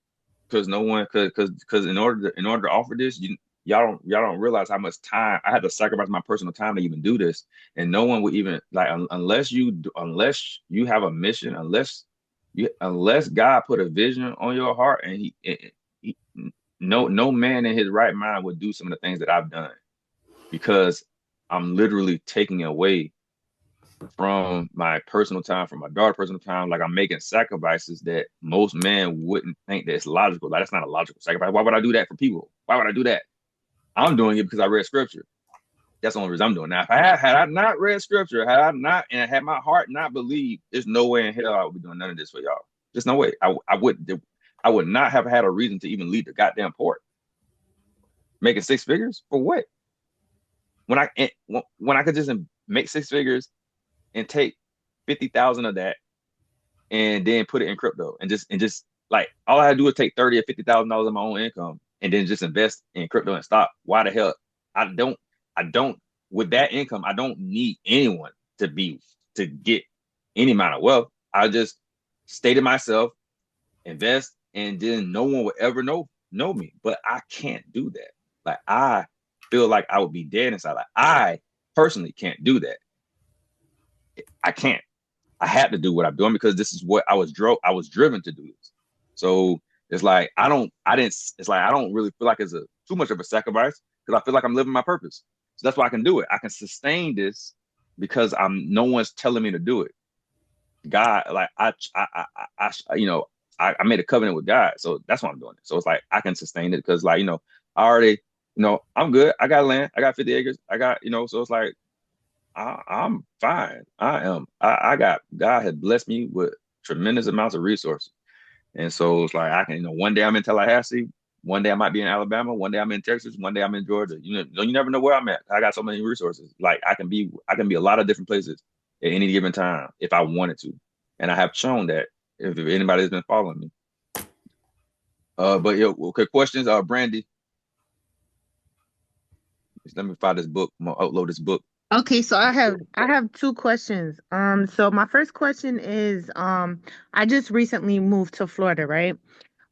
because in order to offer this, y'all don't realize how much time I had to sacrifice my personal time to even do this, and no one would even like unless you have a mission, unless God put a vision on your heart, and he no man in his right mind would do some of the things that I've done because I'm literally taking away from my personal time, from my daughter's personal time. Like I'm making sacrifices that most men wouldn't think that's logical. Like that's not a logical sacrifice. Why would I do that for people? Why would I do that? I'm doing it because I read scripture. That's the only reason I'm doing it. Now, if had I not read scripture, had I not and had my heart not believed, there's no way in hell I would be doing none of this for y'all. There's no way. I would not have had a reason to even leave the goddamn port. Making six figures for what? When I could just make six figures and take 50,000 of that and then put it in crypto and just like all I had to do is take 30 or $50,000 of my own income and then just invest in crypto and stock. Why the hell? I don't with that income, I don't need anyone to get any amount of wealth. I just stay to myself, invest, and then no one will ever know me. But I can't do that. Like I feel like I would be dead inside. Like I personally can't do that. I can't. I had to do what I'm doing because this is what I was driven to do this. So it's like it's like I don't really feel like it's too much of a sacrifice because I feel like I'm living my purpose. So that's why I can do it. I can sustain this because no one's telling me to do it. God, like I made a covenant with God, so that's why I'm doing it. So it's like I can sustain it because like I already I'm good. I got land. I got 50 acres. I got so it's like I'm fine. I got God had blessed me with tremendous amounts of resources. And so it's like I can, one day I'm in Tallahassee, one day I might be in Alabama, one day I'm in Texas, one day I'm in Georgia. You never know where I'm at. I got so many resources. Like I can be a lot of different places at any given time if I wanted to. And I have shown that if anybody's been following me. But yeah, okay, questions. Brandy, let me find this book. I'm gonna upload this book. Okay, so I have two questions. So my first question is, I just recently moved to Florida, right?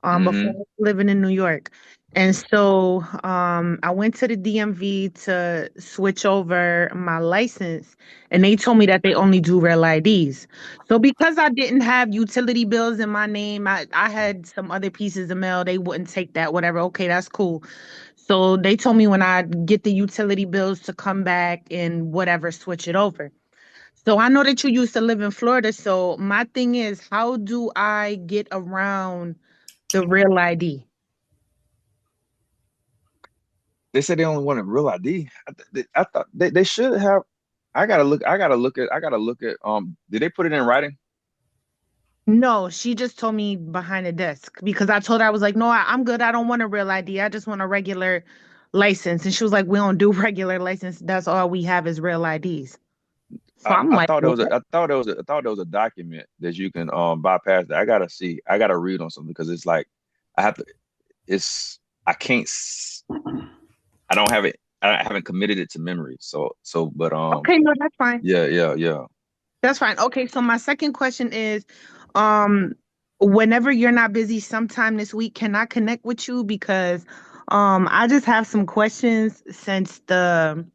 Before Hmm. living in New York. And so I went to the DMV to switch over my license, and they told me that they only do real IDs. So because I didn't have utility bills in my name, I had some other pieces of mail, they wouldn't take that, whatever. Okay, that's cool. So they told me when I get the utility bills to come back and whatever, switch it over. So I know that you used to live in Florida. So my thing is, how do I get around the real ID? They said they only wanted real ID. I thought they should have. I gotta look at. Did they put it in writing? No, she just told me behind the desk because I told her, I was like, no, I'm good. I don't want a real ID. I just want a regular license. And she was like, we don't do regular license. That's all we have is real IDs. So I'm I like, thought there was what? a I thought there was a I thought there was a document that you can bypass that. I gotta see. I gotta read on something because it's like I have to. It's I can't. I don't have it. I haven't committed it to memory. But Okay, no, that's fine. yeah, yeah, yeah. That's fine. Okay, so my second question is, um, whenever you're not busy sometime this week, can I connect with you? Because I just have some questions since the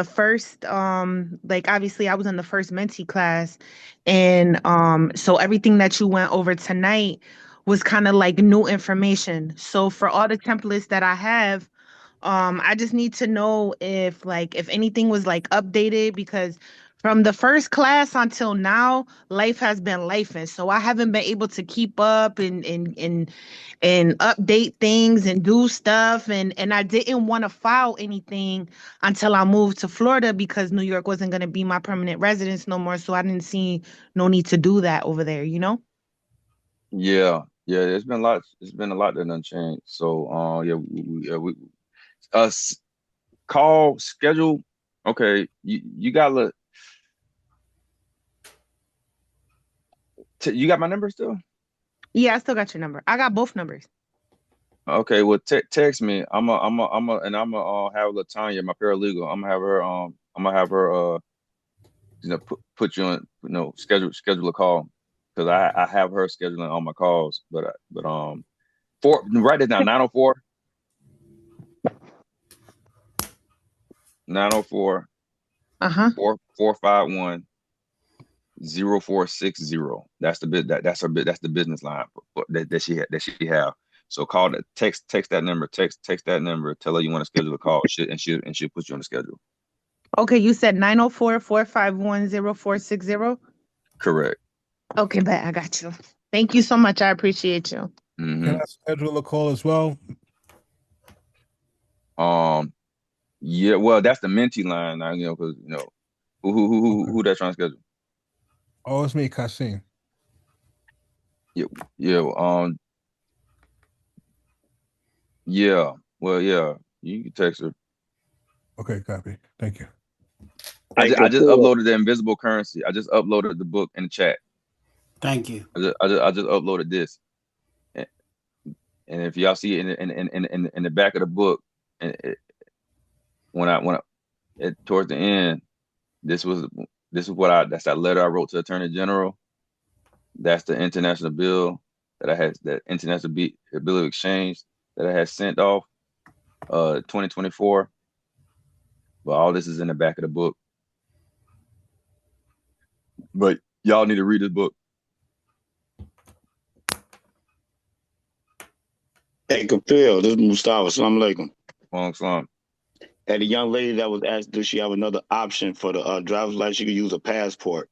first like obviously I was in the first mentee class, and so everything that you went over tonight was kind of like new information. So for all the templates that I have, I just need to know if anything was like updated, because from the first class until now, life has been life, and so I haven't been able to keep up and update things and do stuff, and I didn't want to file anything until I moved to Florida because New York wasn't going to be my permanent residence no more, so I didn't see no need to do that over there, you know? Yeah, yeah. It's been a lot that done changed. So yeah, us call schedule. Okay, you got you got my number still? Yeah, I still got your number. I got both numbers. Okay, well text me. I'm gonna have Latanya, my paralegal. I'm gonna have her put you on schedule a call because I have her scheduling all my calls. But write it down 904 904 Uh-huh. 451 0460. That's the bit that's her bit. That's the business line that she have. So call that, text that number, text that number. Tell her you want to schedule a call. She'll put you on the schedule. Okay, you said 904-451-0460. Correct. Okay, bet I got you. Thank you so much. I appreciate you. Can I schedule a call as well? Yeah. Well, that's the mentee line now. Because who that's trying to schedule. Oh, it's me, Kasim. Yeah. Yeah. Yeah. Well, yeah. You can text her. Okay, copy. Thank you. I just uploaded the invisible currency. I just uploaded the book in the chat. Thank you. I just uploaded this, and if y'all see it in the back of the book, towards the end, this is that's that letter I wrote to Attorney General. That's the international bill that international bill of exchange that I had sent off 2024. But all this is in the back of the book. But y'all need to read this book. Hey, Kafil, this is Mustafa. Assalamu alaikum. Salam. And the young lady that was asked, does she have another option for the driver's license? She could use a passport.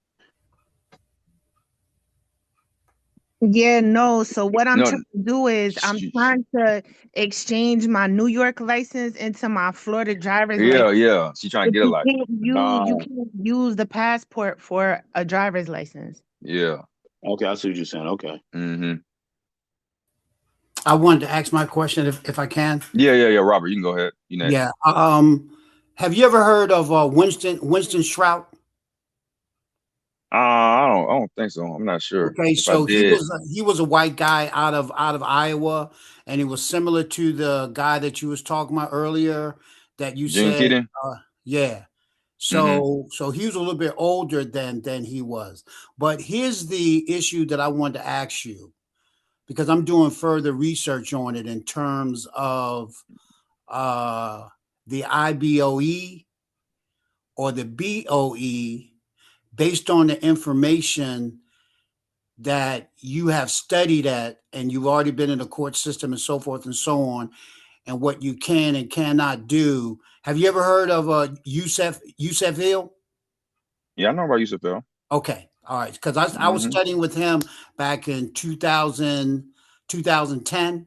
Yeah, no. So what I'm No, trying to do is I'm trying to exchange my New York license into my Florida driver's license. yeah. She trying to But get a license. you can't use the passport for a driver's license. Yeah. Okay, I see what you're saying. Okay. Mm-hmm. I wanted to ask my question if I can. Yeah. Robert, you can go ahead. You next. Yeah. Have you ever heard of Winston Shrout? I don't think so. I'm not sure. Okay, If I so did, he was a white guy out of Iowa, and he was similar to the guy that you was talking about earlier that you Gene said, Keaton. yeah. Mm-hmm. So he was a little bit older than he was. But here's the issue that I wanted to ask you, because I'm doing further research on it in terms of the IBOE or the BOE, based on the information that you have studied at and you've already been in the court system and so forth and so on, and what you can and cannot do. Have you ever heard of Yusef Hill? Yeah, I know about Yusuf Bell. Okay. All right. Because I was Mm-hmm. studying with him back in 2010.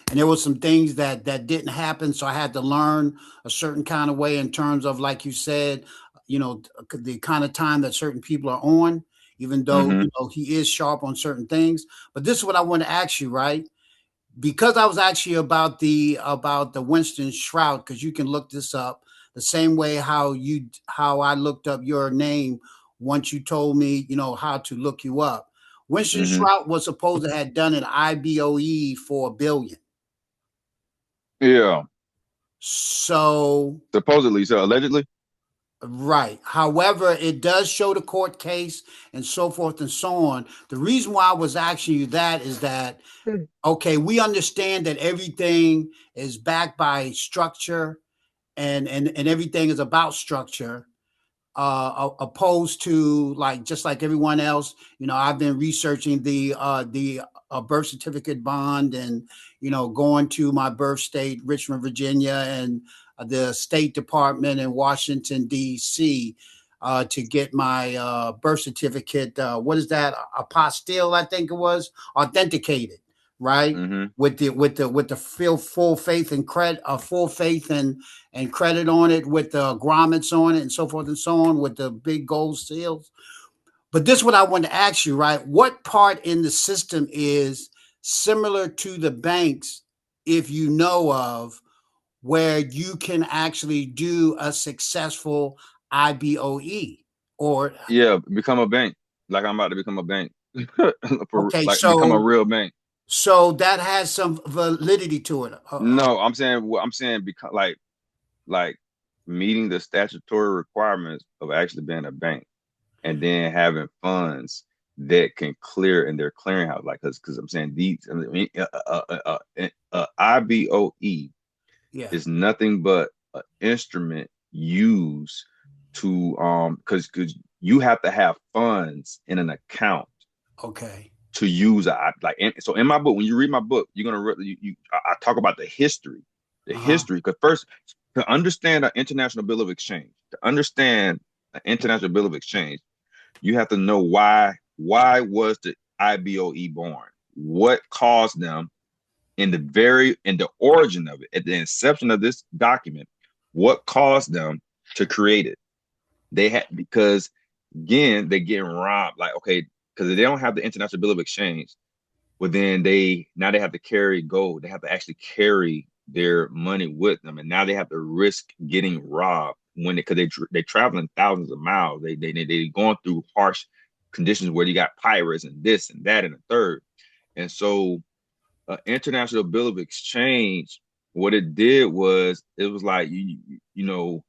And there was some things that didn't happen. So I had to learn a certain kind of way in terms of, like you said, the kind of time that certain people are on, even though, Mm-hmm. he is sharp on certain things. But this is what I want to ask you, right? Because I was actually about the Winston Shrout, because you can look this up the same way how I looked up your name once you told me, how to look you up. Winston Mm-hmm. Shrout was supposed to have done an IBOE for $1 billion. Yeah. So Supposedly, so allegedly. right. However, it does show the court case and so forth and so on. The reason why I was asking you that is that, okay, we understand that everything is backed by structure and everything is about structure. Opposed to just like everyone else, I've been researching the birth certificate bond and going to my birth state, Richmond, Virginia, and the State Department in Washington D.C. To get my birth certificate. What is that? Apostille, I think it was, authenticated, right? Mm-hmm. With the full faith and credit, full faith and credit on it, with the grommets on it and so forth and so on, with the big gold seals. But this is what I want to ask you, right? What part in the system is similar to the banks, if you know of, where you can actually do a successful IBOE? Or Yeah, become a bank. Like I'm about to become a bank. okay, Become a real bank. so that has some validity to it. No, I'm saying because like meeting the statutory requirements of actually being a bank, and then having funds that can clear in their clearinghouse. Like, because I'm saying IBOE Yeah. is nothing but an instrument used to because you have to have funds in an account Okay. to use so in my book, when you read my book, you're gonna I talk about the history, because first, to understand an international bill of exchange, you have to know why was the IBOE born? What caused them in the origin of it, at the inception of this document, what caused them to create it? Because again, they're getting robbed. Like, okay, because they don't have the international bill of exchange, well, then they have to carry gold. They have to actually carry their money with them, and now they have to risk getting robbed because they're traveling thousands of miles. They going through harsh conditions where you got pirates and this and that and the third, and so international bill of exchange, what it did was it was like you know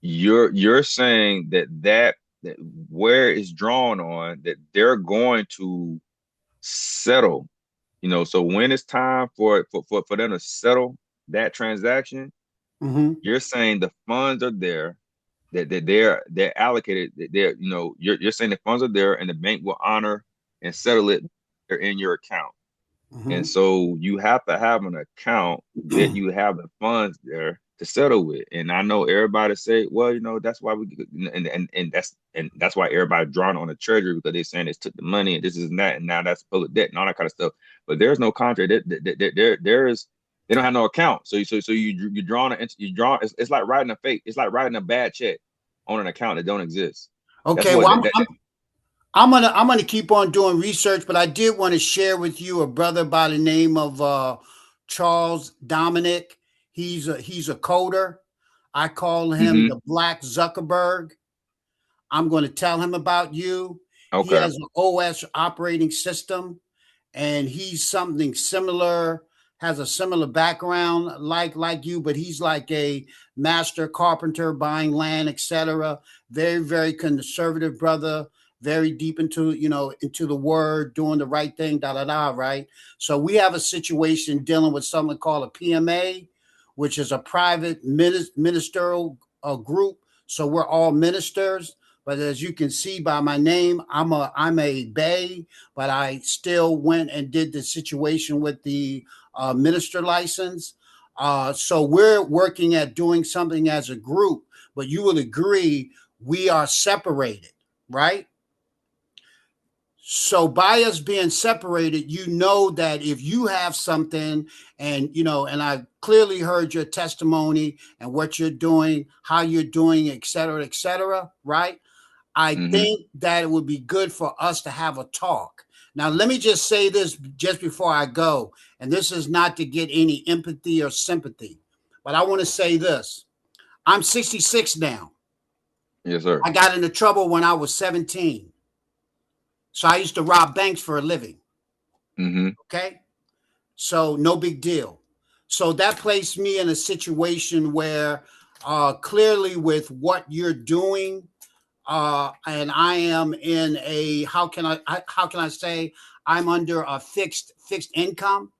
you're saying that where it's drawn on that they're going to settle, so when it's time for them to settle that transaction, you're saying the funds are there, that they're allocated, that you're saying the funds are there and the bank will honor and settle it. They're in your account. And so you have to have an account that you have the funds there to settle with. And I know everybody say, well, that's why that's why everybody drawn on the Treasury, because they're saying it's took the money and this is that, and now that's public debt and all that kind of stuff. But there's no contract. They don't have no account. So you draw it's like writing a fake. It's like writing a bad check on an account that don't exist. Okay. That's what I'm gonna keep on doing research, but I did want to share with you a brother by the name of Charles Dominic. He's a coder. I call him the Black Zuckerberg. I'm going to tell him about you. Okay. He has an OS operating system, and he's something similar, has a similar background like you, but he's like a master carpenter, buying land, etc. Very, very conservative brother, very deep into the word, doing the right thing, right? So we have a situation dealing with something called a PMA, which is a private ministerial group. So we're all ministers. But as you can see by my name, I'm a Bay, but I still went and did the situation with the minister license. So we're working at doing something as a group, but you will agree we are separated, right? So by us being separated, that if you have something and, and I clearly heard your testimony and what you're doing, how you're doing, et cetera, right? I think that it would be good for us to have a talk. Now, let me just say this just before I go, and this is not to get any empathy or sympathy, but I want to say this. I'm 66 now. Yes, sir. I got into trouble when I was 17. So I used to rob banks for a living. Okay? So no big deal. So that placed me in a situation where clearly with what you're doing, and I am in a how can I say I'm under a fixed income.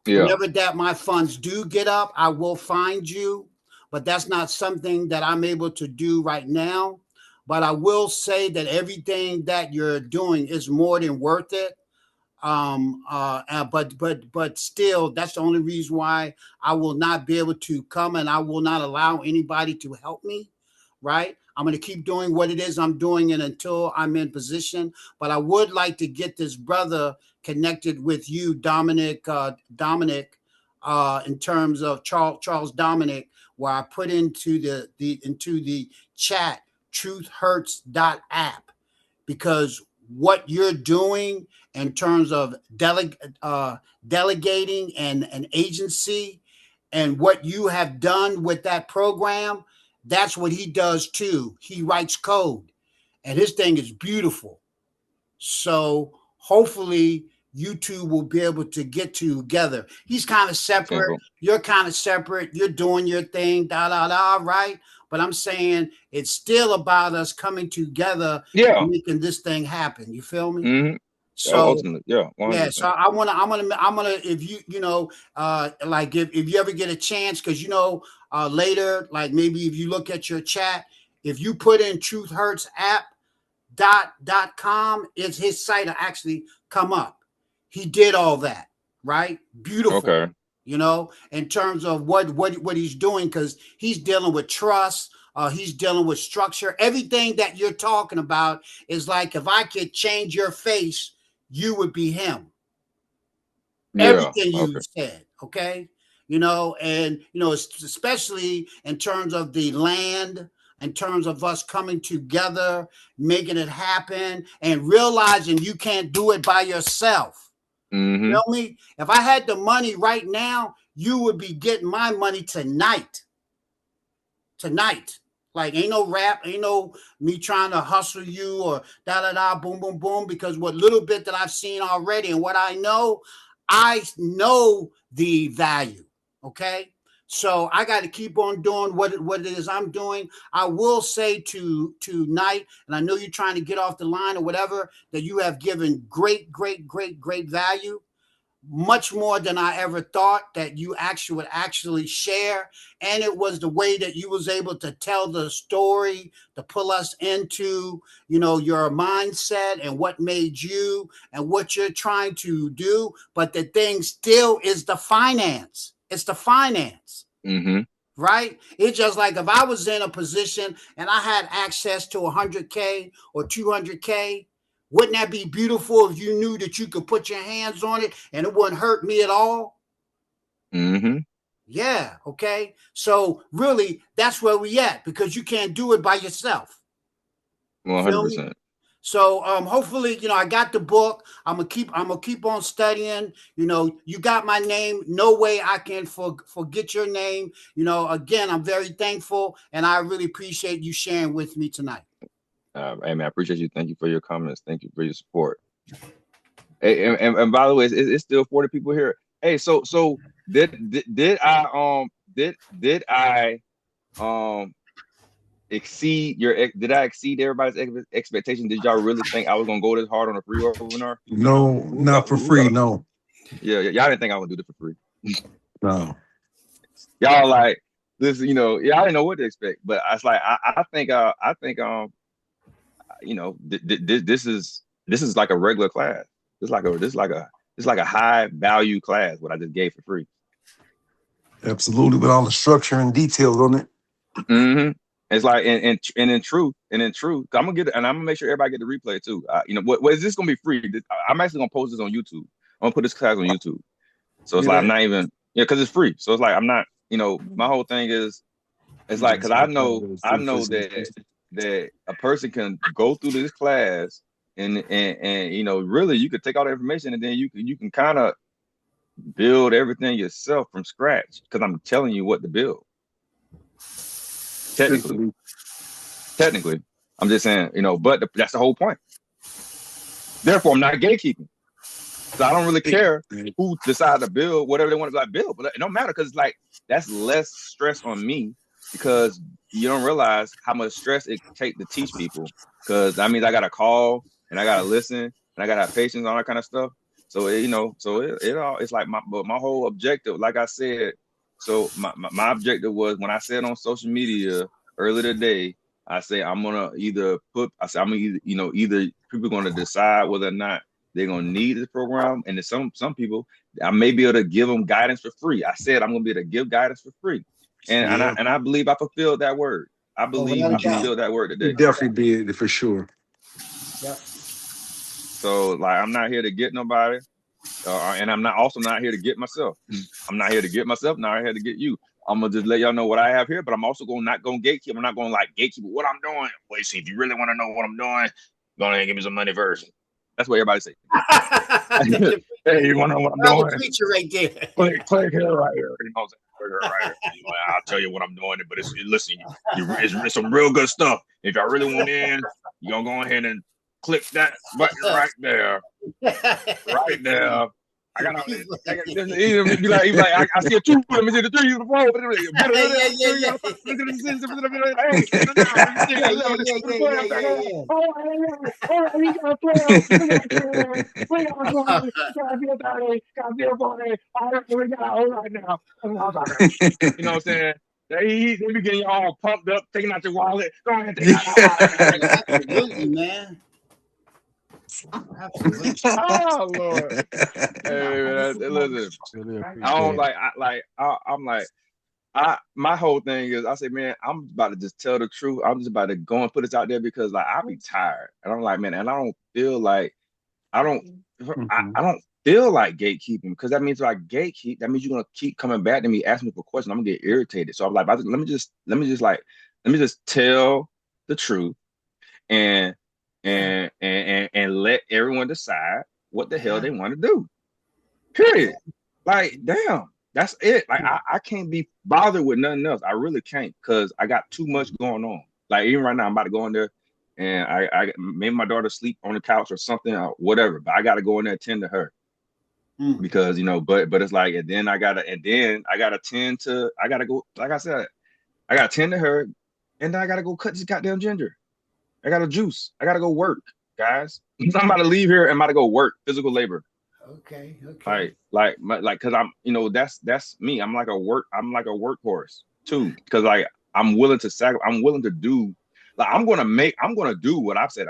Yeah. Whenever that my funds do get up, I will find you, but that's not something that I'm able to do right now. But I will say that everything that you're doing is more than worth it. But still, that's the only reason why I will not be able to come, and I will not allow anybody to help me. Right? I'm going to keep doing what it is I'm doing, and until I'm in position. But I would like to get this brother connected with you, Dominic. In terms of Charles Dominic, where I put into the chat truthhurts.app, because what you're doing in terms of delegating and an agency, and what you have done with that program, that's what he does too. He writes code, and his thing is beautiful. So hopefully you two will be able to get together. He's kind of separate. You're kind of separate. You're doing your thing, right? But I'm saying it's still about us coming together and making this thing happen. You feel me? So ultimately, yeah, yeah, so 100%. I'm gonna if like if you ever get a chance, because later, like maybe if you look at your chat, if you put in Truth Hurts app .com, is his site will actually come up. He did all that, right? Beautiful, Okay. in terms of what he's doing, because he's dealing with trust, he's dealing with structure. Everything that you're talking about is like, if I could change your face, you would be him. Yeah. Everything you Okay. said, okay? And especially in terms of the land, in terms of us coming together, making it happen, and realizing you can't do it by yourself. Mm-hmm. You know me? If I had the money right now, you would be getting my money tonight. Like, ain't no rap, ain't no me trying to hustle you or da da da, boom, boom, boom. Because what little bit that I've seen already and what I know the value. Okay. So I got to keep on doing what it is I'm doing. I will say tonight, and I know you're trying to get off the line or whatever, that you have given great, great, great, great value, much more than I ever thought that you would actually share. And it was the way that you was able to tell the story to pull us into, your mindset and what made you and what you're trying to do. But the thing still is the finance. It's the finance. Mm-hmm. Right? It's just like if I was in a position and I had access to 100K or 200K, wouldn't that be beautiful if you knew that you could put your hands on it and it wouldn't hurt me at all? Mm-hmm. Yeah. Okay. So really, that's where we at, because you can't do it by yourself. Feel me? 100%. So hopefully, I got the book. I'm gonna keep on studying. You got my name. No way I can forget your name. Again, I'm very thankful, and I really appreciate you sharing with me tonight. Hey man, I appreciate you. Thank you for your comments. Thank you for your support. Hey, and by the way, it's still 40 people here. Hey, so did I um exceed did I exceed everybody's expectation? Did y'all really think I was gonna go this hard on a free webinar? No, not for Who free. thought? No, Y'all didn't think I would do this for free. no. Y'all like this, yeah, I didn't know what to expect, but I was like, I think this is like a regular class. This is like a high value class. What I just gave for free. Absolutely, with all the structure and details on it. Mm-hmm. It's like, and in truth, I'm gonna get it, and I'm gonna make sure everybody get the replay too. What is this gonna be free? I'm actually gonna post this on YouTube. I'm gonna put this class on YouTube. So it's Yeah, like I'm that. not even, because it's free. So it's like I'm not, my whole thing is, it's like, because I know that a person can go through this class and really you could take all the information and then you can kind of build everything yourself from scratch, because I'm telling you what to build. Technically, Truthfully. technically, I'm just saying, but that's the whole point. Therefore, I'm not gatekeeping. So I don't really care who decide to build whatever they want to build, but it don't matter, because like that's less stress on me, because you don't realize how much stress it takes to teach people. Because that means I gotta call and I gotta listen and I gotta have patience, all that kind of stuff. So it all, it's like my whole objective, like I said. So my objective was, when I said on social media earlier today, I say I'm gonna I'm gonna either people gonna decide whether or not they're gonna need this program, and some people I may be able to give them guidance for free. I said I'm gonna be able to give guidance for free, and Yeah, I believe I fulfilled that word. I Oh, believe without a I doubt. fulfilled that word you today. definitely did for sure. Yep. So like, I'm not here to get nobody, and I'm not here to get myself. I'm not here to get myself. Not here to get you. I'm gonna just let y'all know what I have here, but I'm also not gonna gatekeep. I'm not gonna like gatekeep what I'm doing. Wait, see, if you really want to know what I'm doing, go ahead and give me some money first. That's what everybody say. Hey, you want to know what I'm Brother doing? preacher right there. Click here right here. You know what I'm saying? Click here right here. I'll tell you what I'm doing, but listen, it's some real good stuff. If y'all really want in, you're gonna go ahead and click that button right there. Right there. I got he be like, I see a two, let me see the three, the four, you know what I'm saying? They be getting you all pumped up, taking out your wallet. Go ahead, take out that wallet. Absolutely, man. Absolutely. Oh Lord. Hey man, listen. Really I don't appreciate it. I'm like my whole thing is I say, man, I'm about to just tell the truth. I'm just about to go and put this out there because like I'll be tired. And I'm like, man, and I don't feel like I don't I don't feel like gatekeeping because that means like gatekeep, that means you're gonna keep coming back to me asking me for questions. I'm gonna get irritated. So I'm like, let me just tell the truth and and let everyone decide what the hell they want to do. Period. Like, damn, that's it. Like, I can't be bothered with nothing else. I really can't because I got too much going on. Like, even right now, I'm about to go in there and I made my daughter sleep on the couch or something or whatever, but I got to go in there and tend to her because, you know, but it's like, and then I gotta tend to, I gotta go, like I said, I gotta tend to her and then I gotta go cut this goddamn ginger. I gotta juice. I gotta go work, guys. I'm about to leave here and I'm about to go work, physical labor. Okay. Cause I'm, you know, that's me. I'm like a workhorse too. Cause like I'm willing to do, like I'm gonna do what I've said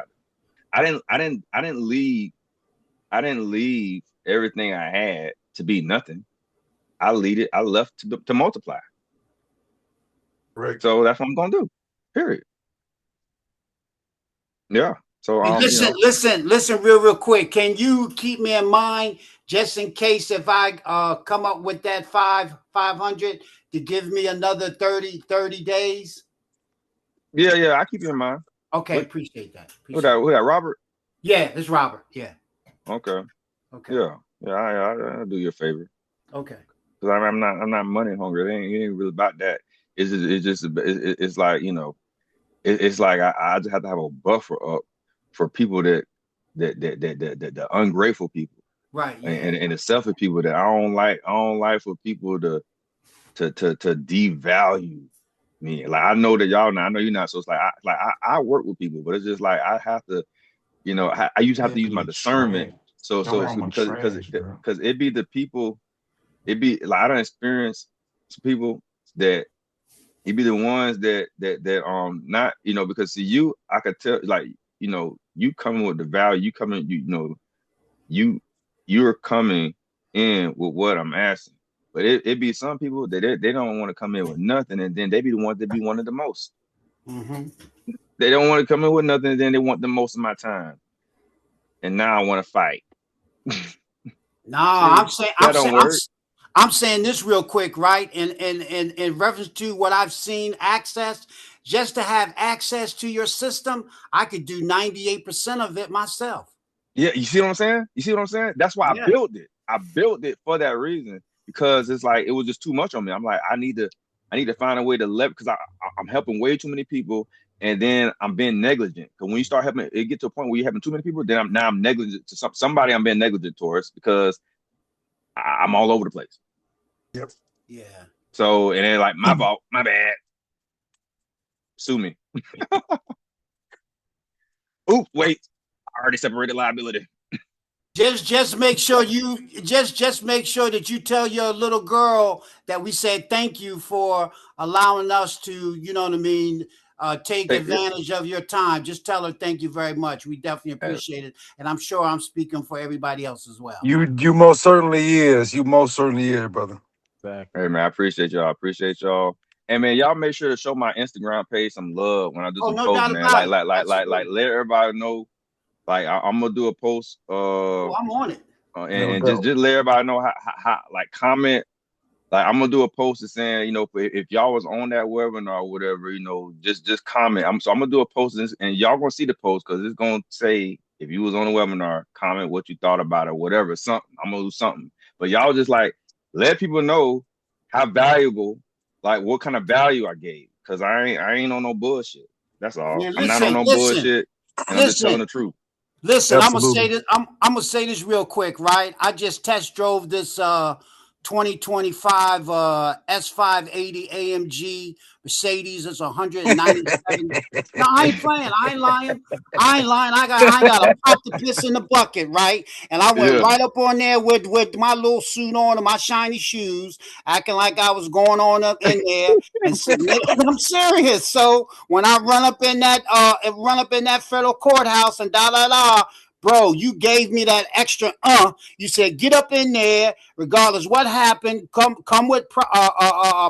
I do. I didn't leave everything I had to be nothing. I left to multiply. Right. So that's what I'm gonna do. Period. Yeah. So Hey, listen, real quick. Can you keep me in mind just in case if I come up with that 500 to give me another 30 days? Yeah, I keep you in mind. Okay, appreciate that. Who that, Robert? Yeah, it's Robert. Yeah. Okay. Yeah, I do you a favor. Okay. Because I'm not money hungry. It ain't really about that. It's like, you know, it's like I just have to have a buffer up for people that the ungrateful people, Right. Yeah. and the selfish people that I don't like. I don't like for people to devalue me. Like I know that y'all now. I know you're not. So it's like I work with people, but it's just like I have to, you know, I used to have to use my discernment. So because it be the people, it be like I don't experience people that it be the ones that not, you know, because see you, I could tell, like, you know, you coming with the value, you coming, you know, you're coming in with what I'm asking. But it be some people that they don't want to come in with nothing, and then they be the ones that be wanted the most. They don't want to come in with nothing, and then they want the most of my time. And now I want to fight. No, I'm saying this real quick, right? In reference to what I've seen, access, just to have access to your system, I could do 98% of it myself. Yeah, you see what I'm saying? You see what I'm saying? That's why I built it. I built it for that reason because it's like it was just too much on me. I'm like, I need to find a way to leverage because I'm helping way too many people, and then I'm being negligent. Because when you start helping, it get to a point where you're helping too many people, then I'm negligent to somebody. I'm being negligent towards because I'm all over the place. Yep. Yeah. So and then like my fault, my bad. Sue me. Oops, wait. I already separated liability. Just make sure just make sure that you tell your little girl that we said thank you for allowing us to, you know what I mean, take advantage of your time. Just tell her thank you very much. We definitely appreciate it, and I'm sure I'm speaking for everybody else as well. You most certainly is. You most certainly is, brother. Exactly. Hey man, I appreciate y'all. And man, y'all make sure to show my Instagram page some love when I do some no posts, doubt man. about Like let everybody know. Like I'm gonna do a post. I'm on it. And just let everybody know how like comment. Like I'm gonna do a post saying, you know, if y'all was on that webinar or whatever, you know, just comment. I'm gonna do a post and y'all gonna see the post because it's gonna say if you was on the webinar, comment what you thought about it or whatever. Something. I'm gonna do something. But y'all just like let people know how valuable, like what kind of value I gave. Cause I ain't on no bullshit. That's all. Man, I'm not on no bullshit and I'm just telling the truth. Listen, I'm gonna say Absolutely. this. I'm gonna say this real quick, right? I just test drove this 2025 S580 AMG Mercedes. It's 197. No, I ain't playing. I ain't lying. I ain't lying. I ain't got to pop the piss in the bucket, right? And I went Yeah. right up on there with my little suit on and my shiny shoes, acting like I was going on up in there and submitting. I'm serious. So when I run up in that federal courthouse and da da da, bro, you gave me that extra. You said get up in there, regardless what happened. Come with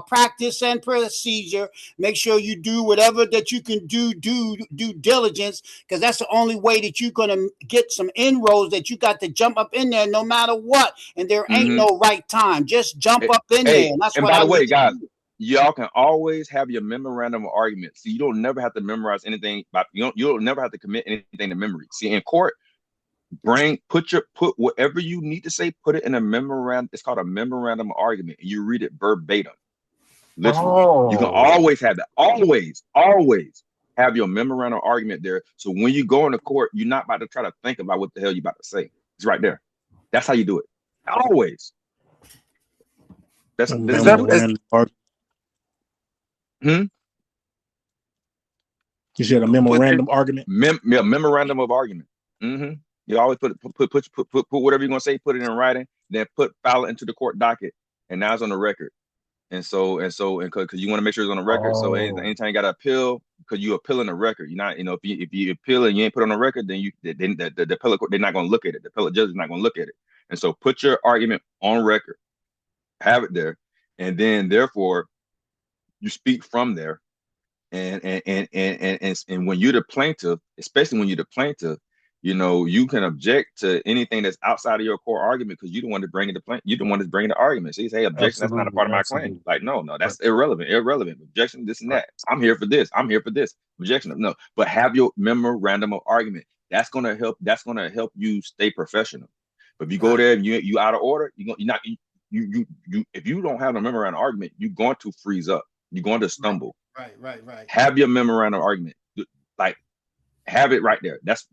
practice and procedure. Make sure you do whatever that you can do due diligence, because that's the only way that you're gonna get some inroads. That you got to jump up in there no matter what, and there ain't Mm-hmm. no right time. Just jump up in there, Hey, and that's and what by I the way, need to guys, do. y'all can always have your memorandum of argument. So you don't never have to memorize anything. But you don't never have to commit anything to memory. See, in court, put whatever you need to say, put it in a memorandum. It's called a memorandum of argument. And you read it verbatim, literally. You can Oh, always have that. Always have your memorandum of argument there. So when you go into court, you're not about to try to think about what the hell you're about to say. It's right there. That's how you do it. Always. That's A this. memorandum argument. Hmm? You said a Put memorandum argument. memorandum of argument. Hmm. You always put whatever you're gonna say, put it in writing, then file it into the court docket, and now it's on the record. And because you want to make sure it's on the record. So oh, anytime you got to appeal, because you appealing the record, you're not, if you appeal and you ain't put it on the record, then the appellate court, they're not gonna look at it. The appellate judge is not gonna look at it. And so put your argument on record, have it there, and then therefore you speak from there. And when you're the plaintiff, especially when you're the plaintiff, you can object to anything that's outside of your core argument because you don't want to bring in the plaintiff. You don't want to bring in the argument. So you say objection, that's not a absolutely, part of my claim. absolutely. Like, no, Right, that's irrelevant. Objection, this and right. that. I'm here for this. I'm here for this. Objection, no. But have your memorandum of argument. That's gonna help. That's gonna help you stay professional. But if you go Right, there and you out of order, you're not you if you don't have a memorandum of argument, you're going to freeze up. You're going to right, stumble. right. Have your memorandum argument. Like, have it right there. That's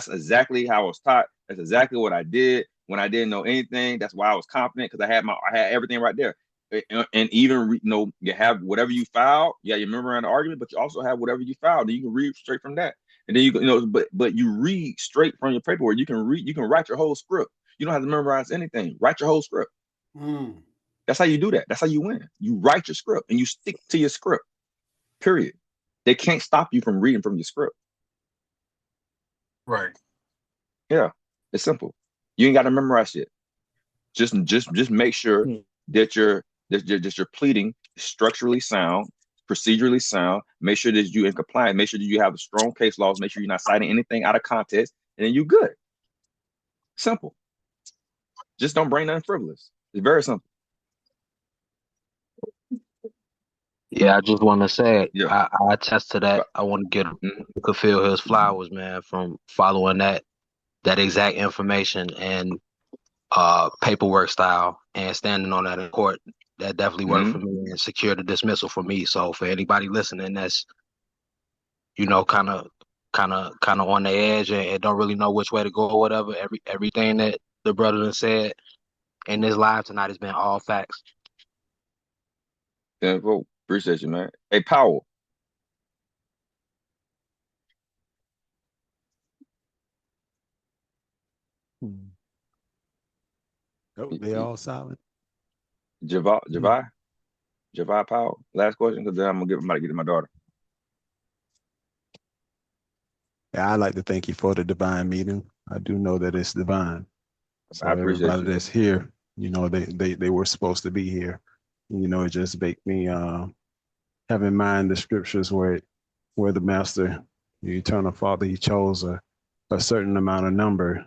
exactly how I was taught. That's exactly what I did when I didn't know anything. That's why I was confident, because I had everything right there. And even you have whatever you filed, you got your memorandum argument, but you also have whatever you filed, and you can read straight from that. And then but you read straight from your paperwork. You can write your whole script. You don't have to memorize anything. Write your whole script. Mm. That's how you do that. That's how you win. You write your script and you stick to your script. Period. They can't stop you from reading from your script. Right. Yeah, it's simple. You ain't got to memorize it. Just make sure Hmm. that your pleading is structurally sound, procedurally sound. Make sure that you in compliance. Make sure that you have a strong case laws. Make sure you're not citing anything out of context, and then you good. Simple. Just don't bring nothing frivolous. It's very simple. Yeah, I just want to say Yeah. I attest to that. But, I want to give mhm, Kafil his flowers, man, from following that exact information and paperwork style and standing on that in court. That definitely worked for mhm. me and secured the dismissal for me. So for anybody listening, that's kind of on the edge and don't really know which way to go or whatever. Everything that the brother done said in this live tonight has been all facts. Yeah, well, appreciate you, man. Hey, Powell. Hmm. Oh, they all silent. Javar, Hmm. Javar, Javar Powell. Last question, because then I'm about to get to my daughter. Yeah, I'd like to thank you for the divine meeting. I do know that it's divine. I So appreciate everybody you. that's here, they were supposed to be here. It just make me have in mind the scriptures where the master, the eternal father, he chose a certain amount of number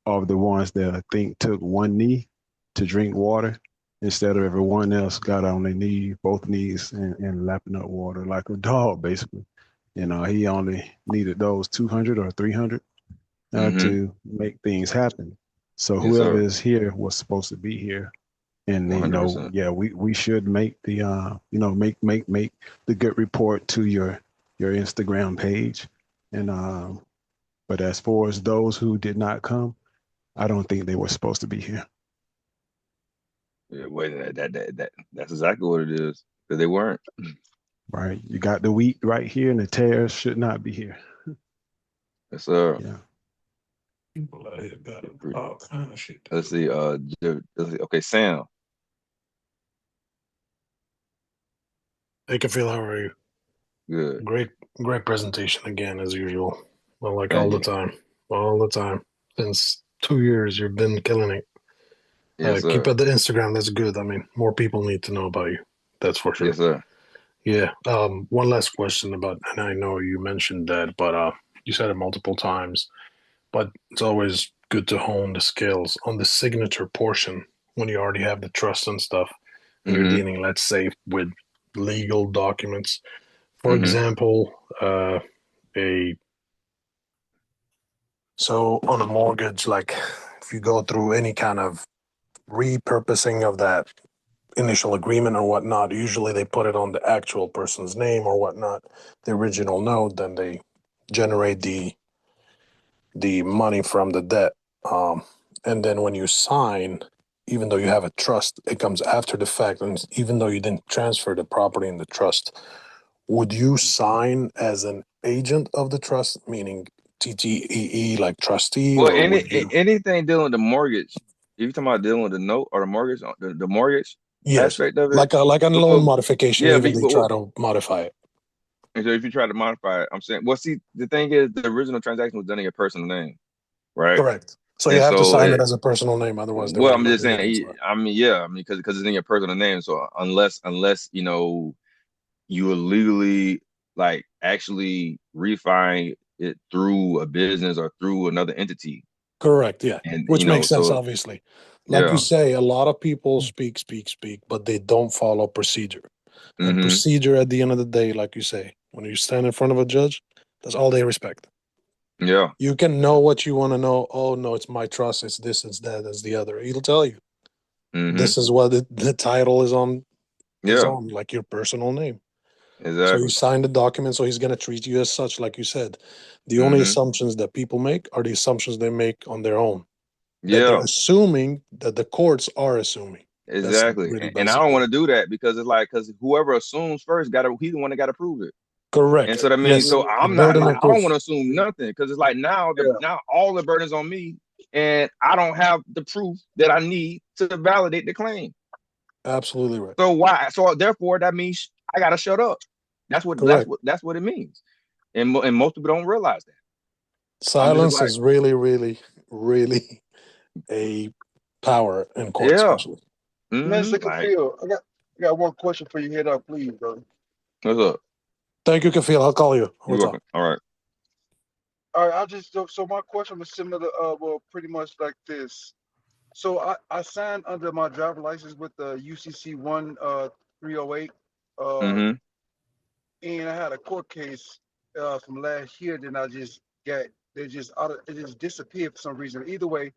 of the ones that I think took one knee to drink water instead of everyone else got on their knee, both knees, and lapping up water like a dog, basically. He only needed those 200 or 300 Mm-hmm. to make things happen. So Yes, whoever sir. is here was supposed to be here. And 100%. yeah, we should make the make the good report to your Instagram page. And But as far as those who did not come, I don't think they were supposed to be here. Yeah, wait, that's exactly what it is because they weren't. Right? You got the wheat right here, and the tares should not be here. Yes, sir. Yeah. People out here got all kind of shit. Let's see. Okay, Sam. Hey, Kafil, how are you? Good. Great presentation again, as usual. Well, like Thank all the you. time. All the time. Since 2 years, you've been killing it. Yes, Keep sir. up the Instagram. That's good. I mean, more people need to know about you. That's for sure. Yes, sir. Yeah. One last question about, and I know you mentioned that, but you said it multiple times, but it's always good to hone the skills on the signature portion when you already have the trust and stuff, and you're Mm-hmm. dealing, let's say, with legal documents. For Mm-hmm. example, a so on a mortgage, like if you go through any kind of repurposing of that initial agreement or whatnot, usually they put it on the actual person's name or whatnot, the original note, then they generate the money from the debt. And then when you sign, even though you have a trust, it comes after the fact. And even though you didn't transfer the property in the trust, would you sign as an agent of the trust, meaning TTEE, like trustee, Well, or would you? anything dealing with the mortgage, if you're talking about dealing with the note or the mortgage, the mortgage Yes, aspect of it, like a loan well, modification, yeah, even they try to modify it. and so if you try to modify it, I'm saying, well, see, the thing is, the original transaction was done in your personal name, right? Correct. So you And have to so sign it as a personal name, otherwise they well, wouldn't I'm let just you saying, transfer it. I mean, yeah, I mean, because it's in your personal name, so unless you illegally like actually refi it through a business or through another entity, Correct, yeah. and Which makes sense, so obviously. Like you yeah, say, a lot of people speak, but they don't follow procedure. And mm-hmm, procedure at the end of the day, like you say, when you stand in front of a judge, that's all they respect. yeah, You can know what you want to know. Oh no, it's my trust, it's this, it's that, it's the other. He'll tell you. mm-hmm, This is what the title is yeah, on, like your personal name. So you exactly, sign the document, so he's gonna treat you as such, like you said. The only mm-hmm, assumptions that people make are the assumptions they make on their own. That they're yeah. assuming that the courts are assuming. That's Exactly. really And I don't basically want to it. do that because it's like because whoever assumes first he's the one that gotta prove it. And Correct. so that means Yes. so The I'm not burden like of I don't proof. want to assume nothing because it's like now all the burden's on me and I don't have the proof that I need to validate the claim. Absolutely right. So why? So therefore that means I gotta shut up. That's what that's Correct. what that's what it means. And most people don't realize that. I'm just Silence like, is really, really, really a power in court, yeah. especially. Mm-hmm. Mr. Like, Kafil, I got one question for you here, though, please, bro. what's up? Thank you, Kafil. I'll call you. You're What's up? welcome. All right. All right, so my question was similar, well, pretty much like this. So I signed under my driver license with the UCC 1308, Mm-hmm. and I had a court case from last year. Then I just got it just disappeared for some reason. Either way,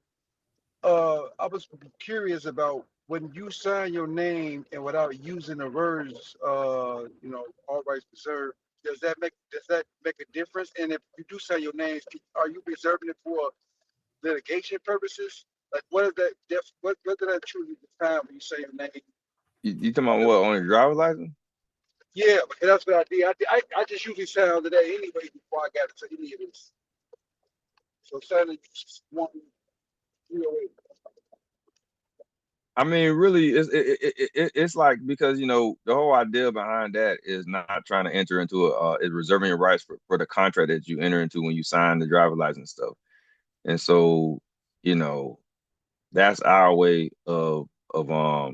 I was curious about when you sign your name and without using the words, all rights reserved. Does that make a difference? And if you do sign your names, are you reserving it for litigation purposes? Like, what is that? What did that truly define when you say your name? You talking about what on your driver's license? Yeah, that's what I did. I just usually sign under that anyway before I got into any of this. So signing 1308. I mean, really, it's like because the whole idea behind that is not trying to enter into is reserving your rights for the contract that you enter into when you sign the driver's license stuff. And so, you know, that's our way of our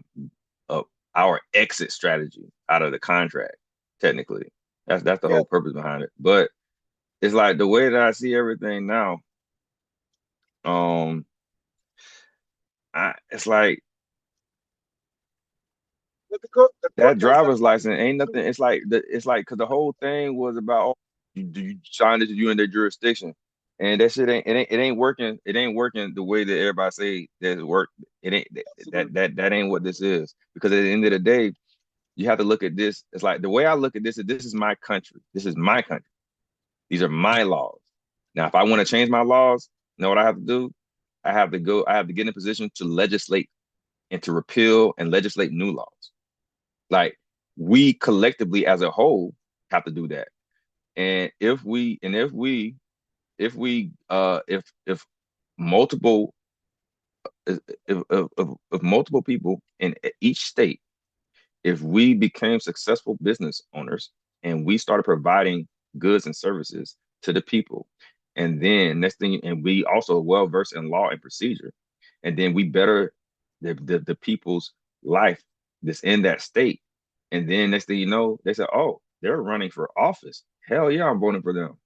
exit strategy out of the contract. Technically, that's the Yeah, whole purpose behind it. But it's like the way that I see everything now. Um, it's like but the that court case that driver's license ain't nothing. It's like because the whole thing was about you signed it to you in their jurisdiction, and that shit ain't working. It ain't working the way that everybody say that it work. It ain't absolutely. that ain't what this is. Because at the end of the day, you have to look at this. It's like the way I look at this is my country. This is my country. These are my laws. Now, if I want to change my laws, you know what I have to do? I have to get in a position to legislate and to repeal and legislate new laws. Like, we collectively as a whole have to do that. And if multiple if multiple people in each state, if we became successful business owners and we started providing goods and services to the people, and then next thing, and we also well versed in law and procedure, and then we better the people's life that's in that state, and then next thing you know, they say, oh, they're running for office. Hell yeah, I'm voting for them.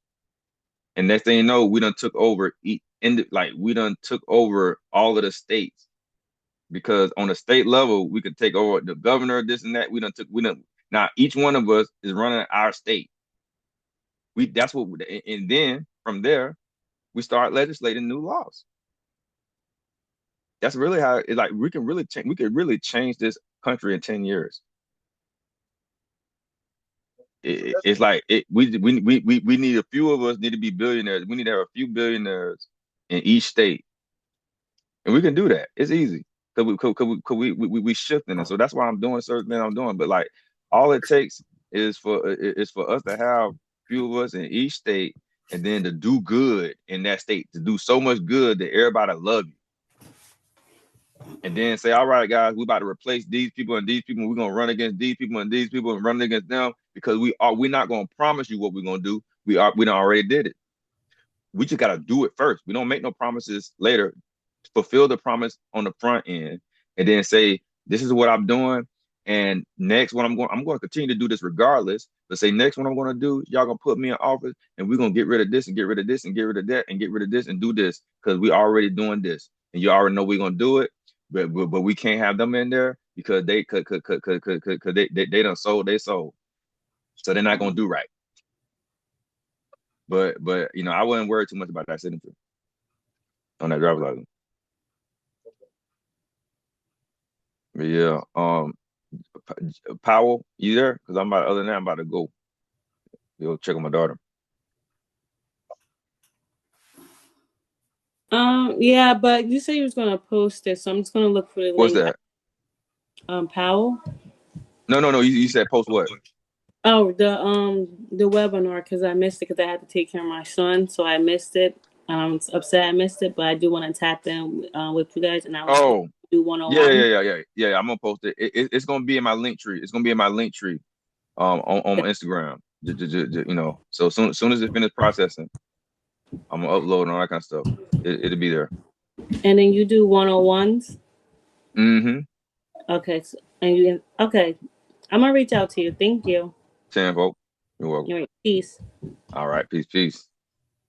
And next thing you know, we done took over we done took over all of the states, because on the state level, we could take over the governor, this and that. We done now each one of us is running our state. And then from there, we start legislating new laws. That's really how it, like, we could really change this country in 10 years. It's like we need a few of us need to be billionaires. We need to have a few billionaires in each state, and we can do that. It's easy because we shifting it. So that's why I'm doing certain things I'm doing. But like, all it takes is for us to have a few of us in each state, and then to do good in that state, to do so much good that everybody love you. And then say, all right, guys, we're about to replace these people and these people. We're gonna run against these people and these people and run against them, because we're not gonna promise you what we're gonna do. We done already did it. We just gotta do it first. We don't make no promises later. Fulfill the promise on the front end, and then say, this is what I'm doing. And next, I'm going to continue to do this regardless. But say, next, what I'm going to do, y'all gonna put me in office, and we're gonna get rid of this and get rid of this and get rid of that and get rid of this and do this, because we already doing this, and you already know we're gonna do it. But we can't have them in there because they done sold their soul, so they're not gonna do right. But I wouldn't worry too much about that signature on that driver's license. But yeah, Powell, you there? Because other than that, I'm about to go check on my daughter. Yeah, but you said you was gonna post it, so I'm just gonna look for the link. What's that? Powell? No. You said post what? Oh, the webinar, because I missed it because I had to take care of my son, so I missed it. I'm upset I missed it, but I do want to tap in with you guys, and I was do 101. Yeah. I'm gonna post it. It's gonna be in my link tree. It's gonna be in my link tree, on Instagram. So soon as it finishes processing, I'm gonna upload and all that kind of stuff. It'll be there. And then you do 101s. Mm-hmm. Okay. Okay. I'm gonna reach out to you. Thank you. Tenfold. You're welcome. All right. Peace. All right. Peace.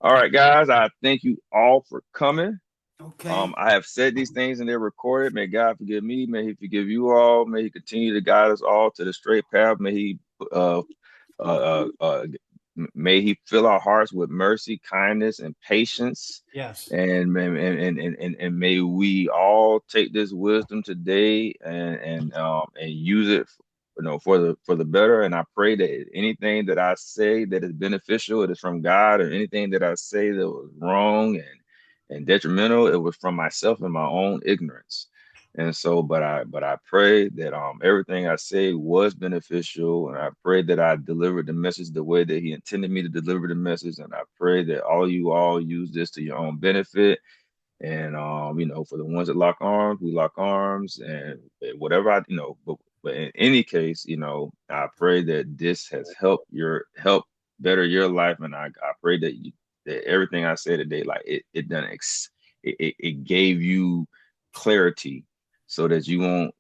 All right, guys. I thank you all for coming. Okay. I have said these things and they're recorded. May God forgive me. May He forgive you all. May He continue to guide us all to the straight path. May He may He fill our hearts with mercy, kindness, and patience. Yes. And may we all take this wisdom today and use it, for the better. And I pray that anything that I say that is beneficial, it is from God, or anything that I say that was wrong and detrimental, it was from myself and my own ignorance. And so, but I pray that everything I say was beneficial, and I pray that I delivered the message the way that He intended me to deliver the message, and I pray that all you all use this to your own benefit. And for the ones that lock arms, we lock arms, and whatever but in any case, I pray that this has helped better your life, and I pray that everything I said today, like it gave you clarity, so that you won't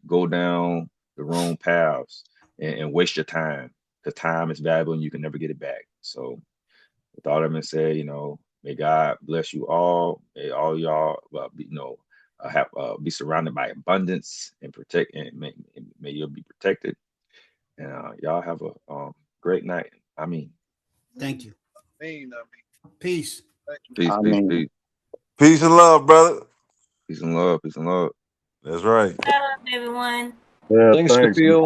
go down the wrong paths and waste your time, because time is valuable and you can never get it back. So with all that being said, may God bless you all. May all y'all be surrounded by abundance and protect, and may you be protected. And y'all have a great night. I mean, thank you. Peace. Peace. Peace and love, brother. Peace and love. That's right. Bye, everyone. Yeah, Thanks, Kafil.